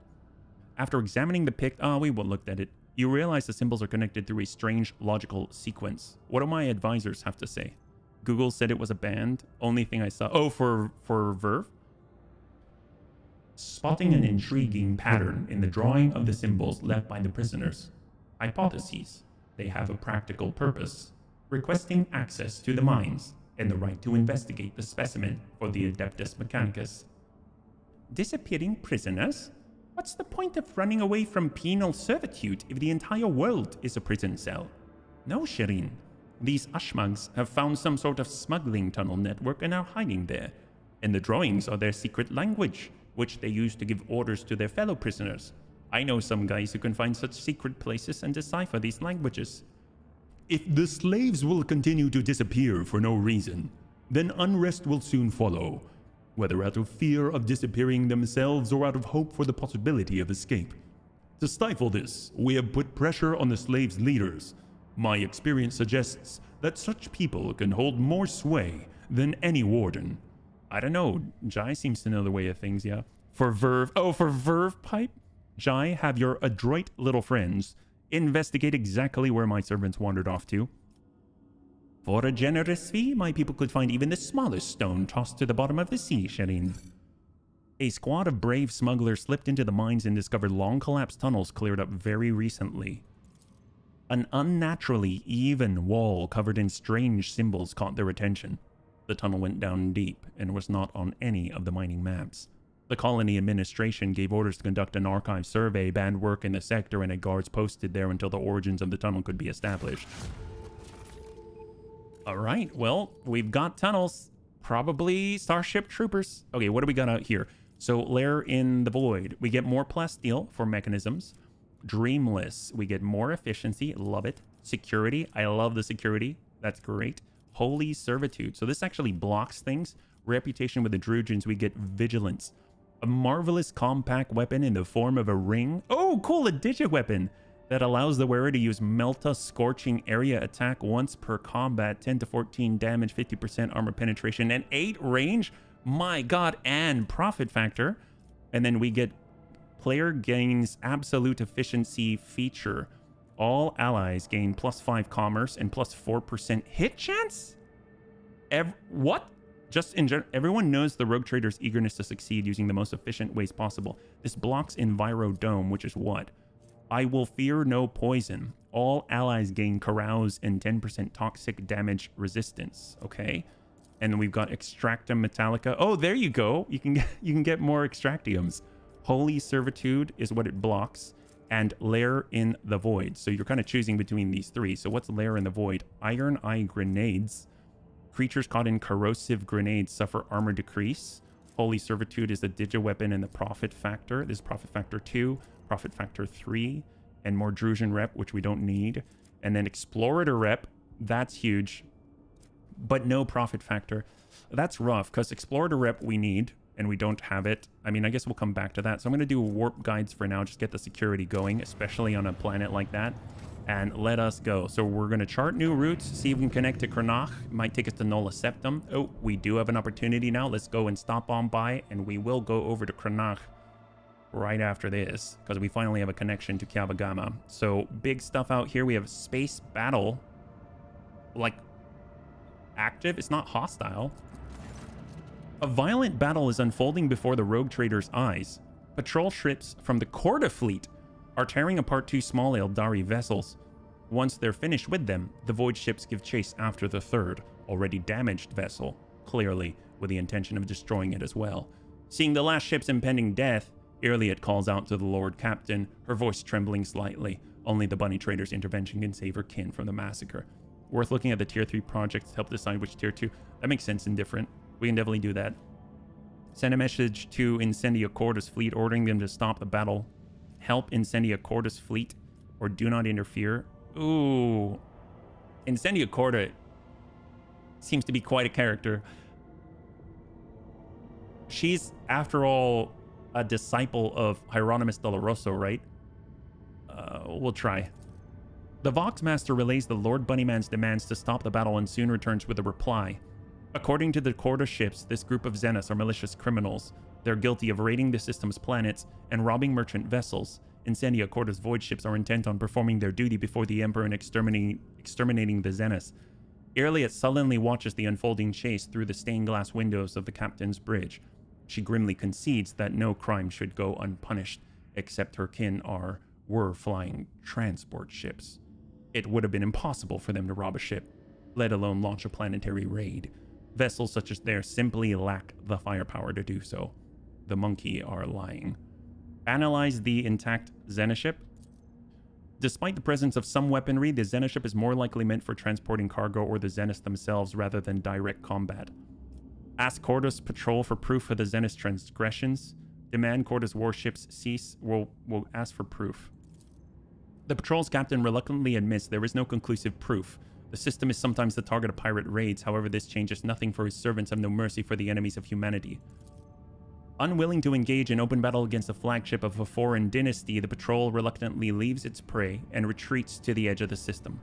After examining the pic, we looked at it. You realize the symbols are connected through a strange logical sequence. What do my advisors have to say? Google said it was a band. Only thing I saw. Oh, for Verve? Spotting an intriguing pattern in the drawing of the symbols left by the prisoners. Hypotheses. They have a practical purpose. Requesting access to the mines and the right to investigate the specimen for the Adeptus Mechanicus. Disappearing prisoners? What's the point of running away from penal servitude if the entire world is a prison cell? No, Shireen. These Ashmags have found some sort of smuggling tunnel network and are hiding there. And the drawings are their secret language, which they use to give orders to their fellow prisoners. I know some guys who can find such secret places and decipher these languages. If the slaves will continue to disappear for no reason, then unrest will soon follow, whether out of fear of disappearing themselves or out of hope for the possibility of escape. To stifle this, we have put pressure on the slaves' leaders. My experience suggests that such people can hold more sway than any warden. I don't know. Jai seems to know the way of things, yeah. For Verve. Oh, for Verve pipe? Jai, have your adroit little friends investigate exactly where my servants wandered off to. For a generous fee, my people could find even the smallest stone tossed to the bottom of the sea, Shireen. A squad of brave smugglers slipped into the mines and discovered long collapsed tunnels cleared up very recently. An unnaturally even wall covered in strange symbols caught their attention. The tunnel went down deep and was not on any of the mining maps. The colony administration gave orders to conduct an archive survey, banned work in the sector, and had guards posted there until the origins of the tunnel could be established. Alright, well, we've got tunnels. Probably Starship Troopers. Okay, what do we got out here? So, Lair in the Void. We get more plasteel for mechanisms. Dreamless. We get more efficiency. Love it. Security. I love the security. That's great. Holy Servitude. So this actually blocks things. Reputation with the Drugians. We get Vigilance. A marvelous compact weapon in the form of a ring. Oh, cool. A digit weapon that allows the wearer to use Melta Scorching Area attack once per combat. 10 to 14 damage, 50% armor penetration, and 8 range. My god. And profit factor. And then we get player gains absolute efficiency feature. All allies gain +5 commerce and +4% hit chance? What? Just in general, everyone knows the Rogue Trader's eagerness to succeed using the most efficient ways possible. This blocks Enviro Dome, which is what? I will fear no poison. All allies gain carouse and 10% toxic damage resistance. Okay. And then we've got Extractum Metallica. Oh, there you go. You can get more Extractiums. Holy Servitude is what it blocks. And Lair in the Void. So you're kind of choosing between these three. So what's Lair in the Void? Iron Eye Grenades. Creatures caught in corrosive grenades suffer armor decrease. Holy Servitude is the Digiweapon and the Profit Factor. This is Profit Factor 2, Profit Factor 3, and more Drusian Rep, which we don't need. And then Explorator Rep, that's huge, but no Profit Factor. That's rough, because Explorator Rep we need, and we don't have it. I mean, I guess we'll come back to that. So I'm going to do warp guides for now, just get the security going, especially on a planet like that. And let us go. So we're going to chart new routes, see if we can connect to Kranach. Might take us to Nola Septum. Oh, we do have an opportunity now. Let's go and stop on by, and we will go over to Kranach right after this, because we finally have a connection to Kiava Gamma. So big stuff out here. We have Space Battle, like, active. It's not hostile. A violent battle is unfolding before the Rogue Trader's eyes. Patrol ships from the Corda fleet are tearing apart 2 small Eldari vessels. Once they're finished with them, the Void ships give chase after the third, already damaged vessel, clearly with the intention of destroying it as well. Seeing the last ship's impending death, Irliet calls out to the Lord Captain, her voice trembling slightly. Only the Bunny Trader's intervention can save her kin from the massacre. Worth looking at the Tier 3 projects to help decide which Tier 2. That makes sense and different. We can definitely do that. Send a message to Incendia Corda's fleet, ordering them to stop the battle help Incendia Corda's fleet or do not interfere. Ooh. Incendia Corda seems to be quite a character. She's, after all, a disciple of Hieronymus Doloroso, right? We'll try. The Voxmaster relays the Lord Bunnyman's demands to stop the battle and soon returns with a reply. According to the Corda ships, this group of Xenos are malicious criminals. They're guilty of raiding the system's planets and robbing merchant vessels. Incendia Corda's void ships are intent on performing their duty before the Emperor and exterminating the Xenos. Irliet sullenly watches the unfolding chase through the stained glass windows of the captain's bridge. She grimly concedes that no crime should go unpunished, except her kin were flying transport ships. It would have been impossible for them to rob a ship, let alone launch a planetary raid. Vessels such as theirs simply lack the firepower to do so. The monkey are lying. Analyze the intact Xenoship. Despite the presence of some weaponry, the Xenoship is more likely meant for transporting cargo or the Xenos themselves rather than direct combat. Ask Corda's patrol for proof of the Xenos transgressions. Demand Corda's warships cease. We'll ask for proof. The patrol's captain reluctantly admits there is no conclusive proof. The system is sometimes the target of pirate raids, however this changes nothing, for his servants have no mercy for the enemies of humanity. Unwilling to engage in open battle against the flagship of a foreign dynasty, the patrol reluctantly leaves its prey and retreats to the edge of the system.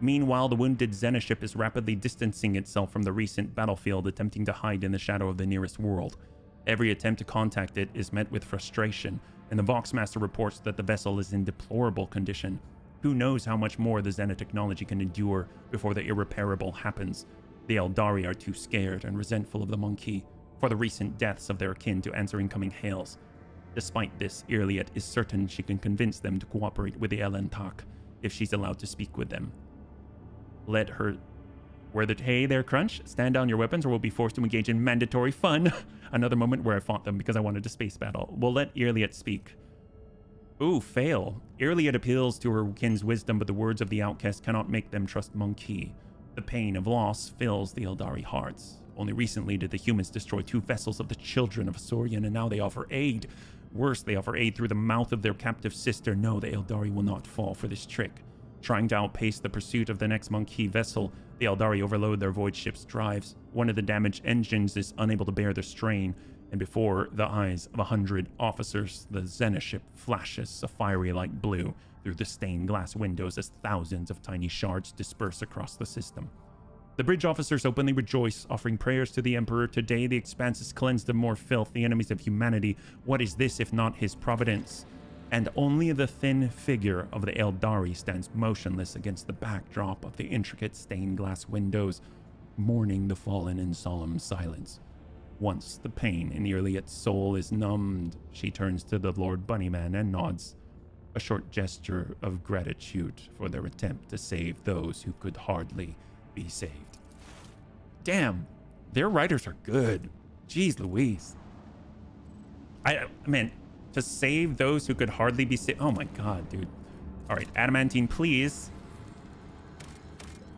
Meanwhile, the wounded Xenoship is rapidly distancing itself from the recent battlefield, attempting to hide in the shadow of the nearest world. Every attempt to contact it is met with frustration, and the Voxmaster reports that the vessel is in deplorable condition. Who knows how much more the xenotechnology can endure before the irreparable happens? The Eldari are too scared and resentful of the monkey for the recent deaths of their kin to answer incoming hails. Despite this, Irliet is certain she can convince them to cooperate with the Elentak if she's allowed to speak with them. Let her... Hey there, Crunch. Stand down your weapons or we'll be forced to engage in mandatory fun. Another moment where I fought them because I wanted a space battle. We'll let Irliet speak. Ooh, fail. Irliet appeals to her kin's wisdom, but the words of the outcast cannot make them trust Monkey. The pain of loss fills the Eldari hearts. Only recently did the humans destroy 2 vessels of the children of Saurian, and now they offer aid. Worse, they offer aid through the mouth of their captive sister. No, the Eldari will not fall for this trick. Trying to outpace the pursuit of the next Monkey vessel, the Eldari overload their void ship's drives. One of the damaged engines is unable to bear the strain, and before the eyes of 100 officers, the Xenoship flashes a fiery light blue through the stained glass windows as thousands of tiny shards disperse across the system. The bridge officers openly rejoice, offering prayers to the Emperor. Today the expanse is cleansed of more filth, the enemies of humanity. What is this if not his providence? And only the thin figure of the Eldari stands motionless against the backdrop of the intricate stained glass windows, mourning the fallen in solemn silence. Once the pain in Irliet's soul is numbed, she turns to the Lord Bunnyman and nods, a short gesture of gratitude for their attempt to save those who could hardly be saved. Damn, their writers are good. Jeez Louise. I mean, to save those who could hardly be saved. Oh my god, dude. All right, Adamantine, please.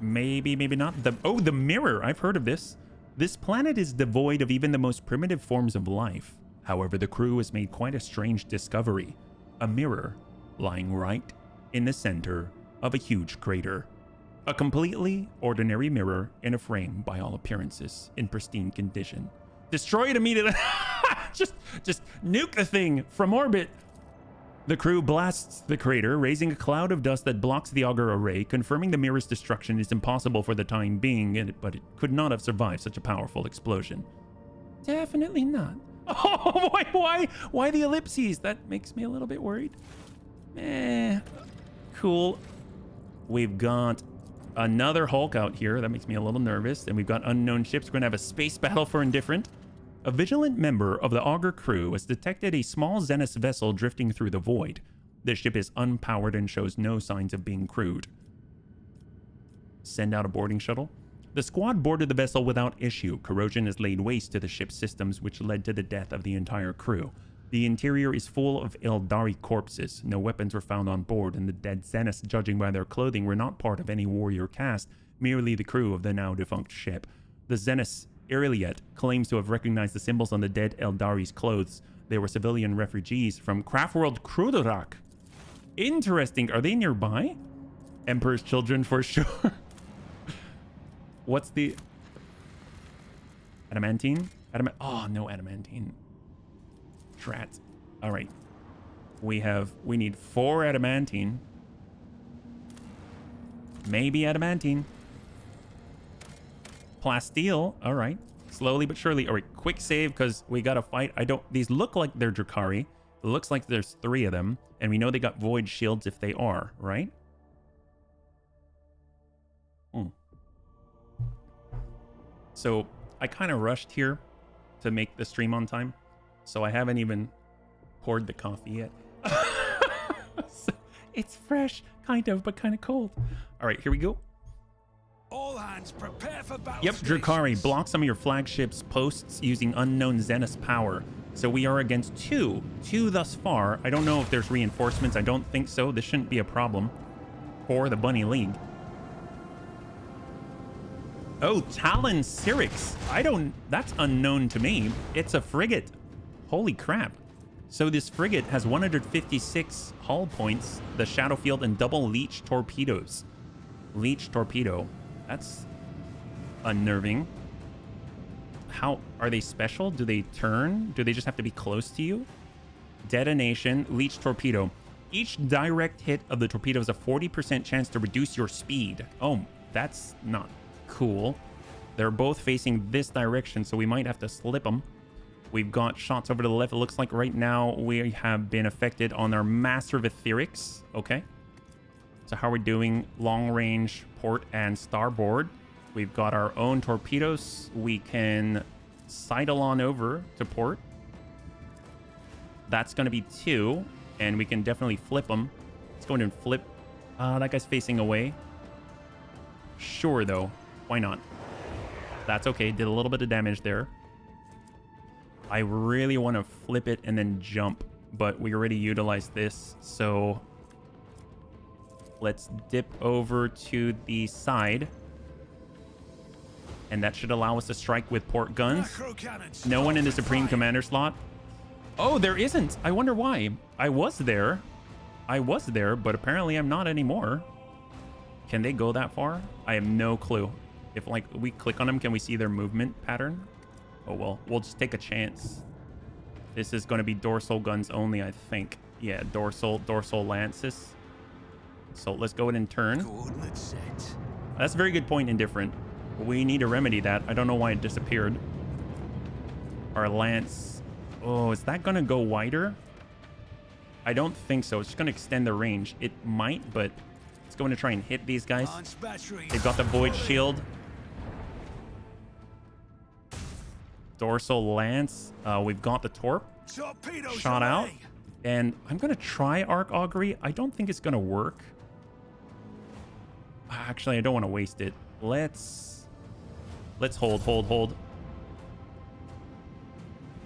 Maybe not. The mirror. I've heard of this. This planet is devoid of even the most primitive forms of life. However, the crew has made quite a strange discovery. A mirror lying right in the center of a huge crater. A completely ordinary mirror in a frame, by all appearances, in pristine condition. Destroy it immediately. just nuke the thing from orbit. The crew blasts the crater, raising a cloud of dust that blocks the auger array, confirming the mirror's destruction is impossible for the time being, but it could not have survived such a powerful explosion. Definitely not. Oh, why the ellipses? That makes me a little bit worried. Cool. We've got another Hulk out here. That makes me a little nervous. And we've got unknown ships. We're going to have a space battle for Indifferent. A vigilant member of the Augur crew has detected a small Xenos vessel drifting through the void. The ship is unpowered and shows no signs of being crewed. Send out a boarding shuttle. The squad boarded the vessel without issue. Corrosion has laid waste to the ship's systems, which led to the death of the entire crew. The interior is full of Eldari corpses. No weapons were found on board, and the dead Xenos, judging by their clothing, were not part of any warrior caste, merely the crew of the now defunct ship. The Xenos Irliet claims to have recognized the symbols on the dead Eldari's clothes. They were civilian refugees from Craftworld Krudorak. Interesting. Are they nearby? Emperor's children for sure. What's the... Adamantine? Oh, no adamantine. Drat. All right. We need 4 adamantine. Maybe adamantine. Plasteel. All right. Slowly but surely. All right. Quick save because we got to fight. These look like they're Drakari. It looks like there's 3 of them. And we know they got void shields if they are, right? So I kind of rushed here to make the stream on time. So I haven't even poured the coffee yet. So it's fresh, kind of, but kind of cold. All right, here we go. All hands prepare for battle. Yep, Drakari, block some of your flagship's posts using unknown Zenith's power. So we are against 2 thus far. I don't know if there's reinforcements. I don't think so. This shouldn't be a problem for the Bunny League. Oh, Talon Syrinx. That's unknown to me. It's a frigate. Holy crap. So this frigate has 156 hull points, the Shadow Field, and double leech torpedoes. Leech torpedo. That's unnerving. How are they special? Do they turn? Do they just have to be close to you? Detonation, leech torpedo. Each direct hit of the torpedo has a 40% chance to reduce your speed. Oh, that's not cool. They're both facing this direction, so we might have to slip them. We've got shots over to the left. It looks like right now we have been affected on our Master of Etherics. Okay. So how are we doing? Long range, port, and starboard. We've got our own torpedoes. We can sidle on over to port. That's going to be 2, and we can definitely flip them. Let's go ahead and flip. That guy's facing away. Sure, though. Why not? That's okay. Did a little bit of damage there. I really want to flip it and then jump, but we already utilized this, so let's dip over to the side, and that should allow us to strike with port guns. No one in the Supreme Commander slot. Oh, there isn't. I wonder why. I was there, but apparently I'm not anymore. Can they go that far? I have no clue. If like we click on them, can we see their movement pattern? Oh, well, we'll just take a chance. This is going to be dorsal guns only, I think. Yeah, dorsal lances. So let's go ahead and turn. That's a very good point, Indifferent. We need to remedy that. I don't know why it disappeared. Our lance. Oh, is that going to go wider? I don't think so. It's just going to extend the range. It might, but it's going to try and hit these guys. They've got the void shield. Dorsal lance. We've got the torp shot out, and I'm gonna try arc augury. I don't think it's gonna work. Actually, I don't want to waste it. Let's hold.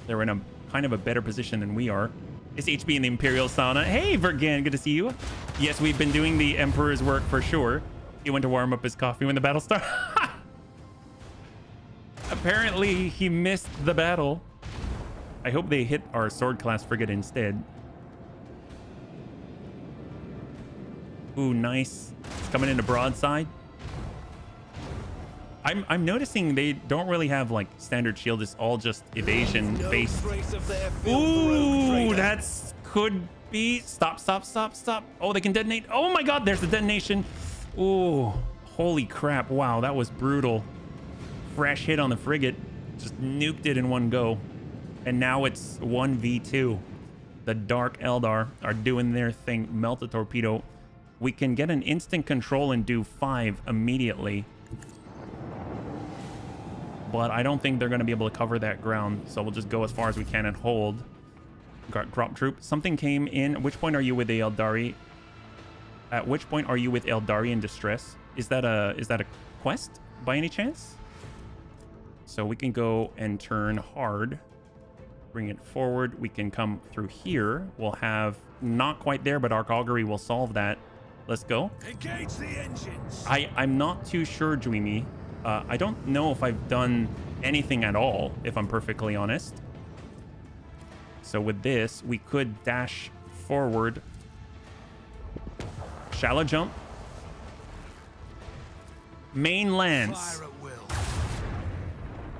They're in a kind of a better position than we are. It's HB in the Imperial Sauna. Hey, Vergan, good to see you. Yes, we've been doing the Emperor's work for sure. He went to warm up his coffee when the battle started. Apparently, he missed the battle. I hope they hit our sword class frigate instead. Ooh, nice. It's coming into broadside. I'm noticing they don't really have like standard shield. It's all just evasion based. Ooh, that's could be. Stop. Oh, they can detonate. Oh my God, there's the detonation. Ooh, holy crap. Wow, that was brutal. Fresh hit on the frigate. Just nuked it in one go. And now it's 1v2. The Dark Eldar are doing their thing. Melt the torpedo. We can get an instant control and do 5 immediately. But I don't think they're going to be able to cover that ground. So we'll just go as far as we can and hold. Got drop troop. Something came in. At which point are you with the Eldari? At which point are you with Eldari in distress? Is that a quest by any chance? So we can go and turn hard. Bring it forward. We can come through here. We'll have not quite there, but arc augury will solve that. Let's go. Engage the engines. I'm not too sure, Dreamy. I don't know if I've done anything at all, if I'm perfectly honest. So with this, we could dash forward. Shallow jump. Main lance. Fire at will.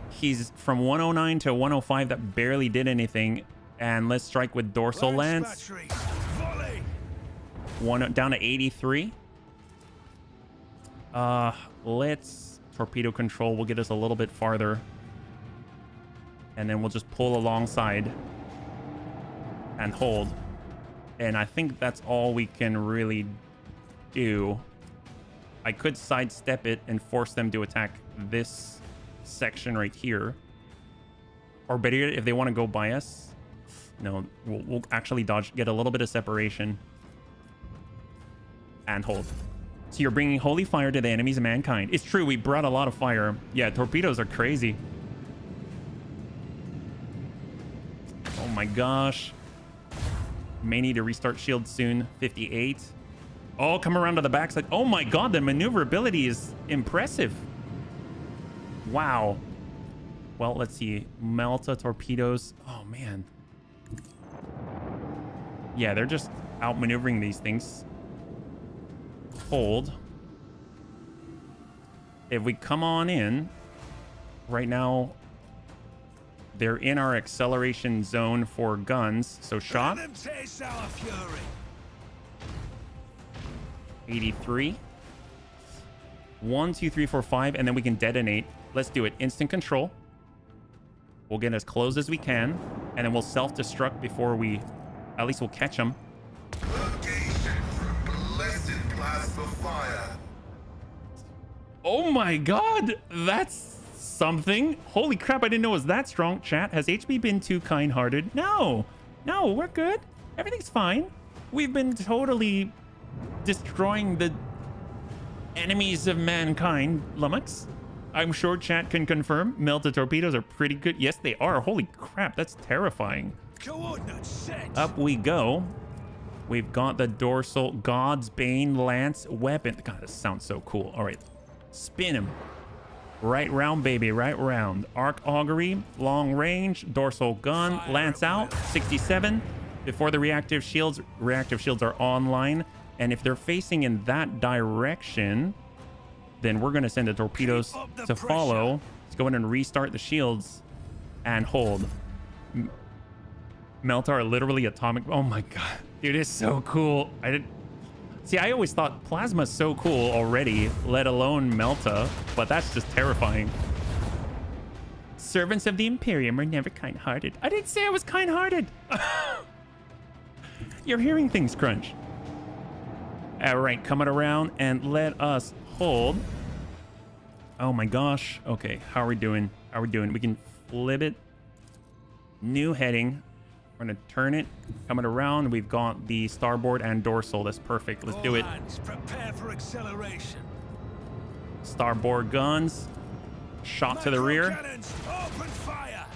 He's from 109 to 105. That barely did anything. And let's strike with dorsal lance. Volley. One down to 83. Let's torpedo control. Will get us a little bit farther. And then we'll just pull alongside and hold. And I think that's all we can really do. I could sidestep it and force them to attack this section right here. Or better yet, if they want to go by us. No, we'll actually dodge, get a little bit of separation. And hold. So you're bringing holy fire to the enemies of mankind. It's true, we brought a lot of fire. Yeah, torpedoes are crazy. Oh my gosh. May need to restart shield soon. 58. Oh, come around to the backside. Oh my god, the maneuverability is impressive. Wow. Well, let's see. Melta torpedoes. Oh man. Yeah, they're just outmaneuvering these things. Hold. If we come on in, right now, they're in our acceleration zone for guns. So shot. 83. 1, 2, 3, 4, 5, and then we can detonate. Let's do it. Instant control. We'll get as close as we can, and then we'll self-destruct before we... At least we'll catch them. Oh my god! That's something. Holy crap, I didn't know it was that strong. Chat, has HB been too kind-hearted? No. No, we're good. Everything's fine. We've been totally destroying the enemies of mankind, Lummox. I'm sure chat can confirm. Melted torpedoes are pretty good. Yes, they are. Holy crap, that's terrifying. Coordinates set. Up we go. We've got the dorsal God's Bane Lance weapon. God, this sounds so cool. All right, spin him. Right round, baby, right round. Arc augury, long range, dorsal gun, lance out, 67. Before the reactive shields are online. And if they're facing in that direction, then we're going to send the torpedoes to follow. Let's go in and restart the shields and hold. Meltar, literally atomic. Oh my god, dude, it's so cool. I always thought plasma's so cool already, let alone Melta, but that's just terrifying. Servants of the Imperium are never kind-hearted. I didn't say I was kind-hearted. You're hearing things, Crunch. All right, coming around, and let us hold. Oh my gosh. Okay, how are we doing? How are we doing? We can flip it. New heading. We're gonna turn it. Coming around, we've got the starboard and dorsal. That's perfect. Let's do it. Prepare for acceleration. Starboard guns. Shot to the rear. Cannons, open fire.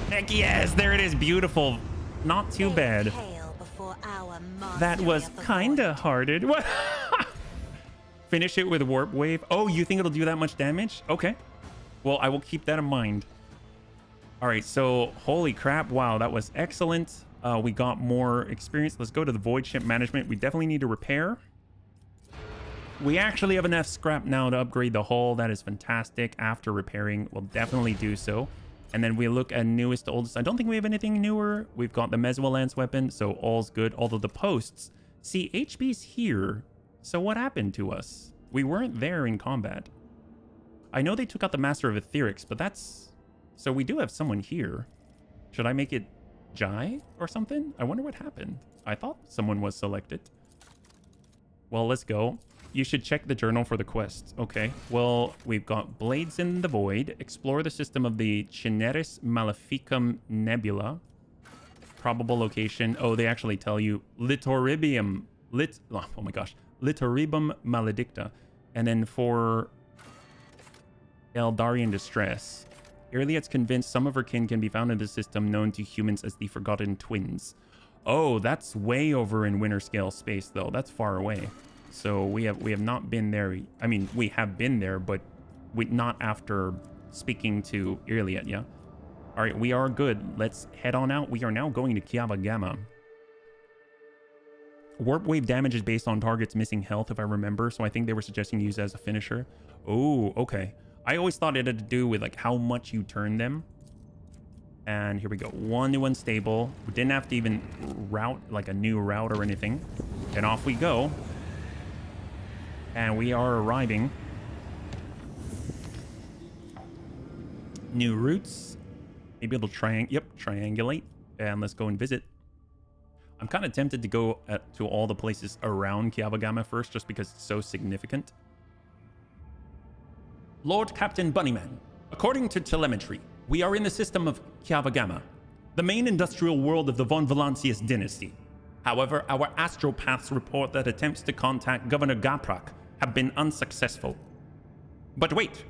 Heck yes, there it is. Beautiful. Not too bad. That was kinda hearted. What? Finish it with warp wave. Oh, you think it'll do that much damage? Okay. Well, I will keep that in mind. All right, so holy crap. Wow, that was excellent. We got more experience. Let's go to the void ship management. We definitely need to repair. We actually have enough scrap now to upgrade the hull. That is fantastic. After repairing, we'll definitely do so. And then we look at newest to oldest. I don't think we have anything newer. We've got the Meswell Lance weapon, so all's good. Although the posts, see, HB's here. So what happened to us? We weren't there in combat. I know they took out the Master of Etherics, but that's... So we do have someone here. Should I make it Jai or something? I wonder what happened. I thought someone was selected. Well, let's go. You should check the journal for the quest. Okay. Well, we've got Blades in the Void. Explore the system of the Cineris Maleficum Nebula. Probable location. Oh, they actually tell you. Litoribum. Oh my gosh. Litoribum Maledicta. And then for Eldarian Distress. Irliet's convinced some of her kin can be found in the system known to humans as the Forgotten Twins. Oh, that's way over in Winter Scale space, though. That's far away. So we have not been there. I mean, we have been there, but not after speaking to Irliet, yeah? All right, we are good. Let's head on out. We are now going to Kiava Gamma. Warp wave damage is based on target's missing health, if I remember. So I think they were suggesting use it as a finisher. Oh, okay. I always thought it had to do with like how much you turn them. And here we go. One new unstable. We didn't have to even route like a new route or anything. And off we go. And we are arriving. New routes. Maybe it'll triangulate. And let's go and visit. I'm kind of tempted to go to all the places around Kiava Gamma first, just because it's so significant. Lord Captain Bunnyman, according to telemetry, we are in the system of Kiava Gamma, the main industrial world of the von Valancius dynasty. However, our astropaths report that attempts to contact Governor Gaprak have been unsuccessful. But wait!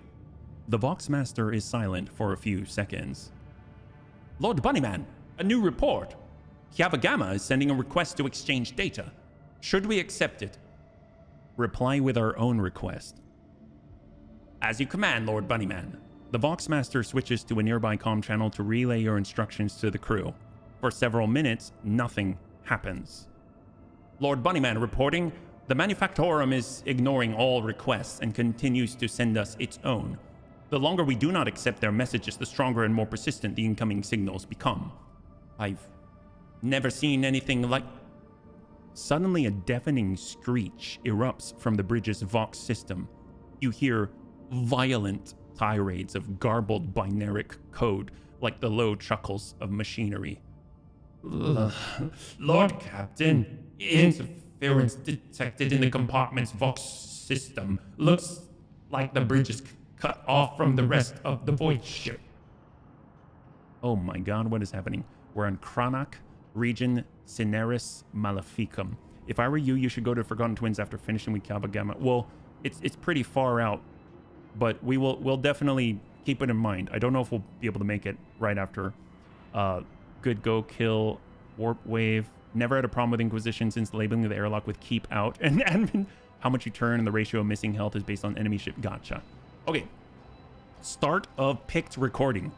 The Voxmaster is silent for a few seconds. Lord Bunnyman, a new report. Kiava Gamma is sending a request to exchange data. Should we accept it? Reply with our own request. As you command, Lord Bunnyman. The Voxmaster switches to a nearby comm channel to relay your instructions to the crew. For several minutes, nothing happens. Lord Bunnyman reporting, the Manufactorum is ignoring all requests and continues to send us its own. The longer we do not accept their messages, the stronger and more persistent the incoming signals become. I've never seen anything like... Suddenly a deafening screech erupts from the bridge's Vox system. You hear violent tirades of garbled binaric code, like the low chuckles of machinery. Lord Captain, interference detected in the compartment's Vox system. Looks like the bridge is cut off from the rest of the void ship. Oh my god, what is happening? We're on Cranach, region Cineris Maleficum. If I were you, you should go to Forgotten Twins after finishing with Kiava Gamma. Well, it's pretty far out, but we'll definitely keep it in mind. I don't know if we'll be able to make it right after Good Go Kill, Warp Wave. Never had a problem with Inquisition since labeling the airlock with keep out. And admin, how much you turn and the ratio of missing health is based on enemy ship. Gotcha. Okay. Start of picked recording.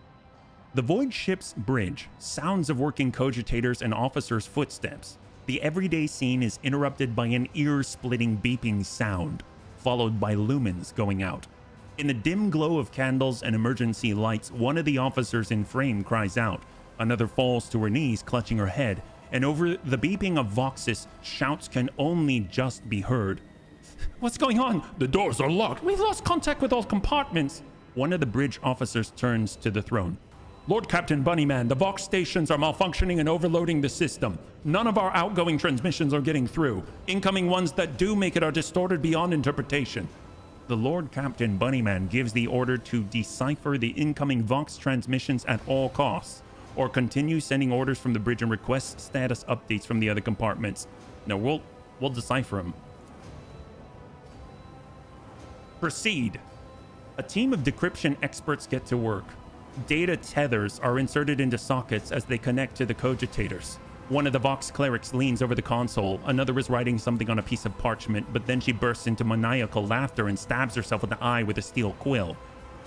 The void ship's bridge. Sounds of working cogitators and officers' footsteps. The everyday scene is interrupted by an ear-splitting beeping sound, followed by lumens going out. In the dim glow of candles and emergency lights, one of the officers in frame cries out. Another falls to her knees, clutching her head, and over the beeping of Voxes, shouts can only just be heard. What's going on? The doors are locked. We've lost contact with all compartments. One of the bridge officers turns to the throne. Lord Captain Bunnyman, the Vox stations are malfunctioning and overloading the system. None of our outgoing transmissions are getting through. Incoming ones that do make it are distorted beyond interpretation. The Lord Captain Bunnyman gives the order to decipher the incoming Vox transmissions at all costs, or continue sending orders from the bridge and request status updates from the other compartments. No, we'll decipher them. Proceed. A team of decryption experts get to work. Data tethers are inserted into sockets as they connect to the cogitators. One of the Vox clerics leans over the console. Another is writing something on a piece of parchment, but then she bursts into maniacal laughter and stabs herself in the eye with a steel quill.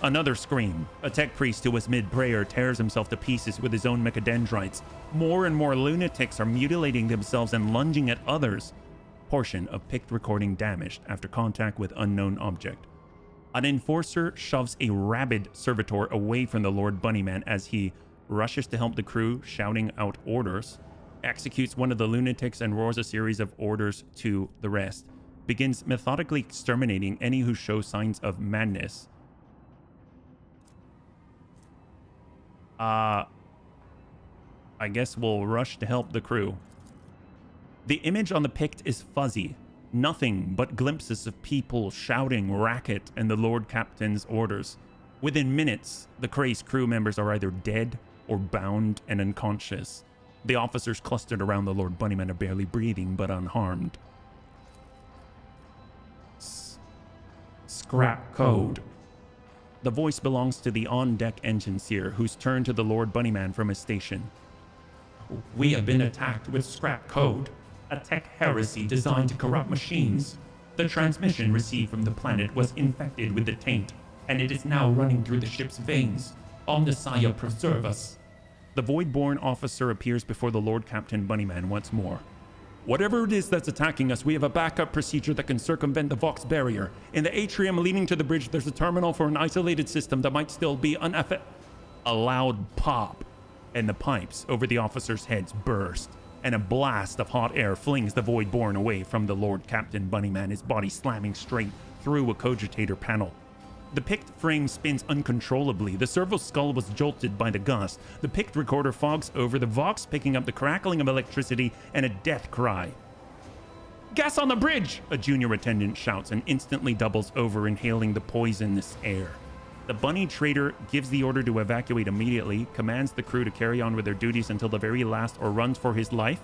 Another scream. A tech priest who was mid-prayer tears himself to pieces with his own mechadendrites. More and more lunatics are mutilating themselves and lunging at others. Portion of picked recording damaged after contact with unknown object. An enforcer shoves a rabid servitor away from the Lord Bunnyman as he rushes to help the crew, shouting out orders, executes one of the lunatics and roars a series of orders to the rest, begins methodically exterminating any who show signs of madness. I guess we'll rush to help the crew. The image on the pict is fuzzy. Nothing but glimpses of people shouting racket and the Lord Captain's orders. Within minutes, the crazed crew members are either dead or bound and unconscious. The officers clustered around the Lord Bunnyman are barely breathing but unharmed. Scrap code. The voice belongs to the on-deck engineer, who's turned to the Lord Bunnyman from his station. We have been attacked with scrap code. A tech heresy designed to corrupt machines. The transmission received from the planet was infected with the taint, and it is now running through the ship's veins. Omnissiah preserve us. The Voidborn officer appears before the Lord Captain Bunnyman once more. Whatever it is that's attacking us, we have a backup procedure that can circumvent the Vox barrier. In the atrium leading to the bridge, there's a terminal for an isolated system that might still be A loud pop, and the pipes over the officers' heads burst, and a blast of hot air flings the Voidborn away from the Lord Captain Bunnyman, his body slamming straight through a cogitator panel. The picked frame spins uncontrollably. The servo skull was jolted by the gust. The picked recorder fogs over the Vox, picking up the crackling of electricity and a death cry. Gas on the bridge! A junior attendant shouts and instantly doubles over, inhaling the poisonous air. The bunny trader gives the order to evacuate immediately, commands the crew to carry on with their duties until the very last, or runs for his life.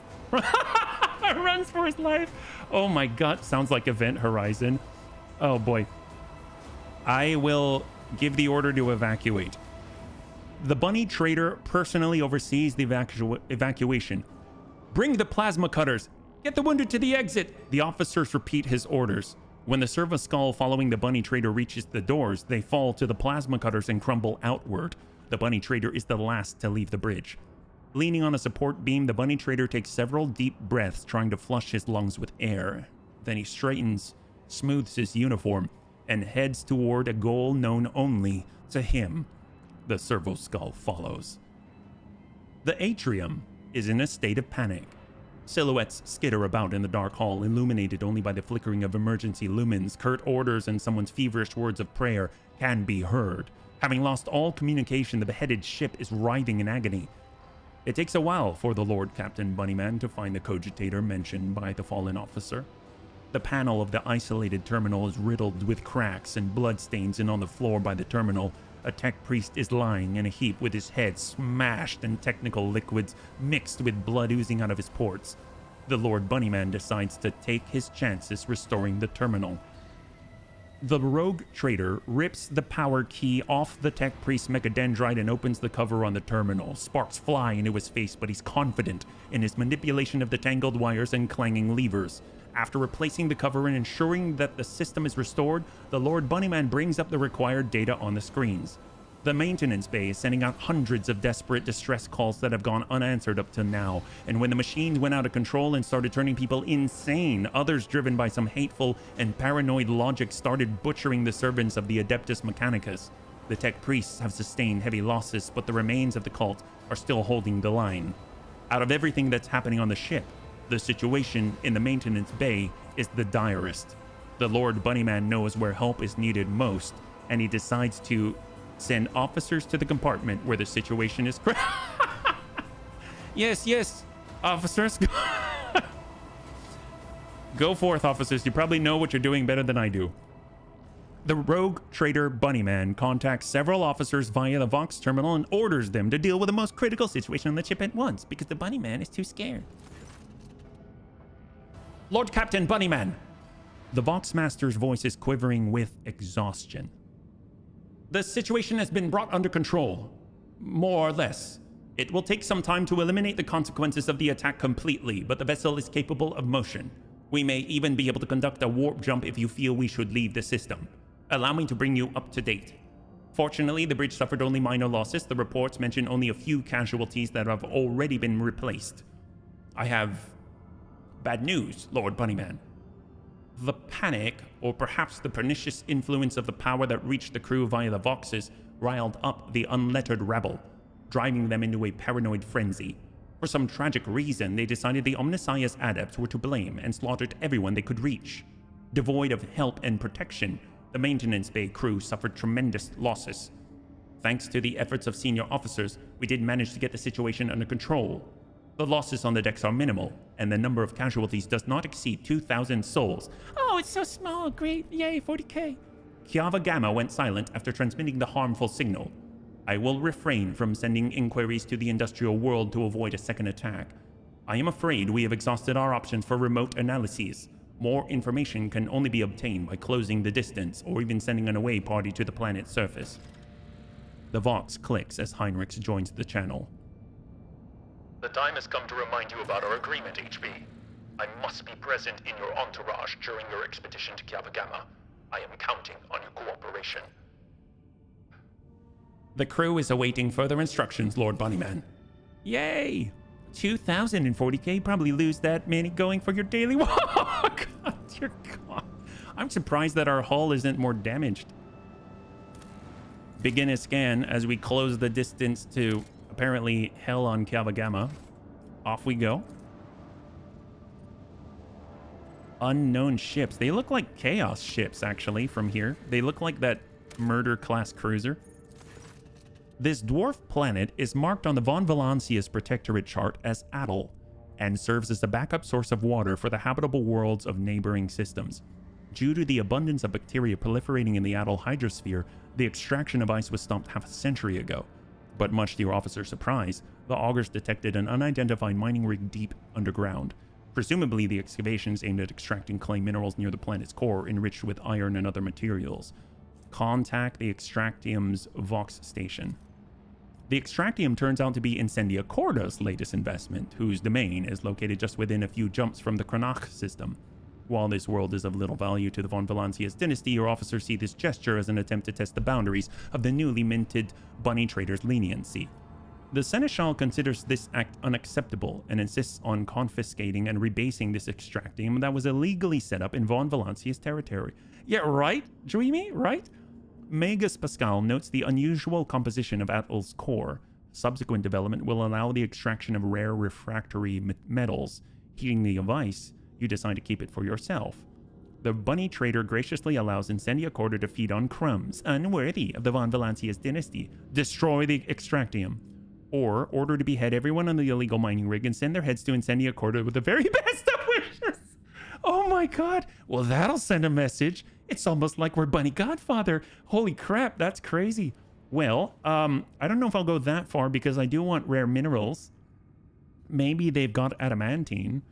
Runs for his life! Oh my god, sounds like Event Horizon. Oh boy. I will give the order to evacuate. The bunny trader personally oversees the evacuation. Bring the plasma cutters! Get the wounded to the exit! The officers repeat his orders. When the servo skull following the bunny trader reaches the doors, they fall to the plasma cutters and crumble outward. The bunny trader is the last to leave the bridge. Leaning on a support beam, the bunny trader takes several deep breaths, trying to flush his lungs with air. Then he straightens, smooths his uniform, and heads toward a goal known only to him. The servo skull follows. The atrium is in a state of panic. Silhouettes skitter about in the dark hall, illuminated only by the flickering of emergency lumens. Curt orders and someone's feverish words of prayer can be heard. Having lost all communication, the beheaded ship is writhing in agony. It takes a while for the Lord Captain Bunnyman to find the cogitator mentioned by the fallen officer. The panel of the isolated terminal is riddled with cracks and bloodstains, and on the floor by the terminal, a tech priest is lying in a heap with his head smashed and technical liquids mixed with blood oozing out of his ports. The Lord Bunnyman decides to take his chances restoring the terminal. The rogue trader rips the power key off the tech priest's mechadendrite and opens the cover on the terminal. Sparks fly into his face, but he's confident in his manipulation of the tangled wires and clanging levers. After replacing the cover and ensuring that the system is restored, the Lord Bunnyman brings up the required data on the screens. The maintenance bay is sending out hundreds of desperate distress calls that have gone unanswered up to now, and when the machines went out of control and started turning people insane, others driven by some hateful and paranoid logic started butchering the servants of the Adeptus Mechanicus. The tech priests have sustained heavy losses, but the remains of the cult are still holding the line. Out of everything that's happening on the ship, the situation in the maintenance bay is the direst. The Lord Bunnyman knows where help is needed most, and he decides to send officers to the compartment where the situation is Yes, officers. Go forth, officers. You probably know what you're doing better than I do. The rogue trader Bunnyman contacts several officers via the Vox terminal and orders them to deal with the most critical situation on the ship at once, because the Bunnyman is too scared. Lord Captain Bunnyman! The Vox Master's voice is quivering with exhaustion. The situation has been brought under control. More or less. It will take some time to eliminate the consequences of the attack completely, but the vessel is capable of motion. We may even be able to conduct a warp jump if you feel we should leave the system. Allow me to bring you up to date. Fortunately, the bridge suffered only minor losses. The reports mention only a few casualties that have already been replaced. I have bad news, Lord Bunnyman. The panic, or perhaps the pernicious influence of the power that reached the crew via the Voxes, riled up the unlettered rabble, driving them into a paranoid frenzy. For some tragic reason, they decided the Omnissiah's adepts were to blame and slaughtered everyone they could reach. Devoid of help and protection, the maintenance bay crew suffered tremendous losses. Thanks to the efforts of senior officers, we did manage to get the situation under control. The losses on the decks are minimal, and the number of casualties does not exceed 2,000 souls. Oh, it's so small. Great. Yay, 40k. Kiava Gamma went silent after transmitting the harmful signal. I will refrain from sending inquiries to the industrial world to avoid a second attack. I am afraid we have exhausted our options for remote analyses. More information can only be obtained by closing the distance or even sending an away party to the planet's surface. The Vox clicks as Heinrichs joins the channel. The time has come to remind you about our agreement, HB. I must be present in your entourage during your expedition to Kiava Gamma. I am counting on your cooperation. The crew is awaiting further instructions, Lord Bunnyman. Yay! 2,040k, probably lose that many going for your daily walk. God, dear God. I'm surprised that our hull isn't more damaged. Begin a scan as we close the distance to apparently hell on Kiava Gamma. Off we go. Unknown ships. They look like chaos ships, actually, from here. They look like that murder-class cruiser. This dwarf planet is marked on the Von Valancius Protectorate chart as Atoll, and serves as a backup source of water for the habitable worlds of neighboring systems. Due to the abundance of bacteria proliferating in the Atoll hydrosphere, the extraction of ice was stopped half a century ago. But much to your officer's surprise, the augurs detected an unidentified mining rig deep underground. Presumably the excavations aimed at extracting clay minerals near the planet's core, enriched with iron and other materials. Contact the Extractium's Vox station. The Extractium turns out to be Incendia Corda's latest investment, whose domain is located just within a few jumps from the Kranach system. While this world is of little value to the Von Valancius dynasty, your officers see this gesture as an attempt to test the boundaries of the newly minted Bunny Trader's leniency. The Seneschal considers this act unacceptable and insists on confiscating and rebasing this Extractium that was illegally set up in Von Valancius territory. Yeah, right, Dreamy, right? Magus Pascal notes the unusual composition of Atoll's core. Subsequent development will allow the extraction of rare refractory metals. Heating the device, you decide to keep it for yourself. The Bunny Trader graciously allows Incendia Corda to feed on crumbs unworthy of the Von Valancius dynasty. Destroy the Extractium. Or order to behead everyone on the illegal mining rig and send their heads to Incendia Corda with the very best of wishes. Oh my God. Well, that'll send a message. It's almost like we're Bunny Godfather. Holy crap, that's crazy. Well, I don't know if I'll go that far because I do want rare minerals. Maybe they've got adamantine.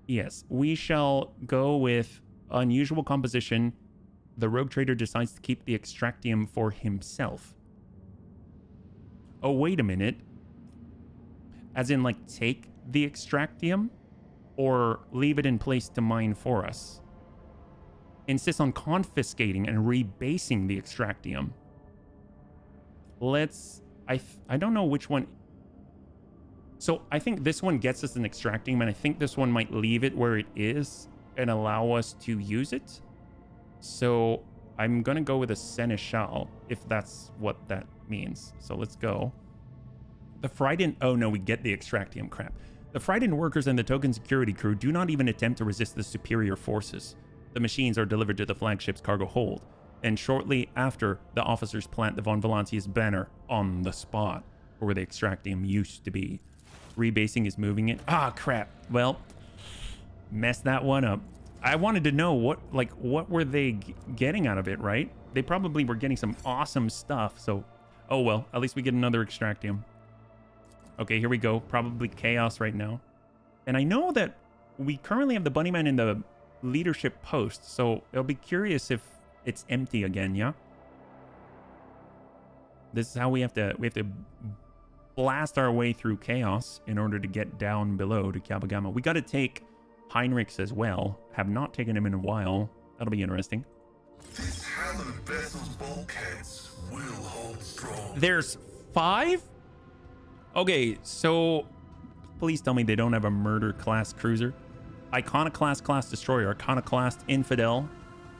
Yes, we shall go with unusual composition. The Rogue Trader decides to keep the Extractium for himself. Oh, wait a minute. As in, like, take the Extractium? Or leave it in place to mine for us? Insists on confiscating and rebasing the Extractium. Let's... I don't know which one... So I think this one gets us an Extractium, and I think this one might leave it where it is and allow us to use it. So I'm going to go with a Seneschal, if that's what that means. So let's go. The frightened... Oh, no, we get the Extractium, crap. The frightened workers and the token security crew do not even attempt to resist the superior forces. The machines are delivered to the flagship's cargo hold, and shortly after, the officers plant the Von Valancius banner on the spot, where the Extractium used to be. Rebasing is moving it. Ah, crap. Well, messed that one up. I wanted to know what were they getting out of it, right? They probably were getting some awesome stuff, so... Oh, well, at least we get another Extractium. Okay, here we go. Probably chaos right now. And I know that we currently have the Bunnyman in the leadership post, so I'll be curious if it's empty again, yeah? This is how we have to blast our way through chaos in order to get down below to Kiava Gamma. We got to take Heinrichs as well. Have not taken him in a while. That'll be interesting. This hallowed vessel's bulkheads will hold strong. There's 5? Okay, so please tell me they don't have a murder class cruiser. Iconoclast class destroyer, Iconoclast infidel,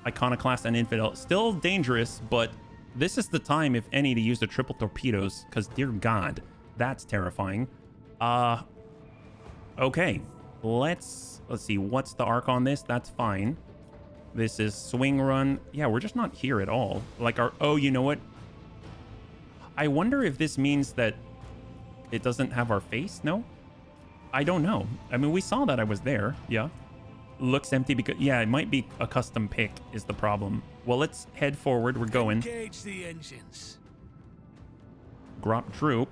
Iconoclast and infidel. Still dangerous, but this is the time, if any, to use the triple torpedoes, because dear God, that's terrifying. Okay, let's see, what's the arc on this? That's fine. This is swing run. Yeah, we're just not here at all. Like our... Oh, you know what? I wonder if this means that it doesn't have our face? No? I don't know. I mean, we saw that I was there. Yeah. Looks empty because... Yeah, it might be a custom pick is the problem. Well, let's head forward. We're going. Engage the engines. Grop droop.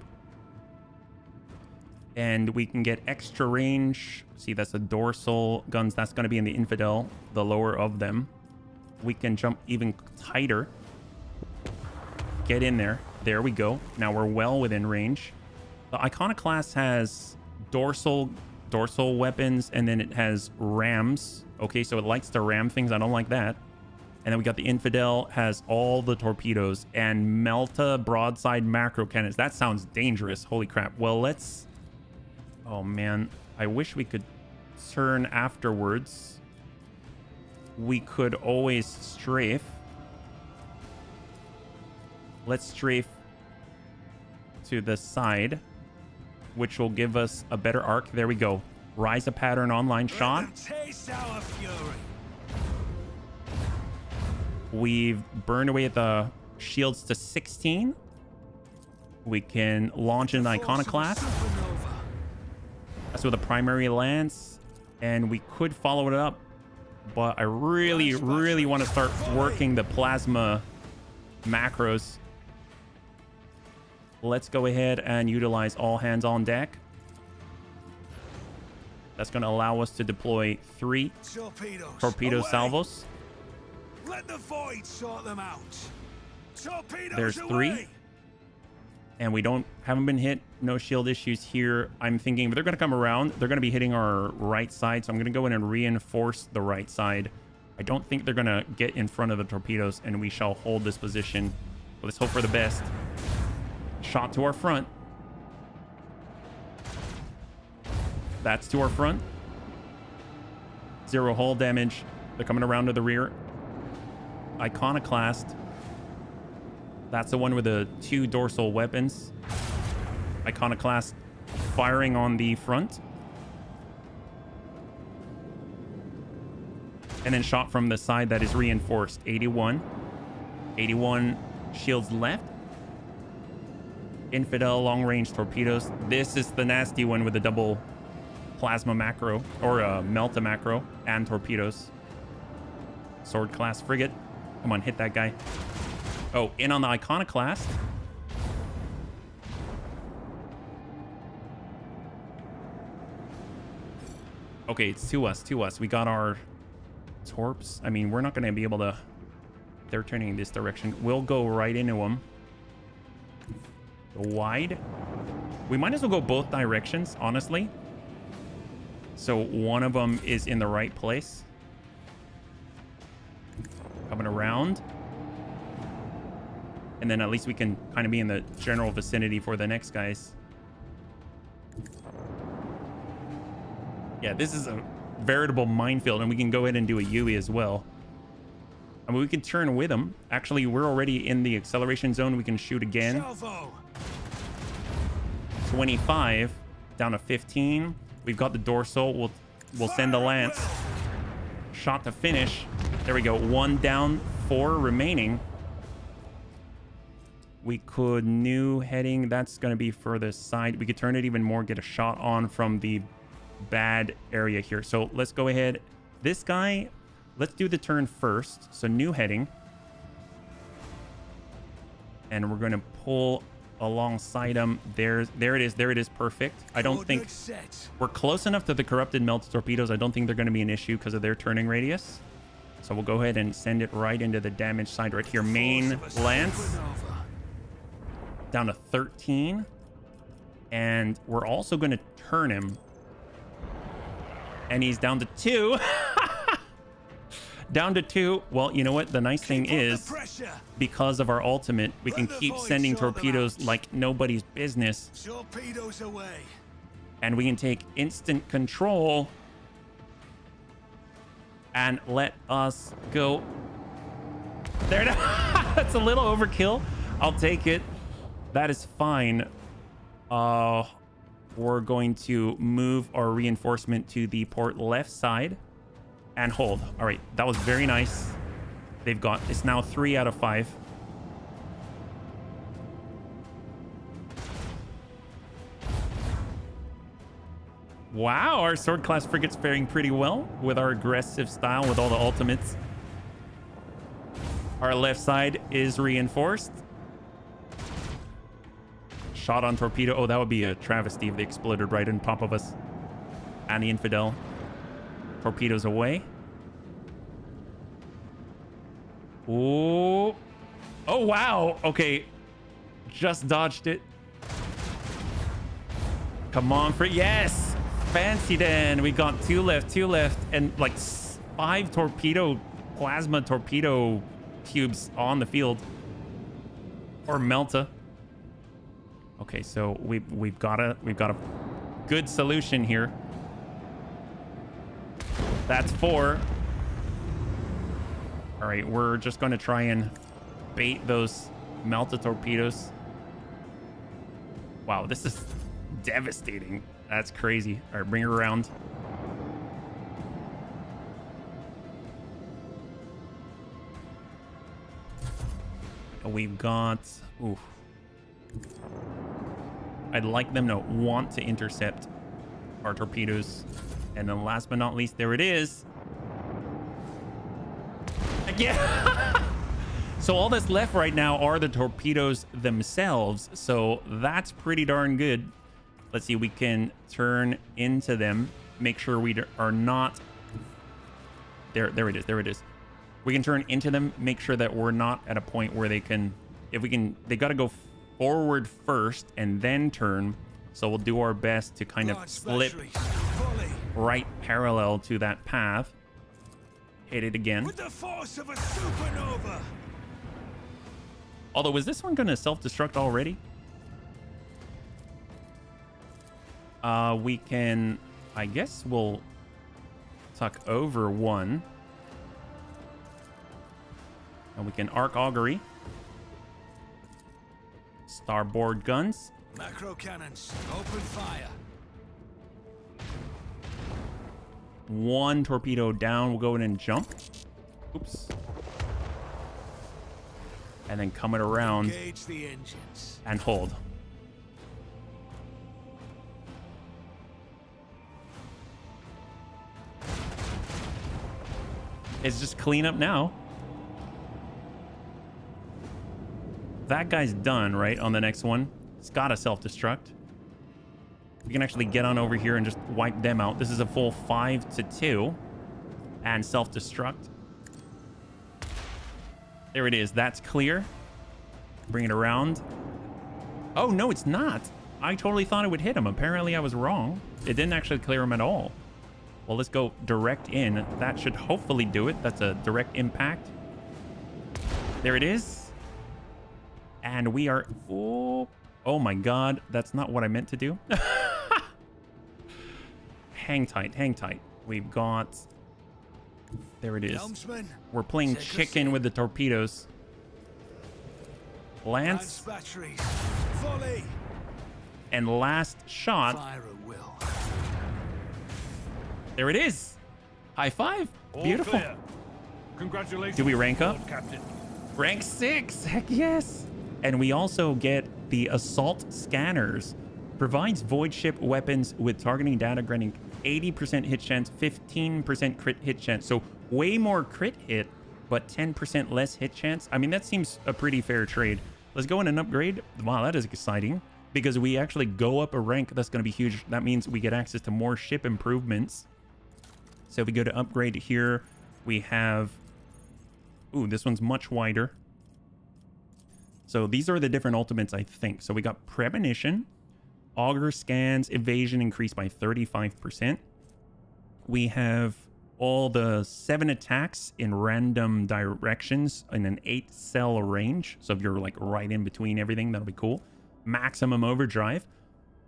And we can get extra range. See, that's the dorsal guns. That's going to be in the infidel, the lower of them. We can jump even tighter. Get in there. There we go. Now we're well within range. The Iconoclast has dorsal weapons, and then it has rams. Okay, so it likes to ram things. I don't like that. And then we got the Infidel, has all the torpedoes and Melta broadside macro cannons. That sounds dangerous. Holy crap. Well, let's... Oh, man. I wish we could turn afterwards. We could always strafe. Let's strafe to the side, which will give us a better arc. There we go. Rise a pattern online shot. Taste our fury. We've burned away the shields to 16. We can launch an iconoclast. That's with a primary lance. And we could follow it up. But I really, really want to start working the plasma macros. Let's go ahead and utilize all hands on deck. That's going to allow us to deploy 3 torpedo salvos. Let the void sort them out. Torpedoes There's away. 3. And we haven't been hit. No shield issues here. I'm thinking if they're going to come around, they're going to be hitting our right side. So I'm going to go in and reinforce the right side. I don't think they're going to get in front of the torpedoes, and we shall hold this position. Let's hope for the best. Shot to our front. That's to our front. 0 hull damage. They're coming around to the rear. Iconoclast. That's the one with the 2 dorsal weapons. Iconoclast firing on the front. And then shot from the side that is reinforced. 81. 81 shields left. Infidel long-range torpedoes. This is the nasty one with the double plasma macro, or Melta macro, and torpedoes. Sword class frigate. Come on, hit that guy. Oh, in on the iconoclast. Okay, it's to us. We got our torps. I mean, we're not going to be able to... They're turning in this direction. We'll go right into them. Go wide. We might as well go both directions, honestly. So one of them is in the right place. Coming around. And then at least we can kind of be in the general vicinity for the next guys. Yeah, this is a veritable minefield, and we can go ahead and do a Yui as well. I mean, we can turn with them. Actually, we're already in the acceleration zone. We can shoot again. 25 down to 15. We've got the dorsal. We'll send the lance. Shot to finish. There we go. 1 down, 4 remaining. We could new heading. That's going to be for the side. We could turn it even more, get a shot on from the bad area here. So let's go ahead. This guy, let's do the turn first. So new heading. And we're going to pull alongside him. There it is. There it is. Perfect. I don't think we're close enough to the corrupted melt torpedoes. I don't think they're going to be an issue because of their turning radius. So we'll go ahead and send it right into the damaged side right here. Main lance. Down to 13. And we're also going to turn him. And he's down to 2. Down to 2. Well, you know what? The nice thing is, because of our ultimate, we can keep sending torpedoes like nobody's business. Torpedoes away. And we can take instant control and let us go. There it is. That's a little overkill. I'll take it. That is fine. We're going to move our reinforcement to the port left side and hold. All right, that was very nice. They've got, it's now 3 out of 5. Wow, our sword class frigate's faring pretty well with our aggressive style with all the ultimates. Our left side is reinforced. Shot on torpedo. Oh, that would be a travesty if they exploded right on top of us. And the Infidel. Torpedoes away. Oh. Oh, wow. Okay. Just dodged it. Come on for... Yes! Fancy then. We got 2 left. And like 5 torpedo plasma torpedo cubes on the field. Or Melta. Okay, so we've got a good solution here. That's 4. All right, we're just going to try and bait those Melta torpedoes. Wow, this is devastating. That's crazy. All right, bring her around. We've got... Ooh. I'd like them to want to intercept our torpedoes. And then last but not least, there it is. Yeah. So all that's left right now are the torpedoes themselves. So that's pretty darn good. Let's see, we can turn into them. Make sure we are not... There it is. There it is. We can turn into them. Make sure that we're not at a point where they can... If we can... They got to go forward first and then turn. So we'll do our best to kind of slip right parallel to that path. Hit it again. With the force of a supernova. Although, is this one going to self-destruct already? We can... I guess we'll tuck over one. And we can arc augury. Starboard guns. Macro cannons, open fire. One torpedo down. We'll go in and jump. Oops. And then coming around. Engage the engines. And hold. It's just clean up now. That guy's done, right? On the next one. It's got to self-destruct. We can actually get on over here and just wipe them out. This is a full 5-2. And self-destruct. There it is. That's clear. Bring it around. Oh, no, it's not. I totally thought it would hit him. Apparently, I was wrong. It didn't actually clear him at all. Well, let's go direct in. That should hopefully do it. That's a direct impact. There it is. And we are... Oh my god. That's not what I meant to do. Hang tight. Hang tight. We've got... There it is. Helmsman, we're playing chicken with the torpedoes. Lance. Batteries. Volley. And last shot. Fire at will. There it is. High five. All Beautiful. clear. Congratulations. Do we rank up? Captain. Rank 6. Heck yes. And we also get the assault scanners. Provides void ship weapons with targeting data granting 80% hit chance, 15% crit hit chance. So way more crit hit, but 10% less hit chance. I mean, that seems a pretty fair trade. Let's go in and upgrade. Wow, that is exciting. Because we actually go up a rank. That's going to be huge. That means we get access to more ship improvements. So if we go to upgrade here, we have... Ooh, this one's much wider. So these are the different ultimates, I think. So we got Premonition. Augur scans, evasion increased by 35%. We have all the 7 attacks in random directions in an 8-cell range. So if you're like right in between everything, that'll be cool. Maximum overdrive.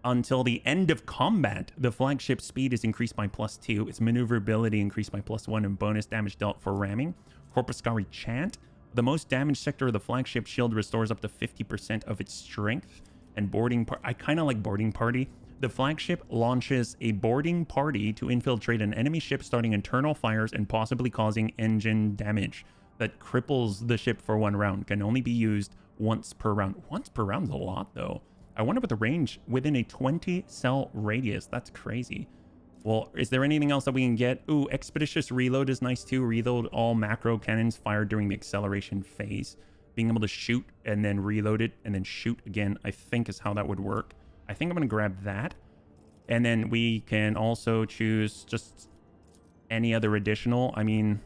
Until the end of combat, the flagship speed is increased by +2. Its maneuverability increased by +1 and bonus damage dealt for ramming. Corpuscari Chant. The most damaged sector of the flagship shield restores up to 50% of its strength. And boarding party. I kind of like boarding party. The flagship launches a boarding party to infiltrate an enemy ship, starting internal fires and possibly causing engine damage. That cripples the ship for 1 round. Can only be used once per round. Once per round's a lot, though. I wonder what the range within a 20-cell radius. That's crazy. Well, is there anything else that we can get? Ooh, expeditious reload is nice too. Reload all macro cannons fired during the acceleration phase. Being able to shoot and then reload it and then shoot again, I think is how that would work. I think I'm going to grab that. And then we can also choose just any other additional. I mean,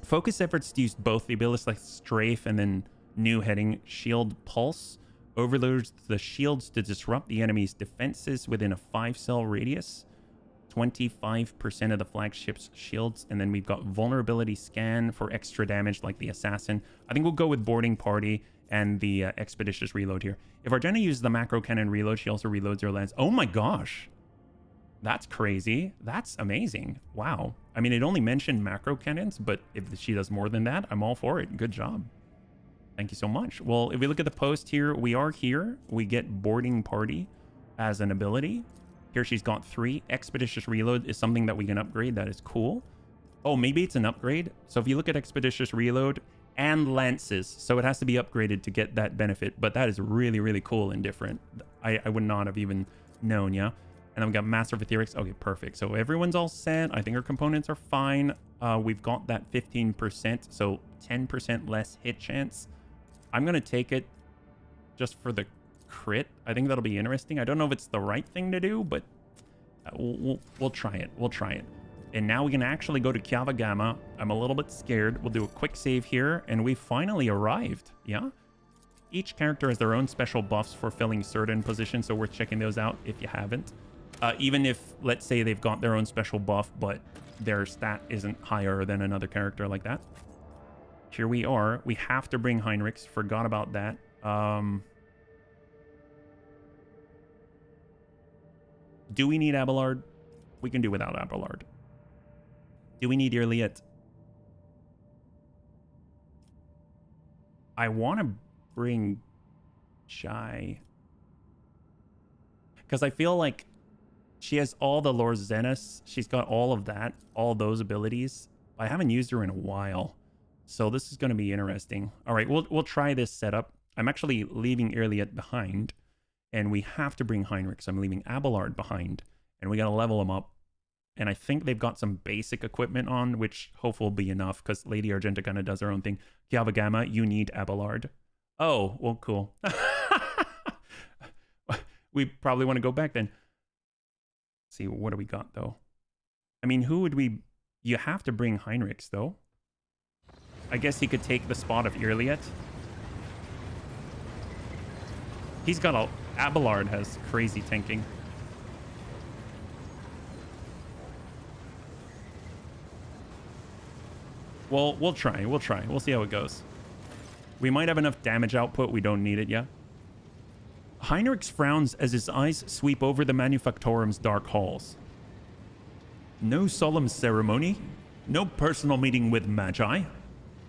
focus efforts to use both the abilities like strafe and then new heading. Shield pulse overloads the shields to disrupt the enemy's defenses within a 5-cell radius. 25% of the flagship's shields. And then we've got vulnerability scan for extra damage like the assassin. I think we'll go with boarding party and the expeditious reload here. If Argena uses the macro cannon reload, she also reloads her lance. Oh my gosh. That's crazy. That's amazing. Wow. I mean, it only mentioned macro cannons, but if she does more than that, I'm all for it. Good job. Thank you so much. Well, if we look at the post here, we are here. We get boarding party as an ability. Here she's got 3. Expeditious reload is something that we can upgrade. That is cool. Oh, maybe it's an upgrade. So if you look at expeditious reload and lances, so it has to be upgraded to get that benefit. But that is really, really cool and different. I would not have even known, yeah? And then we got Master of Etherics. Okay, perfect. So everyone's all set. I think our components are fine. We've got that 15%, so 10% less hit chance. I'm going to take it just for the crit. I think that'll be interesting. I don't know if it's the right thing to do, but we'll try it. We'll try it. And now we can actually go to Kiava Gamma. I'm a little bit scared. We'll do a quick save here, and we finally arrived. Yeah? Each character has their own special buffs for filling certain positions, so worth checking those out if you haven't. Even if, let's say, they've got their own special buff, but their stat isn't higher than another character like that. Here we are. We have to bring Heinrichs. Forgot about that. Do we need Abelard? We can do without Abelard. Do we need Irliet? I want to bring Shai. Because I feel like she has all the Lord Zenith. She's got all of that, all those abilities. I haven't used her in a while. So this is going to be interesting. All right, we'll try this setup. I'm actually leaving Irliet behind. And we have to bring Heinrich. So I'm leaving Abelard behind. And we got to level him up. And I think they've got some basic equipment on, which hopefully will be enough. Because Lady Argenta kind of does her own thing. Kiava Gamma, you need Abelard. Oh, well, cool. We probably want to go back then. Let's see, what do we got, though? I mean, who would we... You have to bring Heinrichs, though. I guess he could take the spot of Irliet. He's got a... Abelard has crazy tanking. Well, we'll try. We'll try. We'll see how it goes. We might have enough damage output. We don't need it yet. Heinrichs frowns as his eyes sweep over the Manufactorum's dark halls. No solemn ceremony. No personal meeting with Magi.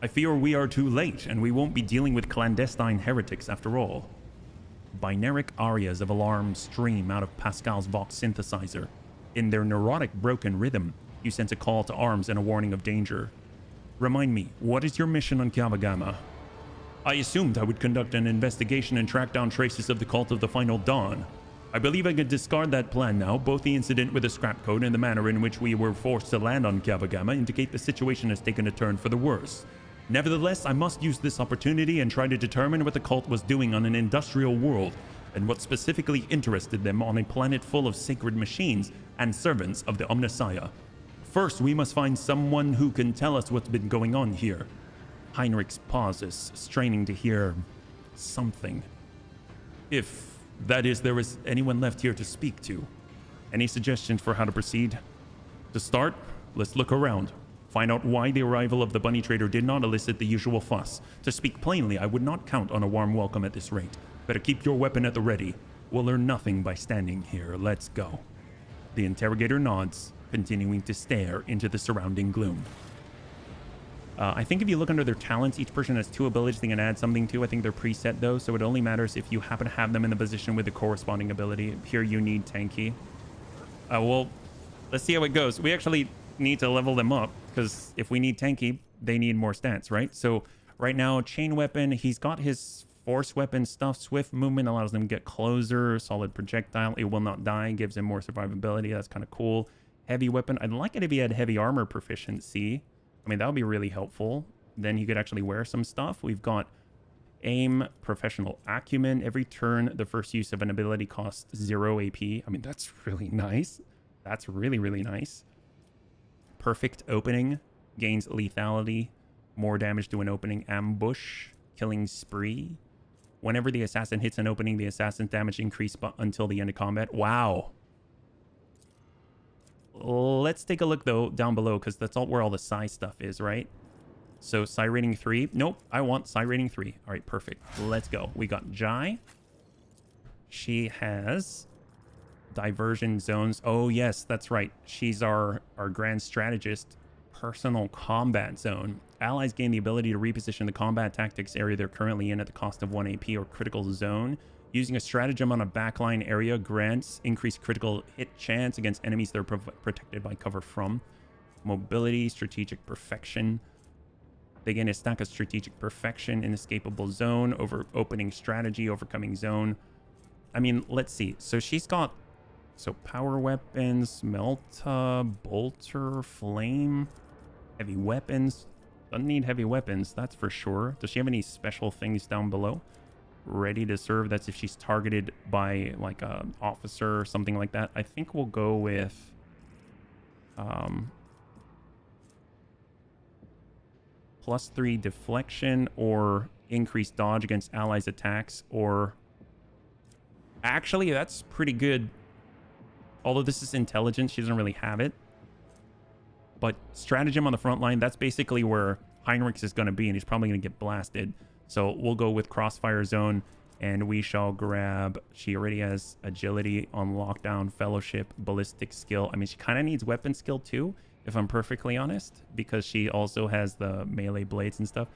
I fear we are too late, and we won't be dealing with clandestine heretics after all. Binaric arias of alarm stream out of Pascal's Vox synthesizer. In their neurotic, broken rhythm, you sense a call to arms and a warning of danger. Remind me, what is your mission on Kiava Gamma? I assumed I would conduct an investigation and track down traces of the cult of the Final Dawn. I believe I could discard that plan now. Both the incident with the scrap code and the manner in which we were forced to land on Kiava Gamma indicate the situation has taken a turn for the worse. Nevertheless, I must use this opportunity and try to determine what the cult was doing on an industrial world, and what specifically interested them on a planet full of sacred machines and servants of the Omnissiah. First, we must find someone who can tell us what's been going on here. Heinrichs pauses, straining to hear something. If, that is, there is anyone left here to speak to. Any suggestions for how to proceed? To start, let's look around. Find out why the arrival of the bunny trader did not elicit the usual fuss. To speak plainly, I would not count on a warm welcome at this rate. Better keep your weapon at the ready. We'll learn nothing by standing here. Let's go. The interrogator nods, continuing to stare into the surrounding gloom. I think if you look under their talents, each person has 2 abilities they can add something to. I think they're preset, though, so it only matters if you happen to have them in the position with the corresponding ability. Here you need tanky. Well, let's see how it goes. We actually need to level them up, because if we need tanky, they need more stats, right? So right now, chain weapon, he's got his force weapon stuff. Swift movement allows them to get closer. Solid projectile, it will not die, gives him more survivability. That's kind of cool. Heavy weapon, I'd like it if he had heavy armor proficiency. I mean, that would be really helpful. Then he could actually wear some stuff. We've got aim, professional acumen. Every turn, the first use of an ability costs 0 AP. I mean, that's really nice. That's really, really nice. Perfect opening. Gains lethality. More damage to an opening. Ambush. Killing spree. Whenever the assassin hits an opening, the assassin's damage increase until the end of combat. Wow. Let's take a look, though, down below, because that's all where all the psi stuff is, right? So psi rating 3. Nope, I want psi rating 3. All right, perfect. Let's go. We got Jai. She has diversion zones. Oh, yes, that's right. She's our grand strategist. Personal combat zone. Allies gain the ability to reposition the combat tactics area they're currently in at the cost of 1 AP or critical zone. Using a stratagem on a backline area grants increased critical hit chance against enemies they're protected by cover from. Mobility, strategic perfection. They gain a stack of strategic perfection, inescapable zone, over opening strategy, overcoming zone. I mean, let's see. So she's got power weapons, Melta, bolter, flame, heavy weapons. Doesn't need heavy weapons, that's for sure. Does she have any special things down below? Ready to serve, that's if she's targeted by like a officer or something like that. I think we'll go with +3 deflection or increased dodge against allies attacks, or actually that's pretty good. Although this is intelligence, she doesn't really have it. But stratagem on the front line, that's basically where Heinrichs is going to be, and he's probably going to get blasted. So we'll go with crossfire zone, and we shall grab... She already has agility on lockdown, fellowship, ballistic skill. I mean, she kind of needs weapon skill too, if I'm perfectly honest, because she also has the melee blades and stuff.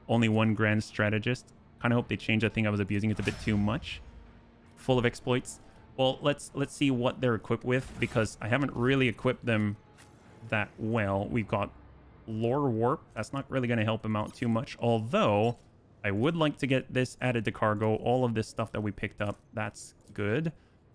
Only one grand strategist. Kind of hope they change. I think I was abusing it a bit too much. Full of exploits. Well, let's see what they're equipped with, because I haven't really equipped them that well. We've got lore warp. That's not really going to help him out too much, although I would like to get this added to cargo. All of this stuff that we picked up, that's good.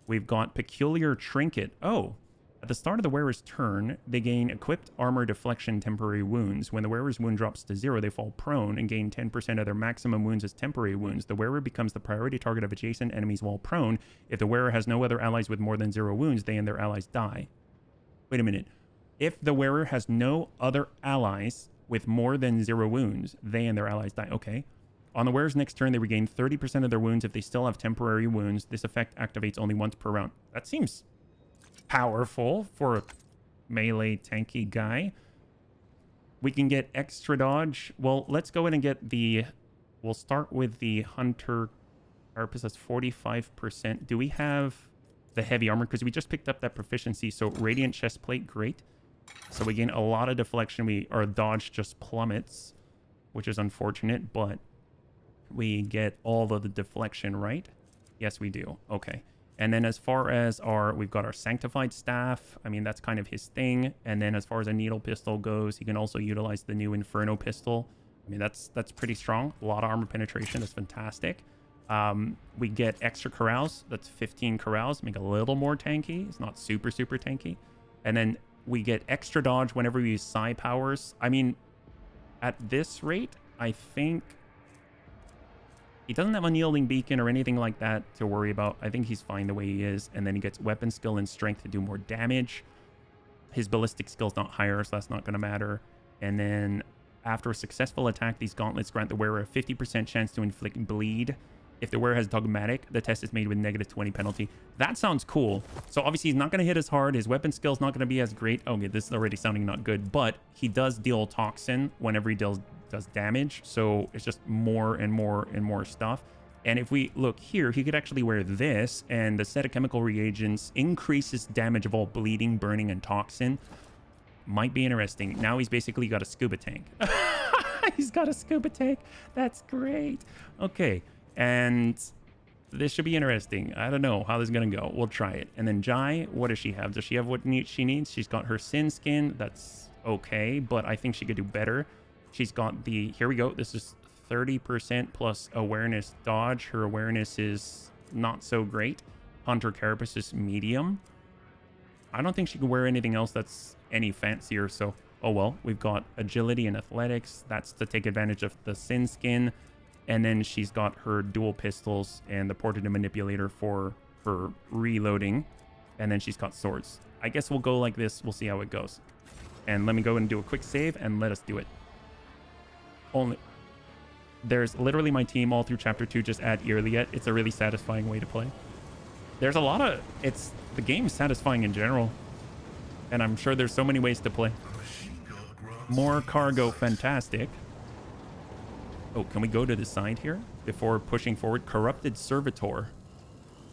We've got peculiar trinket. Oh, at the start of the wearer's turn, they gain equipped armor deflection temporary wounds. When the wearer's wound drops to 0, they fall prone and gain 10% of their maximum wounds as temporary wounds. The wearer becomes the priority target of adjacent enemies while prone. If the wearer has no other allies with more than 0 wounds, they and their allies die. Wait a minute. If the wearer has no other allies with more than 0 wounds, they and their allies die. Okay. On the wearer's next turn, they regain 30% of their wounds if they still have temporary wounds. This effect activates only once per round. That seems powerful for a melee tanky guy. We can get extra dodge. Well, let's go ahead and get the... We'll start with the Hunter Carapace. That's 45%. Do we have the heavy armor? Because we just picked up that proficiency. So Radiant Chestplate, great. So we gain a lot of deflection. Our dodge just plummets, which is unfortunate, but we get all of the deflection, right? Yes, we do. Okay. And then as far as we've got our Sanctified Staff. I mean, that's kind of his thing. And then as far as a Needle Pistol goes, he can also utilize the new Inferno Pistol. I mean, that's pretty strong. A lot of armor penetration. That's fantastic. We get extra carouse. That's 15 carouse. Make a little more tanky. It's not super, super tanky. And then we get extra dodge whenever we use psi powers. I mean, at this rate, I think he doesn't have Unyielding Beacon or anything like that to worry about. I think he's fine the way he is. And then he gets weapon skill and strength to do more damage. His ballistic skill's not higher, so that's not going to matter. And then after a successful attack, these gauntlets grant the wearer a 50% chance to inflict bleed. If the wearer has dogmatic, the test is made with -20 penalty. That sounds cool. So obviously he's not going to hit as hard. His weapon skill's not going to be as great. Okay, this is already sounding not good, but he does deal toxin whenever he does damage. So it's just more and more and more stuff. And if we look here, he could actually wear this, and the set of chemical reagents increases damage of all bleeding, burning, and toxin. Might be interesting. Now he's basically got a scuba tank. He's got a scuba tank. That's great. Okay. And this should be interesting. I don't know how this is going to go. We'll try it. And then Jai, what does she have? Does she have what she needs? She's got her Sin Skin. That's okay, but I think she could do better. She's got the... Here we go. This is 30% plus awareness dodge. Her awareness is not so great. Hunter Carapace is medium. I don't think she can wear anything else that's any fancier, so... Oh well, we've got agility and athletics. That's to take advantage of the Sin Skin. And then she's got her dual pistols and the portative manipulator for her reloading. And then she's got swords. I guess we'll go like this. We'll see how it goes. And let me go and do a quick save and let us do it. There's literally my team all through chapter 2 just at Irliet. It's a really satisfying way to play. There's a lot of... The game's satisfying in general. And I'm sure there's so many ways to play. More cargo, fantastic. Oh, can we go to the side here before pushing forward? Corrupted servitor.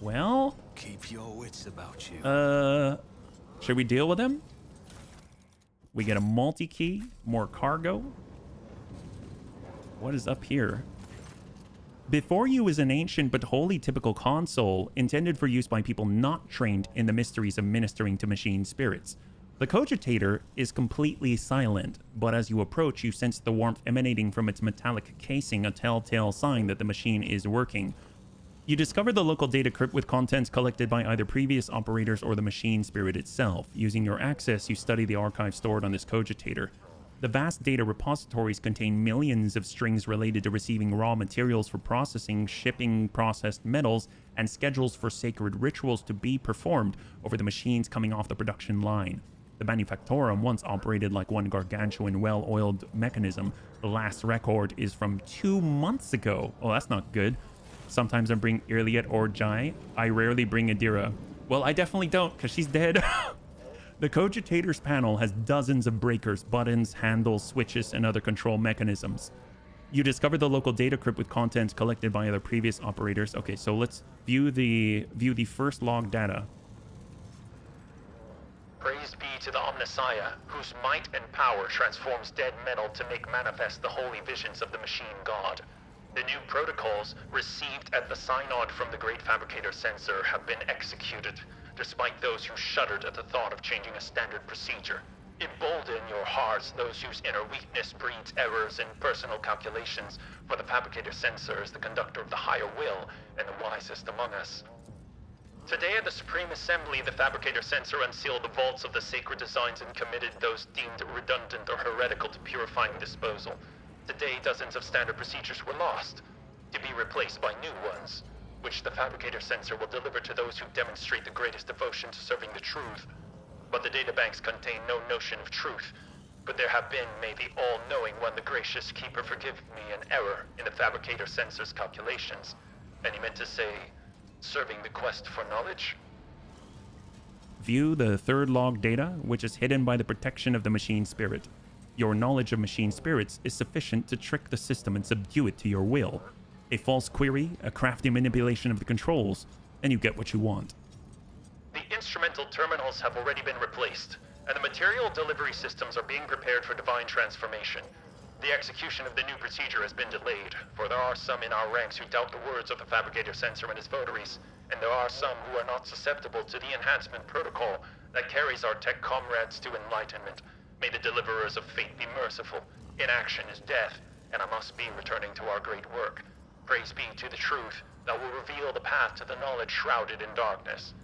Well, Keep your wits about you. should we deal with him? We get a multi-key, more cargo. What is up here? Before you is an ancient but wholly typical console intended for use by people not trained in the mysteries of ministering to machine spirits. The cogitator is completely silent, but as you approach, you sense the warmth emanating from its metallic casing, a telltale sign that the machine is working. You discover the local data crypt with contents collected by either previous operators or the machine spirit itself. Using your access, you study the archive stored on this cogitator. The vast data repositories contain millions of strings related to receiving raw materials for processing, shipping processed metals, and schedules for sacred rituals to be performed over the machines coming off the production line. The Manufactorum once operated like one gargantuan, well-oiled mechanism. The last record is from 2 months ago. Oh, that's not good. Sometimes I bring Irliet or Jai. I rarely bring Adira. Well, I definitely don't, because she's dead. The cogitator's panel has dozens of breakers, buttons, handles, switches, and other control mechanisms. You discover the local data crypt with contents collected by other previous operators. Okay, so let's view the first log data. Praise be to the Omnissiah, whose might and power transforms dead metal to make manifest the holy visions of the machine god. The new protocols received at the synod from the Great Fabricator Censor have been executed, despite those who shuddered at the thought of changing a standard procedure. Embolden your hearts, those whose inner weakness breeds errors in personal calculations, for the Fabricator Censor is the conductor of the higher will and the wisest among us. Today at the Supreme Assembly, the Fabricator Censor unsealed the vaults of the sacred designs and committed those deemed redundant or heretical to purifying disposal. Today, dozens of standard procedures were lost, to be replaced by new ones, which the Fabricator Censor will deliver to those who demonstrate the greatest devotion to serving the truth. But the databanks contain no notion of truth. Could there have been, may the all-knowing one, the gracious keeper, forgive me an error in the Fabricator Censor's calculations? And he meant to say, serving the quest for knowledge? View the third log data, which is hidden by the protection of the machine spirit. Your knowledge of machine spirits is sufficient to trick the system and subdue it to your will. A false query, a crafty manipulation of the controls, and you get what you want. The instrumental terminals have already been replaced, and the material delivery systems are being prepared for divine transformation. The execution of the new procedure has been delayed, for there are some in our ranks who doubt the words of the Fabricator Censor and his votaries, and there are some who are not susceptible to the enhancement protocol that carries our tech comrades to enlightenment. May the deliverers of fate be merciful. Inaction is death, and I must be returning to our great work. Praise be to the truth that will reveal the path to the knowledge shrouded in darkness.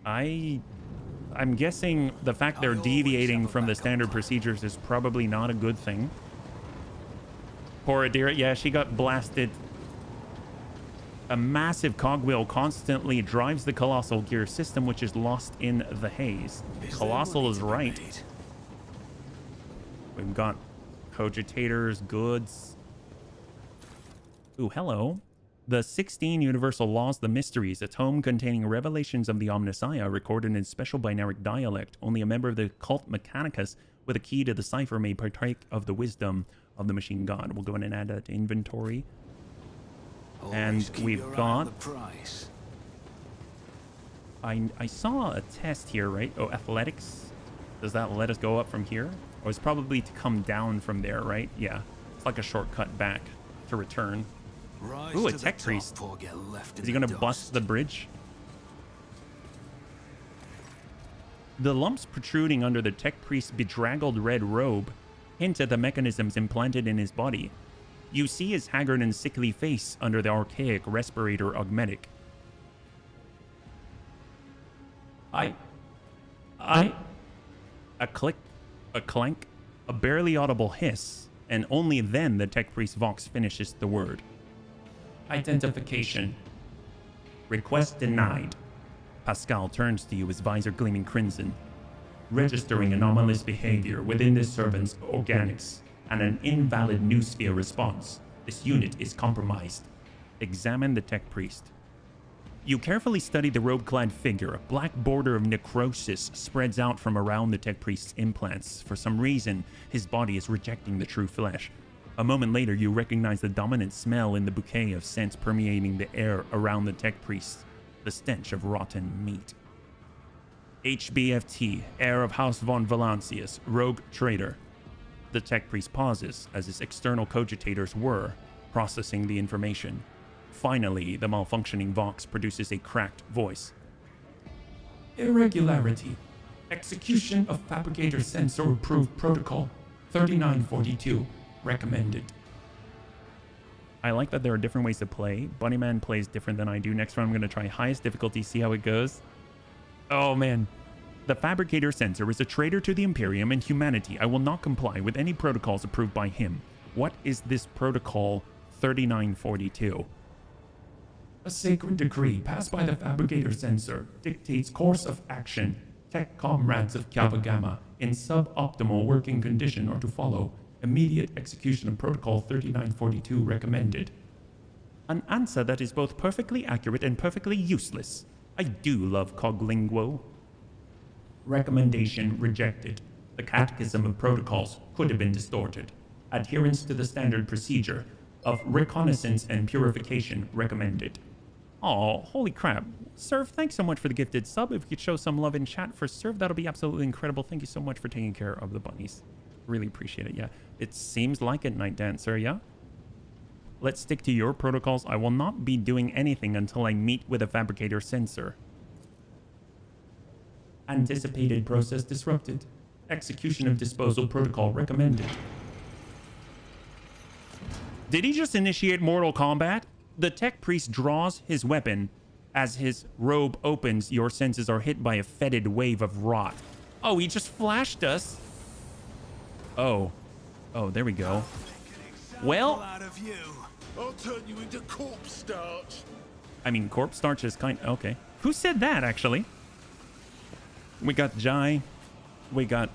I'm guessing the fact they're deviating from the standard procedures is probably not a good thing. Poor Adira, yeah, she got blasted. A massive cogwheel constantly drives the colossal gear system, which is lost in the haze. Colossal is right. We've got cogitators, goods. Ooh, hello. The 16 Universal Laws, the Mysteries, a tome containing revelations of the Omnissiah recorded in special binaric dialect. Only a member of the cult Mechanicus with a key to the cipher may partake of the wisdom of the machine god. We'll go in and add that to inventory. And we've got... I saw a test here, right? Oh, athletics. Does that let us go up from here? Or it's probably to come down from there, right? Yeah. It's like a shortcut back to return. Ooh, a tech priest. Is he going to bust the bridge? The lumps protruding under the tech priest's bedraggled red robe hint at the mechanisms implanted in his body. You see his haggard and sickly face under the archaic respirator augmetic. A click, a clank, a barely audible hiss, and only then the tech priest Vox finishes the word. Identification. Request denied. Pascal turns to you, his visor gleaming crimson. Registering anomalous behavior within this servant's organics and an invalid noosphere response. This unit is compromised. Examine the tech priest. You carefully study the robe-clad figure. A black border of necrosis spreads out from around the tech priest's implants. For some reason, his body is rejecting the true flesh. A moment later, you recognize the dominant smell in the bouquet of scents permeating the air around the tech priest, the stench of rotten meat. HBFT, heir of House von Valancius, rogue trader. The tech priest pauses as his external cogitators were processing the information. Finally, the malfunctioning Vox produces a cracked voice. Irregularity. Execution of fabricator sensor approved protocol 3942. Recommended. I like that there are different ways to play. Bunnyman plays different than I do. Next round, I'm going to try highest difficulty, see how it goes. Oh, man. The fabricator sensor is a traitor to the Imperium and humanity. I will not comply with any protocols approved by him. What is this protocol 3942? A sacred decree passed by the fabricator sensor dictates course of action. Tech comrades of Kiava Gamma in suboptimal working condition are to follow. Immediate execution of protocol 3942 recommended. An answer that is both perfectly accurate and perfectly useless. I do love Coglinguo. Recommendation rejected. The catechism of protocols could have been distorted. Adherence to the standard procedure of reconnaissance and purification recommended. Oh, holy crap. Serve, thanks so much for the gifted sub. If you could show some love in chat for Serve, that'll be absolutely incredible. Thank you so much for taking care of the bunnies. Really appreciate it, yeah. It seems like it, Night Dancer, yeah? Let's stick to your protocols. I will not be doing anything until I meet with a fabricator sensor. Anticipated process disrupted. Execution of disposal protocol recommended. Did he just initiate Mortal Kombat? The tech priest draws his weapon. As his robe opens, your senses are hit by a fetid wave of rot. Oh, he just flashed us. Oh. Oh, there we go. Well, I'll turn you into corpse starch. I mean, corpse starch is kind... Okay. Who said that, actually? We got Jai. We got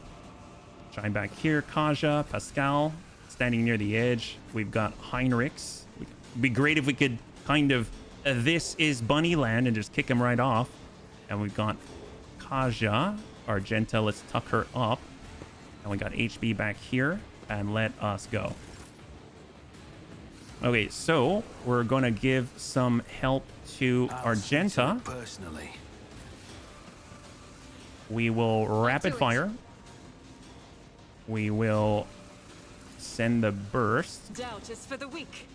Jai back here. Kaja, Pascal, standing near the edge. We've got Heinrichs. It'd be great if we could kind of... this is Bunnyland and just kick him right off. And we've got Kaja, Argenta. Let's tuck her up. And we got HB back here. And let us go. Okay, so we're going to give some help to Argenta. Personally. We will rapid fire. We will send the burst. Doubt is for the weak.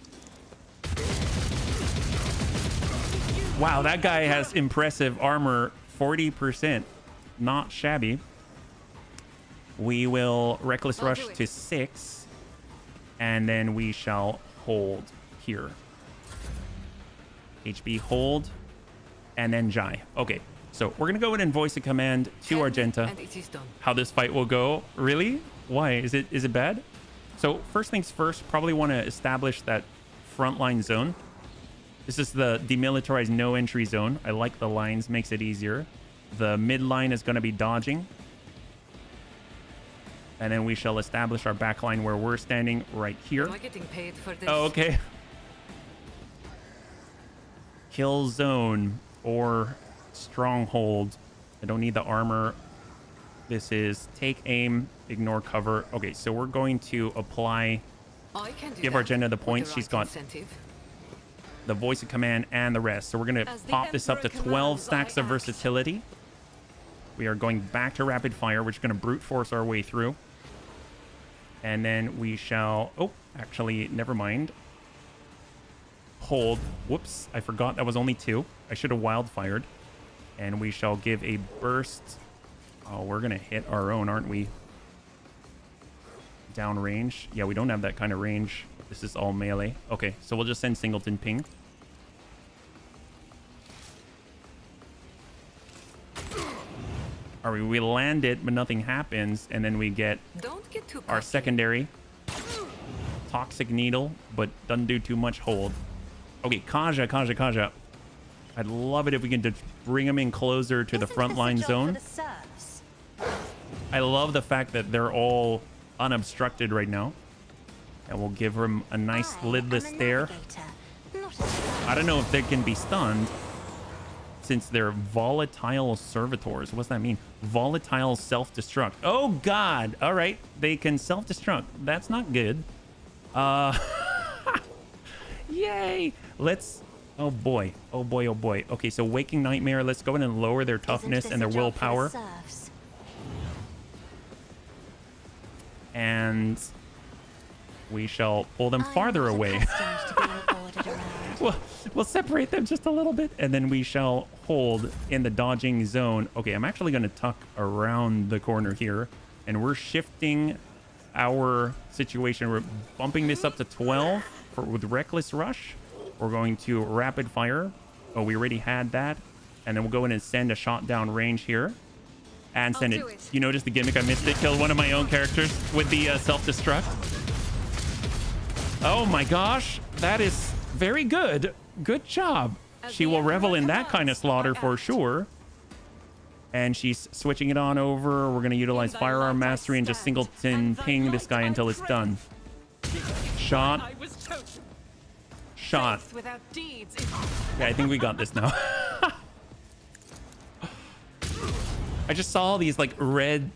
Wow, that guy has impressive armor, 40%. Not shabby. We will Reckless Rush to 6. And then we shall hold here. HB hold. And then Jai. Okay, so we're going to go ahead and voice a command to Argenta. How this fight will go. Really? Why? Is it bad? So first things first, probably want to establish that frontline zone. This is the demilitarized no entry zone. I like the lines, makes it easier. The mid line is going to be dodging. And then we shall establish our back line where we're standing right here. Am I getting paid for this? Oh, okay. Kill zone or stronghold. I don't need the armor. This is take aim, ignore cover. Okay, so we're going to apply, give Argenta the points. She's got the voice of command and the rest. So we're going to pop this up to 12 stacks of versatility. We are going back to rapid fire. We're just going to brute force our way through. And then we shall... Oh, actually, never mind. Hold. Whoops, I forgot that was only 2. I should have wild-fired. And we shall give a burst. Oh, we're going to hit our own, aren't we? Downrange. Yeah, we don't have that kind of range. This is all melee. Okay, so we'll just send Singleton ping. Or we land it, but nothing happens, and then we get our secondary toxic needle, but doesn't do too much hold. Okay, Kaja. I'd love it if we can just bring them in closer to the frontline zone. I love the fact that they're all unobstructed right now. And we'll give them a nice lidless stare. I don't know if they can be stunned. since they're volatile servitors. What's that mean? Volatile self-destruct. Oh God. All right. They can self-destruct. That's not good. Yay. Let's, oh boy. Oh boy. Oh boy. Okay. So Waking Nightmare. Let's go in and lower their toughness and their willpower. And we shall pull them farther away. We'll separate them just a little bit, and then we shall hold in the dodging zone. Okay, I'm actually going to tuck around the corner here, and we're shifting our situation. We're bumping this up to 12 with Reckless Rush. We're going to Rapid Fire. Oh, we already had that. And then we'll go in and send a shot down range here. And send it. You notice the gimmick I missed it? Killed one of my own characters with the self-destruct. Oh my gosh, that is very good. Good job. She will revel in that kind of slaughter for sure. And she's switching it on over. We're going to utilize Firearm Mastery and just singleton ping this guy until it's done. Shot. Shot. Yeah, I think we got this now. I just saw these like red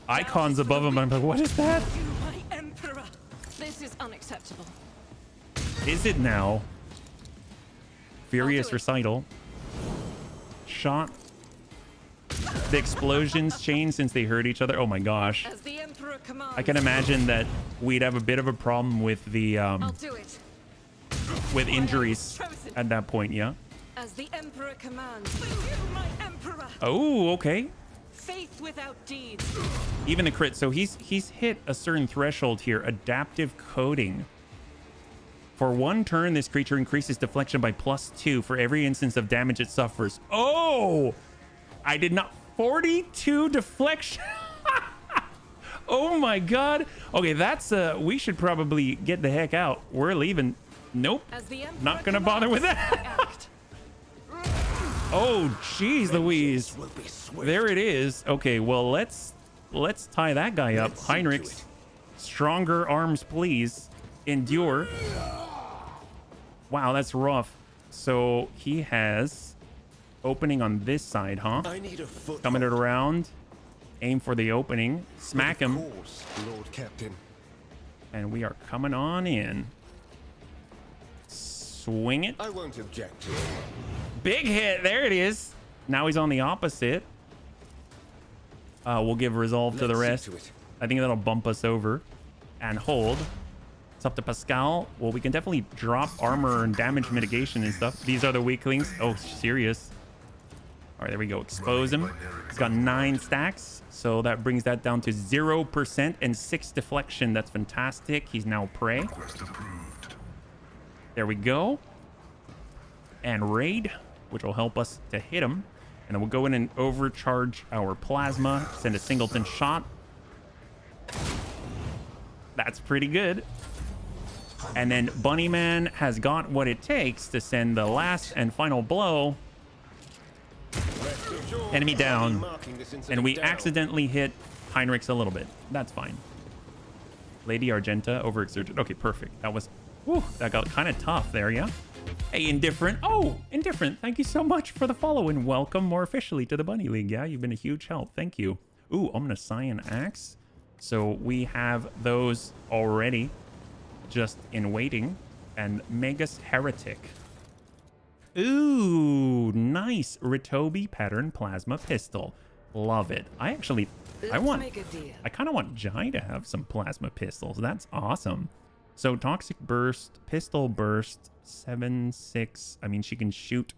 icons above him. I'm like, what is that? This is unacceptable. Is it now? Furious Recital. Shot. The explosions changed since they heard each other. Oh my gosh. As the Emperor commands. I can imagine that we'd have a bit of a problem with the with injuries at that point, yeah? As the Emperor commands. You, my Emperor. Oh, okay. Faith without deeds. Even the crit. So he's hit a certain threshold here. Adaptive Coding. For 1 turn, this creature increases deflection by +2 for every instance of damage it suffers. Oh! I did not. 42 deflection. Oh my god. Okay, that's we should probably get the heck out. We're leaving. Nope. Not gonna bother with that. Oh, jeez Louise. There it is. Okay, well, let's tie that guy up. Heinrich, stronger arms, please. Endure. Wow, that's rough. So he has opening on this side, huh? Coming it around. Aim for the opening. Smack him. Lord Captain. And we are coming on in. Swing it. I won't object to it. Big hit. There it is. Now he's on the opposite. We'll give resolve to the rest. I think that'll bump us over. And hold. It's up to Pascal. Well, we can definitely drop armor and damage mitigation and stuff. These are the weaklings. Oh, serious. All right, there we go. Expose him. He's got 9 stacks. So that brings that down to 0% and 6 deflection. That's fantastic. He's now prey. There we go. And raid, which will help us to hit him. And then we'll go in and overcharge our plasma. Send a singleton shot. That's pretty good. And then Bunnyman has got what it takes to send the last and final blow. Enemy down. And we accidentally hit Heinrichs a little bit. That's fine. Lady Argenta overexerted. Okay, perfect. That was... Whew, that got kind of tough there, yeah? Hey, Indifferent. Oh, Indifferent. Thank you so much for the follow and welcome more officially to the Bunny League. Yeah, you've been a huge help. Thank you. Ooh, Omnis Cyan Axe. So we have those already just in waiting. And Magus Heretic. Ooh, nice. Ritobi Pattern Plasma Pistol. Love it. I kind of want Jai to have some plasma pistols. That's awesome. So Toxic Burst, Pistol Burst, 7/6. I mean, she can shoot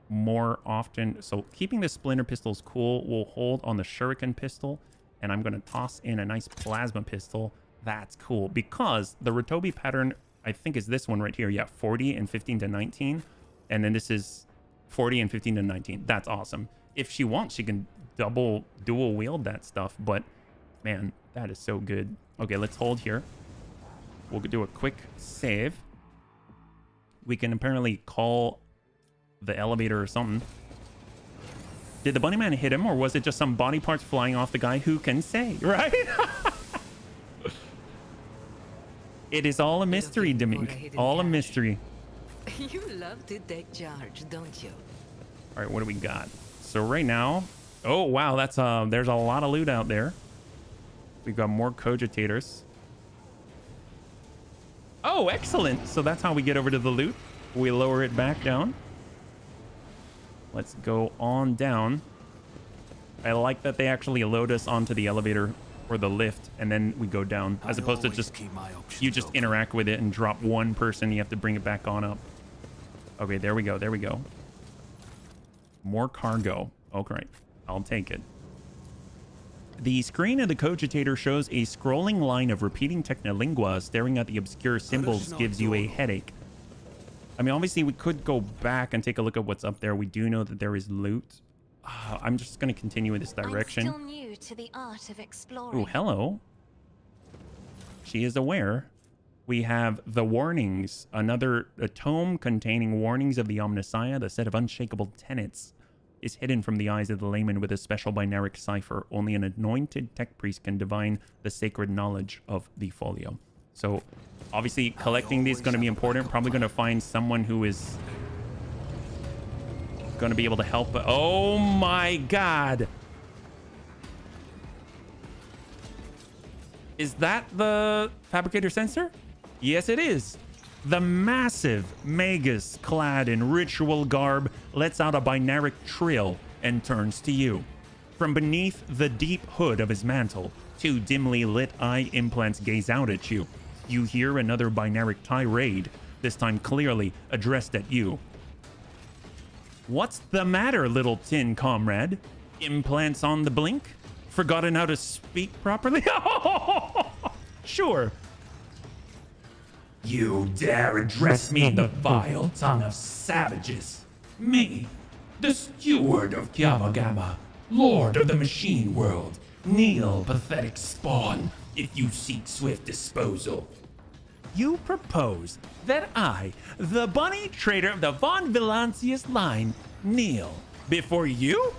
more often. So keeping the Splinter Pistols cool. We'll hold on the Shuriken Pistol. And I'm going to toss in a nice Plasma Pistol. That's cool. Because the Ritobi pattern, I think, is this one right here. Yeah, 40 and 15 to 19. And then this is 40 and 15 to 19. That's awesome. If she wants, she can dual wield that stuff. But, man, that is so good. Okay, let's hold here. We'll do a quick save. We can apparently call the elevator or something. Did the Bunnyman hit him, or was it just some body parts flying off the guy? Who can say, right? It is all a mystery, Demink. All a mystery. You love to take charge, don't you? All right, what do we got? So right now, oh wow, that's there's a lot of loot out there. We've got more cogitators. Oh, excellent. So that's how we get over to the loot. We lower it back down. Let's go on down. I like that they actually load us onto the elevator or the lift, and then we go down, as opposed to just you just interact with it and drop one person. You have to bring it back on up. Okay, there we go. There we go. More cargo. Okay, I'll take it. The screen of the cogitator shows a scrolling line of repeating technolingua. Staring at the obscure symbols gives you a headache. I mean, obviously, we could go back and take a look at what's up there. We do know that there is loot. I'm just going to continue in this direction. I'm still new to the art of exploring. Oh, hello. She is aware. We have the warnings. A tome containing warnings of the Omnissiah. The set of unshakable tenets is hidden from the eyes of the layman with a special binaric cipher. Only an anointed tech priest can divine the sacred knowledge of the folio. So, obviously, collecting these is going to be important. Probably going to find someone who is going to be able to help. Oh my god. Is that the fabricator sensor? Yes, it is. The massive Magus, clad in ritual garb, lets out a binaric trill and turns to you. From beneath the deep hood of his mantle, two dimly lit eye implants gaze out at you. You hear another binaric tirade, this time clearly addressed at you. What's the matter, little tin comrade? Implants on the blink? Forgotten how to speak properly? Sure. You dare address me in the vile tongue of savages? Me, the steward of Kiava, lord of the machine world. Kneel, pathetic spawn, if you seek swift disposal. You propose that I, the bunny trader of the Von Villancius line, kneel before you?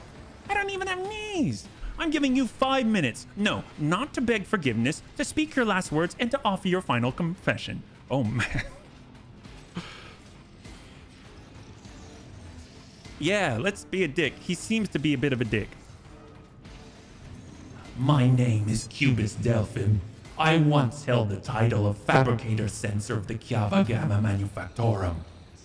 I don't even have knees. I'm giving you 5 minutes. No, not to beg forgiveness, to speak your last words and to offer your final confession. Oh, man. Yeah, let's be a dick. He seems to be a bit of a dick. My name is Cubus Delphim. I once held the title of Fabricator Censor of the Kiava Gamma Manufactorum,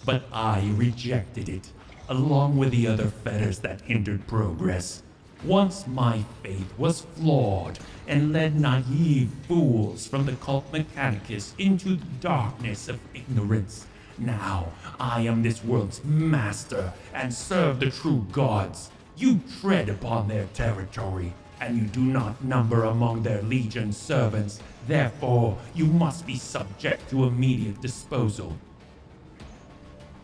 but I rejected it, along with the other fetters that hindered progress. Once my faith was flawed and led naive fools from the cult Mechanicus into the darkness of ignorance. Now I am this world's master and serve the true gods. You tread upon their territory, and you do not number among their legion servants. Therefore, you must be subject to immediate disposal.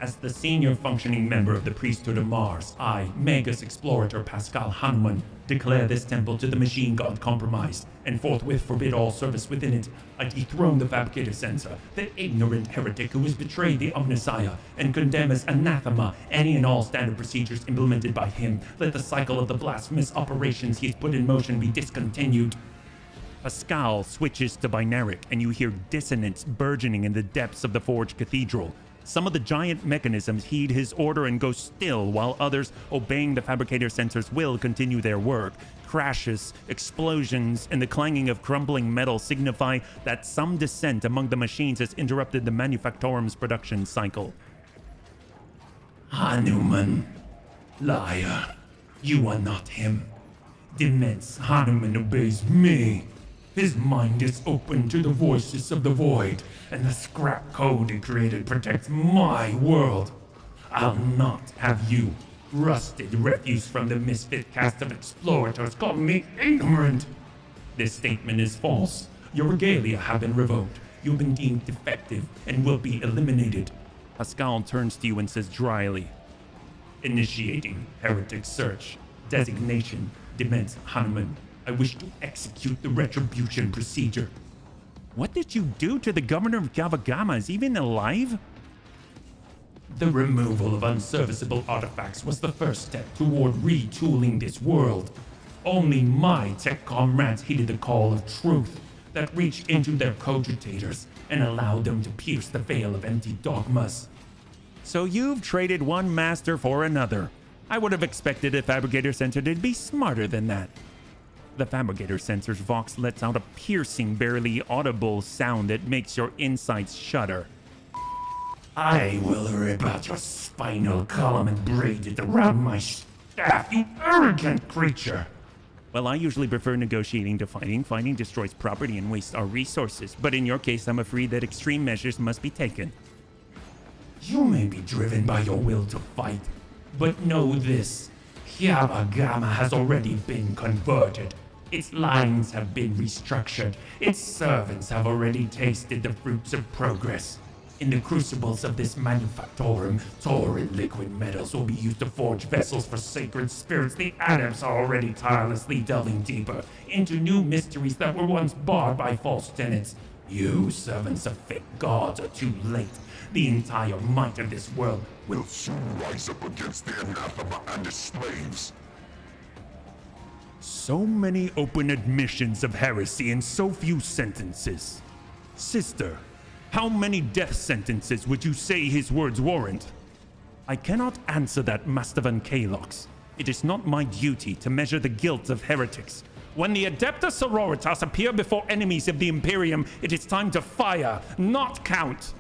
As the senior functioning member of the priesthood of Mars, I, Magus Explorator Pascal Hanuman, declare this temple to the machine god compromised, and forthwith forbid all service within it. I dethrone the fabricator censor, the ignorant heretic who has betrayed the Omnissiah, and condemn as anathema any and all standard procedures implemented by him. Let the cycle of the blasphemous operations he has put in motion be discontinued. Pascal switches to binaric, and you hear dissonance burgeoning in the depths of the Forge Cathedral. Some of the giant mechanisms heed his order and go still, while others, obeying the fabricator sensor's will, continue their work. Crashes, explosions, and the clanging of crumbling metal signify that some dissent among the machines has interrupted the Manufactorum's production cycle. Hanuman, liar, you are not him. Dements Hanuman obeys me. His mind is open to the voices of the void, and the scrap code he created protects my world. I'll not have you, rusted refuse from the misfit cast of explorators, call me ignorant. This statement is false. Your regalia have been revoked. You've been deemed defective and will be eliminated. Pascal turns to you and says dryly, initiating heretic search. Designation, Dements Hanuman. I wish to execute the retribution procedure. What did you do to the governor of Kiava? Is he even alive? The removal of unserviceable artifacts was the first step toward retooling this world. Only my tech comrades heeded the call of truth that reached into their cogitators and allowed them to pierce the veil of empty dogmas. So you've traded one master for another. I would have expected a fabricator sensor to be smarter than that. The fabricator sensor's vox lets out a piercing, barely audible sound that makes your insides shudder. I will rip out your spinal column and braid it around my staff, you arrogant creature. Well, I usually prefer negotiating to fighting. Fighting destroys property and wastes our resources. But in your case, I'm afraid that extreme measures must be taken. You may be driven by your will to fight, but know this. Kiava Gamma has already been converted. Its lines have been restructured. Its servants have already tasted the fruits of progress. In the crucibles of this manufactorum, torrid liquid metals will be used to forge vessels for sacred spirits. The adepts are already tirelessly delving deeper into new mysteries that were once barred by false tenets. You, servants of fake gods, are too late. The entire might of this world will soon rise up against the anathema and his slaves. So many open admissions of heresy in so few sentences. Sister, how many death sentences would you say his words warrant? I cannot answer that, Master Van Kalox. It is not my duty to measure the guilt of heretics. When the Adepta Sororitas appear before enemies of the Imperium, it is time to fire, not count.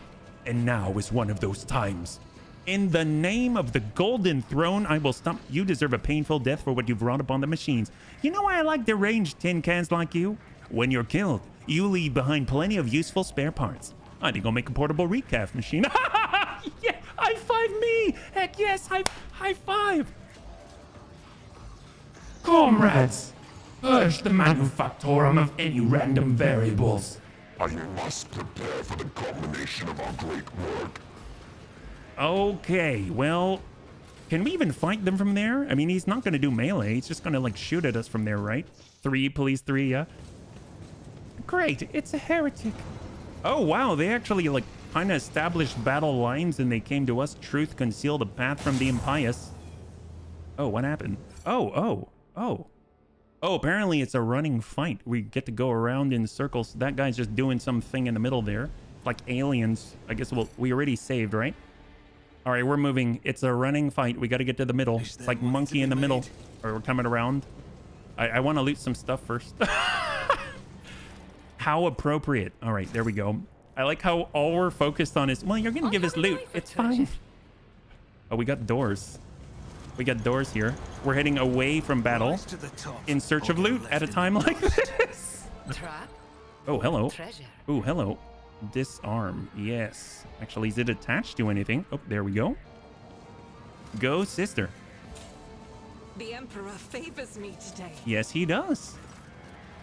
And now is one of those times. In the name of the Golden Throne, I will stop. You deserve a painful death for what you've wrought upon the machines. You know why I like deranged tin cans like you? When you're killed, you leave behind plenty of useful spare parts. I think I'll make a portable recaf machine. Yeah, high five me! Heck yes, high five! Comrades, purge the manufactorum of any random variables. I must prepare for the culmination of our great work. Okay, well, can we even fight them from there? I mean, he's not going to do melee. He's just going to, like, shoot at us from there, right? 3, police 3, yeah? Great, it's a heretic. Oh, wow, they actually, like, kind of established battle lines and they came to us. Truth conceal the path from the impious. Oh, what happened? Oh, apparently it's a running fight. We get to go around in circles. That guy's just doing something in the middle there. Like aliens. I guess we already saved, right? All right, we're moving. It's a running fight. We got to get to the middle. It's like monkey in the middle. All right, we're coming around. I want to loot some stuff first. How appropriate. All right, there we go. I like how all we're focused on is, well, you're going to give us loot. It's fine. Oh, we got doors. We got doors here. We're heading away from battle in search of loot at a time like this. Oh, hello. Oh, hello. Disarm. Yes. Actually, is it attached to anything? Oh, there we go. Go, sister. The Emperor favors me today. Yes, he does.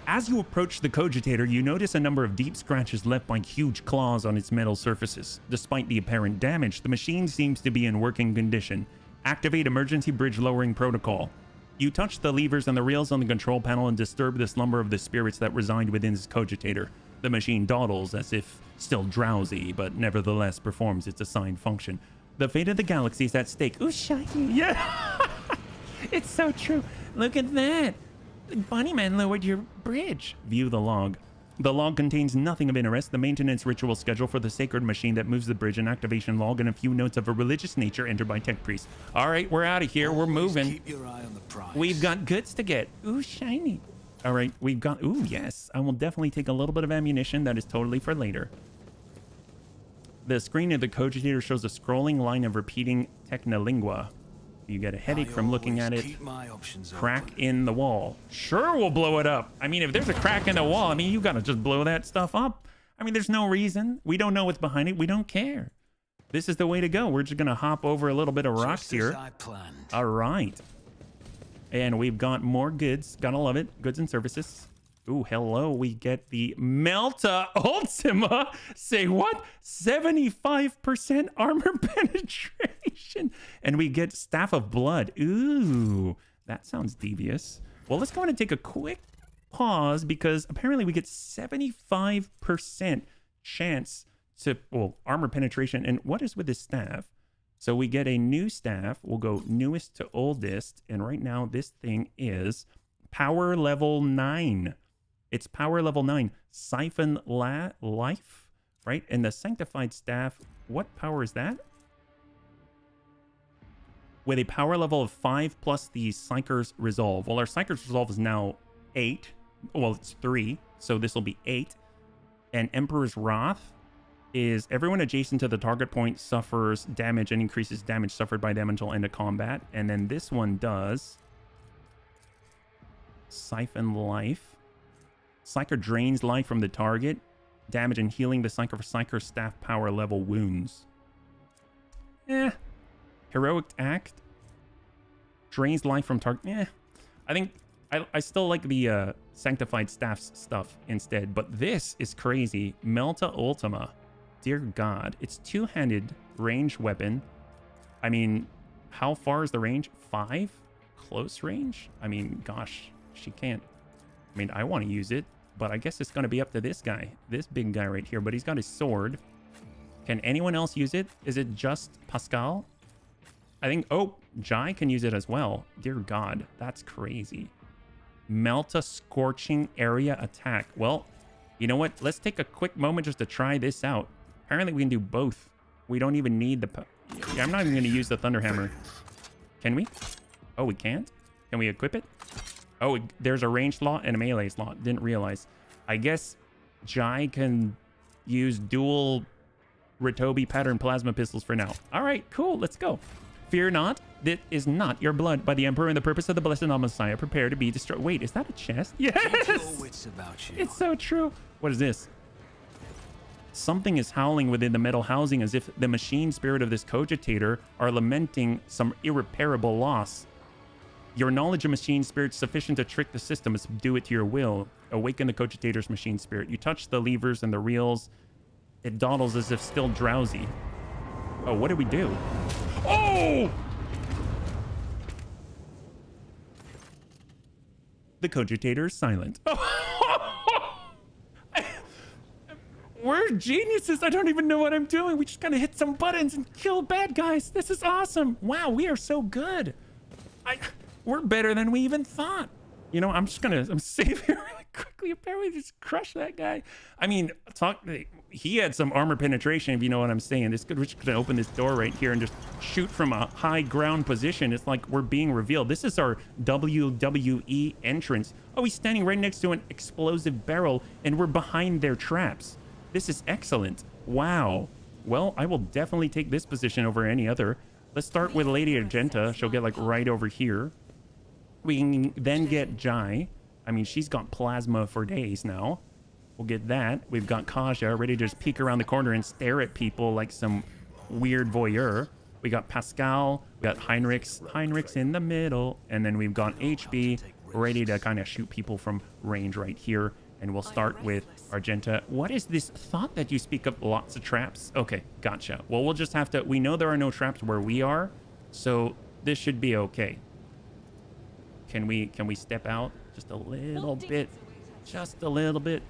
As you approach the cogitator, you notice a number of deep scratches left by huge claws on its metal surfaces. Despite the apparent damage, the machine seems to be in working condition. Activate emergency bridge lowering protocol. You touch the levers and the rails on the control panel and disturb the slumber of the spirits that reside within its cogitator. The machine dawdles as if still drowsy, but nevertheless performs its assigned function. The fate of the galaxy is at stake. Ooh, shiny. Yeah. It's so true. Look at that. Bunnyman lowered your bridge. View the log. The log contains nothing of interest. The maintenance ritual schedule for the sacred machine that moves the bridge, an activation log, and a few notes of a religious nature entered by tech priest. All right, we're out of here. We're moving. Keep your eye on the prize. We've got goods to get. Ooh, shiny. All right, we've got... Ooh, yes. I will definitely take a little bit of ammunition. That is totally for later. The screen of the cogitator shows a scrolling line of repeating technolingua. You get a headache from looking at it. Crack in the wall. Sure, we'll blow it up. I mean, if there's a crack in the wall, I mean, you gotta just blow that stuff up. I mean, there's no reason. We don't know what's behind it. We don't care. This is the way to go. We're just gonna hop over a little bit of rocks here. All right. And we've got more goods. Gotta love it. Goods and services. Ooh, hello. We get the Melta Ultima. Say what? 75% armor penetration. And we get Staff of Blood. Ooh, that sounds devious. Well, let's go ahead and take a quick pause because apparently we get 75% chance to, well, armor penetration. And what is with this staff? So we get a new staff. We'll go newest to oldest. And right now this thing is power level 9. It's power level 9. Siphon life, right? And the sanctified staff, what power is that? with a power level of 5 plus the Psyker's Resolve. Well, our Psyker's Resolve is now 8. Well, it's 3, so this will be 8. And Emperor's Wrath is everyone adjacent to the target point suffers damage and increases damage suffered by them until end of combat. And then this one does Siphon Life. Psyker drains life from the target. Damage and healing the Psyker for Psyker staff power level wounds. Heroic Act. Drains life from target. I think I still like the Sanctified Staffs stuff instead. But this is crazy. Melta Ultima. Dear God. It's two-handed ranged weapon. I mean, how far is the range? 5? Close range? I mean, gosh, she can't. I mean, I want to use it. But I guess it's going to be up to this guy. This big guy right here. But he's got his sword. Can anyone else use it? Is it just Pascal? I think... Oh, Jai can use it as well. Dear God. That's crazy. Melta Scorching Area Attack. Well, you know what? Let's take a quick moment just to try this out. Apparently we can do both. We don't even need the... Yeah, I'm not even going to use the Thunderhammer. Can we? Oh, we can't? Can we equip it? Oh, there's a range slot and a melee slot. Didn't realize. I guess Jai can use dual Ritobi pattern plasma pistols for now. All right, cool. Let's go. Fear not. That is not your blood. By the Emperor and the purpose of the Blessed Messiah, prepare to be destroyed. Wait, is that a chest? Yes! Wits about you. It's so true. What is this? Something is howling within the metal housing as if the machine spirit of this cogitator are lamenting some irreparable loss. Your knowledge of machine spirit sufficient to trick the system is do it to your will. Awaken the cogitator's machine spirit. You touch the levers and the reels. It dawdles as if still drowsy. Oh, what did we do? Oh! The cogitator is silent. We're geniuses. I don't even know what I'm doing. We just gotta hit some buttons and kill bad guys. This is awesome. Wow, we are so good. We're better than we even thought. You know, I'm saving really quickly. Apparently just crush that guy. I mean, he had some armor penetration, if you know what I'm saying. We're just gonna open this door right here and just shoot from a high ground position. It's like we're being revealed. This is our WWE entrance. Oh, he's standing right next to an explosive barrel and we're behind their traps. This is excellent. Wow. Well, I will definitely take this position over any other. Let's start with Lady Argenta. She'll get like right over here. We can then get Jai. I mean, she's got plasma for days now. We'll get that. We've got Kaja ready to just peek around the corner and stare at people like some weird voyeur. We got Pascal. We got Heinrichs in the middle. And then we've got HB ready to kind of shoot people from range right here. And we'll start with Argenta. What is this thought that you speak of? Lots of traps? Okay, gotcha. Well, we'll just have to... We know there are no traps where we are. So this should be okay. Can we step out just a little bit? Just a little bit.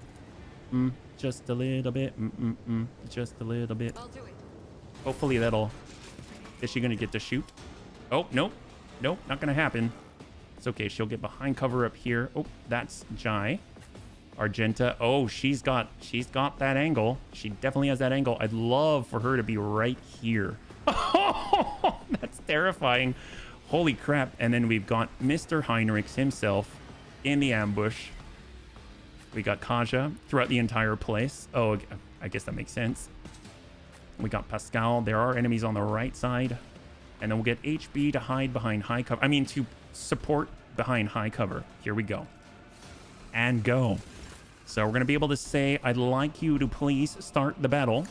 Just a little bit. Just a little bit. Hopefully that'll... Is she gonna get to shoot? Oh, nope. Nope, not gonna happen. It's okay, she'll get behind cover up here. Oh, that's Jai. Argenta. Oh, she's got that angle. She definitely has that angle. I'd love for her to be right here. Oh, that's terrifying. Holy crap. And then we've got Mr. Heinrichs himself in the ambush. We got Kaja throughout the entire place. Oh, I guess that makes sense. We got Pascal. There are enemies on the right side. And then we'll get HB to hide behind high cover. I mean, to support behind high cover. Here we go. And go. So we're going to be able to say, I'd like you to please start the battle.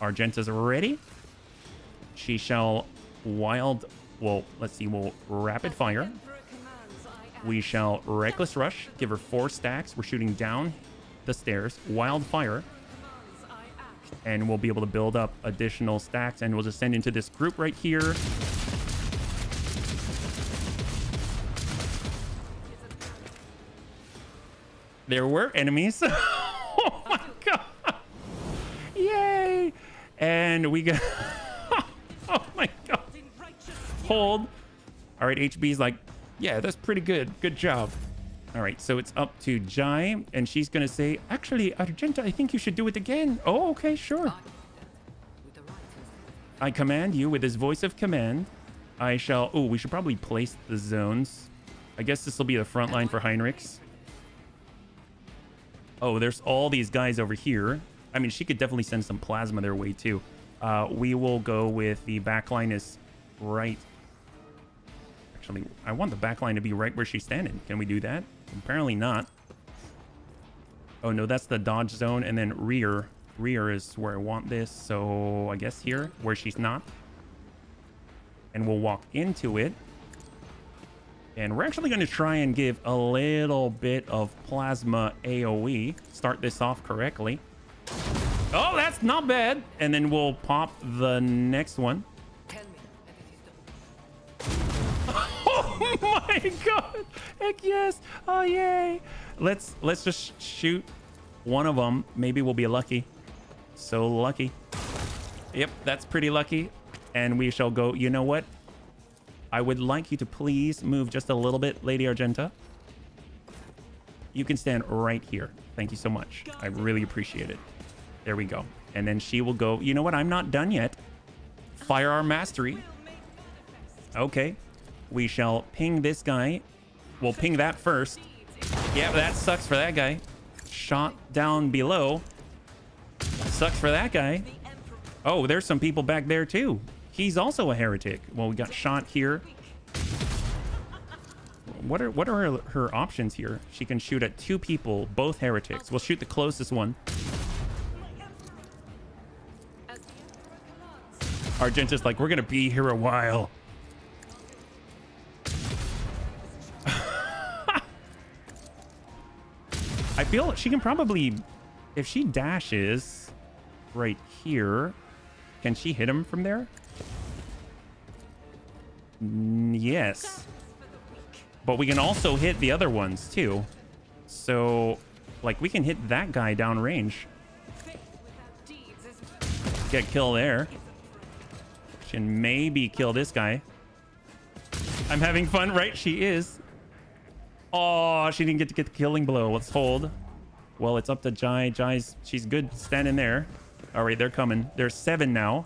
Argenta's ready. She shall well, let's see, we'll rapid fire. We shall reckless rush. Give her 4 stacks. We're shooting down the stairs. Wildfire. And we'll be able to build up additional stacks. And we'll just send into this group right here. There were enemies. Oh my god. Yay. And we got... Oh my god. Hold. All right, HB's like, yeah, that's pretty good. Good job. All right, so it's up to Jai, and she's going to say, actually, Argenta, I think you should do it again. Oh, okay, sure. I command you with his voice of command. I shall... Oh, we should probably place the zones. I guess this will be the front line for Heinrichs. Oh, there's all these guys over here. I mean, she could definitely send some plasma their way, too. We will go with the backline is right... Actually, I want the backline to be right where she's standing. Can we do that? Apparently not. Oh, no, that's the dodge zone. And then rear. Rear is where I want this. So I guess here, where she's not. And we'll walk into it. And we're actually going to try and give a little bit of plasma AoE. Start this off correctly. Oh, that's not bad. And then we'll pop the next one. Oh my god. Heck yes. Oh yay. Let's just shoot one of them. Maybe we'll be lucky. So lucky. Yep, that's pretty lucky. And we shall go. You know what? I would like you to please move just a little bit, Lady Argenta. You can stand right here. Thank you so much. I really appreciate it. There we go. And then she will go. You know what? I'm not done yet. Firearm mastery. Okay. We shall ping this guy. We'll ping that first. Yeah, that sucks for that guy. Shot down below. Sucks for that guy. Oh, there's some people back there too. He's also a heretic. Well, we got shot here. What are her options here? She can shoot at 2 people, both heretics. We'll shoot the closest one. Argenta's like, we're gonna be here a while. I feel she can probably, if she dashes right here, can she hit him from there? Yes. But we can also hit the other ones too. So, like, we can hit that guy downrange. Get kill there. Can maybe kill this guy. I'm having fun, right? She is. Oh, she didn't get to get the killing blow. Let's hold. Well, it's up to Jai. She's good standing there. All right, they're coming. There's 7 now.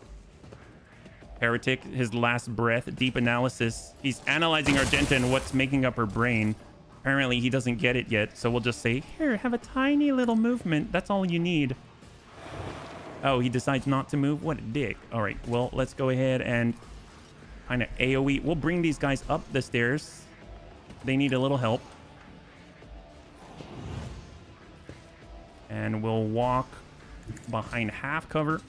Heretic, his last breath. Deep analysis. He's analyzing Argenta and what's making up her brain. Apparently, he doesn't get it yet. So we'll just say, here, have a tiny little movement. That's all you need. Oh, he decides not to move? What a dick. All right, well, let's go ahead and kind of AoE. We'll bring these guys up the stairs. They need a little help. And we'll walk behind half cover.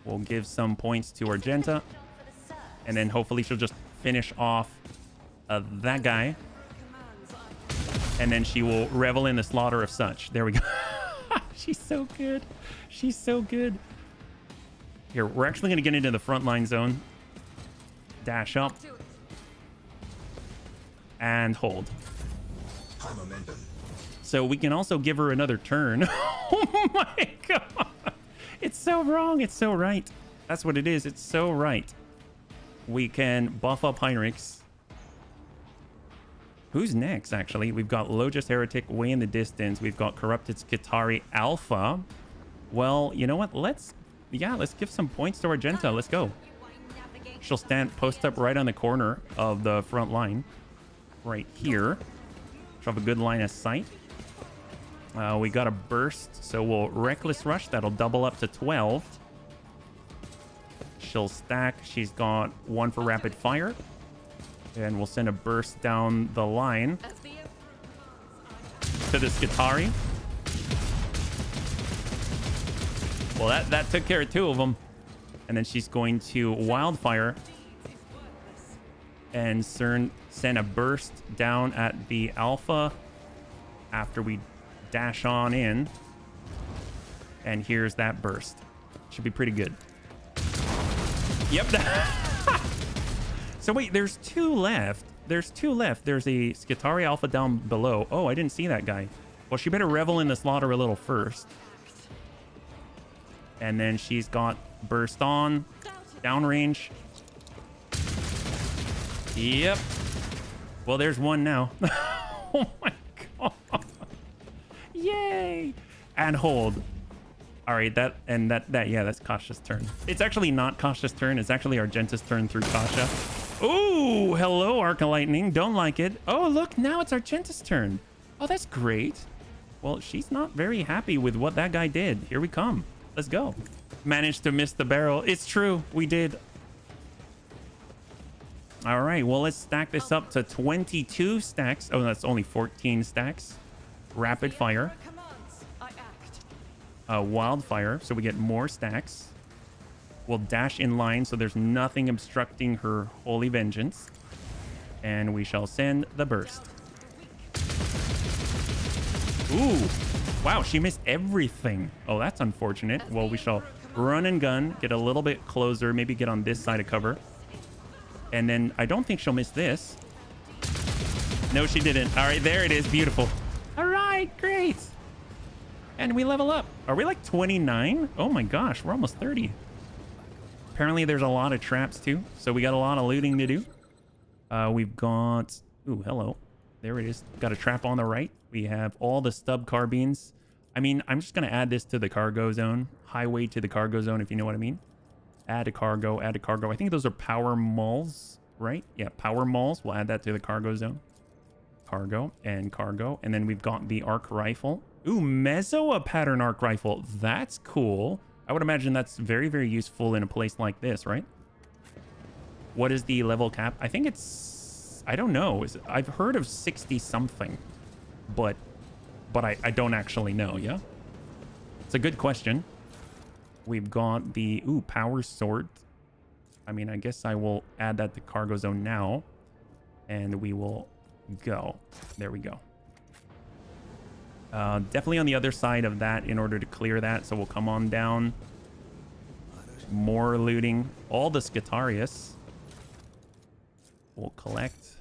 We'll give some points to Argenta. And then hopefully she'll just finish off that guy. And then she will revel in the slaughter of such. There we go. She's so good. She's so good. Here, we're actually going to get into the front line zone. Dash up. And hold. So we can also give her another turn. Oh my god. It's so wrong. It's so right. That's what it is. It's so right. We can buff up Heinrichs. Who's next, actually? We've got Logis Heretic way in the distance. We've got Corrupted Skitari Alpha. Well, you know what? Let's give some points to Argenta. Let's go. She'll post up right on the corner of the front line. Right here. She'll have a good line of sight. We got a burst, so we'll Reckless Rush. That'll double up to 12. She'll stack. She's got 1 for Rapid Fire. And we'll send a burst down the line to the Skitari. Well, that took care of 2 of them. And then she's going to Wildfire and send a burst down at the Alpha after we dash on in. And here's that burst. Should be pretty good. Yep. So wait, there's 2 left. There's 2 left. There's a Skitari Alpha down below. Oh, I didn't see that guy. Well, she better revel in the slaughter a little first. And then she's got burst on, downrange. Yep. Well, there's 1 now. Oh my god. Yay. And hold. All right, yeah, that's Kasha's turn. It's actually not Kasha's turn. It's actually Argenta's turn through Kasha. Ooh, hello, Arc of Lightning. Don't like it. Oh, look, now it's Argenta's turn. Oh, that's great. Well, she's not very happy with what that guy did. Here we come. Let's go. Managed to miss the barrel. It's true. We did. All right, well, let's stack this up to 22 stacks. Oh, that's only 14 stacks. Rapid fire. Wildfire, so we get more stacks. We'll dash in line so there's nothing obstructing her holy vengeance. And we shall send the burst. Ooh, wow, she missed everything. Oh, that's unfortunate. Well, we shall run and gun, get a little bit closer, maybe get on this side of cover. And then I don't think she'll miss this. No, she didn't. All right, there it is. Beautiful. All right, great. And we level up. Are we like 29? Oh my gosh, we're almost 30. Apparently there's a lot of traps too, so we got a lot of looting to do. We've got... Ooh, hello. There it is. Got a trap on the right. We have all the stub carbines. I mean, I'm just going to add this to the cargo zone. Highway to the cargo zone, if you know what I mean. Add a cargo, add a cargo. I think those are power mauls, right? Yeah, power mauls. We'll add that to the cargo zone. Cargo and cargo. And then we've got the arc rifle. Ooh, Mesoa pattern arc rifle. That's cool. I would imagine that's very, very useful in a place like this, right? What is the level cap? I think it's... I don't know. I've heard of 60 something, but I don't actually know, yeah? It's a good question. We've got the... Ooh, power sword. I mean, I guess I will add that to cargo zone now, and we will go. There we go. Definitely on the other side of that in order to clear that. So we'll come on down. More looting. All the Scutarius. We'll collect.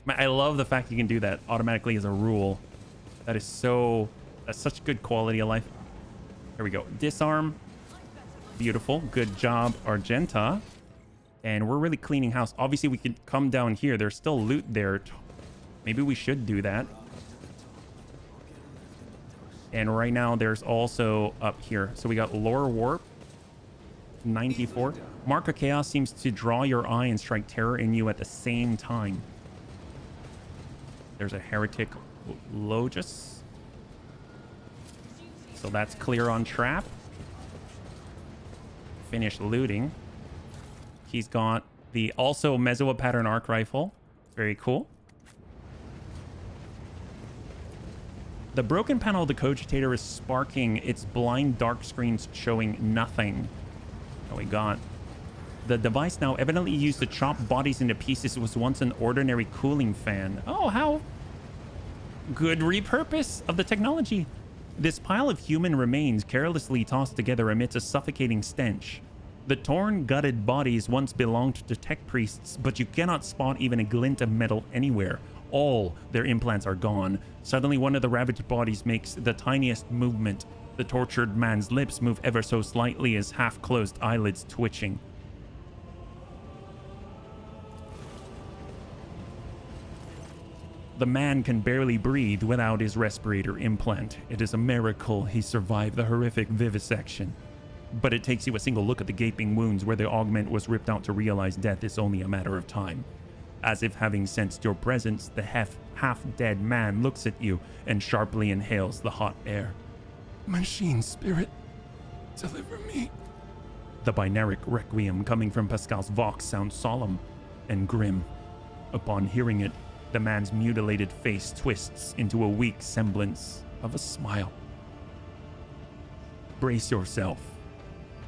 I love the fact you can do that automatically as a rule. That is so... That's such good quality of life. There we go. Disarm. Beautiful. Good job, Argenta. And we're really cleaning house. Obviously, we could come down here. There's still loot there. Maybe we should do that. And right now, there's also up here. So we got Lore Warp, 94. Mark of Chaos seems to draw your eye and strike terror in you at the same time. There's a Heretic Logis. So that's clear on trap. Finish looting. He's got the also Mesoa pattern arc rifle. Very cool. The broken panel of the Cogitator is sparking its blind dark screens showing nothing. Oh, we got the device now evidently used to chop bodies into pieces. It was once an ordinary cooling fan. Oh, how good repurpose of the technology. This pile of human remains carelessly tossed together amidst a suffocating stench. The torn, gutted bodies once belonged to tech priests, but you cannot spot even a glint of metal anywhere. All their implants are gone. Suddenly, one of the ravaged bodies makes the tiniest movement. The tortured man's lips move ever so slightly, his half-closed eyelids twitching. The man can barely breathe without his respirator implant. It is a miracle he survived the horrific vivisection. But it takes you a single look at the gaping wounds where the augment was ripped out to realize death is only a matter of time. As if having sensed your presence, the half-dead man looks at you and sharply inhales the hot air. Machine spirit, deliver me. The binaric requiem coming from Pascal's vox sounds solemn and grim. Upon hearing it, the man's mutilated face twists into a weak semblance of a smile. Brace yourself.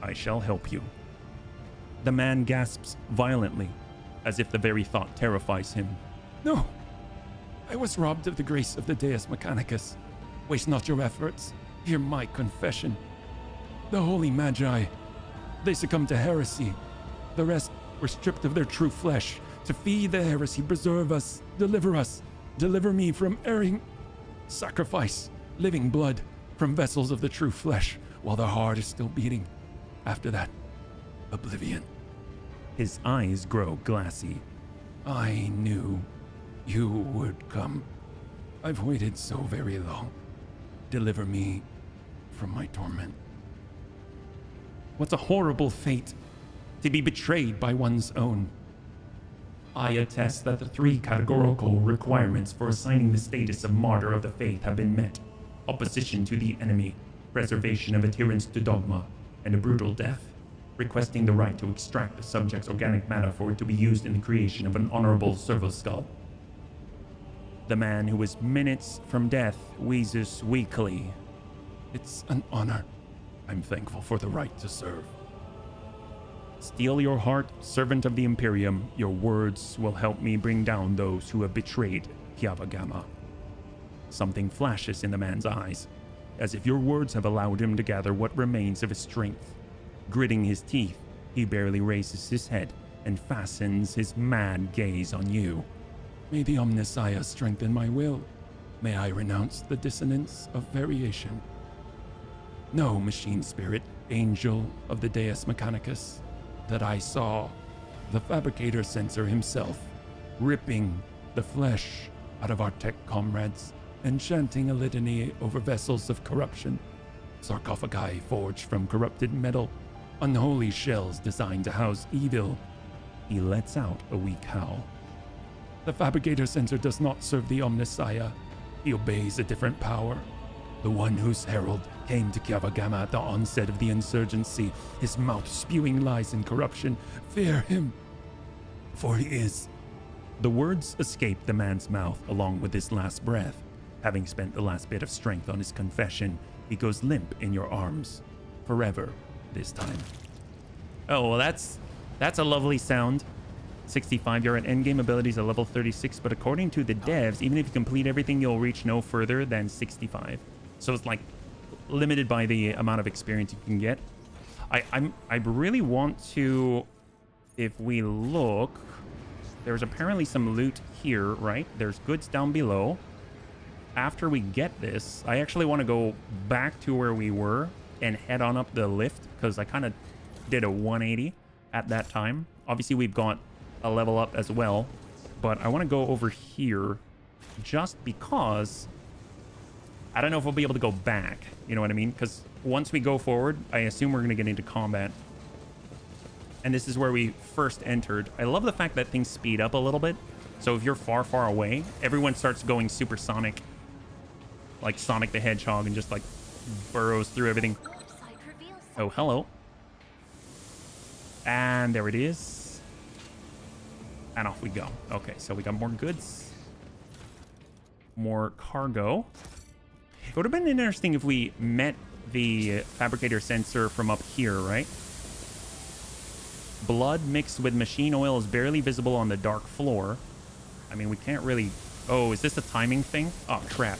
I shall help you. The man gasps violently, as if the very thought terrifies him. No, I was robbed of the grace of the Deus Mechanicus. Waste not your efforts. Hear my confession. The holy Magi, they succumbed to heresy. The rest were stripped of their true flesh. To feed the heresy, preserve us, deliver me from erring. Sacrifice, living blood, from vessels of the true flesh, while the heart is still beating. After that, oblivion. His eyes grow glassy. I knew you would come. I've waited so very long. Deliver me from my torment. What a horrible fate, to be betrayed by one's own. I attest that the 3 categorical requirements for assigning the status of martyr of the faith have been met. Opposition to the enemy, preservation of adherence to dogma, and a brutal death, requesting the right to extract the subject's organic matter for it to be used in the creation of an honorable servo skull. The man who was minutes from death wheezes weakly. It's an honor. I'm thankful for the right to serve. Steel your heart, servant of the Imperium. Your words will help me bring down those who have betrayed Kiava Gamma. Something flashes in the man's eyes, as if your words have allowed him to gather what remains of his strength. Gritting his teeth, he barely raises his head and fastens his mad gaze on you. May the Omnissiah strengthen my will. May I renounce the dissonance of variation. No, machine spirit, angel of the Deus Mechanicus, that I saw the fabricator sensor himself, ripping the flesh out of our tech comrades and chanting a litany over vessels of corruption, sarcophagi forged from corrupted metal, unholy shells designed to house evil. He lets out a weak howl. The fabricator sensor does not serve the Omnissiah. He obeys a different power. The one whose herald came to Kiava Gamma at the onset of the insurgency, his mouth spewing lies and corruption. Fear him, for he is. The words escape the man's mouth along with his last breath. Having spent the last bit of strength on his confession, he goes limp in your arms. Forever, this time. Oh, well, that's a lovely sound. 65, you're at endgame abilities at level 36, but according to the devs, even if you complete everything, you'll reach no further than 65. So it's like limited by the amount of experience you can get. I really want to, if we look, there's apparently some loot here, right? There's goods down below. After we get this, I actually want to go back to where we were and head on up the lift, because I kind of did a 180 at that time. Obviously, we've got a level up as well, but I want to go over here just because I don't know if we'll be able to go back, you know what I mean? Because once we go forward, I assume we're going to get into combat. And this is where we first entered. I love the fact that things speed up a little bit. So if you're far, far away, everyone starts going supersonic, like Sonic the Hedgehog, and just like burrows through everything. Oh, hello. And there it is. And off we go. Okay, so we got more goods. More cargo. It would have been interesting if we met the fabricator sensor from up here, right? Blood mixed with machine oil is barely visible on the dark floor. I mean, we can't really... Oh, is this a timing thing? Oh, crap.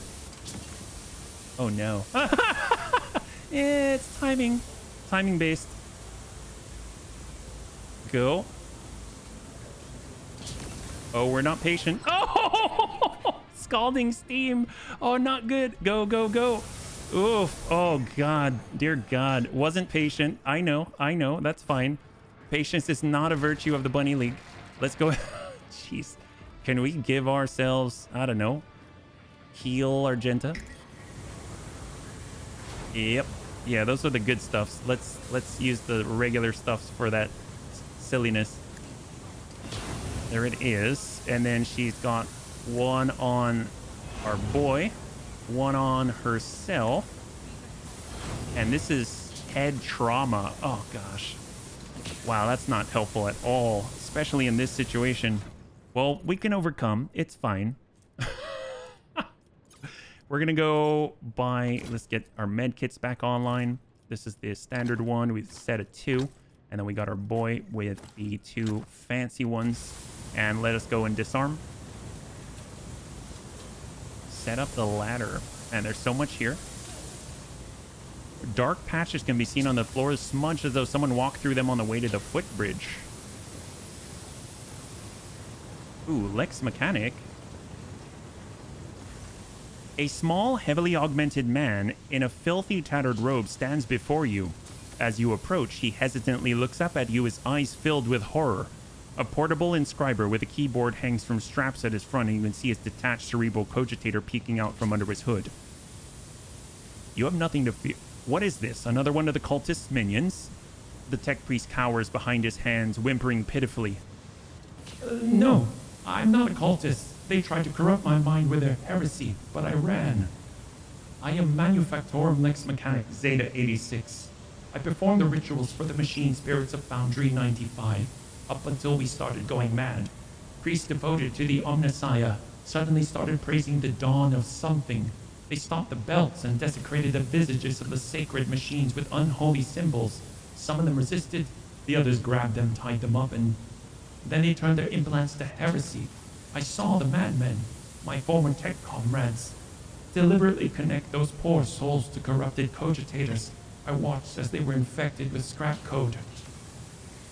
Oh, no. It's timing. Timing based. Go. Oh, we're not patient. Oh! Scalding steam. Oh, not good. Go, go, go. Oof. Oh, God. Dear God. Wasn't patient. I know. That's fine. Patience is not a virtue of the Bunny League. Let's go. Jeez. Can we give ourselves, I don't know, heal Argenta? Yep. Yeah, those are the good stuffs. Let's use the regular stuffs for that silliness. There it is. And then she's got one on our boy, one on herself. And this is head trauma. Oh, gosh. Wow, that's not helpful at all, especially in this situation. Well, we can overcome. It's fine. We're going to go buy... Let's get our med kits back online. This is the standard one with set of 2. And then we got our boy with the 2 fancy ones. And let us go and disarm. Set up the ladder. And there's so much here. Dark patches can be seen on the floor, smudged as though someone walked through them on the way to the footbridge. Ooh, Lex Mechanic. A small, heavily augmented man in a filthy, tattered robe stands before you. As you approach, he hesitantly looks up at you, his eyes filled with horror. A portable inscriber with a keyboard hangs from straps at his front, and you can see his detached cerebral cogitator peeking out from under his hood. You have nothing to fear. What is this? Another one of the cultist's minions? The tech priest cowers behind his hands, whimpering pitifully. No, I'm not a cultist. They tried to corrupt my mind with their heresy, but I ran. I am Manufactorum Lex Mechanic Zeta 86. I performed the rituals for the machine spirits of Foundry 95, up until we started going mad. Priests devoted to the Omnissiah suddenly started praising the dawn of something. They stopped the belts and desecrated the visages of the sacred machines with unholy symbols. Some of them resisted, the others grabbed them, tied them up, and then they turned their implants to heresy. I saw the madmen, my former tech comrades, deliberately connect those poor souls to corrupted cogitators. I watched as they were infected with scrap code.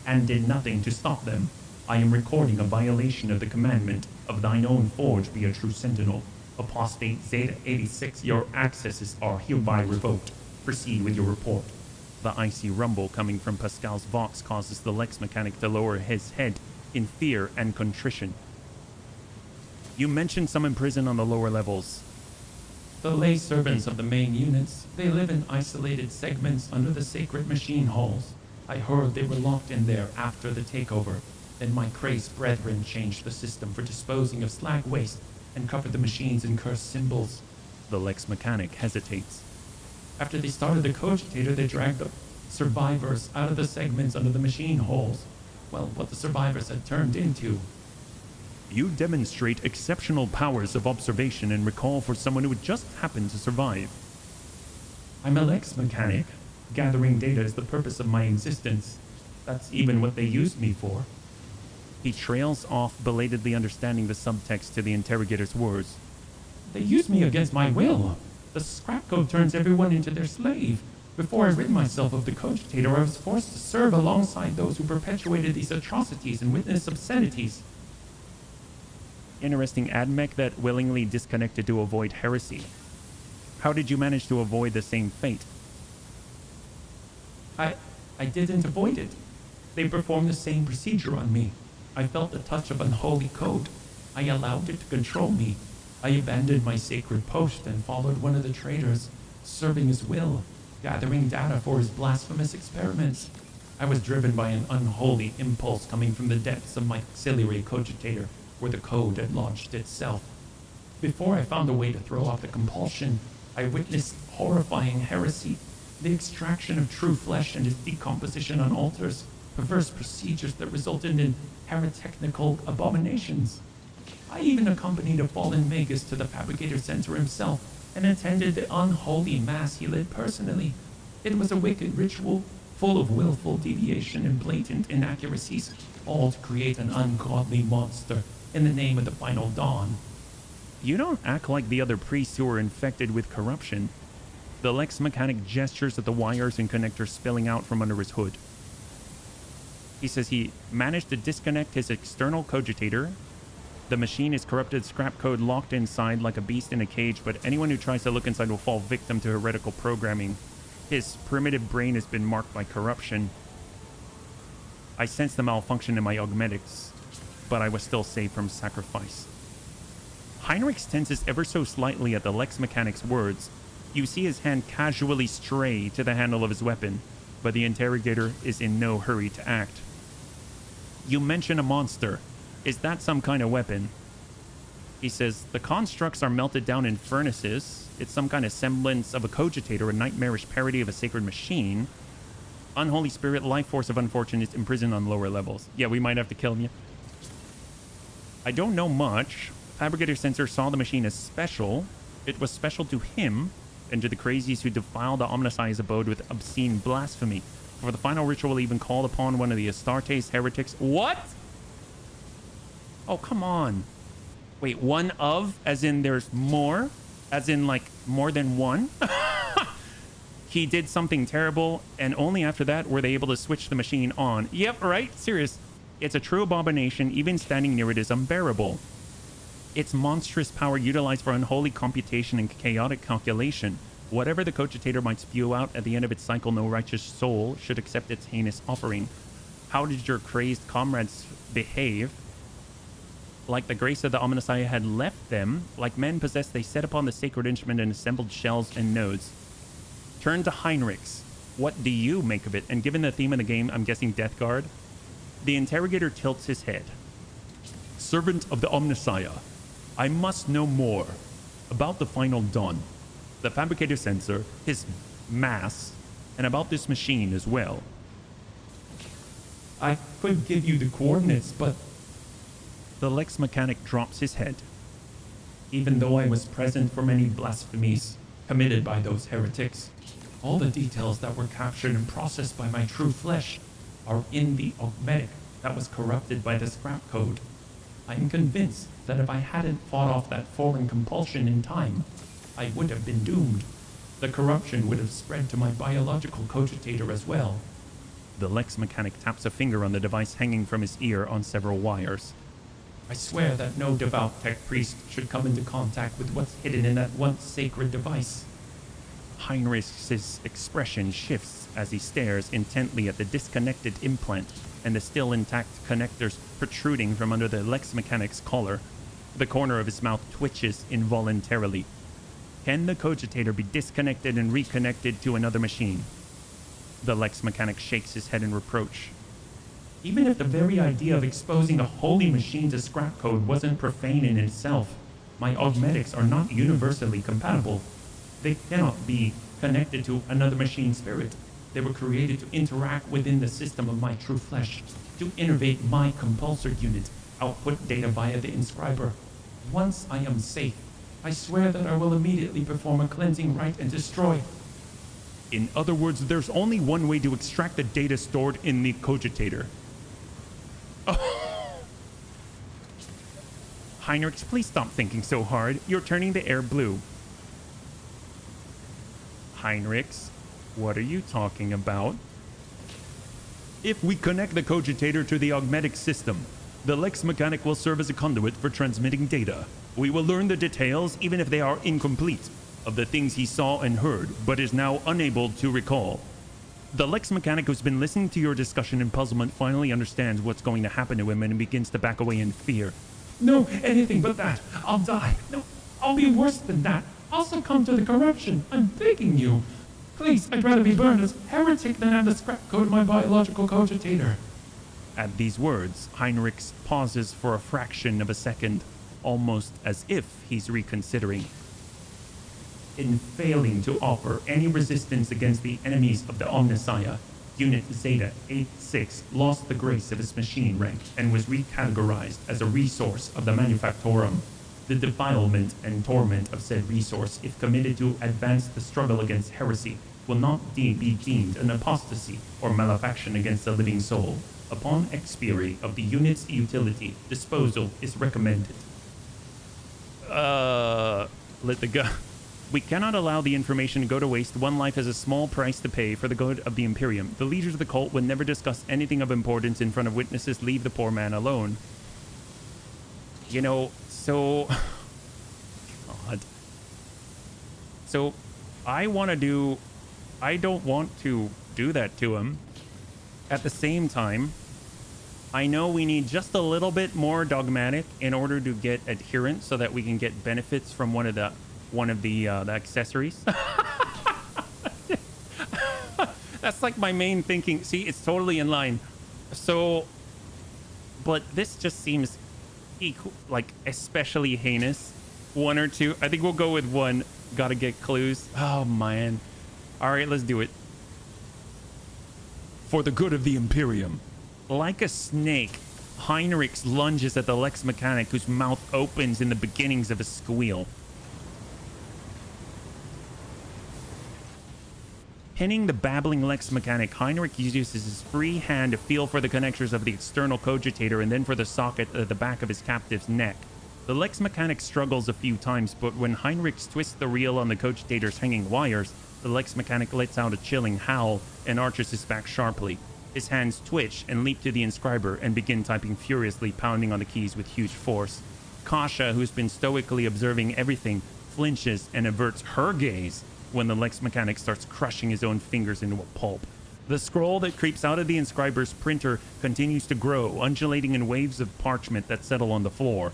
And did nothing to stop them. I am recording a violation of the commandment of thine own forge be a true sentinel. Apostate Zeta 86, your accesses are hereby revoked. Proceed with your report. The icy rumble coming from Pascal's Vox causes the Lex Mechanic to lower his head in fear and contrition. You mentioned some in prison on the lower levels. The lay servants of the main units, they live in isolated segments under the sacred machine halls. I heard they were locked in there after the takeover. Then my crazed brethren changed the system for disposing of slag waste and covered the machines in cursed symbols. The Lex Mechanic hesitates. After they started the cogitator, they dragged the survivors out of the segments under the machine holes. Well, what the survivors had turned into. You demonstrate exceptional powers of observation and recall for someone who just happened to survive. I'm a Lex Mechanic. Gathering data is the purpose of my existence. That's even what they used me for. He trails off, belatedly understanding the subtext to the interrogator's words. They used me against my will. The scrap code turns everyone into their slave. Before I rid myself of the cogitator, I was forced to serve alongside those who perpetuated these atrocities and witnessed obscenities. Interesting admech that willingly disconnected to avoid heresy. How did you manage to avoid the same fate? I didn't avoid it. They performed the same procedure on me. I felt the touch of unholy code. I allowed it to control me. I abandoned my sacred post and followed one of the traitors, serving his will, gathering data for his blasphemous experiments. I was driven by an unholy impulse coming from the depths of my auxiliary cogitator, where the code had launched itself. Before I found a way to throw off the compulsion, I witnessed horrifying heresy, the extraction of true flesh and its decomposition on altars, perverse procedures that resulted in heretical abominations. I even accompanied a fallen magus to the Fabricator Center himself and attended the unholy mass he led personally. It was a wicked ritual, full of willful deviation and blatant inaccuracies, all to create an ungodly monster in the name of the final dawn. You don't act like the other priests who were infected with corruption. The Lex Mechanic gestures at the wires and connectors spilling out from under his hood. He says he managed to disconnect his external cogitator. The machine is corrupted scrap code locked inside like a beast in a cage, but anyone who tries to look inside will fall victim to heretical programming. His primitive brain has been marked by corruption. I sensed the malfunction in my augmetics, but I was still saved from sacrifice. Heinrich tenses ever so slightly at the Lex Mechanic's words. You see his hand casually stray to the handle of his weapon, but the interrogator is in no hurry to act. You mention a monster. Is that some kind of weapon? He says, the constructs are melted down in furnaces. It's some kind of semblance of a cogitator, a nightmarish parody of a sacred machine. Unholy spirit, life force of unfortunates imprisoned on lower levels. Yeah, we might have to kill him. I don't know much. Fabricator Sensor saw the machine as special. It was special to him and to the crazies who defile the Omnissiah's abode with obscene blasphemy. For the final ritual even called upon one of the Astartes heretics. What? Oh, come on. Wait, one of? As in there's more? As in like more than one? He did something terrible, and only after that were they able to switch the machine on. Yep, right? Serious. It's a true abomination. Even standing near it is unbearable. Its monstrous power utilized for unholy computation and chaotic calculation. Whatever the cogitator might spew out at the end of its cycle, no righteous soul should accept its heinous offering. How did your crazed comrades behave? Like the grace of the Omnissiah had left them, like men possessed, they set upon the sacred instrument and assembled shells and nodes. Turn to Heinrichs. What do you make of it? And given the theme of the game, I'm guessing Death Guard. The interrogator tilts his head. Servant of the Omnissiah, I must know more about the final dawn, The fabricator sensor, his mass, and about this machine as well. I could give you the coordinates, but The Lex mechanic drops his head. even though I was present for many blasphemies committed by those heretics, all the details that were captured and processed by my true flesh are in the augmetic that was corrupted by the scrap code. I am convinced that if I hadn't fought off that foreign compulsion in time, I would have been doomed. The corruption would have spread to my biological cogitator as well. The Lex mechanic taps a finger on the device hanging from his ear on several wires. I swear that no devout tech priest should come into contact with what's hidden in that once sacred device. Heinrich's expression shifts as he stares intently at the disconnected implant and the still intact connectors protruding from under the Lex mechanic's collar. The corner of his mouth twitches involuntarily. Can the cogitator be disconnected and reconnected to another machine? The Lex mechanic shakes his head in reproach. Even if the very idea of exposing a holy machine to scrap code wasn't profane in itself, my augmetics are not universally compatible. They cannot be connected to another machine spirit. They were created to interact within the system of my true flesh, to innervate my compulsor unit, output data via the inscriber. Once I am safe, I swear that I will immediately perform a cleansing rite and destroy. In other words, there's only one way to extract the data stored in the cogitator. Oh. Heinrich, please stop thinking so hard. You're turning the air blue. Heinrich, what are you talking about? If we connect the cogitator to the augmetic system, the Lex mechanic will serve as a conduit for transmitting data. We will learn the details, even if they are incomplete, of the things he saw and heard, but is now unable to recall. The Lex mechanic who's been listening to your discussion in puzzlement finally understands what's going to happen to him and begins to back away in fear. No, anything but that. I'll die. No, I'll be worse than that. I'll succumb to the corruption. I'm begging you. Please, I'd rather be burned as heretic than have the scrap code of my biological cogitator. At these words, Heinrich pauses for a fraction of a second, almost as if he's reconsidering. In failing to offer any resistance against the enemies of the Omnissiah, Unit Zeta 86 lost the grace of its machine rank and was recategorized as a resource of the Manufactorum. The defilement and torment of said resource, if committed to advance the struggle against heresy, will not be deemed an apostasy or malefaction against the living soul. Upon expiry of the unit's utility, disposal is recommended. Let the go. We cannot allow the information to go to waste. One life has a small price to pay for the good of the Imperium. The leaders of the cult would never discuss anything of importance in front of witnesses. Leave the poor man alone. You know, so... God. So, I don't want to do that to him. At the same time, I know we need just a little bit more dogmatic in order to get adherence so that we can get benefits from one of the accessories. That's like my main thinking. See, it's totally in line. So, but this just seems like especially heinous. One or two. I think we'll go with one. Gotta get clues. Oh, man. All right, let's do it. For the good of the Imperium. Like a snake, Heinrich lunges at the Lex mechanic, whose mouth opens in the beginnings of a squeal. Pinning the babbling Lex mechanic, Heinrich uses his free hand to feel for the connectors of the external cogitator and then for the socket at the back of his captive's neck. The Lex mechanic struggles a few times, but when Heinrich twists the reel on the cogitator's hanging wires, the Lex mechanic lets out a chilling howl and arches his back sharply. His hands twitch and leap to the inscriber and begin typing furiously, pounding on the keys with huge force. Kasha, who's been stoically observing everything, flinches and averts her gaze when the Lex mechanic starts crushing his own fingers into a pulp. The scroll that creeps out of the inscriber's printer continues to grow, undulating in waves of parchment that settle on the floor.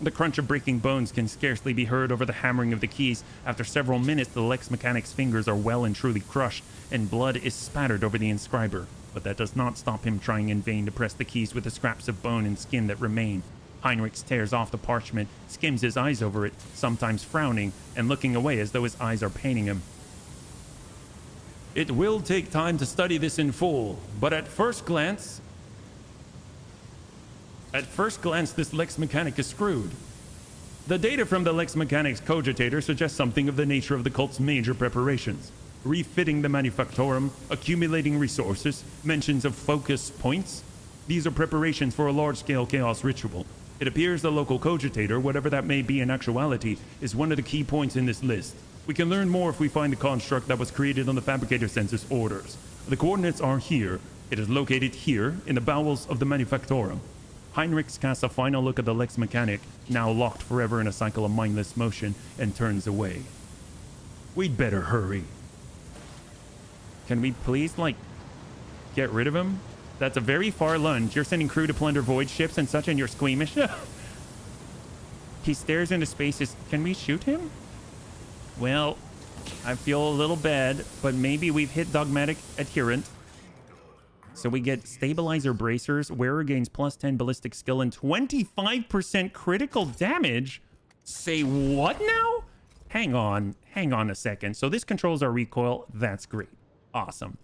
The crunch of breaking bones can scarcely be heard over the hammering of the keys. After several minutes, the Lex Mechanic's fingers are well and truly crushed, and blood is spattered over the inscriber. But that does not stop him trying in vain to press the keys with the scraps of bone and skin that remain. Heinrich tears off the parchment, skims his eyes over it, sometimes frowning and looking away as though his eyes are paining him. It will take time to study this in full, but at first glance, this Lex Mechanic is screwed. The data from the Lex Mechanic's cogitator suggests something of the nature of the cult's major preparations. Refitting the Manufactorum, accumulating resources, mentions of focus points. These are preparations for a large-scale chaos ritual. It appears the local cogitator, whatever that may be in actuality, is one of the key points in this list. We can learn more if we find the construct that was created on the Fabricator Census orders. The coordinates are here. It is located here, in the bowels of the Manufactorum. Heinrich casts a final look at the Lex Mechanic, now locked forever in a cycle of mindless motion, and turns away. We'd better hurry. Can we please, like, get rid of him? That's a very far lunge. You're sending crew to plunder void ships and such, and you're squeamish? He stares into space. Can we shoot him? Well, I feel a little bad, but maybe we've hit Dogmatic Adherent. So we get Stabilizer Bracers. Wearer gains plus 10 ballistic skill and 25% critical damage. Say what now? Hang on a second. So this controls our recoil. That's great. Awesome.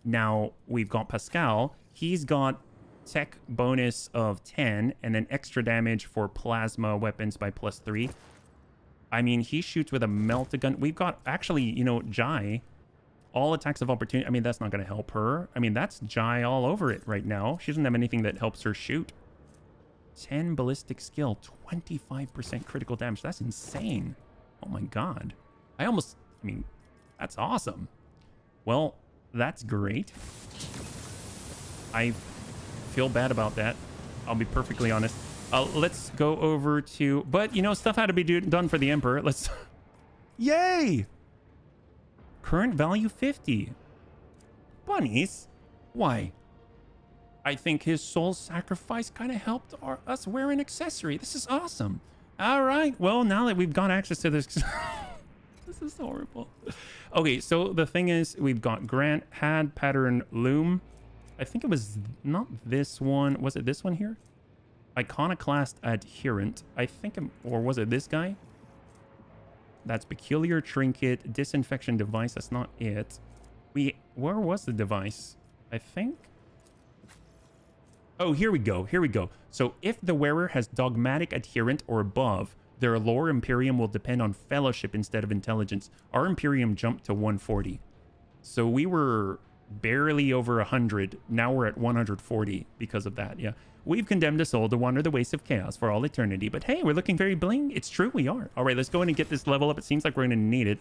Now we've got Pascal. He's got tech bonus of 10 and then extra damage for plasma weapons by +3. I mean, he shoots with a melt-a-gun. We've got actually, you know, Jai. All attacks of opportunity. I mean, that's not going to help her. I mean, that's Jai all over it right now. She doesn't have anything that helps her shoot. 10 ballistic skill, 25% critical damage. That's insane. Oh my god. I mean, that's awesome. Well, that's great. I feel bad about that. I'll be perfectly honest. Let's go over to... But, you know, stuff had to be done for the Emperor. Let's... Yay! Current value 50. Bunnies? Why? I think his soul sacrifice kind of helped us wear an accessory. This is awesome. All right. Well, now that we've got access to this... This is horrible. Okay, so the thing is, we've got Grant, had pattern loom. I think it was not this one. Was it this one here? Iconoclast adherent. I think, or was it this guy? That's peculiar trinket, disinfection device. That's not it. Where was the device? I think. Oh, here we go. Here we go. So if the wearer has dogmatic adherent or above, their lore Imperium will depend on fellowship instead of intelligence. Our Imperium jumped to 140. So we were barely over 100. Now we're at 140 because of that. Yeah. We've condemned a soul to wander the wastes of chaos for all eternity. But hey, we're looking very bling. It's true, we are. All right, let's go in and get this level up. It seems like we're going to need it.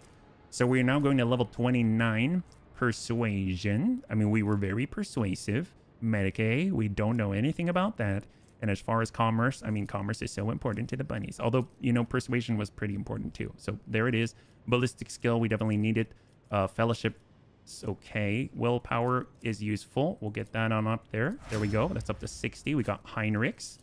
So we're now going to level 29. Persuasion. I mean, we were very persuasive. Medicaid, we don't know anything about that. And as far as commerce, I mean, commerce is so important to the bunnies. Although, you know, persuasion was pretty important too. So there it is. Ballistic skill, we definitely need it. Fellowship, it's okay. Willpower is useful. We'll get that on up there. There we go. That's up to 60. We got Heinrich's.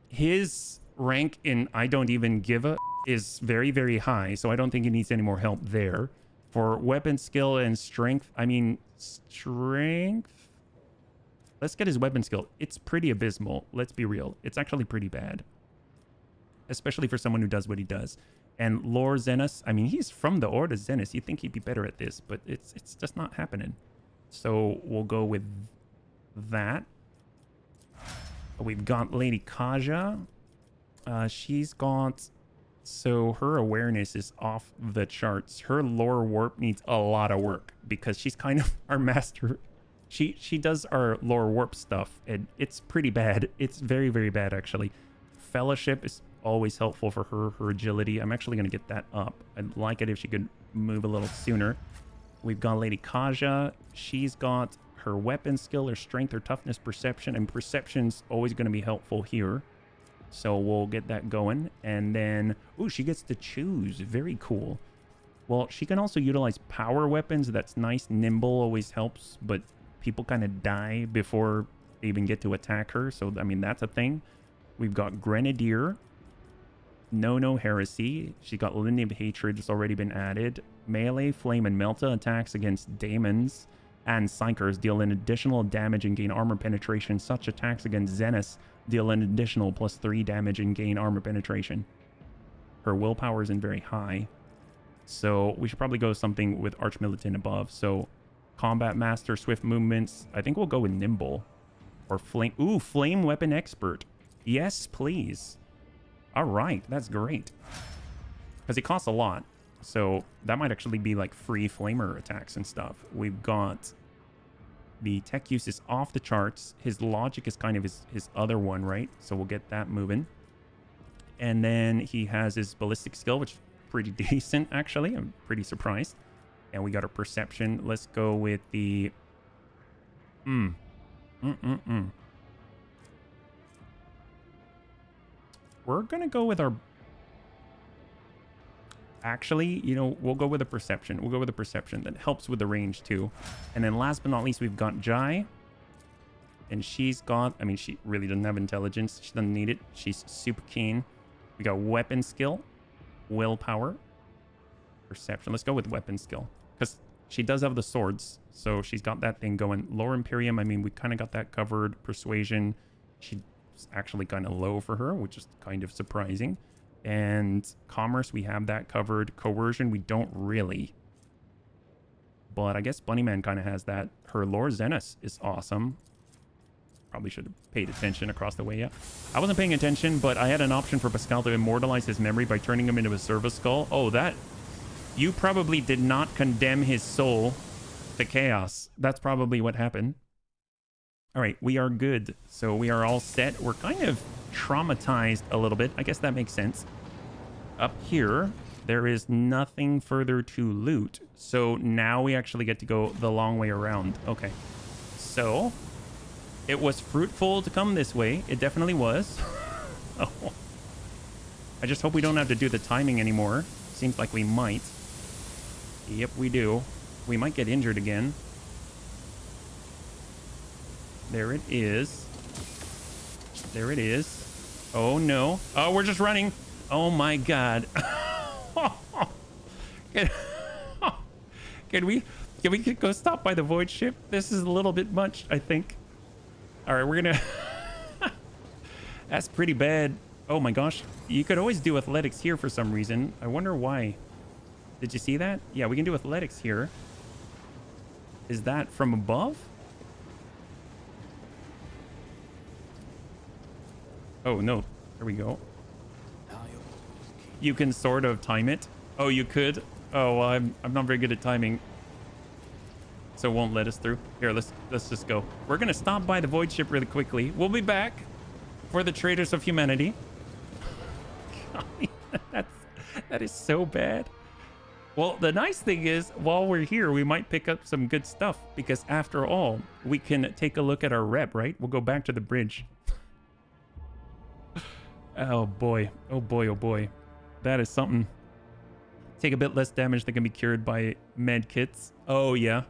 His rank in I don't even give a is very, very high. So I don't think he needs any more help there. For weapon skill and strength, I mean, strength. Let's get his weapon skill. It's pretty abysmal. Let's be real. It's actually pretty bad. Especially for someone who does what he does. And Lore Xenos, I mean, he's from the Order Xenos. You'd think he'd be better at this, but it's just not happening. So we'll go with that. We've got Lady Kaja. She's got... So her awareness is off the charts. Her lore warp needs a lot of work because she's kind of our master... She does our lore warp stuff, and it's pretty bad. It's very, very bad, actually. Fellowship is always helpful for her agility. I'm actually going to get that up. I'd like it if she could move a little sooner. We've got Lady Kaja. She's got her weapon skill, her strength, her toughness, perception, and perception's always going to be helpful here. So we'll get that going. And then, ooh, she gets to choose. Very cool. Well, she can also utilize power weapons. That's nice. Nimble always helps, but people kind of die before they even get to attack her. So, I mean, that's a thing. We've got Grenadier. No Heresy. She got Lindy of Hatred. It's already been added. Melee, Flame, and Melta attacks against Daemons and Psychers deal an additional damage and gain armor penetration. Such attacks against Zeniths deal an additional +3 damage and gain armor penetration. Her willpower isn't very high. So we should probably go something with Archmilitant above. So Combat Master, Swift Movements. I think we'll go with Nimble. Or Flame. Ooh, Flame Weapon Expert. Yes, please. All right, that's great. Because it costs a lot. So that might actually be like free flamer attacks and stuff. We've got the tech use is off the charts. His logic is kind of his other one, right? So we'll get that moving. And then he has his ballistic skill, which is pretty decent, actually. I'm pretty surprised. And we got our perception. Let's go with the... We're going to go with our... Actually, you know, we'll go with a perception. We'll go with a perception. That helps with the range, too. And then last but not least, we've got Jai. And she's got... I mean, she really doesn't have intelligence. She doesn't need it. She's super keen. We got weapon skill, willpower, perception. Let's go with weapon skill. Because she does have the swords. So she's got that thing going. Lower Imperium, I mean, we kind of got that covered. Persuasion, she's actually kind of low for her, which is kind of surprising. And commerce, we have that covered. Coercion, we don't really. But I guess Bunnyman kind of has that. Her lore Zenith is awesome. Probably should have paid attention across the way, yeah. I wasn't paying attention, but I had an option for Pascal to immortalize his memory by turning him into a Serva Skull. Oh, that... You probably did not condemn his soul to chaos. That's probably what happened. All right, we are good. So we are all set. We're kind of traumatized a little bit. I guess that makes sense. Up here, there is nothing further to loot. So now we actually get to go the long way around. Okay. So it was fruitful to come this way. It definitely was. Oh. I just hope we don't have to do the timing anymore. Seems like we might. Yep, we do. We might get injured again. There it is. There it is. Oh, no. Oh, we're just running. Oh, my God. Can we go stop by the void ship? This is a little bit much, I think. All right, we're going to... That's pretty bad. Oh, my gosh. You could always do athletics here for some reason. I wonder why. Did you see that? Yeah, we can do athletics here. Is that from above? Oh, no. There we go. You can sort of time it. Oh, you could? Oh, well, I'm not very good at timing. So it won't let us through. Here, let's just go. We're going to stop by the void ship really quickly. We'll be back for the Traders of Humanity. That is so bad. Well, the nice thing is, while we're here, we might pick up some good stuff. Because after all, we can take a look at our rep, right? We'll go back to the bridge. Oh, boy. Oh, boy. Oh, boy. That is something. Take a bit less damage that can be cured by med kits. Oh, yeah.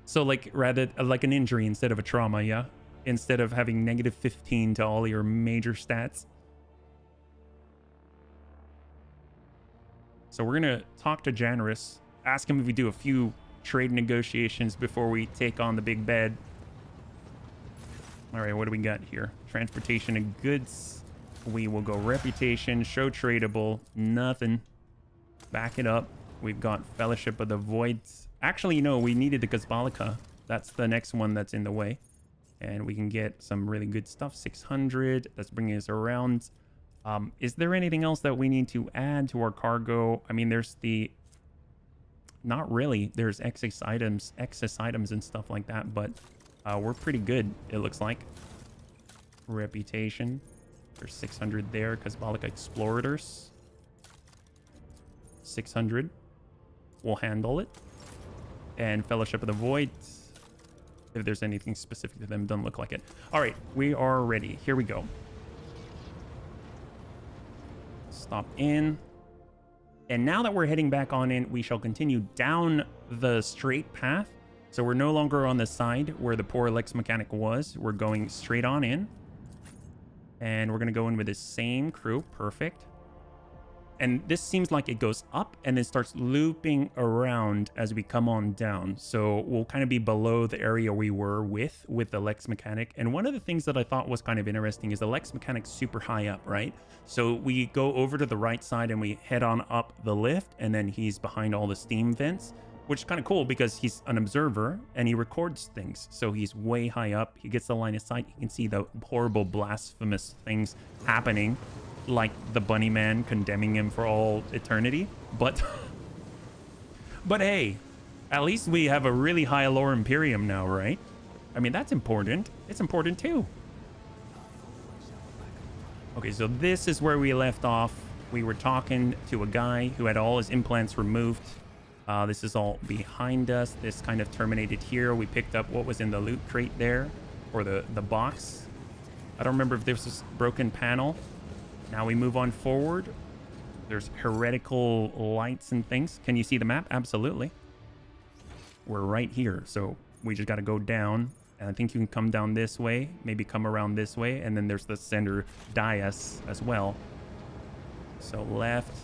So, like, rather, like an injury instead of a trauma, yeah? Instead of having -15 to all your major stats. So we're going to talk to Janarus, ask him if we do a few trade negotiations before we take on the big bad. All right, what do we got here? Transportation and goods. We will go reputation, show tradable, nothing. Back it up. We've got Fellowship of the Voids. Actually, you know, we needed the Gazbalika. That's the next one that's in the way. And we can get some really good stuff. 600. That's bringing us around. Is there anything else that we need to add to our cargo? I mean, there's the... Not really. There's excess items and stuff like that. But we're pretty good, it looks like. Reputation. There's 600 there. Gazbalika Explorators. 600. We'll handle it. And Fellowship of the Void. If there's anything specific to them, doesn't look like it. All right, we are ready. Here we go. Stop in. And now that we're heading back on in, we shall continue down the straight path. So we're no longer on the side where the poor Lex Mechanic was. We're going straight on in. And we're going to go in with the same crew. Perfect. And this seems like it goes up and then starts looping around as we come on down. So we'll kind of be below the area we were with the Lex mechanic. And one of the things that I thought was kind of interesting is the Lex mechanic's super high up, right? So we go over to the right side and we head on up the lift, and then he's behind all the steam vents, which is kind of cool because he's an observer and he records things. So he's way high up. He gets the line of sight. You can see the horrible, blasphemous things happening, like the bunny man condemning him for all eternity. But hey, at least we have a really high lore Imperium now, right? I mean, that's important. It's important too. Okay, so this is where we left off. We were talking to a guy who had all his implants removed. This is all behind us. This kind of terminated here. We picked up what was in the loot crate there, or the box. I don't remember if this was a broken panel. Now we move on forward. There's heretical lights and things. Can you see the map? Absolutely. We're right here, so we just got to go down. And I think you can come down this way, maybe come around this way, and then there's the center dais as well. So left.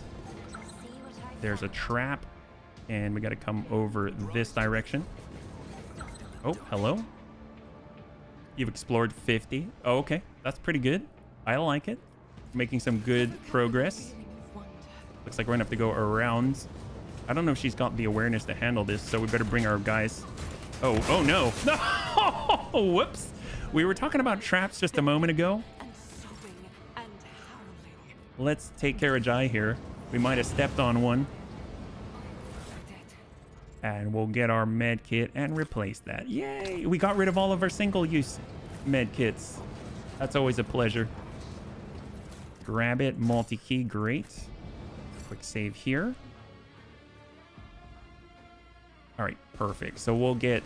There's a trap, and we got to come over this direction. Oh, hello. You've explored 50. Oh, okay. That's pretty good. I like it. Making some good progress. Looks like we're gonna have to go around. I don't know if she's got the awareness to handle this, so we better bring our guys. Oh no. No! Whoops. We were talking about traps just a moment ago. Let's take care of Jai here. We might have stepped on one. And we'll get our med kit and replace that. Yay! We got rid of all of our single-use med kits. That's always a pleasure. Grab it, multi-key, great. Quick save here. All right, perfect. So we'll get...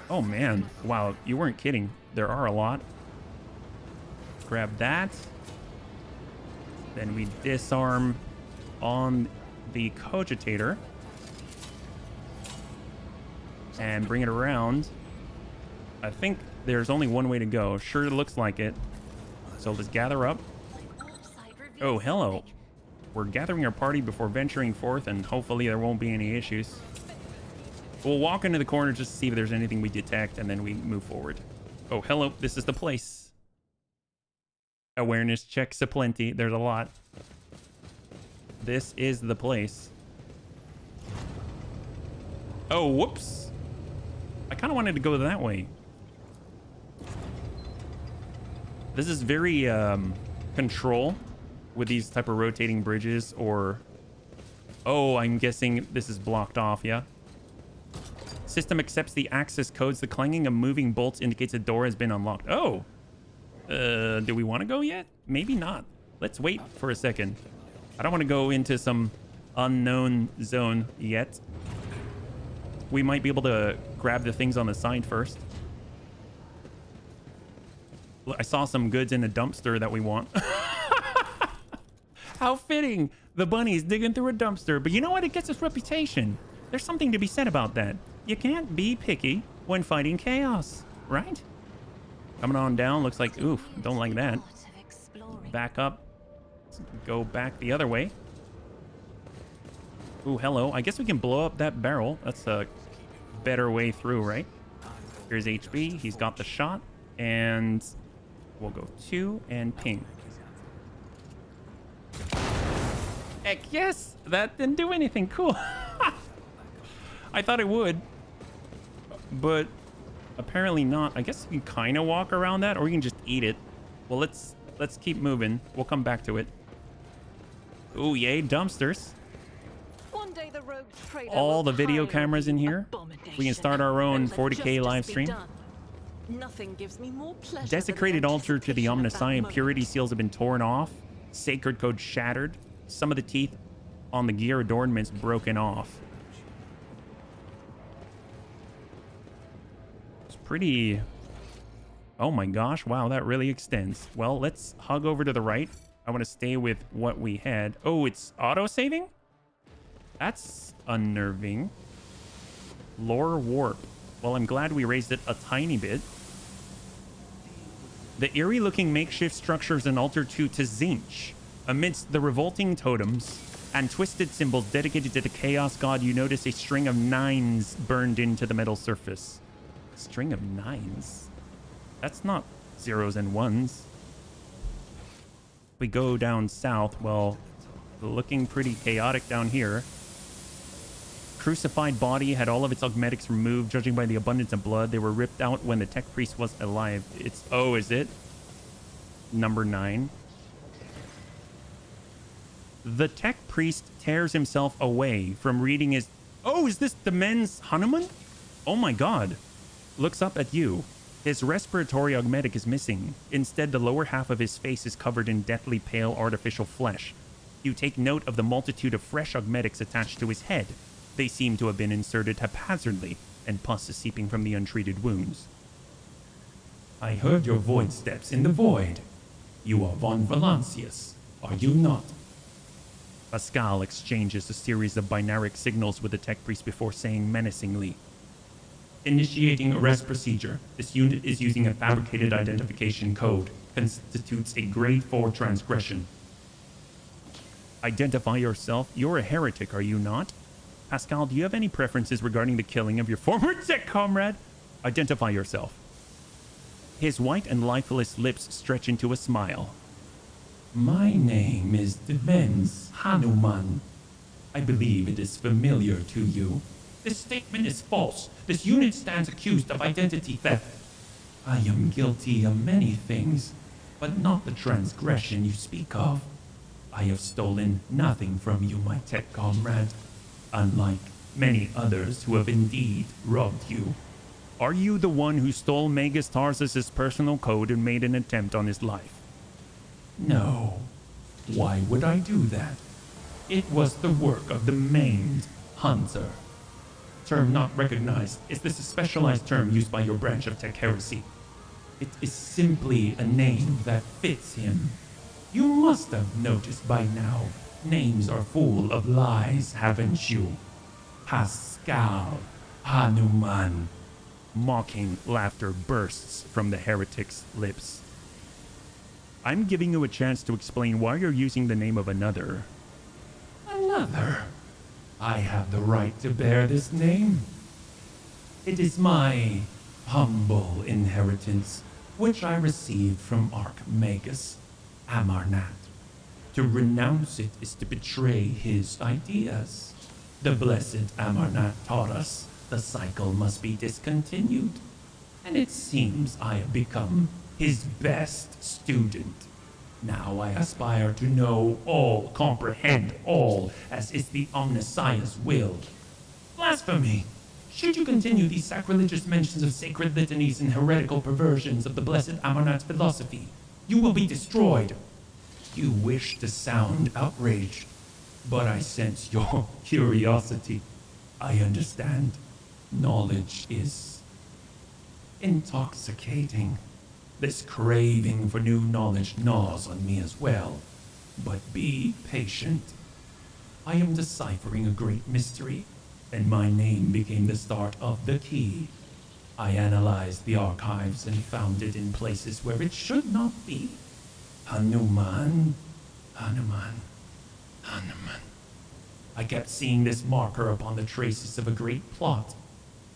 Oh man, wow, you weren't kidding. There are a lot. Grab that. Then we disarm on the cogitator. And bring it around. I think there's only one way to go. Sure looks like it. So let's gather up. Oh, hello. We're gathering our party before venturing forth, and hopefully there won't be any issues. We'll walk into the corner just to see if there's anything we detect, and then we move forward. Oh, hello. This is the place. Awareness checks aplenty. There's a lot. This is the place. Oh, whoops. I kind of wanted to go that way. This is very control with these type of rotating bridges, or... Oh, I'm guessing this is blocked off, yeah? System accepts the access codes. The clanging of moving bolts indicates a door has been unlocked. Oh! Do we want to go yet? Maybe not. Let's wait for a second. I don't want to go into some unknown zone yet. We might be able to grab the things on the side first. I saw some goods in the dumpster that we want. How fitting. The bunny's digging through a dumpster. But you know what? It gets its reputation. There's something to be said about that. You can't be picky when fighting chaos, right? Coming on down. Looks like, oof, don't like that. Back up. Let's go back the other way. Ooh, hello. I guess we can blow up that barrel. That's a better way through, right? Here's HB. He's got the shot. And we'll go 2 and ping. Heck yes! That didn't do anything. Cool. I thought it would. But apparently not. I guess you can kind of walk around that, or you can just eat it. Well, let's keep moving. We'll come back to it. Ooh, yay, dumpsters. All the video cameras in here. We can start our own 40K live stream. Nothing gives me more pleasure. Desecrated altar to the Omniscient. Purity seals have been torn off. Sacred code shattered. Some of the teeth on the gear adornments broken off. It's pretty... Oh my gosh, wow, that really extends. Well, let's hug over to the right. I want to stay with what we had. Oh, it's auto-saving? That's unnerving. Lore warp. Well, I'm glad we raised it a tiny bit. The eerie-looking makeshift structures an altar to Tzinch. Amidst the revolting totems and twisted symbols dedicated to the Chaos God, you notice a string of 9s burned into the metal surface. String of 9s? That's not 0s and 1s. We go down south, well, looking pretty chaotic down here. Crucified body had all of its augmetics removed. Judging by the abundance of blood, they were ripped out when the tech priest was alive. It's, oh, is it? Number 9. The tech priest tears himself away from reading his... Oh, is this the men's Hanuman? Oh my god. Looks up at you. His respiratory augmetic is missing. Instead, the lower half of his face is covered in deathly pale artificial flesh. You take note of the multitude of fresh augmetics attached to his head. They seem to have been inserted haphazardly, and pus is seeping from the untreated wounds. I heard your void steps in the void. You are von Valancius, are you not? Pascal exchanges a series of binaric signals with the tech priest before saying menacingly, Initiating arrest procedure. This unit is using a fabricated identification code. Constitutes a grade 4 transgression. Identify yourself. You're a heretic, are you not? Pascal, do you have any preferences regarding the killing of your former tech comrade? Identify yourself. His white and lifeless lips stretch into a smile. My name is Defense Hanuman. I believe it is familiar to you. This statement is false. This unit stands accused of identity theft. I am guilty of many things, but not the transgression you speak of. I have stolen nothing from you, my tech comrade, unlike many others who have indeed robbed you. Are you the one who stole Magus Tarsus' personal code and made an attempt on his life? No. Why would I do that? It was the work of the maimed hunter. Term not recognized. Is this a specialized term used by your branch of tech heresy? It is simply a name that fits him. You must have noticed by now, names are full of lies, haven't you? Pascal Hanuman. Mocking laughter bursts from the heretic's lips. I'm giving you a chance to explain why you're using the name of another. Another? I have the right to bear this name. It is my humble inheritance, which I received from Archmagus Amarnat. To renounce it is to betray his ideas. The blessed Amarnat taught us the cycle must be discontinued, and it seems I have become his best student. Now I aspire to know all, comprehend all, as is the Omnissiah's will. Blasphemy! Should you continue these sacrilegious mentions of sacred litanies and heretical perversions of the blessed Amarnat's philosophy, you will be destroyed. You wish to sound outraged, but I sense your curiosity. I understand. Knowledge is intoxicating. This craving for new knowledge gnaws on me as well. But be patient. I am deciphering a great mystery, and my name became the start of the key. I analyzed the archives and found it in places where it should not be. Hanuman. I kept seeing this marker upon the traces of a great plot,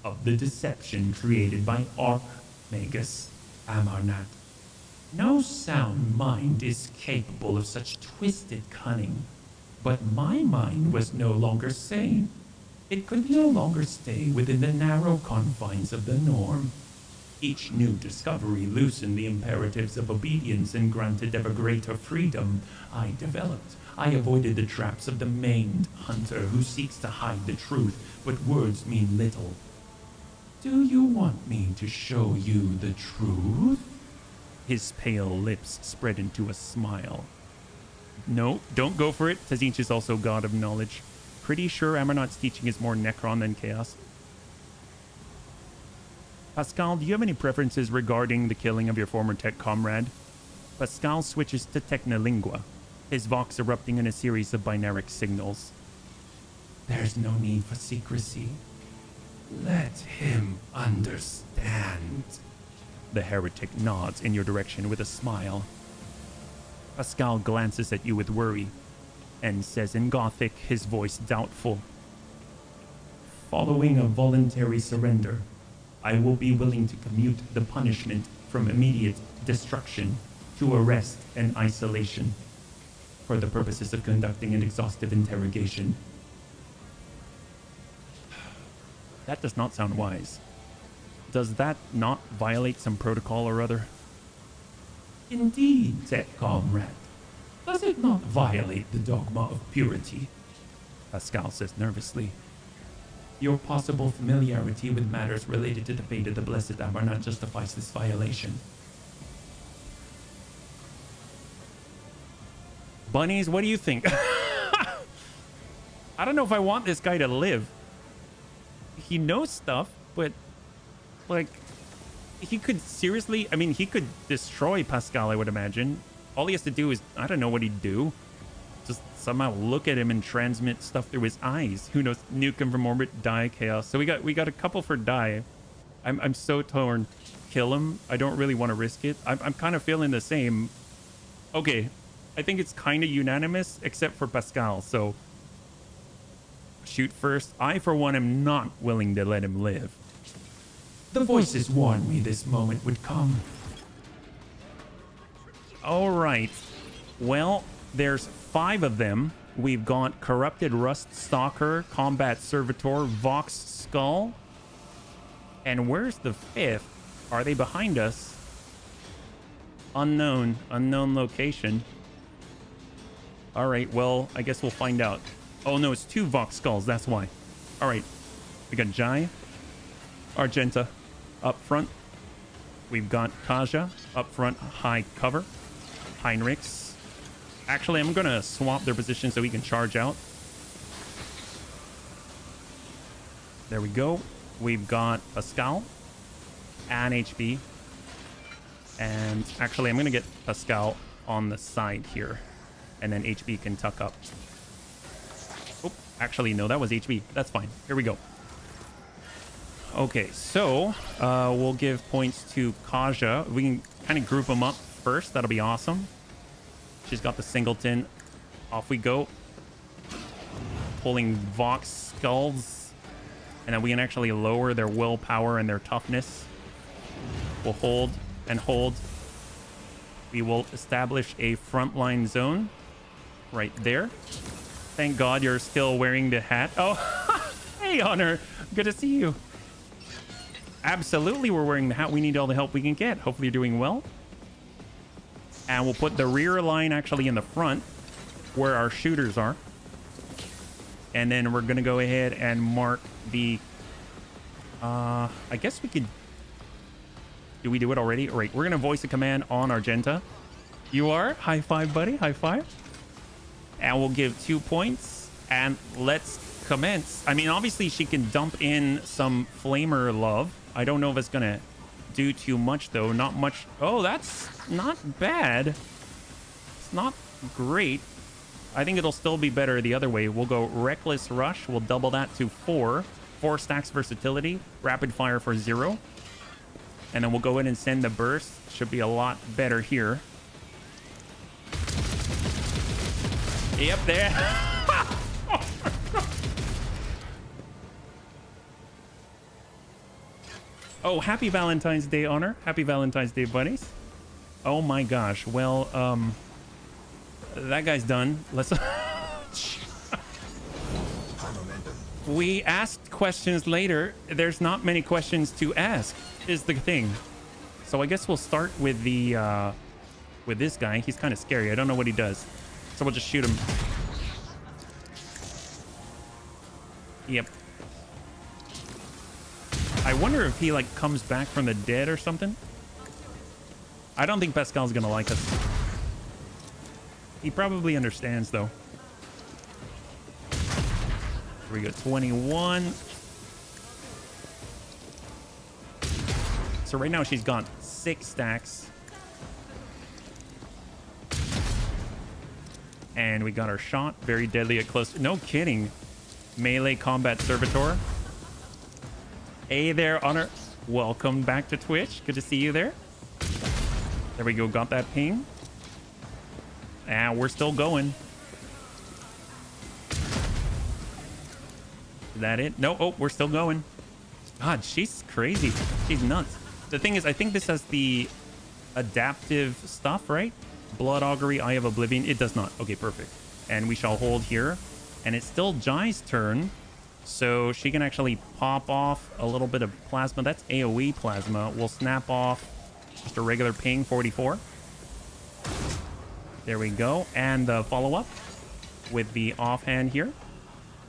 of the deception created by Archmagus Amarnat. No sound mind is capable of such twisted cunning, but my mind was no longer sane. It could no longer stay within the narrow confines of the norm. Each new discovery loosened the imperatives of obedience and granted ever greater freedom. I avoided the traps of the maimed hunter who seeks to hide the truth, but words mean little. Do you want me to show you the truth? His pale lips spread into a smile. No, don't go for it. Tzeentch is also god of knowledge. Pretty sure Amarnat's teaching is more Necron than Chaos. Pascal, do you have any preferences regarding the killing of your former tech comrade? Pascal switches to Technolingua, his vox erupting in a series of binaric signals. There's no need for secrecy. Let him understand. The heretic nods in your direction with a smile. Pascal glances at you with worry and says in Gothic, his voice doubtful, "Following a voluntary surrender, I will be willing to commute the punishment from immediate destruction to arrest and isolation for the purposes of conducting an exhaustive interrogation." That does not sound wise. Does that not violate some protocol or other? "Indeed," said Comrade. "Does it not violate the dogma of purity?" Pascal says nervously. "Your possible familiarity with matters related to the fate of the Blessed Amarna justifies this violation." Bunnies, what do you think? I don't know if I want this guy to live. He knows stuff, but like, he could seriously, I mean, he could destroy Pascal, I would imagine. All he has to do is, I don't know what he'd do. Just somehow look at him and transmit stuff through his eyes. Who knows? Nuke him from orbit, die, chaos. So we got a couple for die. I'm so torn. Kill him. I don't really want to risk it. I'm kind of feeling the same. Okay. I think it's kind of unanimous, except for Pascal. So shoot first. I, for one, am not willing to let him live. The voices warned me this moment would come. All right. Well, there's 5 of them. We've got Corrupted Rust Stalker, Combat Servitor, Vox Skull. And where's the 5th? Are they behind us? Unknown location. All right, well, I guess we'll find out. Oh no, it's 2 Vox Skulls, that's why. All right, we got Jai, Argenta up front. We've got Kaja up front, high cover. Heinrichs. Actually, I'm gonna swap their position so we can charge out. There we go. We've got Pascal and HB. And actually, I'm gonna get Pascal on the side here. And then HB can tuck up. Oh, actually, no, that was HB. That's fine. Here we go. Okay, so we'll give points to Kaja. We can kind of group them up first. That'll be awesome. She's got the singleton. Off we go. Pulling Vox Skulls. And then we can actually lower their willpower and their toughness. We'll hold and hold. We will establish a frontline zone right there. Thank God you're still wearing the hat. Oh, hey, Honor. Good to see you. Absolutely, we're wearing the hat. We need all the help we can get. Hopefully you're doing well. And we'll put the rear line actually in the front where our shooters are. And then we're going to go ahead and mark the... I guess we could... Do we do it already? All right, we're going to voice a command on Argenta. You are? High five, buddy. High five. And we'll give 2 points. And let's commence. I mean, obviously, she can dump in some flamer love. I don't know if it's going to do too much, though. Not much. Oh, that's not bad. It's not great. I think it'll still be better the other way. We'll go Reckless Rush. We'll double that to 4. 4 stacks versatility. Rapid Fire for 0. And then we'll go in and send the burst. Should be a lot better here. Yep, there. Oh, happy Valentine's Day, Honor. Happy Valentine's Day, buddies. Oh my gosh. Well, that guy's done. Let's... We asked questions later. There's not many questions to ask, is the thing. So I guess we'll start with the with this guy. He's kind of scary. I don't know what he does. So we'll just shoot him. Yep. I wonder if he like comes back from the dead or something. I don't think Pascal's gonna like us. He probably understands though. Here we go, 21. So right now she's got 6 stacks. And we got our shot. Very deadly at close. No kidding. Melee combat servitor. Hey there, Honor. Welcome back to Twitch. Good to see you there. There we go. Got that ping. Ah, we're still going. Is that it? No. Oh, we're still going. God, she's crazy. She's nuts. The thing is, I think this has the adaptive stuff, right? Blood Augury, Eye of Oblivion. It does not. Okay, perfect. And we shall hold here. And it's still Jai's turn. So she can actually pop off a little bit of plasma. That's AoE plasma. We'll snap off just a regular ping 44. There we go. And the follow-up with the offhand here.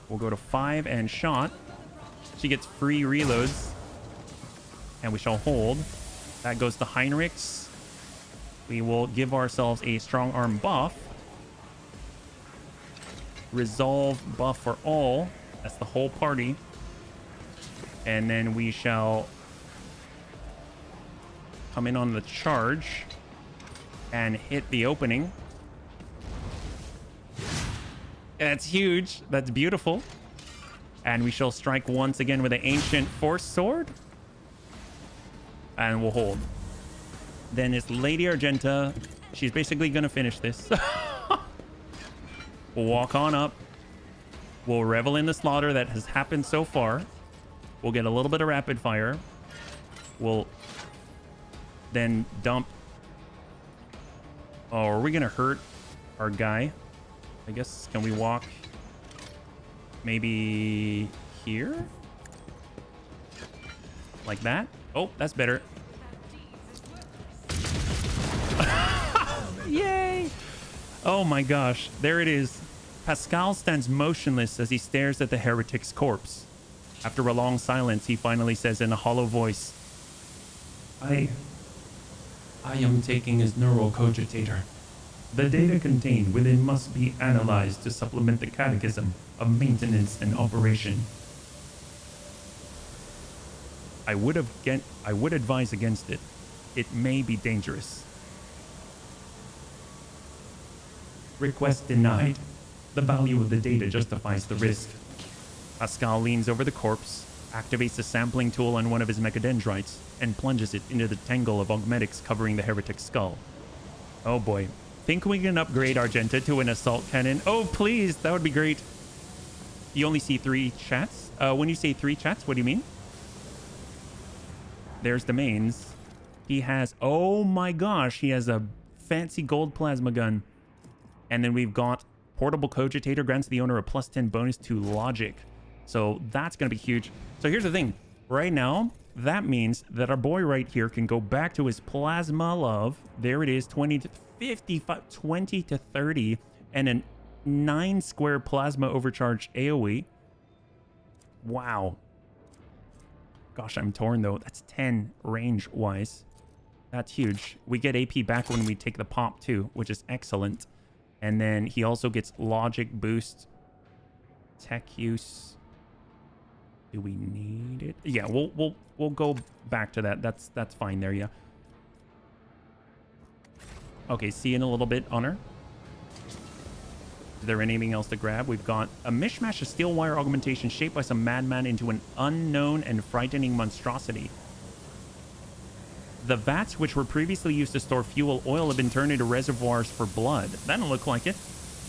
We'll go to 5 and shot. She gets free reloads. And we shall hold. That goes to Heinrichs. We will give ourselves a strong arm buff. Resolve buff for all. That's the whole party. And then we shall come in on the charge and hit the opening. That's huge. That's beautiful. And we shall strike once again with the Ancient Force Sword. And we'll hold. Then it's Lady Argenta. She's basically going to finish this. We'll walk on up. We'll revel in the slaughter that has happened so far. We'll get a little bit of rapid fire. We'll then dump. Oh, are we going to hurt our guy? I guess, can we walk maybe here? Like that? Oh, that's better. Yay! Oh my gosh, there it is. Pascal stands motionless as he stares at the heretic's corpse. After a long silence, he finally says in a hollow voice, I am taking his neural cogitator. The data contained within must be analyzed to supplement the catechism of maintenance and operation. I would advise against it. It may be dangerous. Request denied. The value of the data justifies the risk. Pascal leans over the corpse, activates the sampling tool on one of his mechadendrites, and plunges it into the tangle of augmetics covering the heretic's skull. Oh boy. Think we can upgrade Argenta to an assault cannon? Oh, please. That would be great. You only see 3 chats? When you say 3 chats, what do you mean? There's the mains. He has... Oh my gosh. He has a fancy gold plasma gun. And then we've got Portable Cogitator grants the owner a +10 bonus to logic. So that's going to be huge. So here's the thing. Right now, that means that our boy right here can go back to his plasma love. There it is, 20 to 55, 20 to 30, and a 9 square plasma overcharge AoE. Wow. Gosh, I'm torn though. That's 10 range-wise. That's huge. We get AP back when we take the pop too, which is excellent. And then he also gets logic boost, tech use. Do we need it? Yeah, we'll go back to that. That's fine there, yeah. Okay, see you in a little bit, Honor. Is there anything else to grab? We've got a mishmash of steel wire augmentation shaped by some madman into an unknown and frightening monstrosity. The vats which were previously used to store fuel oil have been turned into reservoirs for blood. That don't look like it.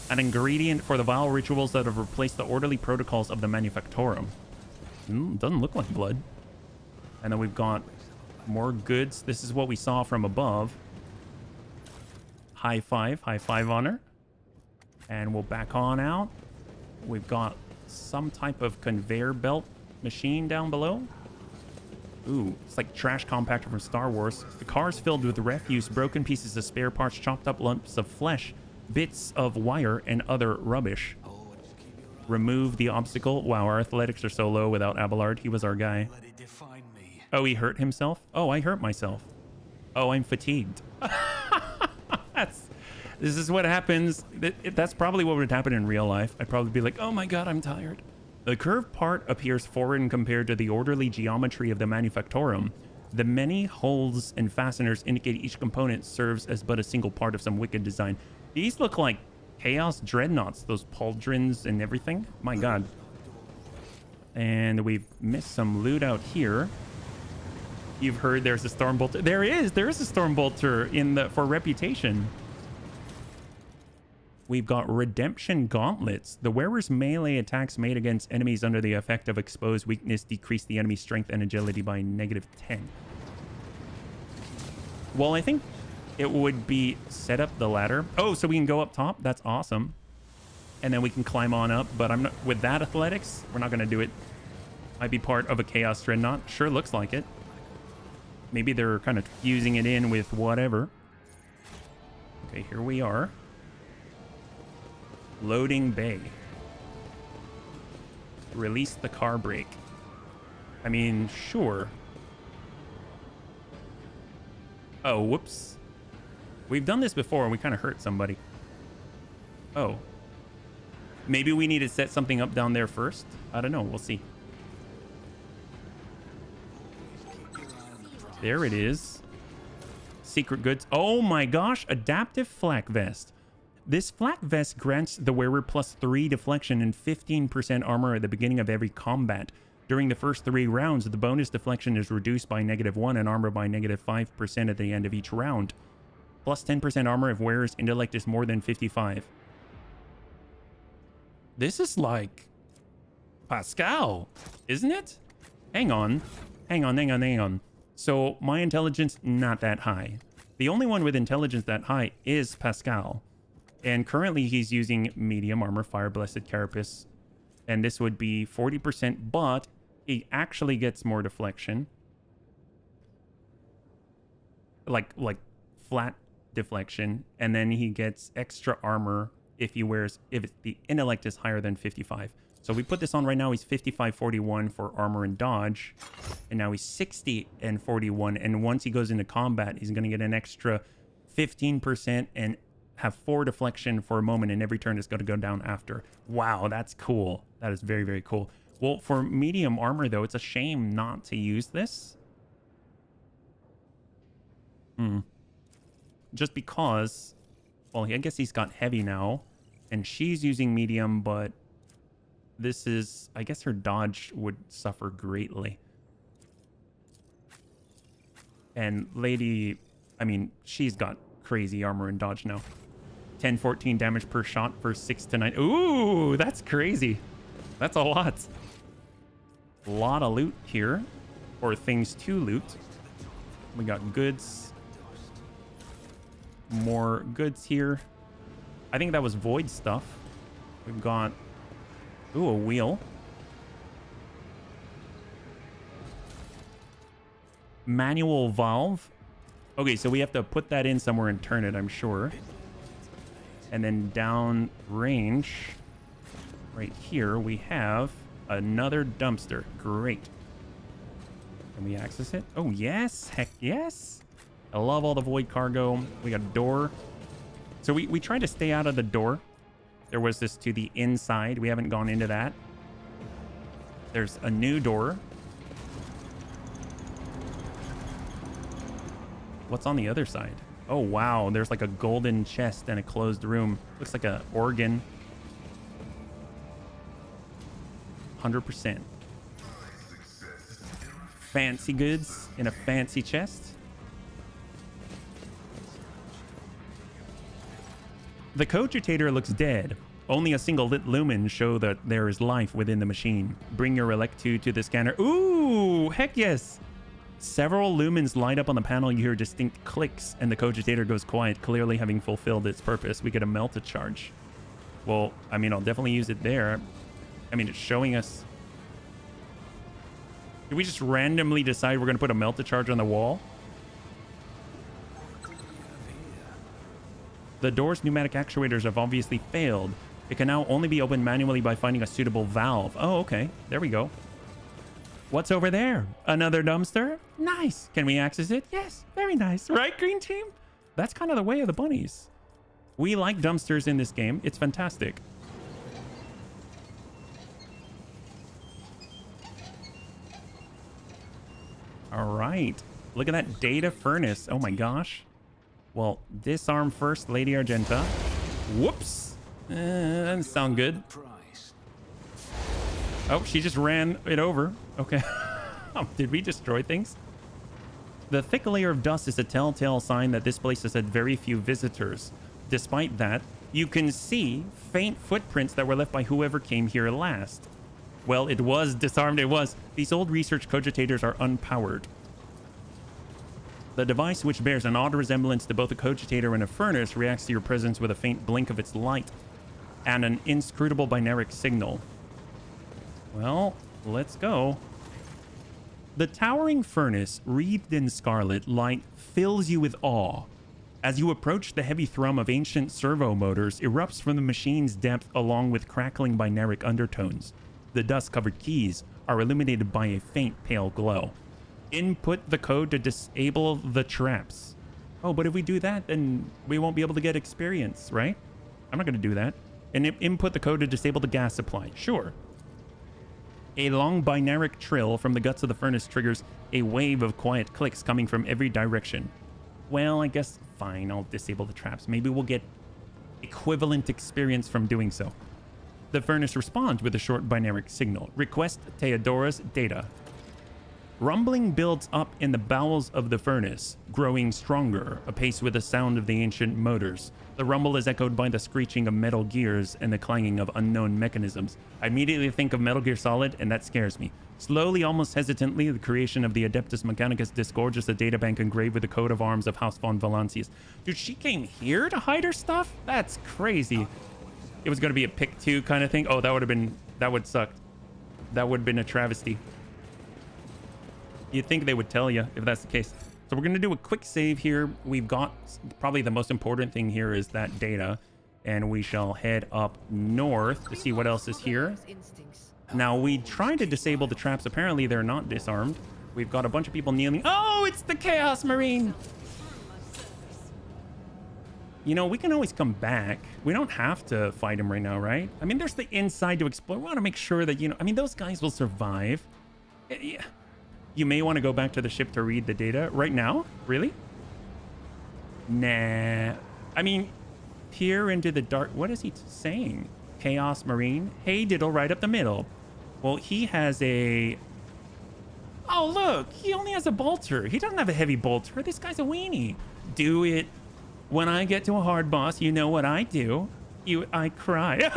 An ingredient for the vile rituals that have replaced the orderly protocols of the Manufactorum. Doesn't look like blood. And then we've got more goods. This is what we saw from above. High five Honor. And we'll back on out. We've got some type of conveyor belt machine down below. Ooh, it's like trash compactor from Star Wars. The car is filled with refuse, broken pieces of spare parts, chopped up lumps of flesh, bits of wire, and other rubbish. Remove the obstacle. Wow, our athletics are so low without Abelard. He was our guy. Oh, he hurt himself? Oh, I hurt myself. Oh, I'm fatigued. This is what happens. That's probably what would happen in real life. I'd probably be like, oh my god, I'm tired. The curved part appears foreign compared to the orderly geometry of the Manufactorum. The many holes and fasteners indicate each component serves as but a single part of some wicked design. These look like Chaos Dreadnoughts, those pauldrons and everything. My god. And we've missed some loot out here. You've heard there's a Stormbolter. There is a Stormbolter in the for reputation. we've got Redemption Gauntlets. The wearer's melee attacks made against enemies under the effect of exposed weakness decrease the enemy's strength and agility by -10. Well, I think it would be set up the ladder. Oh, so we can go up top? That's awesome. And then we can climb on up, but I'm not with that athletics, we're not going to do it. Might be part of a Chaos Dreadnought. Sure looks like it. Maybe they're kind of fusing it in with whatever. Okay, here we are. Loading bay. Release the car brake. I mean, sure. Oh, whoops. We've done this before and we kind of hurt somebody. Oh. Maybe we need to set something up down there first? I don't know. We'll see. There it is. Secret goods. Oh my gosh. Adaptive flak vest. This flak vest grants the wearer +3 deflection and 15% armor at the beginning of every combat. During the first 3 rounds, the bonus deflection is reduced by -1 and armor by -5% at the end of each round. Plus 10% armor if wearer's intellect is more than 55. This is like Pascal, isn't it? Hang on. So my intelligence, not that high. The only one with intelligence that high is Pascal. And currently he's using medium armor, Fire Blessed Carapace. And this would be 40%, but he actually gets more deflection. Like flat deflection. And then he gets extra armor if the intellect is higher than 55. So we put this on right now. He's 55-41 for armor and dodge. And now he's 60 and 41. And once he goes into combat, he's going to get an extra 15% and have 4 deflection for a moment, and every turn is going to go down after. Wow, that's cool. That is very, very cool. Well, for medium armor, though, it's a shame not to use this. Just because, well, I guess he's got heavy now, and she's using medium, but this is, I guess her dodge would suffer greatly. And Lady, I mean, she's got crazy armor and dodge now. 10-14 damage per shot for 6 to 9. Ooh, that's crazy. That's a lot. A lot of loot here, or things to loot. We got goods. More goods here. I think that was void stuff. We've got, ooh, a wheel. Manual valve. Okay, so we have to put that in somewhere and turn it, I'm sure. And then down range, right here, we have another dumpster. Great. Can we access it? Oh, yes. Heck yes. I love all the void cargo. We got a door. So we tried to stay out of the door. There was this to the inside. We haven't gone into that. There's a new door. What's on the other side? Oh, wow. There's like a golden chest and a closed room. Looks like an organ. 100%. Fancy goods in a fancy chest. The cogitator looks dead. Only a single lit lumen show that there is life within the machine. Bring your Electu to the scanner. Ooh, heck yes. Several lumens light up on the panel. You hear distinct clicks, and the cogitator goes quiet, clearly having fulfilled its purpose. We get a melta charge. Well, I mean, I'll definitely use it there. I mean, it's showing us. Did we just randomly decide we're going to put a melta charge on the wall? The door's pneumatic actuators have obviously failed. It can now only be opened manually by finding a suitable valve. Oh, okay. There we go. What's over there? Another dumpster? Nice. Can we access it? Yes. Very nice. Right, green team? That's kind of the way of the bunnies. We like dumpsters in this game. It's fantastic. All right. Look at that data furnace. Oh my gosh. Well, disarm first, Lady Argenta. Whoops. That doesn't sound good. Oh, she just ran it over. Okay. Oh, did we destroy things? The thick layer of dust is a telltale sign that this place has had very few visitors. Despite that, you can see faint footprints that were left by whoever came here last. Well, it was disarmed. It was. These old research cogitators are unpowered. The device, which bears an odd resemblance to both a cogitator and a furnace, reacts to your presence with a faint blink of its light and an inscrutable binaric signal. Well, let's go. The towering furnace, wreathed in scarlet light, fills you with awe. As you approach, the heavy thrum of ancient servo motors erupts from the machine's depth along with crackling binaric undertones. The dust-covered keys are illuminated by a faint pale glow. Input the code to disable the traps. Oh, but if we do that, then we won't be able to get experience, right? I'm not going to do that. And input the code to disable the gas supply. Sure. A long binaric trill from the guts of the furnace triggers a wave of quiet clicks coming from every direction. Well, I guess fine, I'll disable the traps. Maybe we'll get equivalent experience from doing so. The furnace responds with a short binaric signal. Request Theodora's data. Rumbling builds up in the bowels of the furnace, growing stronger, apace with the sound of the ancient motors. The rumble is echoed by the screeching of metal gears and the clanging of unknown mechanisms. I immediately think of Metal Gear Solid, and that scares me. Slowly, almost hesitantly, the creation of the Adeptus Mechanicus disgorges a databank engraved with the coat of arms of House von Valancius. Dude, she came here to hide her stuff? That's crazy. It was going to be a pick 2 kind of thing. Oh, that would suck. That would have been a travesty. You'd think they would tell you if that's the case. So we're going to do a quick save here. We've got probably the most important thing here is that data. And we shall head up north to see what else is here. Now, we tried to disable the traps. Apparently, they're not disarmed. We've got a bunch of people kneeling. Oh, it's the Chaos Marine! You know, we can always come back. We don't have to fight him right now, right? I mean, there's the inside to explore. We want to make sure that, you know, I mean, those guys will survive. Yeah. You may want to go back to the ship to read the data right now. Really? Nah. I mean, peer into the dark. What is he saying? Chaos Marine. Hey, diddle right up the middle. Well, he has a... Oh, look. He only has a bolter. He doesn't have a heavy bolter. This guy's a weenie. Do it. When I get to a hard boss, you know what I do. I cry.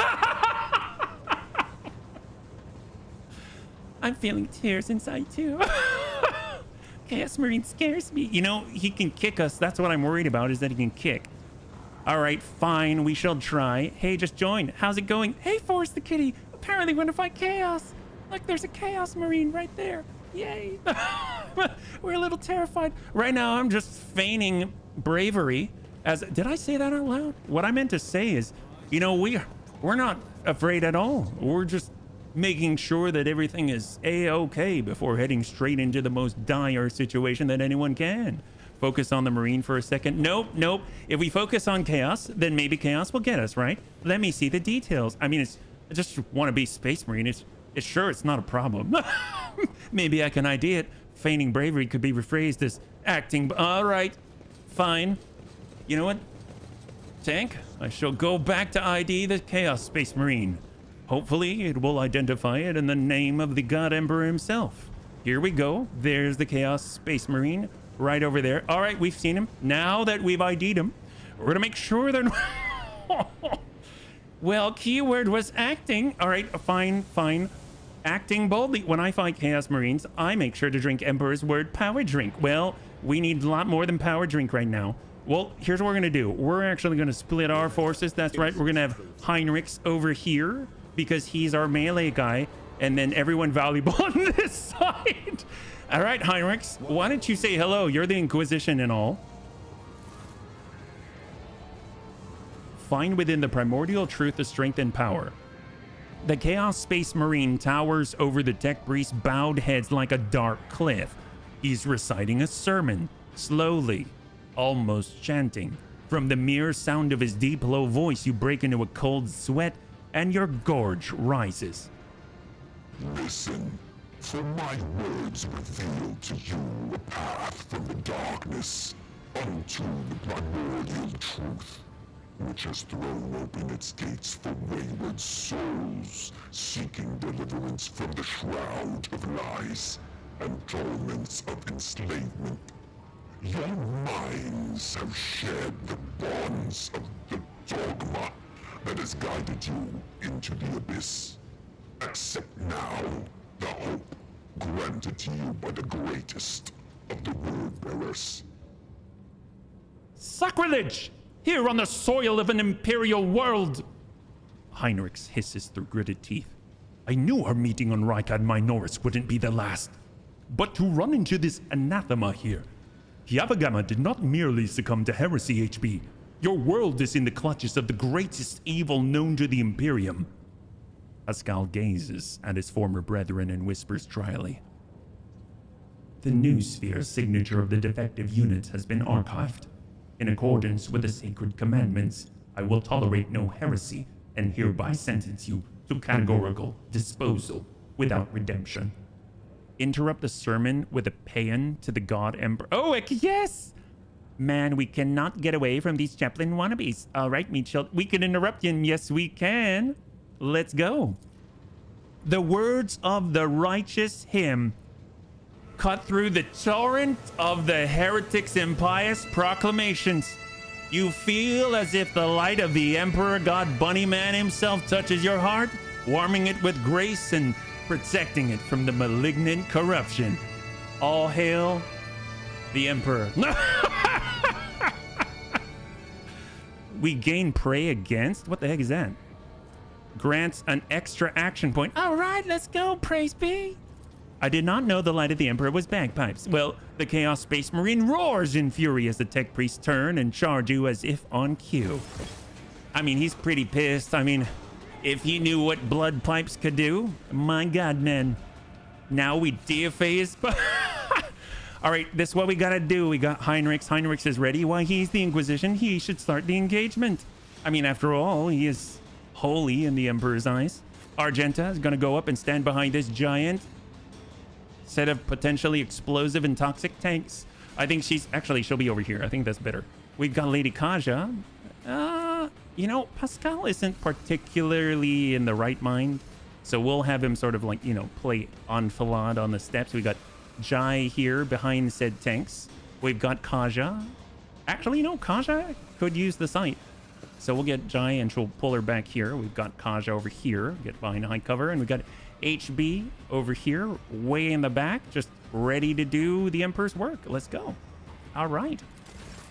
I'm feeling tears inside too. Chaos Marine scares me. You know, he can kick us. That's what I'm worried about, is that he can kick. All right, fine. We shall try. Hey, just join. How's it going? Hey, Forrest the kitty. Apparently we're going to fight Chaos. Look, there's a Chaos Marine right there. Yay. We're a little terrified. Right now, I'm just feigning bravery. Did I say that out loud? What I meant to say is, you know, we're not afraid at all. We're just making sure that everything is a-okay before heading straight into the most dire situation that anyone can. Focus on the Marine for a second. Nope. If we focus on Chaos, then maybe Chaos will get us, right? Let me see the details. I mean, I just want to be Space Marine. It's not a problem. Maybe I can idea it. Feigning bravery could be rephrased as acting. All right, fine. You know what? Tank, I shall go back to ID the Chaos Space Marine. Hopefully, it will identify it in the name of the God Emperor himself. Here we go. There's the Chaos Space Marine right over there. All right, we've seen him. Now that we've ID'd him, we're going to make sure that... Well, keyword was acting. All right, fine. Acting boldly. When I fight Chaos Marines, I make sure to drink Emperor's Word power drink. Well, we need a lot more than power drink right now. Well, here's what we're going to do. We're actually going to split our forces. That's right. We're going to have Heinrichs over here because he's our melee guy. And then everyone valuable on this side. All right, Heinrichs, why don't you say hello? You're the Inquisition and all. Find within the primordial truth of strength and power. The Chaos Space Marine towers over the tech priest's bowed heads like a dark cliff. He's reciting a sermon, slowly, almost chanting. From the mere sound of his deep, low voice, you break into a cold sweat, and your gorge rises. Listen, for my words reveal to you a path from the darkness unto the primordial truth, which has thrown open its gates for wayward souls, seeking deliverance from the shroud of lies and torments of enslavement. Your minds have shared the bonds of the dogma that has guided you into the abyss. Accept now the hope granted to you by the greatest of the word bearers. Sacrilege! Here on the soil of an imperial world! Heinrich hisses through gritted teeth. I knew our meeting on Rykad Minoris wouldn't be the last. But to run into this anathema here. Kiava did not merely succumb to heresy, HB. Your world is in the clutches of the greatest evil known to the Imperium. Pascal gazes at his former brethren and whispers dryly. The new sphere signature of the defective unit has been archived. In accordance with the sacred commandments, I will tolerate no heresy and hereby sentence you to categorical disposal without redemption. Interrupt the sermon with a paean to the god emperor. Oh, yes! Man, we cannot get away from these chaplain wannabes. All right, Mitchell, we can interrupt you, and yes, we can. Let's go. The words of the righteous hymn cut through the torrent of the heretics' impious proclamations. You feel as if the light of the Emperor God Bunnyman himself touches your heart, warming it with grace and protecting it from the malignant corruption. All hail the Emperor. We gain prey against? What the heck is that? Grants an extra action point. All right, let's go, praise be. I did not know the light of the Emperor was bagpipes. Well, the Chaos Space Marine roars in fury as the tech priests turn and charge you as if on cue. I mean, he's pretty pissed. I mean, if he knew what blood pipes could do, my God, man. Now we deface. All right, this is what we gotta do. We got Heinrich. Heinrich is ready. Why, he's the Inquisition. He should start the engagement. I mean, after all, he is holy in the Emperor's eyes. Argenta is gonna go up and stand behind this giant set of potentially explosive and toxic tanks. I think she'll be over here. I think that's better. We've got Lady Kaja. You know, Pascal isn't particularly in the right mind, so we'll have him sort of like, you know, play enfilade on the steps. We got Jai here behind said tanks. We've got Kaja. Actually, you know, Kaja could use the site. So we'll get Jai and she'll pull her back here. We've got Kaja over here, get behind high cover, and we've got HB over here, way in the back, just ready to do the Emperor's work. Let's go. All right.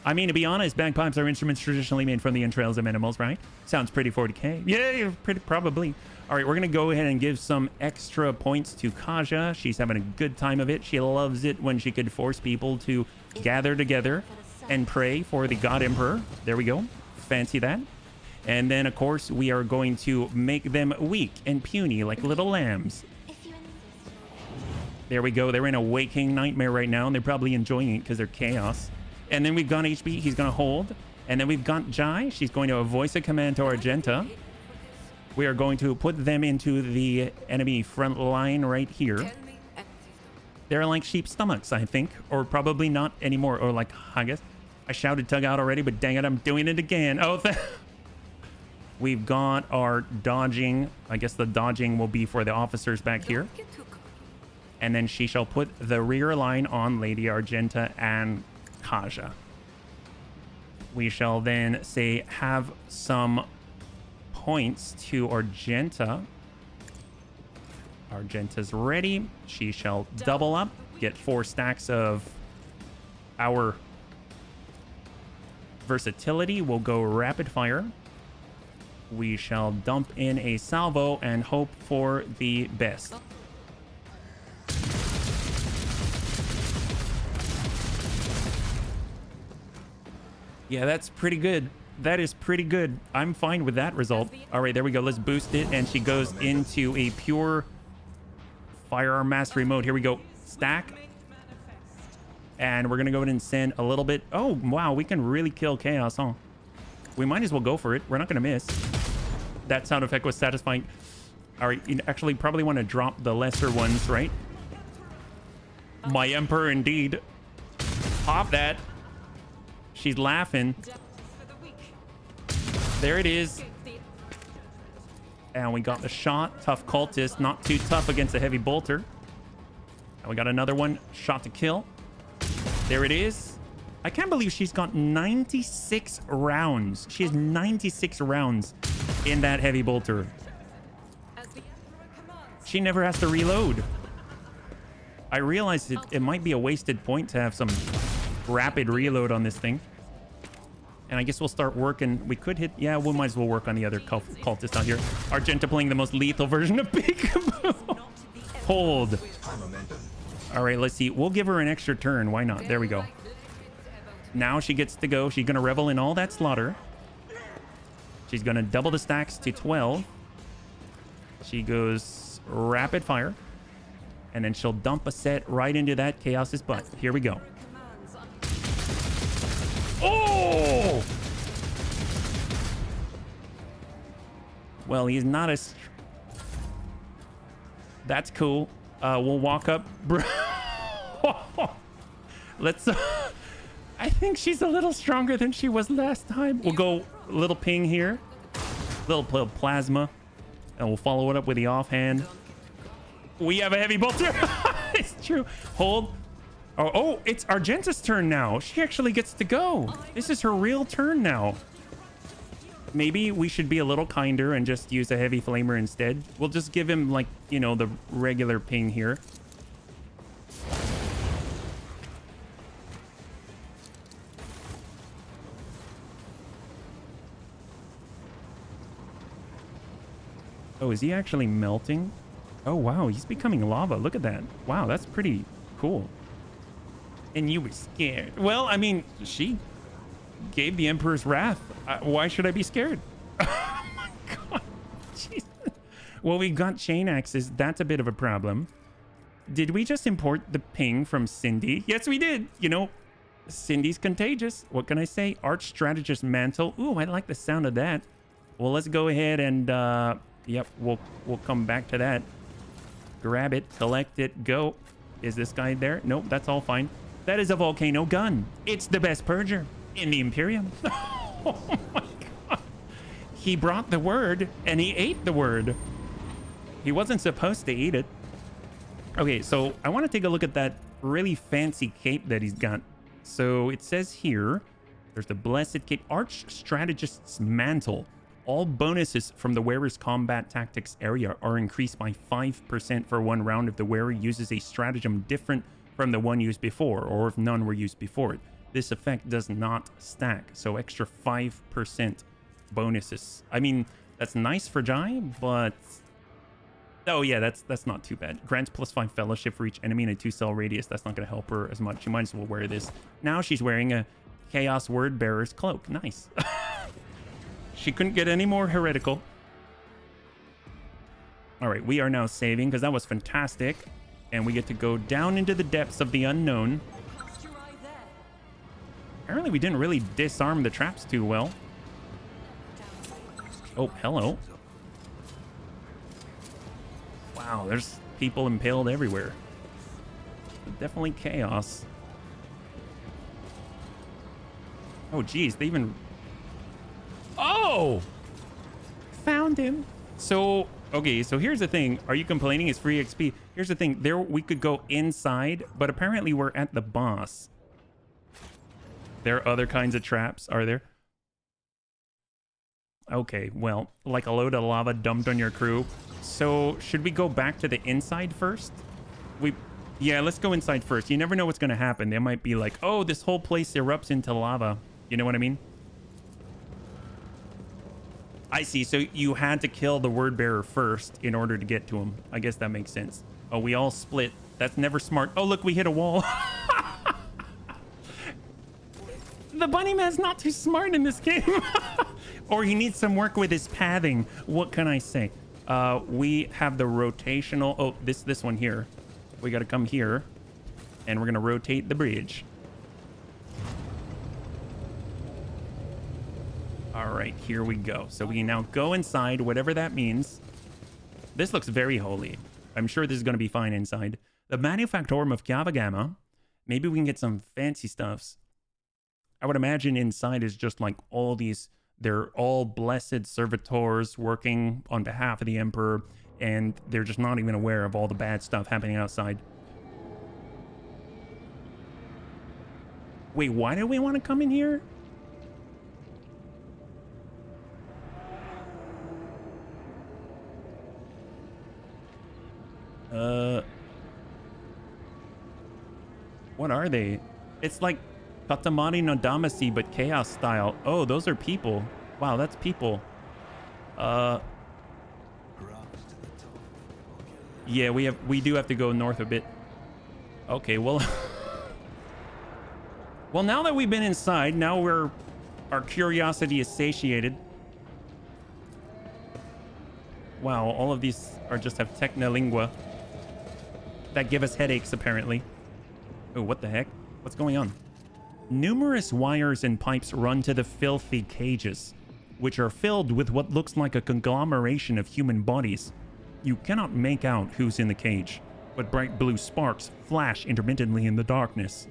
I mean, to be honest, bagpipes are instruments traditionally made from the entrails of animals, right? Sounds pretty 40k. Yeah, pretty probably. All right, we're going to go ahead and give some extra points to Kaja. She's having a good time of it. She loves it when she could force people to gather together and pray for the God Emperor. There we go. Fancy that. And then, of course, we are going to make them weak and puny like little lambs. There we go. They're in a waking nightmare right now, and they're probably enjoying it because they're chaos. And then we've got HB. He's going to hold. And then we've got Jai. She's going to voice a command to Argenta. We are going to put them into the enemy front line right here. They're like sheep stomachs, I think. Or probably not anymore. Or like, I guess. I shouted tug out already, but dang it, I'm doing it again. Oh, we've got our dodging. I guess the dodging will be for the officers back here. And then she shall put the rear line on Lady Argenta and Kaja. We shall then say have some points to Argenta. Argenta's ready. She shall double up, get 4 stacks of our versatility. We'll go rapid fire. We shall dump in a salvo and hope for the best. Yeah, that's pretty good. That is pretty good. I'm fine with that result. All right, there we go. Let's boost it. And she goes into a pure firearm mastery mode. Here we go. Stack. And we're going to go ahead and send a little bit. Oh, wow. We can really kill chaos, huh? We might as well go for it. We're not going to miss. That sound effect was satisfying. All right. You actually probably want to drop the lesser ones, right? My Emperor, indeed. Pop that. She's laughing. There it is. And we got the shot. Tough cultist. Not too tough against a heavy bolter. And we got another one. Shot to kill. There it is. I can't believe she's got 96 rounds. She has 96 rounds in that heavy bolter. She never has to reload. I realized it might be a wasted point to have some rapid reload on this thing. And I guess we'll start working. We could hit... Yeah, we might as well work on the other cultist out here. Argenta playing the most lethal version of Peekaboo. Hold. All right, let's see. We'll give her an extra turn. Why not? There we go. Now she gets to go. She's going to revel in all that slaughter. She's going to double the stacks to 12. She goes rapid fire. And then she'll dump a set right into that Chaos's butt. Here we go. Oh! Well, he's not as... That's cool. We'll walk up. Let's... I think she's a little stronger than she was last time. We'll go a little ping here. Little plasma. And we'll follow it up with the offhand. We have a heavy bolter. It's true. Hold. Oh, it's Argenta's turn now. She actually gets to go. This is her real turn now. Maybe we should be a little kinder and just use a heavy flamer instead. We'll just give him, like, you know, the regular ping here. Oh, is he actually melting? Oh, wow. He's becoming lava. Look at that. Wow, that's pretty cool. And you were scared. Well, I mean, she gave the Emperor's wrath. Why should I be scared? Oh my god. Jesus. Well, we got chain axes. That's a bit of a problem. Did we just import the ping from Cindy? Yes, we did. You know, Cindy's contagious. What can I say? Arch Strategist Mantle. Ooh, I like the sound of that. Well, let's go ahead and, yep, we'll come back to that. Grab it, collect it, go. Is this guy there? Nope, that's all fine. That is a volcano gun. It's the best purger in the Imperium. Oh my god. He brought the word and he ate the word. He wasn't supposed to eat it. Okay, so I want to take a look at that really fancy cape that he's got. So it says here, there's the Blessed Cape, Arch Strategist's Mantle. All bonuses from the wearer's combat tactics area are increased by 5% for 1 round if the wearer uses a stratagem different from the one used before, or if none were used before it. This effect does not stack, so extra 5% bonuses. I mean, that's nice for Jai, but... Oh yeah, that's not too bad. Grants +5 fellowship for each enemy in a 2-cell radius. That's not going to help her as much. She might as well wear this. Now she's wearing a Chaos Word Bearer's cloak. Nice. She couldn't get any more heretical. All right, we are now saving because that was fantastic. And we get to go down into the depths of the unknown. Apparently we didn't really disarm the traps too well. Oh, hello. Wow, there's people impaled everywhere. Definitely chaos. Oh, geez, they even... Oh! Found him. So, okay, so here's the thing. Are you complaining it's free XP? Here's the thing. There, we could go inside, but apparently we're at the boss. There are other kinds of traps, are there? Okay, well, like a load of lava dumped on your crew. So, should we go back to the inside first? Yeah, let's go inside first. You never know what's going to happen. They might be like, oh, this whole place erupts into lava. You know what I mean? I see. So you had to kill the word bearer first in order to get to him. I guess that makes sense. Oh, we all split. That's never smart. Oh, look, we hit a wall. The bunny man's not too smart in this game. Or he needs some work with his pathing. What can I say? We have the rotational... Oh, this one here. We got to come here. And we're going to rotate the bridge. All right, here we go. So we can now go inside, whatever that means. This looks very holy. I'm sure this is going to be fine inside. The Manufactorum of Kiava Gamma. Maybe we can get some fancy stuffs. I would imagine inside is just like all these... They're all blessed servitors working on behalf of the Emperor, and they're just not even aware of all the bad stuff happening outside. Wait, why do we want to come in here? What are they? It's like Katamari no Damacy, but chaos style. Oh, those are people. Wow, that's people. Yeah, we do have to go north a bit. Okay, well... Well, now that we've been inside, now our curiosity is satiated. Wow, all of these are just have technolingua that give us headaches, apparently. Oh, what the heck? What's going on? Numerous wires and pipes run to the filthy cages, which are filled with what looks like a conglomeration of human bodies. You cannot make out who's in the cage, but bright blue sparks flash intermittently in the darkness,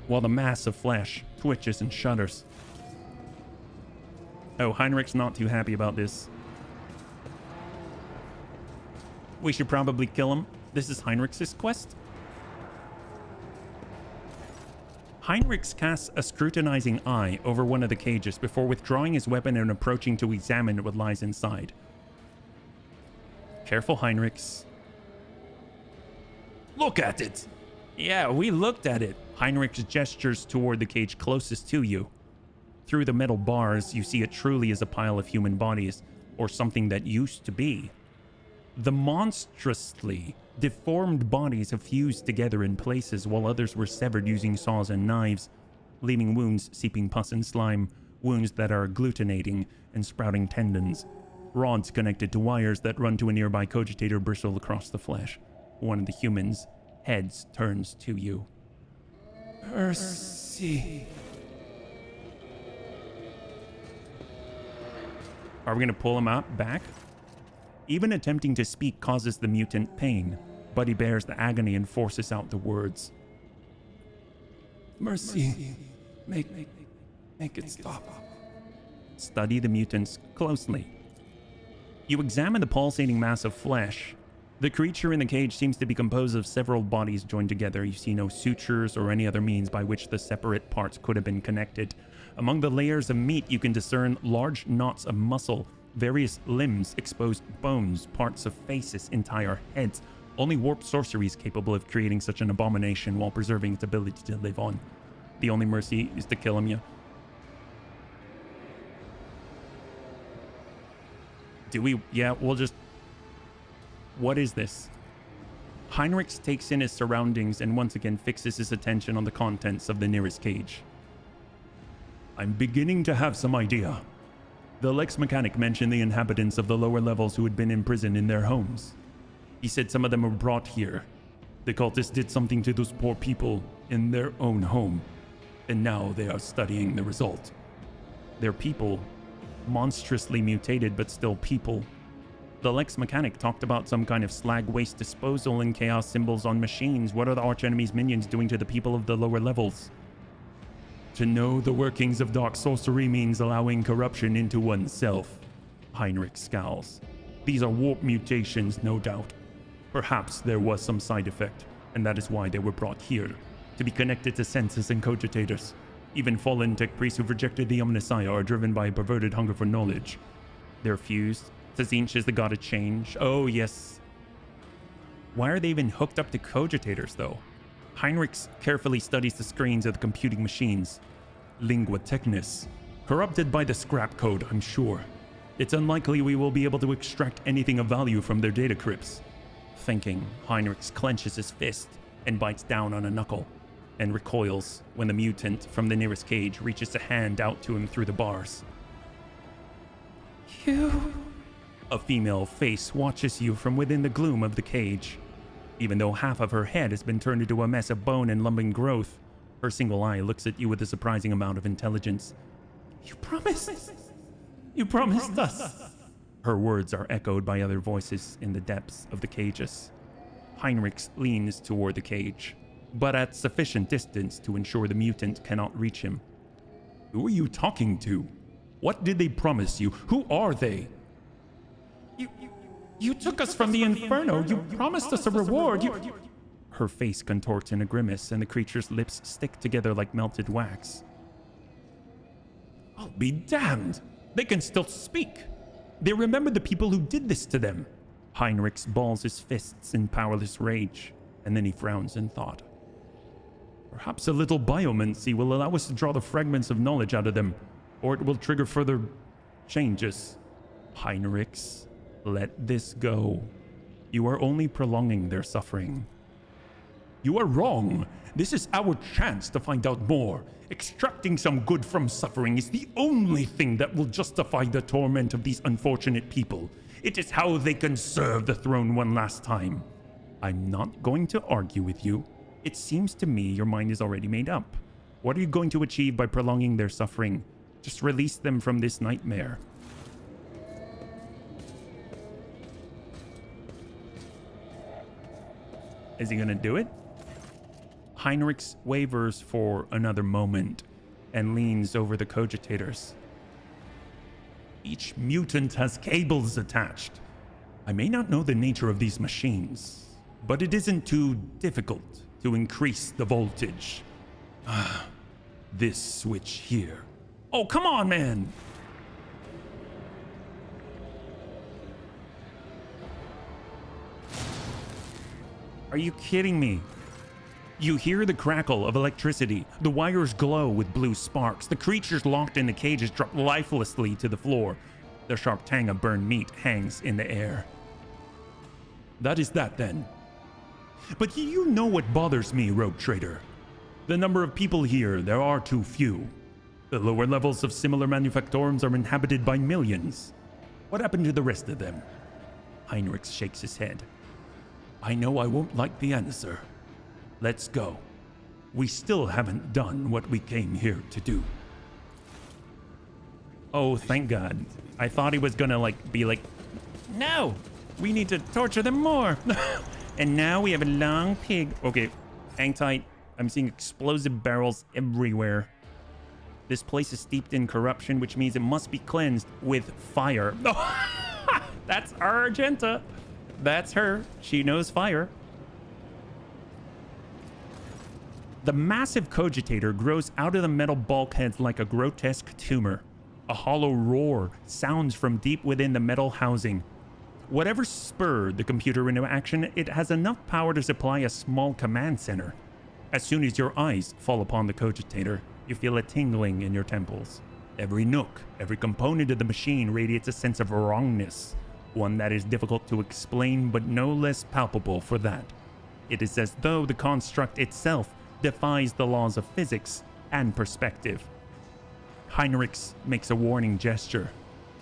while the mass of flesh twitches and shudders. Oh, Heinrich's not too happy about this. We should probably kill him. This is Heinrich's quest. Heinrich casts a scrutinizing eye over one of the cages before withdrawing his weapon and approaching to examine what lies inside. Careful, Heinrich. Look at it! Yeah, we looked at it. Heinrich gestures toward the cage closest to you. Through the metal bars, you see it truly is a pile of human bodies, or something that used to be. The monstrously deformed bodies have fused together in places, while others were severed using saws and knives, leaving wounds seeping pus and slime, wounds that are agglutinating and sprouting tendons. Rods connected to wires that run to a nearby cogitator bristle across the flesh. One of the humans' heads turns to you. Mercy. Are we going to pull him out back? Even attempting to speak causes the mutant pain, but he bears the agony and forces out the words. Mercy. Make it stop. Study the mutants closely. You examine the pulsating mass of flesh. The creature in the cage seems to be composed of several bodies joined together. You see no sutures or any other means by which the separate parts could have been connected. Among the layers of meat, you can discern large knots of muscle, various limbs, exposed bones, parts of faces, entire heads. Only warped sorcery is capable of creating such an abomination while preserving its ability to live on. The only mercy is to kill him, yeah. Do we? Yeah, we'll just... What is this? Heinrich takes in his surroundings and once again fixes his attention on the contents of the nearest cage. I'm beginning to have some idea. The Lex mechanic mentioned the inhabitants of the lower levels who had been imprisoned in their homes. He said some of them were brought here. The cultists did something to those poor people in their own home, and now they are studying the result. They're people, monstrously mutated but still people. The Lex mechanic talked about some kind of slag waste disposal and chaos symbols on machines. What are the archenemy's minions doing to the people of the lower levels? To know the workings of dark sorcery means allowing corruption into oneself. Heinrich scowls. These are warp mutations, no doubt. Perhaps there was some side effect, and that is why they were brought here, to be connected to senses and cogitators. Even fallen tech priests who've rejected the Omnissiah are driven by a perverted hunger for knowledge. They're fused. Tzinch is the god of change. Oh, yes. Why are they even hooked up to cogitators, though? Heinrich carefully studies the screens of the computing machines. Lingua technis. Corrupted by the scrap code, I'm sure. It's unlikely we will be able to extract anything of value from their data crypts. Thinking, Heinrich clenches his fist and bites down on a knuckle, and recoils when the mutant from the nearest cage reaches a hand out to him through the bars. You... A female face watches you from within the gloom of the cage. Even though half of her head has been turned into a mess of bone and lumping growth, her single eye looks at you with a surprising amount of intelligence. You promised? You promised us. Her words are echoed by other voices in the depths of the cages. Heinrich leans toward the cage, but at sufficient distance to ensure the mutant cannot reach him. Who are you talking to? What did they promise you? Who are they? You took us from the Inferno. You promised us a reward. Her face contorts in a grimace, and the creature's lips stick together like melted wax. I'll be damned. They can still speak. They remember the people who did this to them. Heinrich balls his fists in powerless rage, and then he frowns in thought. Perhaps a little biomancy will allow us to draw the fragments of knowledge out of them, or it will trigger further changes. Heinrich, let this go. You are only prolonging their suffering. You are wrong. This is our chance to find out more. Extracting some good from suffering is the only thing that will justify the torment of these unfortunate people. It is how they can serve the throne one last time. I'm not going to argue with you. It seems to me your mind is already made up. What are you going to achieve by prolonging their suffering? Just release them from this nightmare. Is he gonna do it? Heinrich wavers for another moment and leans over the cogitators. Each mutant has cables attached. I may not know the nature of these machines, but it isn't too difficult to increase the voltage. This switch here. Oh, come on, man! Are you kidding me? You hear the crackle of electricity. The wires glow with blue sparks. The creatures locked in the cages drop lifelessly to the floor. The sharp tang of burned meat hangs in the air. That is that then. But you know what bothers me, Roguetrader. The number of people here, there are too few. The lower levels of similar manufactorums are inhabited by millions. What happened to the rest of them? Heinrich shakes his head. I know I won't like the answer. Let's go. We still haven't done what we came here to do. Oh, thank God. I thought he was gonna be like, no, we need to torture them more. And now we have a long pig. Okay, hang tight. I'm seeing explosive barrels everywhere. This place is steeped in corruption, which means it must be cleansed with fire. That's Argenta. That's her. She knows fire. The massive cogitator grows out of the metal bulkheads like a grotesque tumor. A hollow roar sounds from deep within the metal housing. Whatever spurred the computer into action, it has enough power to supply a small command center. As soon as your eyes fall upon the cogitator, you feel a tingling in your temples. Every nook, every component of the machine radiates a sense of wrongness. One that is difficult to explain, but no less palpable for that. It is as though the construct itself defies the laws of physics and perspective. Heinrich makes a warning gesture.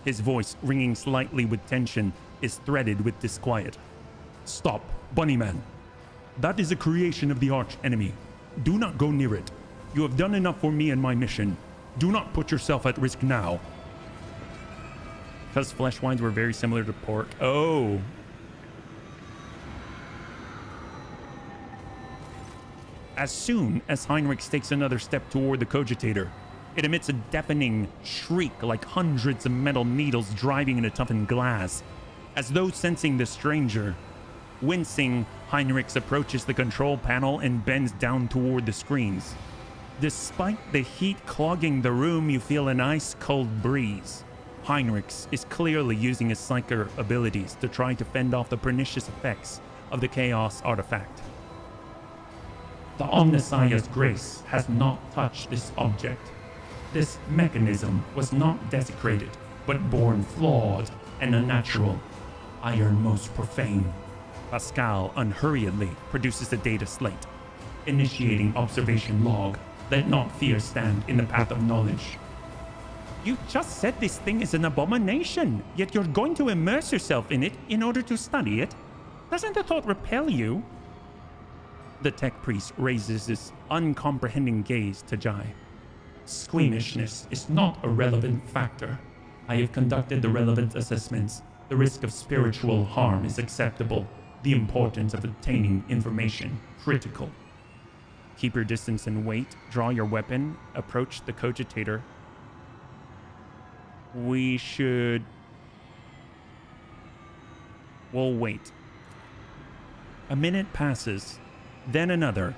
His voice, ringing slightly with tension, is threaded with disquiet. Stop, Bunnyman. That is a creation of the arch-enemy. Do not go near it. You have done enough for me and my mission. Do not put yourself at risk now. Because flesh wines were very similar to pork. Oh. As soon as Heinrich takes another step toward the cogitator, it emits a deafening shriek like hundreds of metal needles driving into toughened glass. As though sensing the stranger, wincing, Heinrich approaches the control panel and bends down toward the screens. Despite the heat clogging the room, you feel an ice-cold breeze. Heinrich is clearly using his psyker abilities to try to fend off the pernicious effects of the Chaos artifact. The Omnissiah's grace has not touched this object. This mechanism was not desecrated, but born flawed and unnatural. Iron most profane. Pascal unhurriedly produces a data slate. Initiating observation log. Let not fear stand in the path of knowledge. You just said this thing is an abomination, yet you're going to immerse yourself in it in order to study it. Doesn't the thought repel you? The tech priest raises his uncomprehending gaze to Jai. Squeamishness is not a relevant factor. I have conducted the relevant assessments. The risk of spiritual harm is acceptable. The importance of obtaining information critical. Keep your distance and wait. Draw your weapon. Approach the cogitator. We'll wait. A minute passes, then another.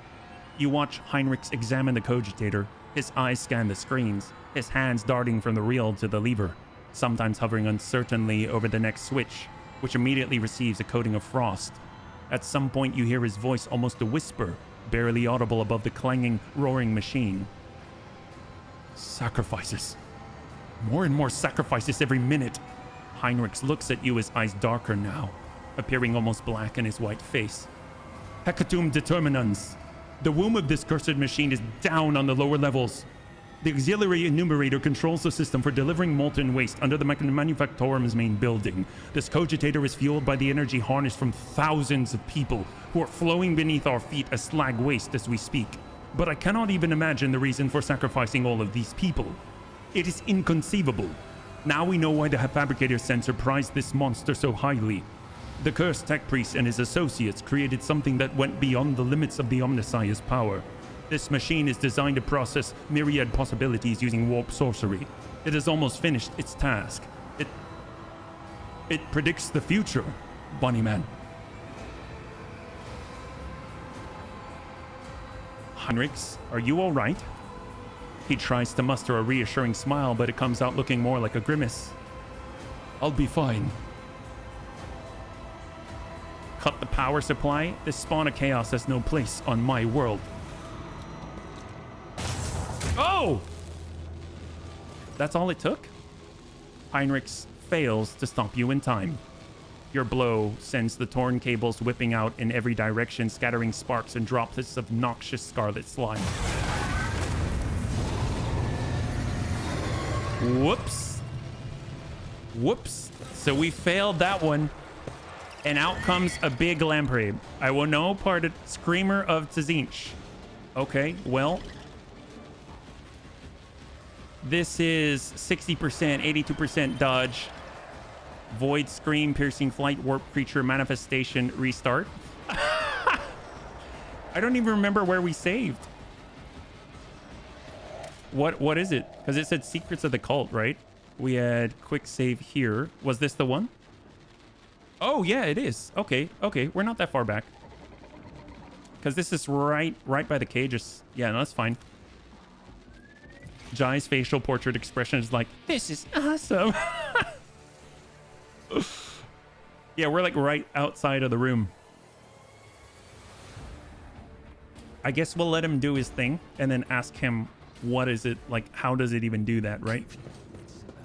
You watch Heinrich examine the cogitator. His eyes scan the screens, his hands darting from the reel to the lever, sometimes hovering uncertainly over the next switch. which immediately receives a coating of frost. At some point, you hear his voice, almost a whisper, barely audible above the clanging, roaring machine. Sacrifices. More and more sacrifices every minute. Heinrich looks at you, his eyes darker now, appearing almost black in his white face. Hecatum determinans. The womb of this cursed machine is down on the lower levels. The auxiliary enumerator controls the system for delivering molten waste under the manufactorum's main building. This cogitator is fueled by the energy harnessed from thousands of people who are flowing beneath our feet as slag waste as we speak. But I cannot even imagine the reason for sacrificing all of these people. It is inconceivable. Now we know why the fabricator sensor prized this monster so highly. The cursed tech priest and his associates created something that went beyond the limits of the Omnissiah's power. This machine is designed to process myriad possibilities using warp sorcery. It has almost finished its task. It predicts the future, Bunnyman. Heinrich, are you all right? He tries to muster a reassuring smile, but it comes out looking more like a grimace. I'll be fine. Cut the power supply. This spawn of chaos has no place on my world. Oh! That's all it took? Heinrich fails to stop you in time. Your blow sends the torn cables whipping out in every direction, scattering sparks and droplets of noxious scarlet slime. Whoops. Whoops. So we failed that one. And out comes a big lamprey. I will know part of Screamer of Tzinch. Okay, well. This is 60%, 82% dodge. Void, scream, piercing, flight, warp, creature, manifestation, restart. I don't even remember where we saved. What is it? Because it said Secrets of the Cult, right? We had quick save here. Was this the one? Oh, yeah, it is. Okay, we're not that far back. Because this is right by the cages. Yeah, no, that's fine. Jai's facial portrait expression is like, this is awesome. Yeah, we're like right outside of the room. I guess we'll let him do his thing and then ask him, what is it? Like, how does it even do that, right?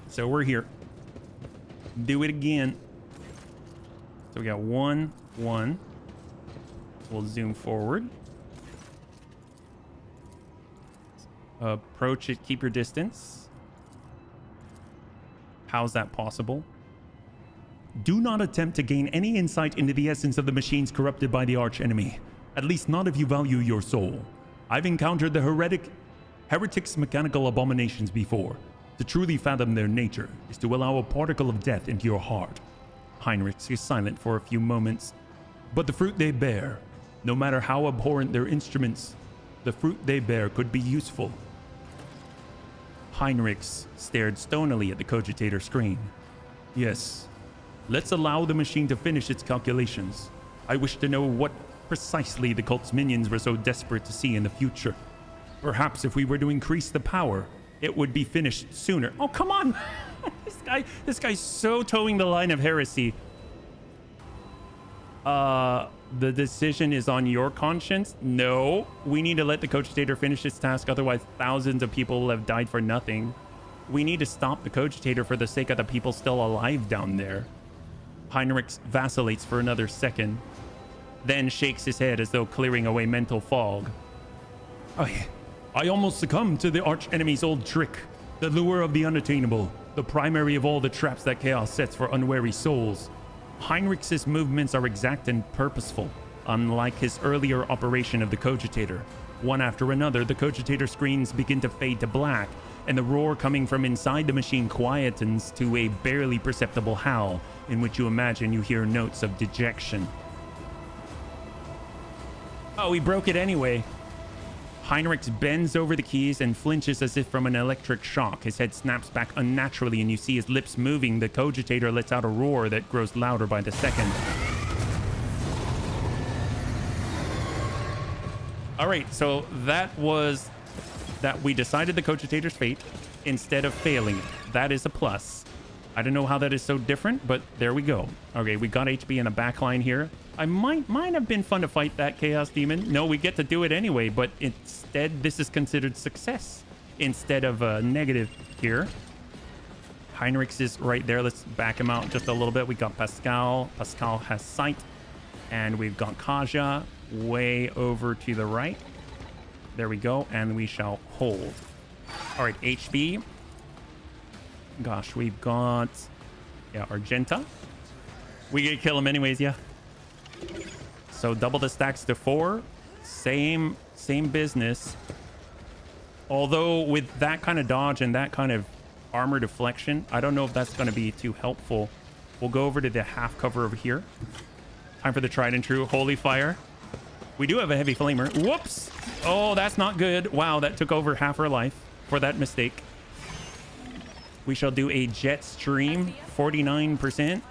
So we're here. Do it again. So we got 1, 1. We'll zoom forward. Approach it, keep your distance. How's that possible? Do not attempt to gain any insight into the essence of the machines corrupted by the archenemy. At least not if you value your soul. I've encountered the heretics' mechanical abominations before. To truly fathom their nature is to allow a particle of death into your heart. Heinrich is silent for a few moments. But the fruit they bear, no matter how abhorrent their instruments, the fruit they bear could be useful. Heinrich stared stonily at the cogitator screen. Yes. Let's allow the machine to finish its calculations. I wish to know what precisely the cult's minions were so desperate to see in the future. Perhaps if we were to increase the power, it would be finished sooner. Oh, come on! This guy's so towing the line of heresy. The decision is on your conscience? No. We need to let the cogitator finish its task, otherwise thousands of people will have died for nothing. We need to stop the cogitator for the sake of the people still alive down there. Heinrich vacillates for another second, then shakes his head as though clearing away mental fog. I almost succumbed to the archenemy's old trick, the lure of the unattainable, the primary of all the traps that chaos sets for unwary souls. Heinrich's movements are exact and purposeful, unlike his earlier operation of the cogitator. One after another, the cogitator screens begin to fade to black, and the roar coming from inside the machine quietens to a barely perceptible howl, in which you imagine you hear notes of dejection. Oh, he broke it anyway. Heinrich bends over the keys and flinches as if from an electric shock. His head snaps back unnaturally and you see his lips moving. The cogitator lets out a roar that grows louder by the second. All right, so that was that we decided the cogitator's fate instead of failing it. That is a plus. I don't know how that is so different, but there we go. Okay, we got HB in the back line here. I might have been fun to fight that Chaos Demon. No, we get to do it anyway, but instead this is considered success instead of a negative here. Heinrichs is right there. Let's back him out just a little bit. We got Pascal. Pascal has sight. And we've got Kaja way over to the right. There we go. And we shall hold. All right, HB. Gosh, we've got... yeah, Argenta. We gonna kill him anyways, yeah. So double the stacks to 4. Same business. Although with that kind of dodge and that kind of armor deflection, I don't know if that's going to be too helpful. We'll go over to the half cover over here. Time for the tried and true Holy Fire. We do have a heavy flamer. Whoops. Oh, that's not good. Wow, that took over half her life for that mistake. We shall do a jet stream. 49%.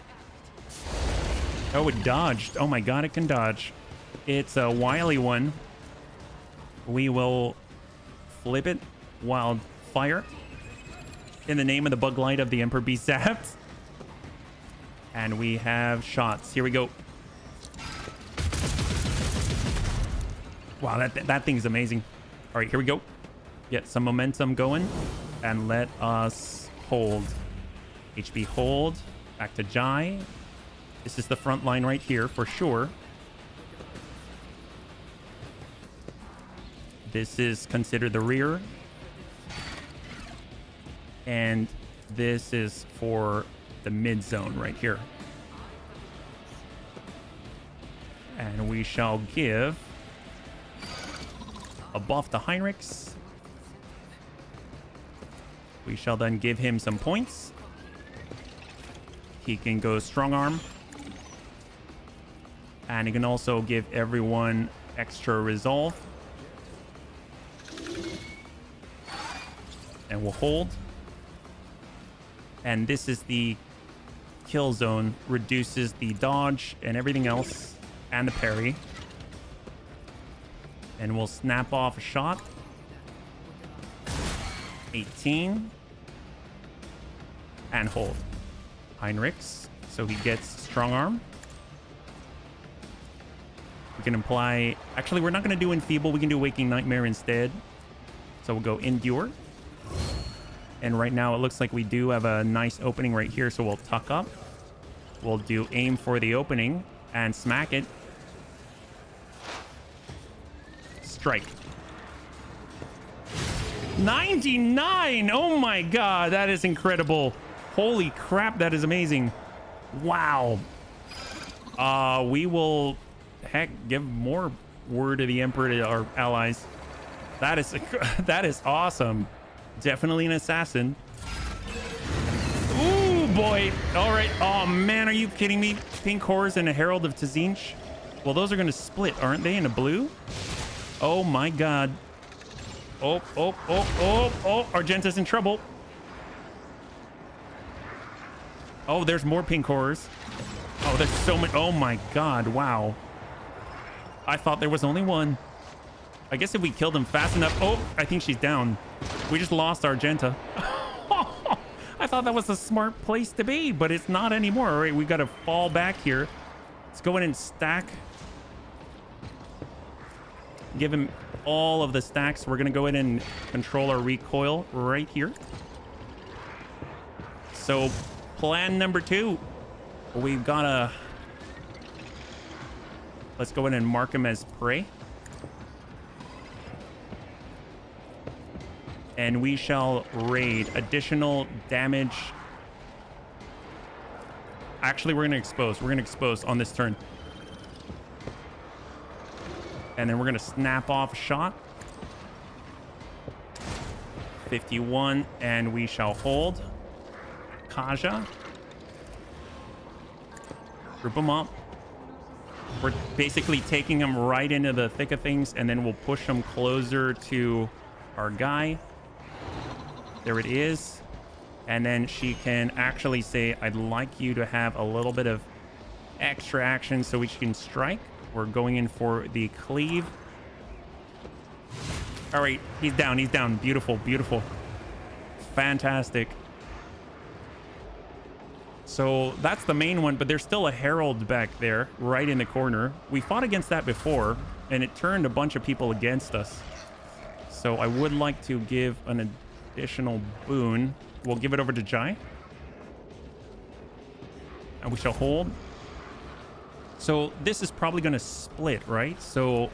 Oh, it dodged. Oh my god, it can dodge. It's a wily one. We will flip it. Wildfire. In the name of the bug light of the Emperor be zapped. And we have shots. Here we go. Wow, that thing's amazing. All right, here we go. Get some momentum going. And let us hold. HB hold. Back to Jai. This is the front line right here for sure. This is considered the rear. And this is for the mid zone right here. And we shall give a buff to Heinrichs. We shall then give him some points. He can go strong arm. And he can also give everyone extra resolve. And we'll hold. And this is the kill zone. Reduces the dodge and everything else. And the parry. And we'll snap off a shot. 18. And hold. Heinrichs. So he gets strong arm. We can apply... actually, we're not going to do Enfeeble. We can do Waking Nightmare instead. So we'll go Endure. And right now, it looks like we do have a nice opening right here. So we'll tuck up. We'll do aim for the opening. And smack it. Strike. 99! Oh my god, that is incredible. Holy crap, that is amazing. Wow. We will... heck, give more word to the Emperor to our allies. That is awesome. Definitely an assassin. Ooh, boy. All right. Oh, man. Are you kidding me? Pink Horse and a Herald of Tzinch. Well, those are going to split, aren't they, in a blue? Oh, my God. Oh. Argenta's in trouble. Oh, there's more Pink Horrors. Oh, there's so many. Oh, my God. Wow. I thought there was only one. I guess if we killed him fast enough... oh, I think she's down. We just lost Argenta. I thought that was a smart place to be, but it's not anymore. All right, we've got to fall back here. Let's go in and stack. Give him all of the stacks. We're going to go in and control our recoil right here. So, plan number 2. We've got to... let's go in and mark him as prey. And we shall raid. Additional damage. Actually, we're going to expose. We're going to expose on this turn. And then we're going to snap off a shot. 51. And we shall hold. Kaja. Group them up. We're basically taking them right into the thick of things. And then we'll push them closer to our guy. There it is. And then she can actually say, I'd like you to have a little bit of extra action so we can strike. We're going in for the cleave. All right, he's down. He's down. Beautiful, beautiful. Fantastic. So that's the main one, but there's still a herald back there, right in the corner. We fought against that before, and it turned a bunch of people against us. So I would like to give an additional boon. We'll give it over to Jai. And we shall hold. So this is probably going to split, right? So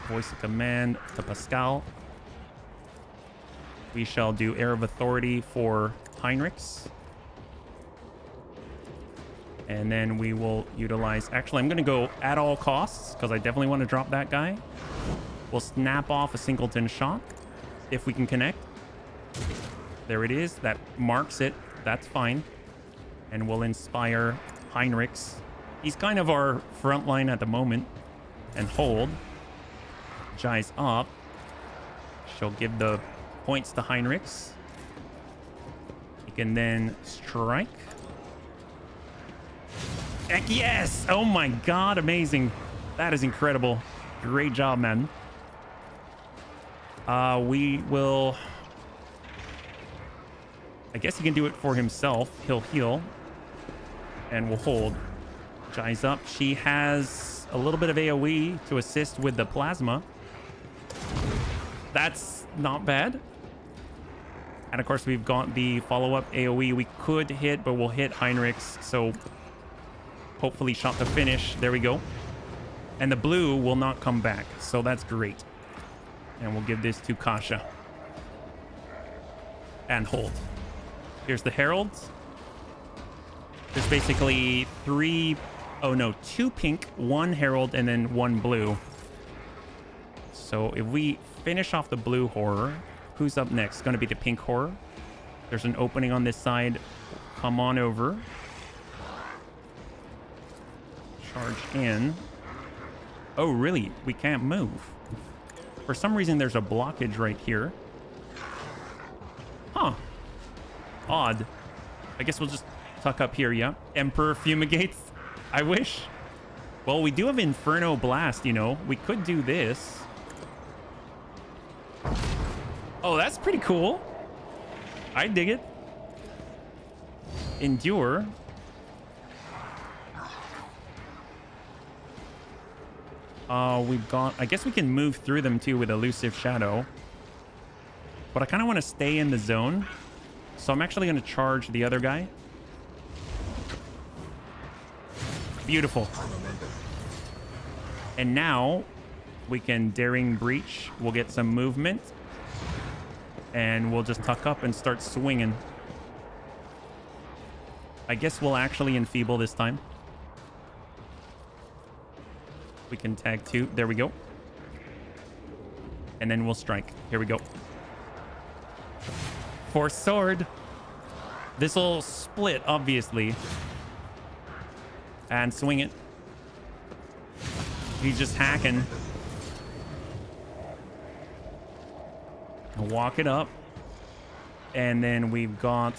voice of command to Pascal. We shall do Air of Authority for Heinrichs. And then we will utilize... Actually, I'm going to go at all costs because I definitely want to drop that guy. We'll snap off a singleton shot if we can connect. There it is. That marks it. That's fine. And we'll inspire Heinrichs. He's kind of our front line at the moment. And hold. Jai's up. She'll give the points to Heinrichs. He can then strike. Heck yes! Oh my god, amazing. That is incredible. Great job, man. We will... I guess he can do it for himself. He'll heal. And we'll hold. Jai's up. She has a little bit of AoE to assist with the plasma. That's not bad. And of course, we've got the follow-up AoE we could hit, but we'll hit Heinrichs. So hopefully shot to finish. There we go. And the blue will not come back. So that's great. And we'll give this to Kasha. And hold. Here's the heralds. There's basically two pink, one herald, and then one blue. So if we finish off the blue horror, who's up next? It's going to be the pink horror. There's an opening on this side. Come on over. Charge in. Oh, really? We can't move. For some reason, there's a blockage right here. Huh. Odd. I guess we'll just tuck up here, yeah? Emperor fumigates. I wish. Well, we do have Inferno Blast, you know. We could do this. Oh, that's pretty cool. I dig it. Endure. We've got... I guess we can move through them, too, with Elusive Shadow. But I kind of want to stay in the zone. So I'm actually going to charge the other guy. Beautiful. And now we can Daring Breach. We'll get some movement. And we'll just tuck up and start swinging. I guess we'll actually enfeeble this time. We can tag two. There we go. And then we'll strike. Here we go. For sword. This will split, obviously. And swing it. He's just hacking. Walk it up. And then we've got...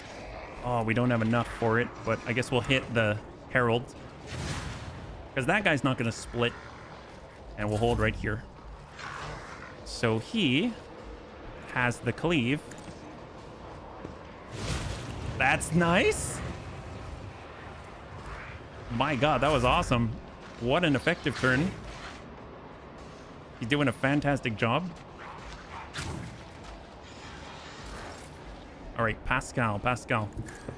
Oh, we don't have enough for it. But I guess we'll hit the herald. Because that guy's not going to split. And we'll hold right here. So he has the cleave. That's nice. My god, that was awesome. What an effective turn. He's doing a fantastic job. All right, Pascal.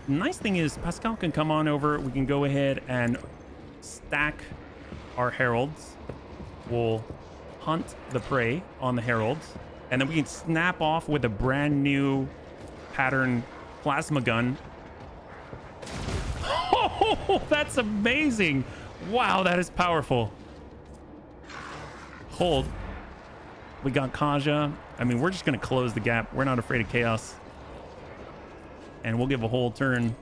Nice thing is Pascal can come on over. We can go ahead and stack our heralds. We'll hunt the prey on the heralds. And then we can snap off with a brand new pattern plasma gun. Oh, that's amazing. Wow, that is powerful. Hold. We got Kaja. I mean, we're just going to close the gap. We're not afraid of chaos. And we'll give a whole turn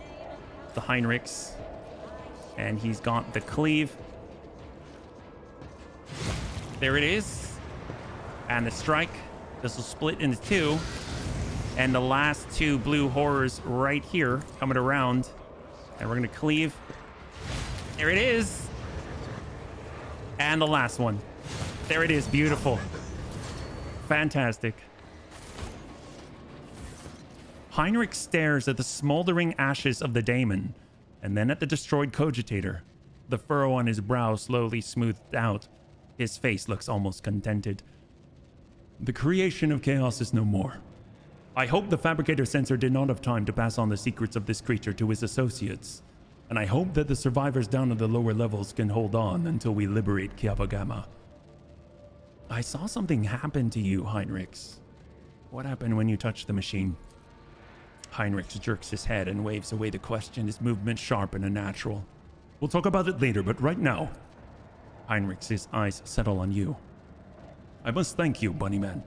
to Heinrichs. And he's got the cleave. There it is. And the strike. This will split into two. And the last two blue horrors right here coming around. And we're going to cleave. There it is. And the last one. There it is. Beautiful. Fantastic. Heinrich stares at the smoldering ashes of the daemon. and then at the destroyed cogitator. The furrow on his brow slowly smoothed out. His face looks almost contented. The creation of chaos is no more. I hope the fabricator sensor did not have time to pass on the secrets of this creature to his associates. And I hope that the survivors down at the lower levels can hold on until we liberate Kiava Gamma. I saw something happen to you, Heinrichs. What happened when you touched the machine? Heinrichs jerks his head and waves away the question, his movement sharp and unnatural. We'll talk about it later, but right now... Heinrichs' eyes settle on you. I must thank you, Bunnyman.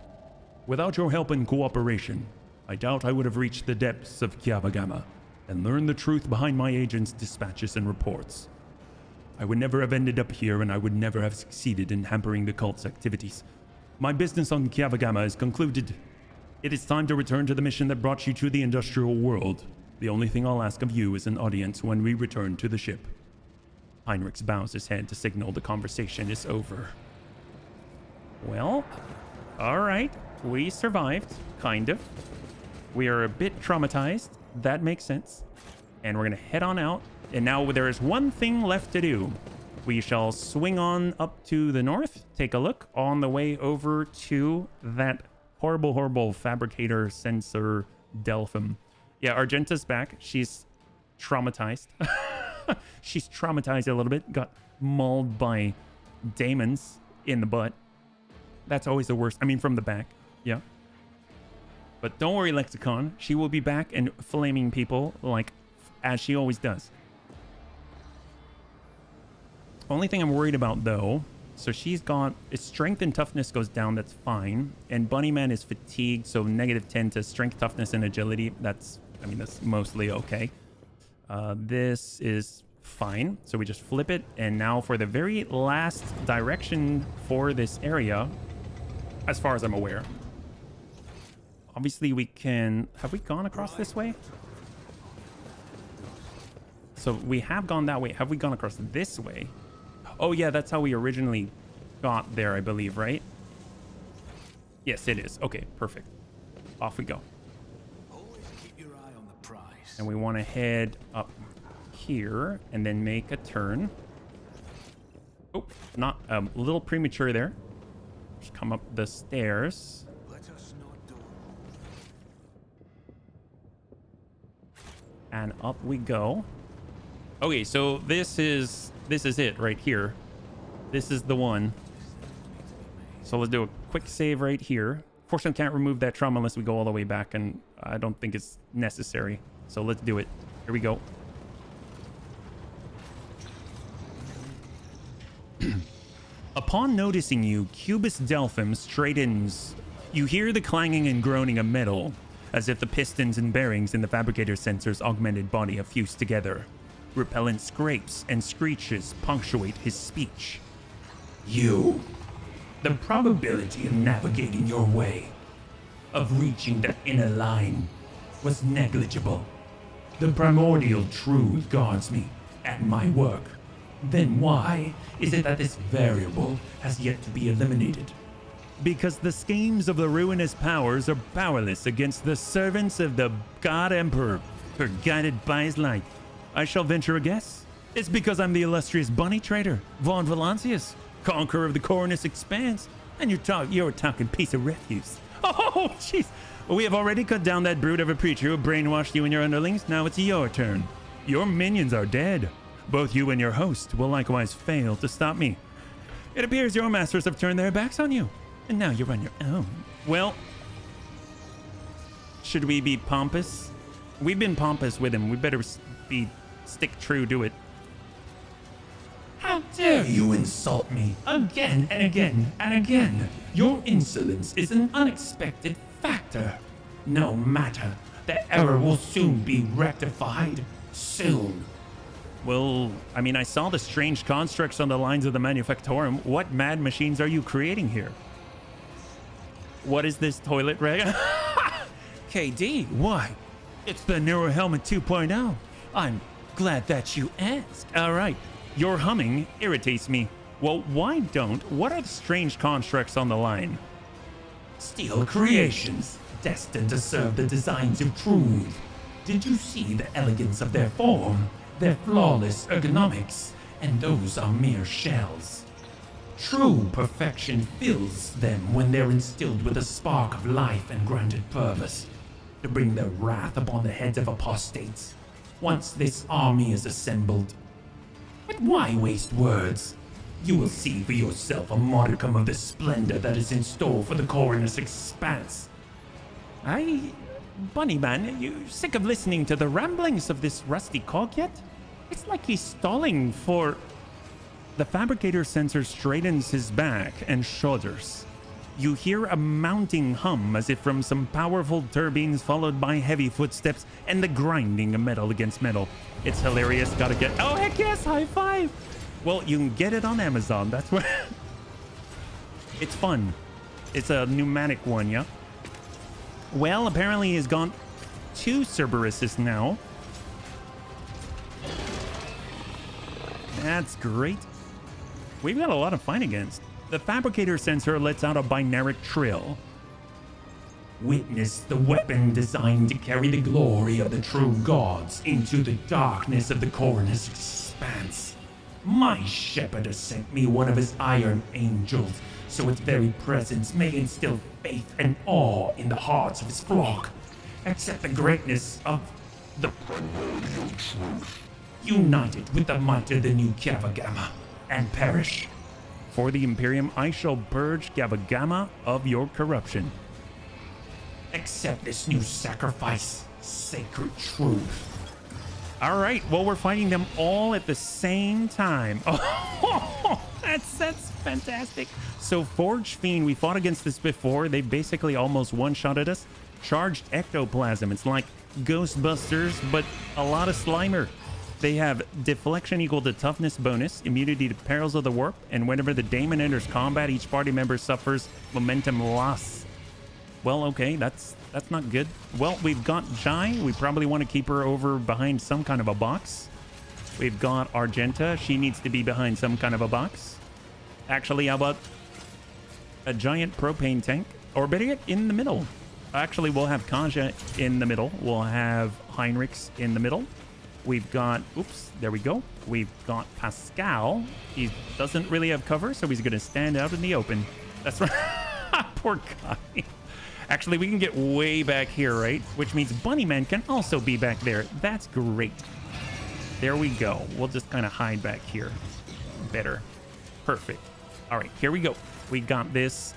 Without your help and cooperation, I doubt I would have reached the depths of Kiava Gamma and learned the truth behind my agent's dispatches and reports. I would never have ended up here, and I would never have succeeded in hampering the cult's activities. My business on Kiava Gamma is concluded. It is time to return to the mission that brought you to the industrial world. The only thing I'll ask of you is an audience when we return to the ship. Heinrichs bows his head to signal the conversation is over. Well, alright. We survived, kind of. We are a bit traumatized. That makes sense. And we're going to head on out. And now there is one thing left to do. We shall swing on up to the north, take a look on the way over to that horrible, horrible fabricator sensor Delphim. Yeah, Argenta's back. She's traumatized. She's traumatized a little bit. Got mauled by daemons in the butt. That's always the worst. I mean, from the back. Yeah. But don't worry, Lexicon. She will be back and flaming people like as she always does. Only thing I'm worried about, though, so she's got... strength and toughness goes down, that's fine. And Bunnyman is fatigued, so -10 to strength, toughness, and agility. That's, I mean, that's mostly okay. This is fine. So we just flip it. And now for the very last direction for this area, as far as I'm aware. Obviously, we can... Have we gone across this way? So we have gone that way. Have we gone across this way? Oh, yeah, that's how we originally got there, I believe, right? Yes, it is. Okay, perfect. Off we go. Always keep your eye on the prize. And we want to head up here and then make a turn. Oh, not a little premature there. Just come up the stairs. Let us not do. And up we go. Okay, so this is it right here. This is the one. So let's do a quick save right here. Fortunately, can't remove that trauma unless we go all the way back, and I don't think it's necessary. So let's do it. Here we go. Upon noticing you, Cubus Delphim straightens. You hear the clanging and groaning of metal, as if the pistons and bearings in the fabricator sensor's augmented body have fused together. Repellent scrapes and screeches punctuate his speech. You. The probability of navigating your way, of reaching that inner line, was negligible. The primordial truth guards me and my work. Then why is it that this variable has yet to be eliminated? Because the schemes of the ruinous powers are powerless against the servants of the God Emperor, who are guided by his light. I shall venture a guess. It's because I'm the illustrious bunny trader, Von Valancius, conqueror of the Cornus Expanse, and you're a talking piece of refuse. Oh, jeez. We have already cut down that brute of a preacher who brainwashed you and your underlings. Now it's your turn. Your minions are dead. Both you and your host will likewise fail to stop me. It appears your masters have turned their backs on you, and now you're on your own. Well, should we be pompous? We've been pompous with him. We better stick true to it. How dare you insult me again and again and again? Your insolence is an unexpected factor. No matter, the error will soon be rectified. Soon. Well, I mean, I saw the strange constructs on the lines of the Manufactorum. What mad machines are you creating here? What is this toilet rag? KD, why? It's the Neuro Helmet 2.0. I'm glad that you asked. All right, your humming irritates me. Well, why don't? What are the strange constructs on the line? Steel creations, destined to serve the designs of truth. Did you see the elegance of their form? They're flawless ergonomics, and those are mere shells. True perfection fills them when they're instilled with a spark of life and granted purpose to bring their wrath upon the heads of apostates. Once this army is assembled. But why waste words? You will see for yourself a modicum of the splendor that is in store for the Coronus Expanse. Bunnyman, you sick of listening to the ramblings of this rusty cog yet? It's like he's stalling for... The fabricator sensor straightens his back and shudders. You hear a mounting hum as if from some powerful turbines, followed by heavy footsteps and the grinding of metal against metal. It's hilarious. Gotta get... Oh, heck yes! High five! Well, you can get it on Amazon. That's where... It's fun. It's a pneumatic one, yeah? Well, apparently he's got 2 Cerberuses now. That's great. We've got a lot to fight against. The fabricator sensor lets out a binaric trill. Witness the weapon designed to carry the glory of the true gods into the darkness of the Coronus Expanse. My shepherd has sent me one of his iron angels, so its very presence may instill faith and awe in the hearts of his flock. Accept the greatness of the primordial truth. Unite it with the might of the new Kiava Gamma, and perish. For the Imperium, I shall purge Kiava Gamma of your corruption. Accept this new sacrifice, sacred truth. All right, well, we're fighting them all at the same time. Oh, that's fantastic. So Forge Fiend, we fought against this before. They basically almost one-shotted us. Charged Ectoplasm. It's like Ghostbusters, but a lot of Slimer. They have deflection equal to toughness bonus, immunity to perils of the warp, and whenever the daemon enters combat, each party member suffers momentum loss. Well, okay, that's not good. Well, we've got Jai. We probably want to keep her over behind some kind of a box. We've got Argenta. She needs to be behind some kind of a box. Actually, how about a giant propane tank? Or better yet, in the middle. Actually, we'll have Kaja in the middle. We'll have Heinrichs in the middle. We've got, oops, there we go. We've got Pascal. He doesn't really have cover, so he's going to stand out in the open. That's right. Poor guy. Actually, we can get way back here, right? Which means Bunnyman can also be back there. That's great. There we go. We'll just kind of hide back here. Better. Perfect. All right, here we go. We got this.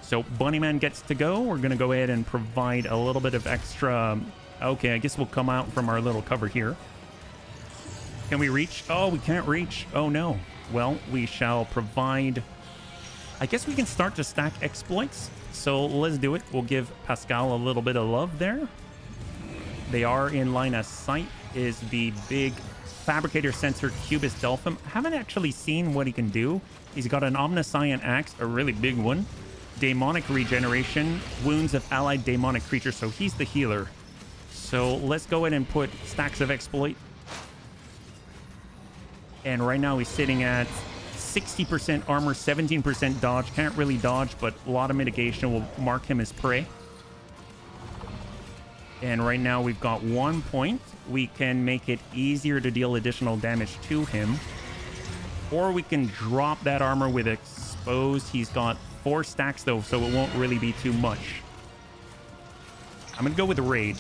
So Bunnyman gets to go. We're going to go ahead and provide a little bit of extra... Okay, I guess we'll come out from our little cover here. Can we reach? Oh, we can't reach. Oh, no. Well, we shall provide... I guess we can start to stack exploits. So let's do it. We'll give Pascal a little bit of love there. They are in line of sight. Is the big fabricator sensor Cubist Delphim. Haven't actually seen what he can do. He's got an Omniscient Axe, a really big one. Demonic Regeneration, wounds of allied demonic creatures. So he's the healer. So let's go ahead and put stacks of exploit. And right now he's sitting at 60% armor, 17% dodge. Can't really dodge, but a lot of mitigation will mark him as prey. And right now we've got 1 point. We can make it easier to deal additional damage to him. Or we can drop that armor with exposed. He's got 4 stacks though, so it won't really be too much. I'm going to go with Raid.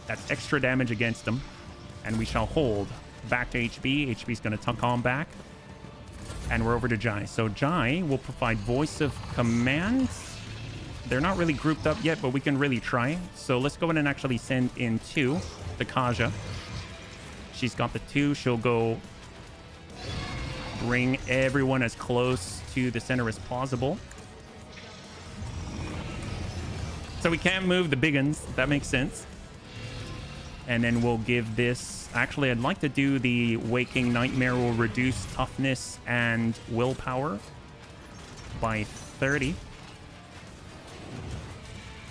That's extra damage against him. And we shall hold. Back to HB. HB's going to tuck on back. And we're over to Jai. So Jai will provide Voice of Command. They're not really grouped up yet, but we can really try. So let's go ahead and actually send in 2 to Kaja. She's got the 2. She'll go bring everyone as close to the center as possible. So we can't move the big uns. That makes sense. And then we'll give this... Actually, I'd like to do the Waking Nightmare will reduce toughness and willpower by 30.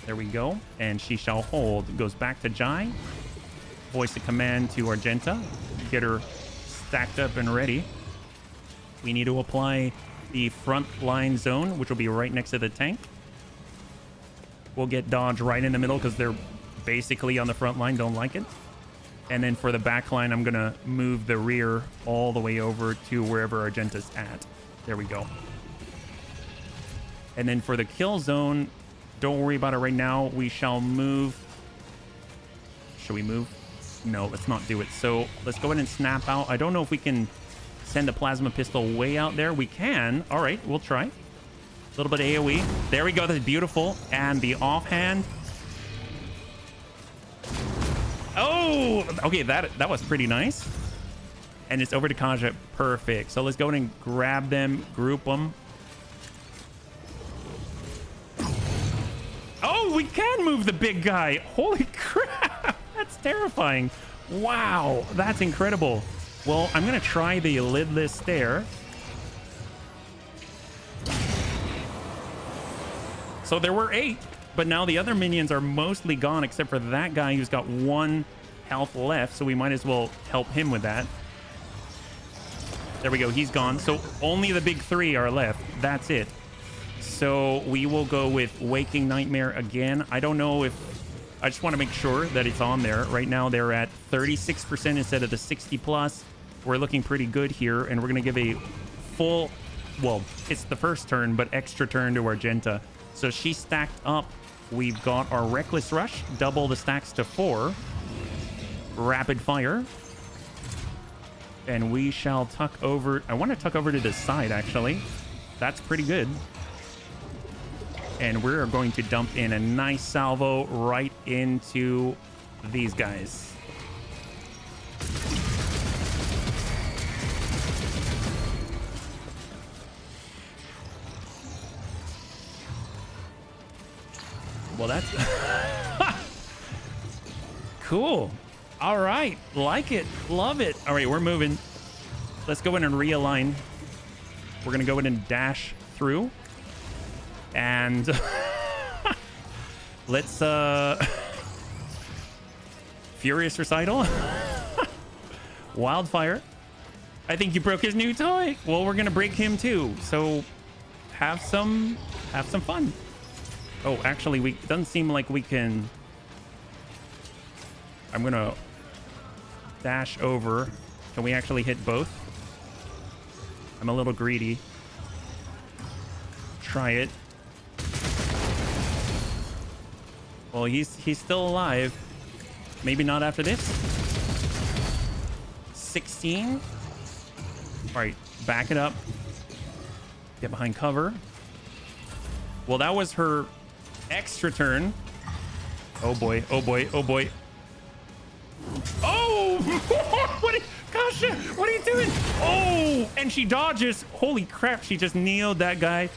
There we go. And she shall hold. Goes back to Jai. Voice of command to Argenta. Get her stacked up and ready. We need to apply the front line zone, which will be right next to the tank. We'll get dodge right in the middle because they're basically on the front line. Don't like it. And then for the back line, I'm going to move the rear all the way over to wherever Argenta's at. There we go. And then for the kill zone, don't worry about it right now. We shall move. Should we move? No, let's not do it. So let's go ahead and snap out. I don't know if we can send the plasma pistol way out there. We can. All right, we'll try. A little bit of AoE. There we go. That's beautiful. And the offhand. Oh, okay. That was pretty nice. And it's over to Kaja. Perfect. So let's go ahead and grab them, group them. Oh, we can move the big guy. Holy crap. That's terrifying. Wow, that's incredible. Well, I'm going to try the lidless stair. So there were 8, but now the other minions are mostly gone except for that guy who's got 1 health left. So we might as well help him with that. There we go. He's gone. So only the big 3 are left. That's it. So we will go with Waking Nightmare again. I don't know if... I just want to make sure that it's on there. Right now they're at 36% instead of the 60 plus. We're looking pretty good here, and we're going to give a full... Well, it's the first turn, but extra turn to Argenta. So she stacked up. We've got our Reckless Rush. Double the stacks to 4. Rapid Fire. And we shall tuck over... I want to tuck over to the side, actually. That's pretty good. And we're going to dump in a nice salvo right into these guys. Well, that's... Cool. All right. Like it. Love it. All right, we're moving. Let's go in and realign. We're going to go in and dash through. And let's Furious Recital. Wildfire. I think you broke his new toy. Well, we're gonna break him too. So have some fun. Oh, actually, it doesn't seem like we can. I'm gonna dash over. Can we actually hit both? I'm a little greedy. Try it. Well, he's still alive. Maybe not after this. 16. All right, back it up. Get behind cover. Well, that was her extra turn. Oh boy, oh boy, oh boy. Oh! Gosh, what are you doing? Oh! And she dodges. Holy crap, she just nailed that guy.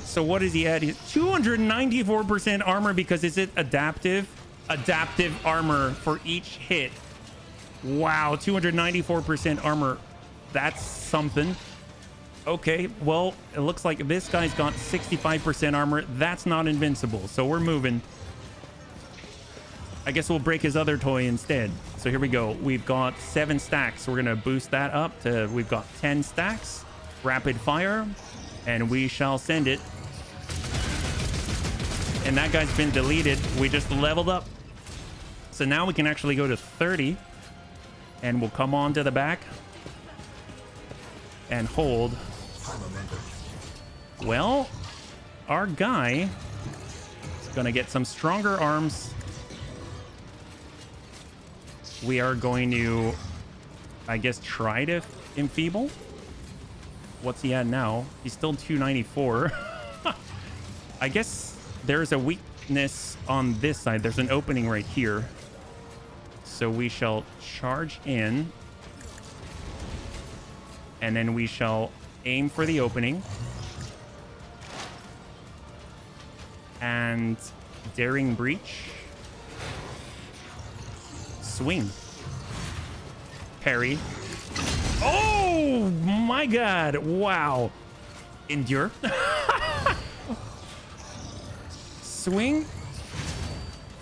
So what is he at? 294% armor because is it adaptive? Adaptive armor for each hit. Wow, 294% armor. That's something. Okay, well, it looks like this guy's got 65% armor. That's not invincible, so we're moving. I guess we'll break his other toy instead. So here we go. We've got 7 stacks. We're gonna boost that up to, we've got 10 stacks. Rapid fire, and we shall send it. And that guy's been deleted. We just leveled up. So now we can actually go to 30. And we'll come on to the back. And hold. Well, our guy is going to get some stronger arms. We are going to, I guess, try to enfeeble. What's he at now? He's still 294. I guess there's a weakness on this side. There's an opening right here. So we shall charge in. And then we shall aim for the opening. And daring breach. Swing. Parry. Oh my god. Wow. Endure. Swing.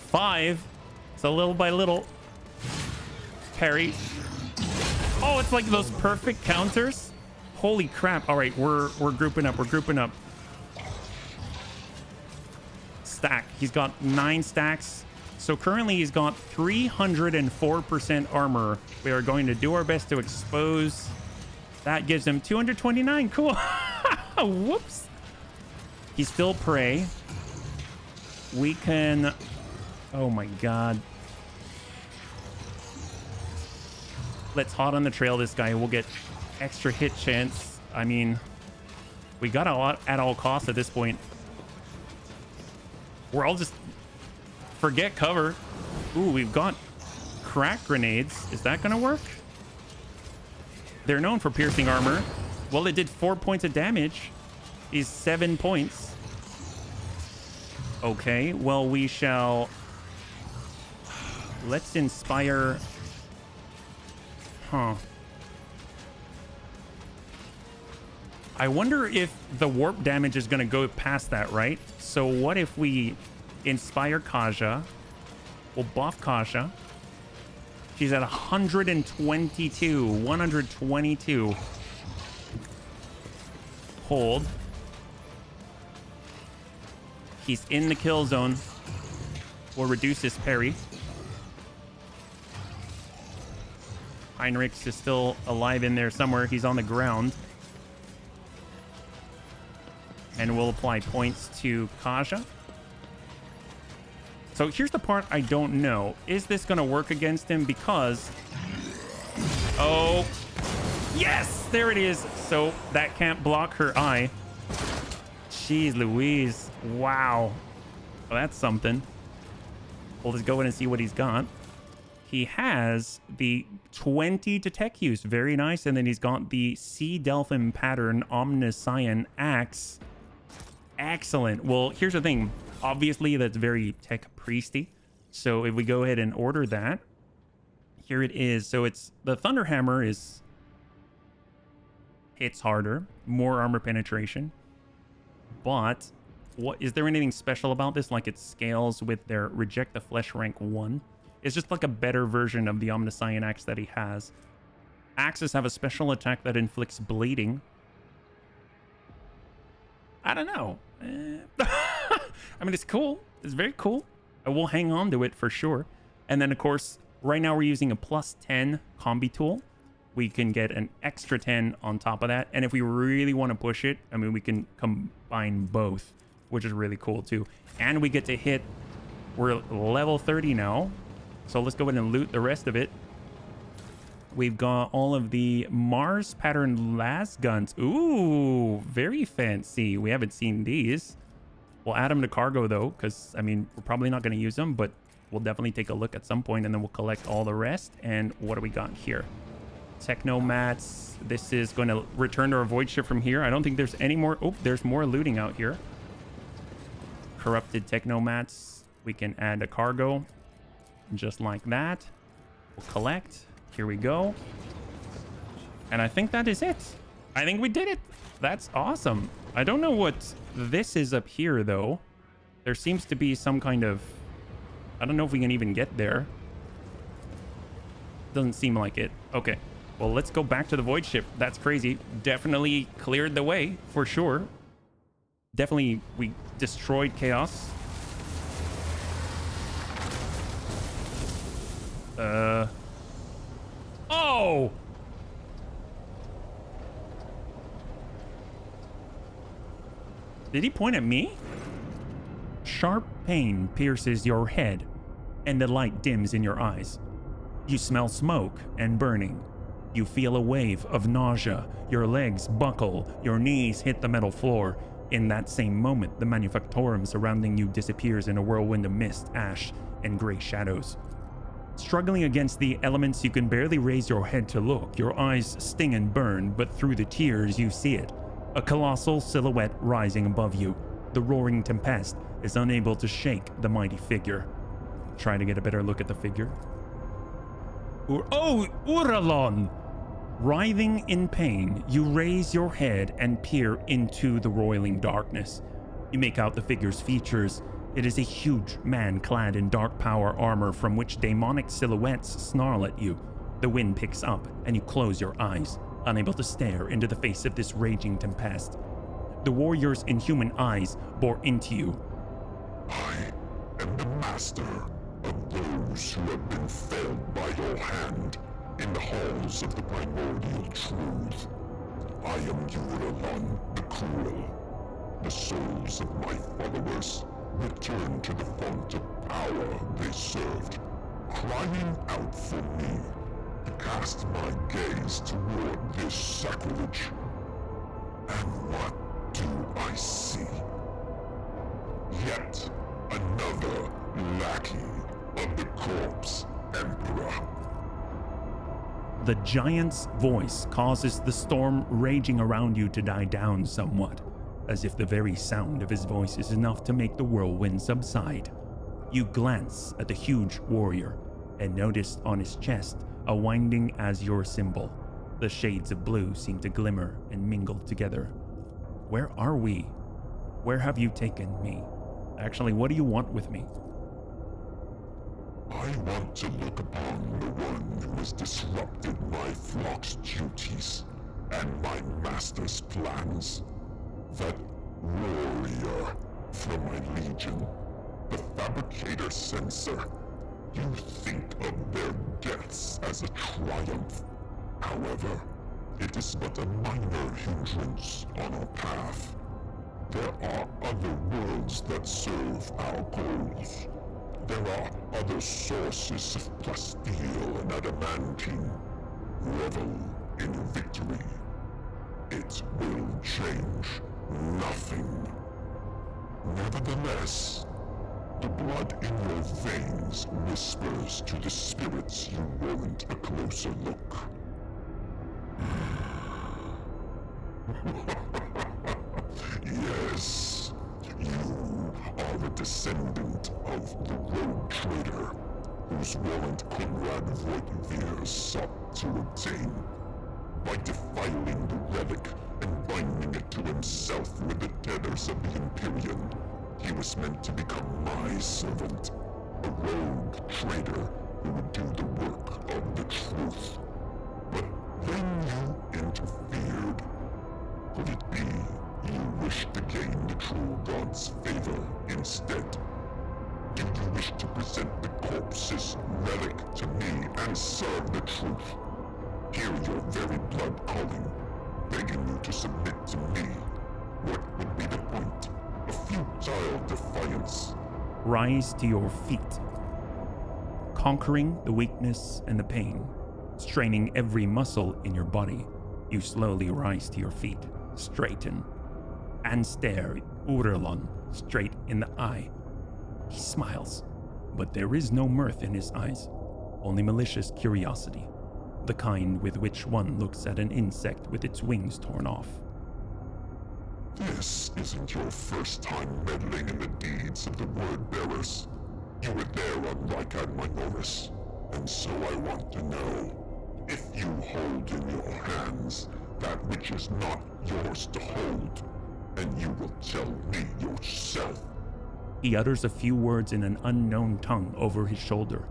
5. So little by little. Parry. Oh, it's like those perfect counters. Holy crap. All right, we're grouping up. We're grouping up. Stack. He's got 9 stacks. So currently he's got 304% armor. We are going to do our best to expose. That gives him 229. Cool. Whoops. He's still prey. We can... Oh my god. Let's hot on the trail this guy. We'll get extra hit chance. I mean, we got a lot at all costs at this point. We're all just... Forget cover. Ooh, we've got crack grenades. Is that gonna work? They're known for piercing armor. Well, it did 4 points of damage. Is 7 points. Okay, well, we shall... Let's inspire... Huh. I wonder if the warp damage is going to go past that, right? So what if we inspire Kaja? We'll buff Kaja. She's at 122. 122. Hold. He's in the kill zone. We'll reduce his parry. Heinrichs is still alive in there somewhere. He's on the ground. And we'll apply points to Kaja. So here's the part I don't know. Is this going to work against him? Because... Oh. Yes! There it is. So that can't block her eye. Jeez Louise. Wow. Well, that's something. We'll just go in and see what he's got. He has the 20 detect use. Very nice. And then he's got the Sea Delphin pattern Omniscient axe. Excellent. Well, here's the thing. Obviously, that's very tech priesty. So if we go ahead and order that, here it is. So it's the Thunderhammer is hits harder, more armor penetration. But what is there anything special about this? Like it scales with their Reject the Flesh rank 1. It's just like a better version of the Omniscient axe that he has. Axes have a special attack that inflicts bleeding. I don't know. I mean, it's cool. It's very cool. I will hang on to it for sure. And then, of course, right now we're using a plus 10 combi tool. We can get an extra 10 on top of that. And if we really want to push it, I mean, we can combine both, which is really cool too. And we get to hit, we're level 30 now. So let's go ahead and loot the rest of it. We've got all of the Mars pattern las guns. Ooh, very fancy. We haven't seen these. We'll add them to cargo though, because I mean, we're probably not going to use them, but we'll definitely take a look at some point and then we'll collect all the rest. And what do we got here? Technomats. This is going to return to our void ship from here. I don't think there's any more. Oh, there's more looting out here. Corrupted Technomats. We can add a cargo just like that. We'll collect. Here we go. And I think that is it. I think we did it. That's awesome. I don't know what this is up here, though. There seems to be some kind of... I don't know if we can even get there. Doesn't seem like it. Okay. Well, let's go back to the void ship. That's crazy. Definitely cleared the way, for sure. Definitely, we destroyed chaos. Oh! Did he point at me? Sharp pain pierces your head, and the light dims in your eyes. You smell smoke and burning. You feel a wave of nausea. Your legs buckle. Your knees hit the metal floor. In that same moment, the manufactorum surrounding you disappears in a whirlwind of mist, ash, and gray shadows. Struggling against the elements, you can barely raise your head to look. Your eyes sting and burn, but through the tears you see it. A colossal silhouette rising above you. The roaring tempest is unable to shake the mighty figure. Try to get a better look at the figure. Oh, Uralon! Writhing in pain, you raise your head and peer into the roiling darkness. You make out the figure's features. It is a huge man clad in dark power armor from which demonic silhouettes snarl at you. The wind picks up and you close your eyes, unable to stare into the face of this raging tempest. The warrior's inhuman eyes bore into you. I am the master of those who have been felled by your hand in the halls of the primordial truth. I am Uralon the Cruel. The souls of my followers return to the font of power they served, crying out for me to cast my gaze toward this sacrilege. And what do I see? Yet another lackey of the Corpse Emperor. The giant's voice causes the storm raging around you to die down somewhat, as if the very sound of his voice is enough to make the whirlwind subside. You glance at the huge warrior and notice on his chest a winding azure symbol. The shades of blue seem to glimmer and mingle together. Where are we? Where have you taken me? Actually, what do you want with me? I want to look upon the one who has disrupted my flock's duties and my master's plans. That warrior from my legion, the fabricator censor. You think of their deaths as a triumph. However, it is but a minor hindrance on our path. There are other worlds that serve our goals. There are other sources of plasteel and adamantine. Revel in victory. It will change nothing. Nevertheless, the blood in your veins whispers to the spirits you warrant a closer look. Yes, you are a descendant of the Roguetrader, whose warrant Conrad Voigtveer sought to obtain. By defiling the relic and binding it to himself with the tethers of the Empyrean, he was meant to become my servant, a rogue trader who would do the work of the truth. But then you interfered. Could it be you wished to gain the true god's favor instead? Do you wish to present the corpse's relic to me and serve the truth? Hear your very blood calling, begging you to submit to me. What would be the point? A futile defiance. Rise to your feet. Conquering the weakness and the pain, straining every muscle in your body, you slowly rise to your feet, straighten, and stare Uralon straight in the eye. He smiles, but there is no mirth in his eyes, only malicious curiosity, the kind with which one looks at an insect with its wings torn off. This isn't your first time meddling in the deeds of the Word-Bearers. You were there on Rykad Minoris, and so I want to know, if you hold in your hands that which is not yours to hold, and you will tell me yourself. He utters a few words in an unknown tongue over his shoulder,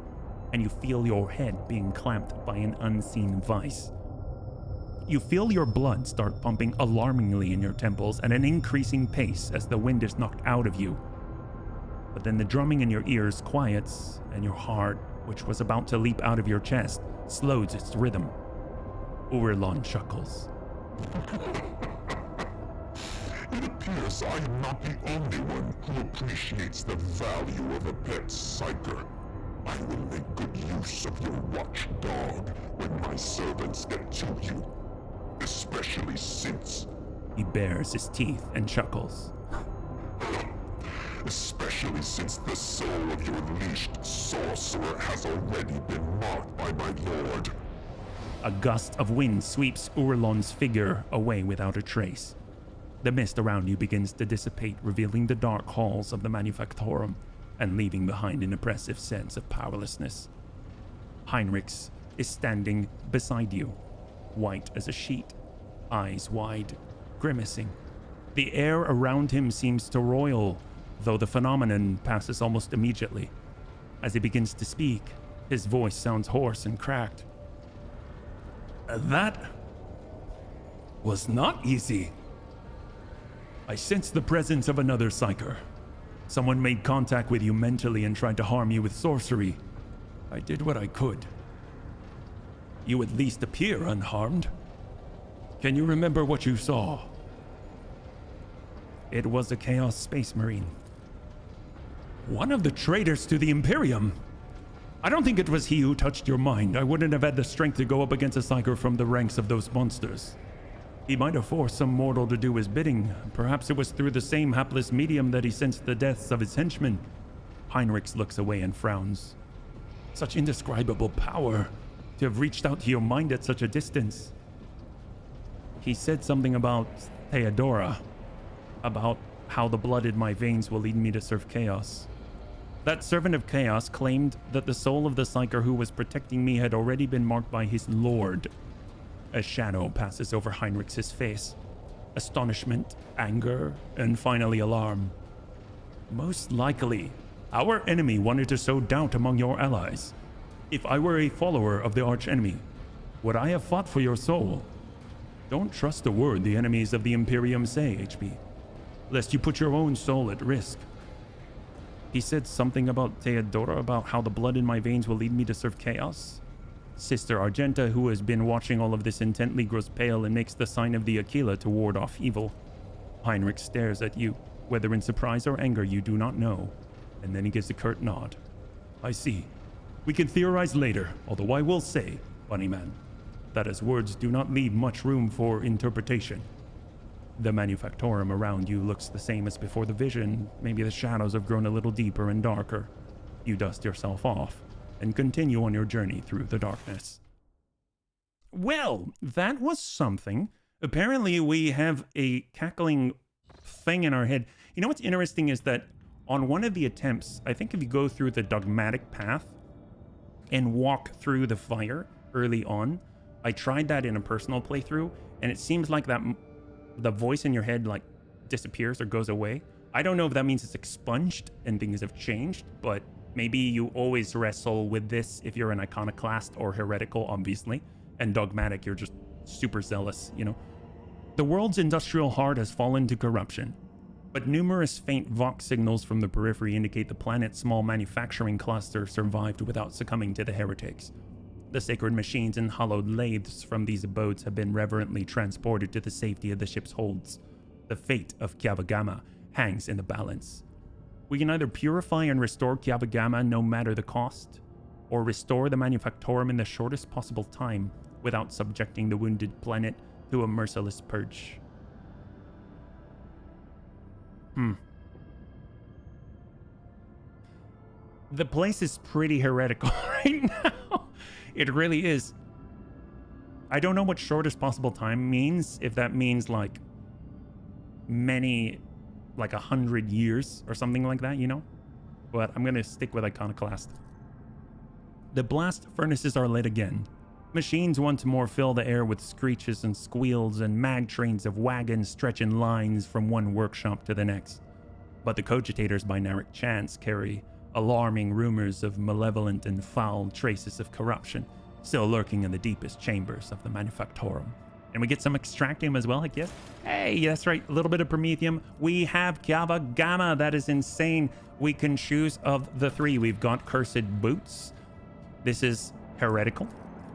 and you feel your head being clamped by an unseen vice. You feel your blood start pumping alarmingly in your temples at an increasing pace as the wind is knocked out of you. But then the drumming in your ears quiets, and your heart, which was about to leap out of your chest, slows its rhythm. Uralon chuckles. It appears I am not the only one who appreciates the value of a pet psyker. I will make good use of your watchdog when my servants get to you. Especially since... He bares his teeth and chuckles. Especially since the soul of your leashed sorcerer has already been marked by my lord. A gust of wind sweeps Uralon's figure away without a trace. The mist around you begins to dissipate, revealing the dark halls of the Manufactorum and leaving behind an oppressive sense of powerlessness. Heinrichs is standing beside you, white as a sheet, eyes wide, grimacing. The air around him seems to roil, though the phenomenon passes almost immediately. As he begins to speak, his voice sounds hoarse and cracked. That was not easy. I sense the presence of another psyker. Someone made contact with you mentally and tried to harm you with sorcery. I did what I could. You at least appear unharmed. Can you remember what you saw? It was a Chaos Space Marine. One of the traitors to the Imperium. I don't think it was he who touched your mind. I wouldn't have had the strength to go up against a psyker from the ranks of those monsters. He might have forced some mortal to do his bidding. Perhaps it was through the same hapless medium that he sensed the deaths of his henchmen. Heinrich looks away and frowns. Such indescribable power, to have reached out to your mind at such a distance. He said something about Theodora, about how the blood in my veins will lead me to serve chaos. That servant of chaos claimed that the soul of the psyker who was protecting me had already been marked by his lord. A shadow passes over Heinrich's face. Astonishment, anger, and finally alarm. Most likely, our enemy wanted to sow doubt among your allies. If I were a follower of the archenemy, would I have fought for your soul? Don't trust a word the enemies of the Imperium say, HB, lest you put your own soul at risk. He said something about Theodora, about how the blood in my veins will lead me to serve chaos. Sister Argenta, who has been watching all of this intently, grows pale and makes the sign of the Aquila to ward off evil. Heinrich stares at you, whether in surprise or anger you do not know, and then he gives a curt nod. I see. We can theorize later, although I will say, Bunnyman, that as words do not leave much room for interpretation. The manufactorum around you looks the same as before the vision. Maybe the shadows have grown a little deeper and darker. You dust yourself off and continue on your journey through the darkness. Well, that was something. Apparently we have a cackling thing in our head. You know what's interesting is that on one of the attempts, I think if you go through the dogmatic path and walk through the fire early on, I tried that in a personal playthrough, and it seems like that the voice in your head like disappears or goes away. I don't know if that means it's expunged and things have changed, but maybe you always wrestle with this if you're an iconoclast or heretical, obviously, and dogmatic, you're just super zealous, you know. The world's industrial heart has fallen to corruption, but numerous faint vox signals from the periphery indicate the planet's small manufacturing cluster survived without succumbing to the heretics. The sacred machines and hollowed lathes from these abodes have been reverently transported to the safety of the ship's holds. The fate of Kiava Gamma hangs in the balance. We can either purify and restore Kiava Gamma no matter the cost, or restore the Manufactorum in the shortest possible time without subjecting the wounded planet to a merciless purge. The place is pretty heretical right now. It really is. I don't know what shortest possible time means, if that means like many, like 100 years or something like that, you know? But I'm gonna stick with Iconoclast. The blast furnaces are lit again. Machines once more fill the air with screeches and squeals, and mag trains of wagons stretch in lines from one workshop to the next. But the cogitators by Narek chance carry alarming rumors of malevolent and foul traces of corruption still lurking in the deepest chambers of the Manufactorum. And we get some extractium as well, I guess. Hey, that's right, a little bit of promethium. We have Kiava Gamma, that is insane. We can choose of the three. We've got Cursed Boots. This is heretical.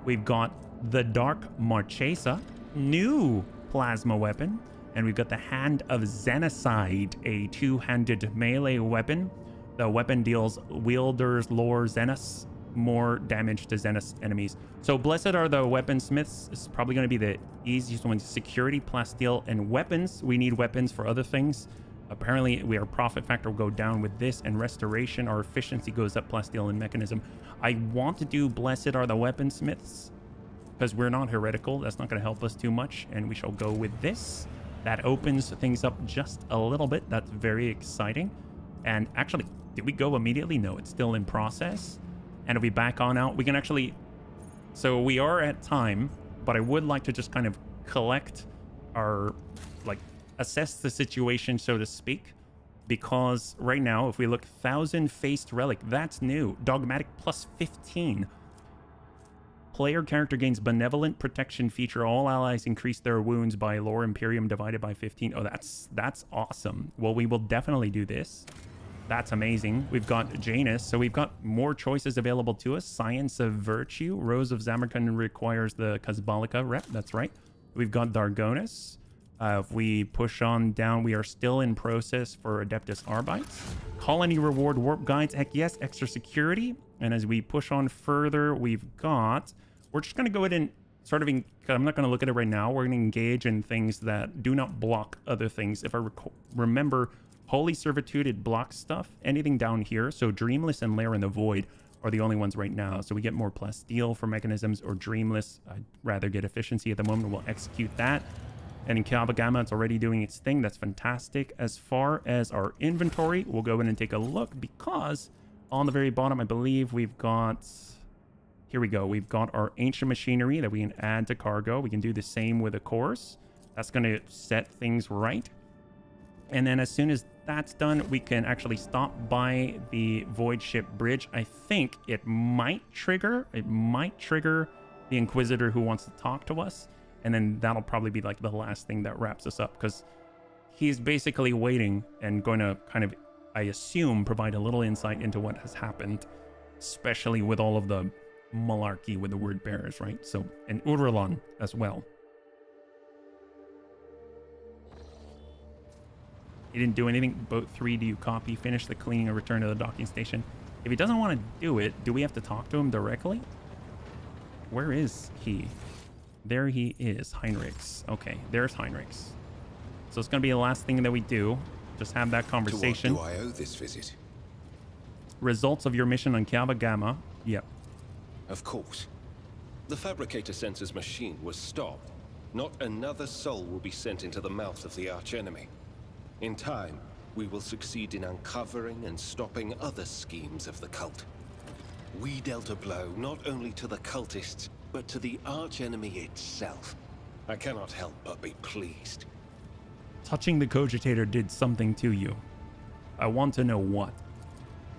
We've got the Dark Marchesa, new plasma weapon. And we've got the Hand of Xenocide, a two-handed melee weapon. The weapon deals wielders lore Xenos more damage to Xenos enemies. So blessed are the weaponsmiths. It's probably going to be the easiest one. Security, plasteel, and weapons. We need weapons for other things. Apparently, our profit factor will go down with this, and restoration, our efficiency goes up, plasteel and mechanism. I want to do blessed are the weaponsmiths because we're not heretical. That's not going to help us too much, and we shall go with this. That opens things up just a little bit. That's very exciting. And actually, did we go immediately? No, it's still in process. And if we back on out, we can actually... So we are at time, but I would like to just kind of collect our... like, assess the situation, so to speak. Because right now, if we look, 1,000-faced relic, that's new. Dogmatic plus 15. Player character gains benevolent protection feature. All allies increase their wounds by lore Imperium divided by 15. Oh, that's awesome. Well, we will definitely do this. That's amazing. We've got Janus, so we've got more choices available to us. Science of Virtue. Rose of Zamarkand requires the Kazbalika rep. That's right. We've got Dargonis. If we push on down, we are still in process for Adeptus Arbites. Colony Reward Warp Guides. Heck yes, extra security. And as we push on further, we're just going to go ahead and sort of, I'm not going to look at it right now. We're going to engage in things that do not block other things. If I remember, Holy Servitude, it blocks stuff. Anything down here. So Dreamless and Lair in the Void are the only ones right now. So we get more plasteel for mechanisms or Dreamless. I'd rather get efficiency at the moment. We'll execute that. And in Kiava Gamma, it's already doing its thing. That's fantastic. As far as our inventory, we'll go in and take a look because on the very bottom, I believe we've got... Here we go. We've got our ancient machinery that we can add to cargo. We can do the same with a course. That's going to set things right. And then as soon as that's done, we can actually stop by the Void Ship Bridge. I think it might trigger the Inquisitor who wants to talk to us. And then that'll probably be like the last thing that wraps us up because he's basically waiting and going to kind of, I assume, provide a little insight into what has happened, especially with all of the malarkey with the word bearers, right? So, and Uralon as well. He didn't do anything. Boat 3, do you copy? Finish the cleaning and return to the docking station. If he doesn't want to do it, do we have to talk to him directly? Where is he? There he is, Heinrichs. Okay, there's Heinrichs. So it's going to be the last thing that we do. Just have that conversation. To what do I owe this visit? Results of your mission on Kiava Gamma. Yep. Of course. The Fabricator Sensor's machine was stopped. Not another soul will be sent into the mouth of the archenemy. In time, we will succeed in uncovering and stopping other schemes of the cult. We dealt a blow not only to the cultists, but to the archenemy itself. I cannot help but be pleased. Touching the Cogitator did something to you. I want to know what.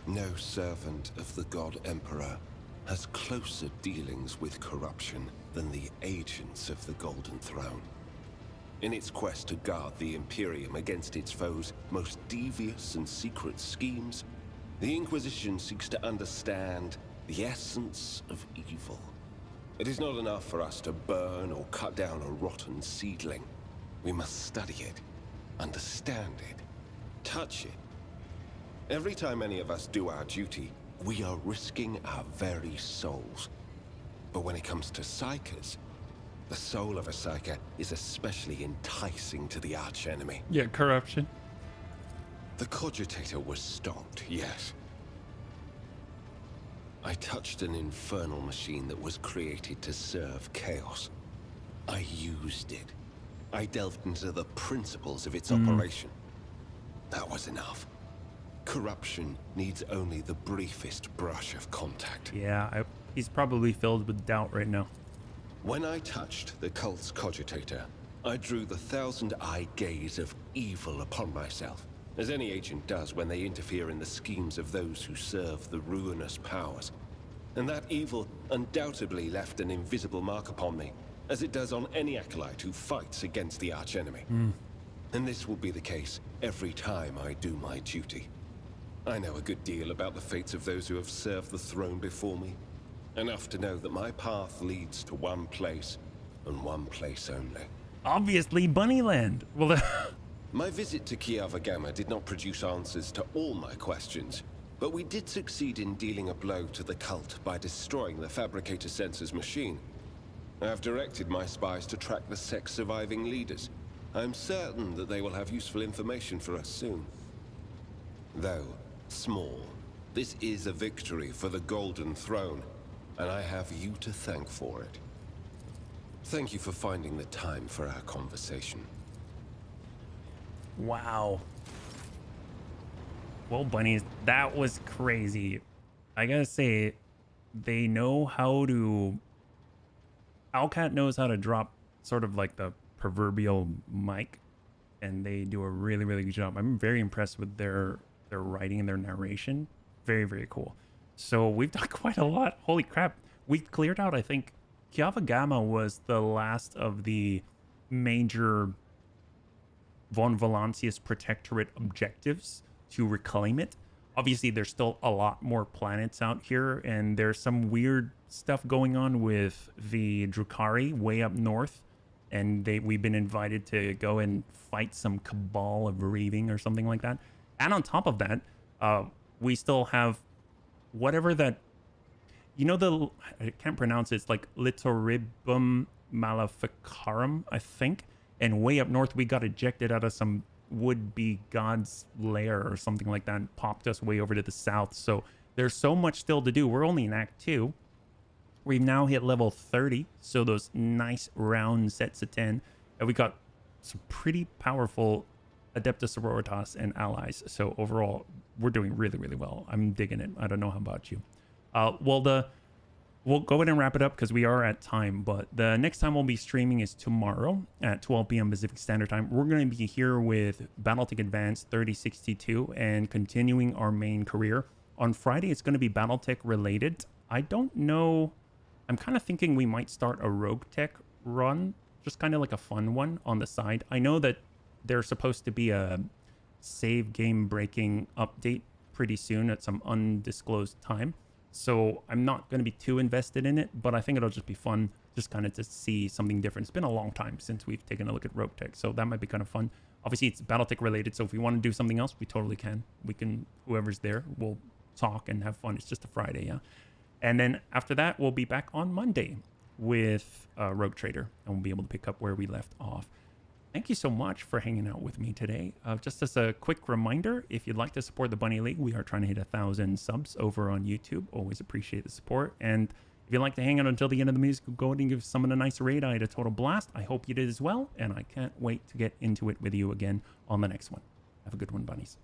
No servant of the God Emperor has closer dealings with corruption than the agents of the Golden Throne. In its quest to guard the Imperium against its foes' most devious and secret schemes, the Inquisition seeks to understand the essence of evil. It is not enough for us to burn or cut down a rotten seedling. We must study it, understand it, touch it. Every time any of us do our duty, we are risking our very souls. But when it comes to psychers, the soul of a psyker is especially enticing to the archenemy. Yeah, corruption. The Cogitator was stopped, yes. I touched an infernal machine that was created to serve chaos. I used it. I delved into the principles of its operation. That was enough. Corruption needs only the briefest brush of contact. Yeah, he's probably filled with doubt right now. When I touched the cult's Cogitator, I drew the thousand-eye gaze of evil upon myself, as any agent does when they interfere in the schemes of those who serve the ruinous powers. And that evil undoubtedly left an invisible mark upon me, as it does on any acolyte who fights against the archenemy. And this will be the case every time I do my duty. I know a good deal about the fates of those who have served the throne before me. Enough to know that my path leads to one place, and one place only. Obviously, Bunnyland. Well, my visit to Kiava Gamma did not produce answers to all my questions, but we did succeed in dealing a blow to the cult by destroying the Fabricator Sensor's machine. I have directed my spies to track the sect's surviving leaders. I am certain that they will have useful information for us soon. Though small, this is a victory for the Golden Throne, and I have you to thank for it. Thank you for finding the time for our conversation. wow. Well, bunnies, that was crazy. I gotta say, they know how to... Owlcat knows how to drop sort of like the proverbial mic, and they do a really, really good job. I'm very impressed with their writing and their narration. Very, very cool. So we've done quite a lot. Holy crap. We cleared out, I think, Kiava Gamma was the last of the major Von Valancius Protectorate objectives to reclaim it. Obviously, there's still a lot more planets out here, and there's some weird stuff going on with the Drukhari way up north, and we've been invited to go and fight some cabal of Reaving or something like that. And on top of that, we still have whatever that, you know, I can't pronounce it. It's like Litoribum Maleficarum, I think. And way up north, we got ejected out of some would-be god's lair or something like that and popped us way over to the south. So there's so much still to do. We're only in Act 2. We've now hit level 30, so those nice round sets of 10. And we got some pretty powerful Adeptus Sororitas and allies. So overall, we're doing really, really well. I'm digging it. I don't know how about you. We'll go ahead and wrap it up because we are at time, but the next time we'll be streaming is tomorrow at 12 p.m. Pacific Standard Time. We're going to be here with Battletech Advanced 3062 and continuing our main career. On Friday, it's going to be Battletech related. I don't know. I'm kind of thinking we might start a Roguetech run, just kind of like a fun one on the side. I know that there's supposed to be a save game breaking update pretty soon at some undisclosed time. So I'm not going to be too invested in it, but I think it'll just be fun just kind of to see something different. It's been a long time since we've taken a look at Roguetech, so that might be kind of fun. Obviously, it's Battletech related, so if we want to do something else, we totally can. We can, whoever's there, we'll talk and have fun. It's just a Friday, yeah? And then after that, we'll be back on Monday with Roguetrader, and we'll be able to pick up where we left off. Thank you so much for hanging out with me today. Just as a quick reminder, if you'd like to support the Bunny League, we are trying to hit 1,000 subs over on YouTube. Always appreciate the support. And if you'd like to hang out until the end of the music, go ahead and give someone a nice raid. I had a total blast. I hope you did as well. And I can't wait to get into it with you again on the next one. Have a good one, bunnies.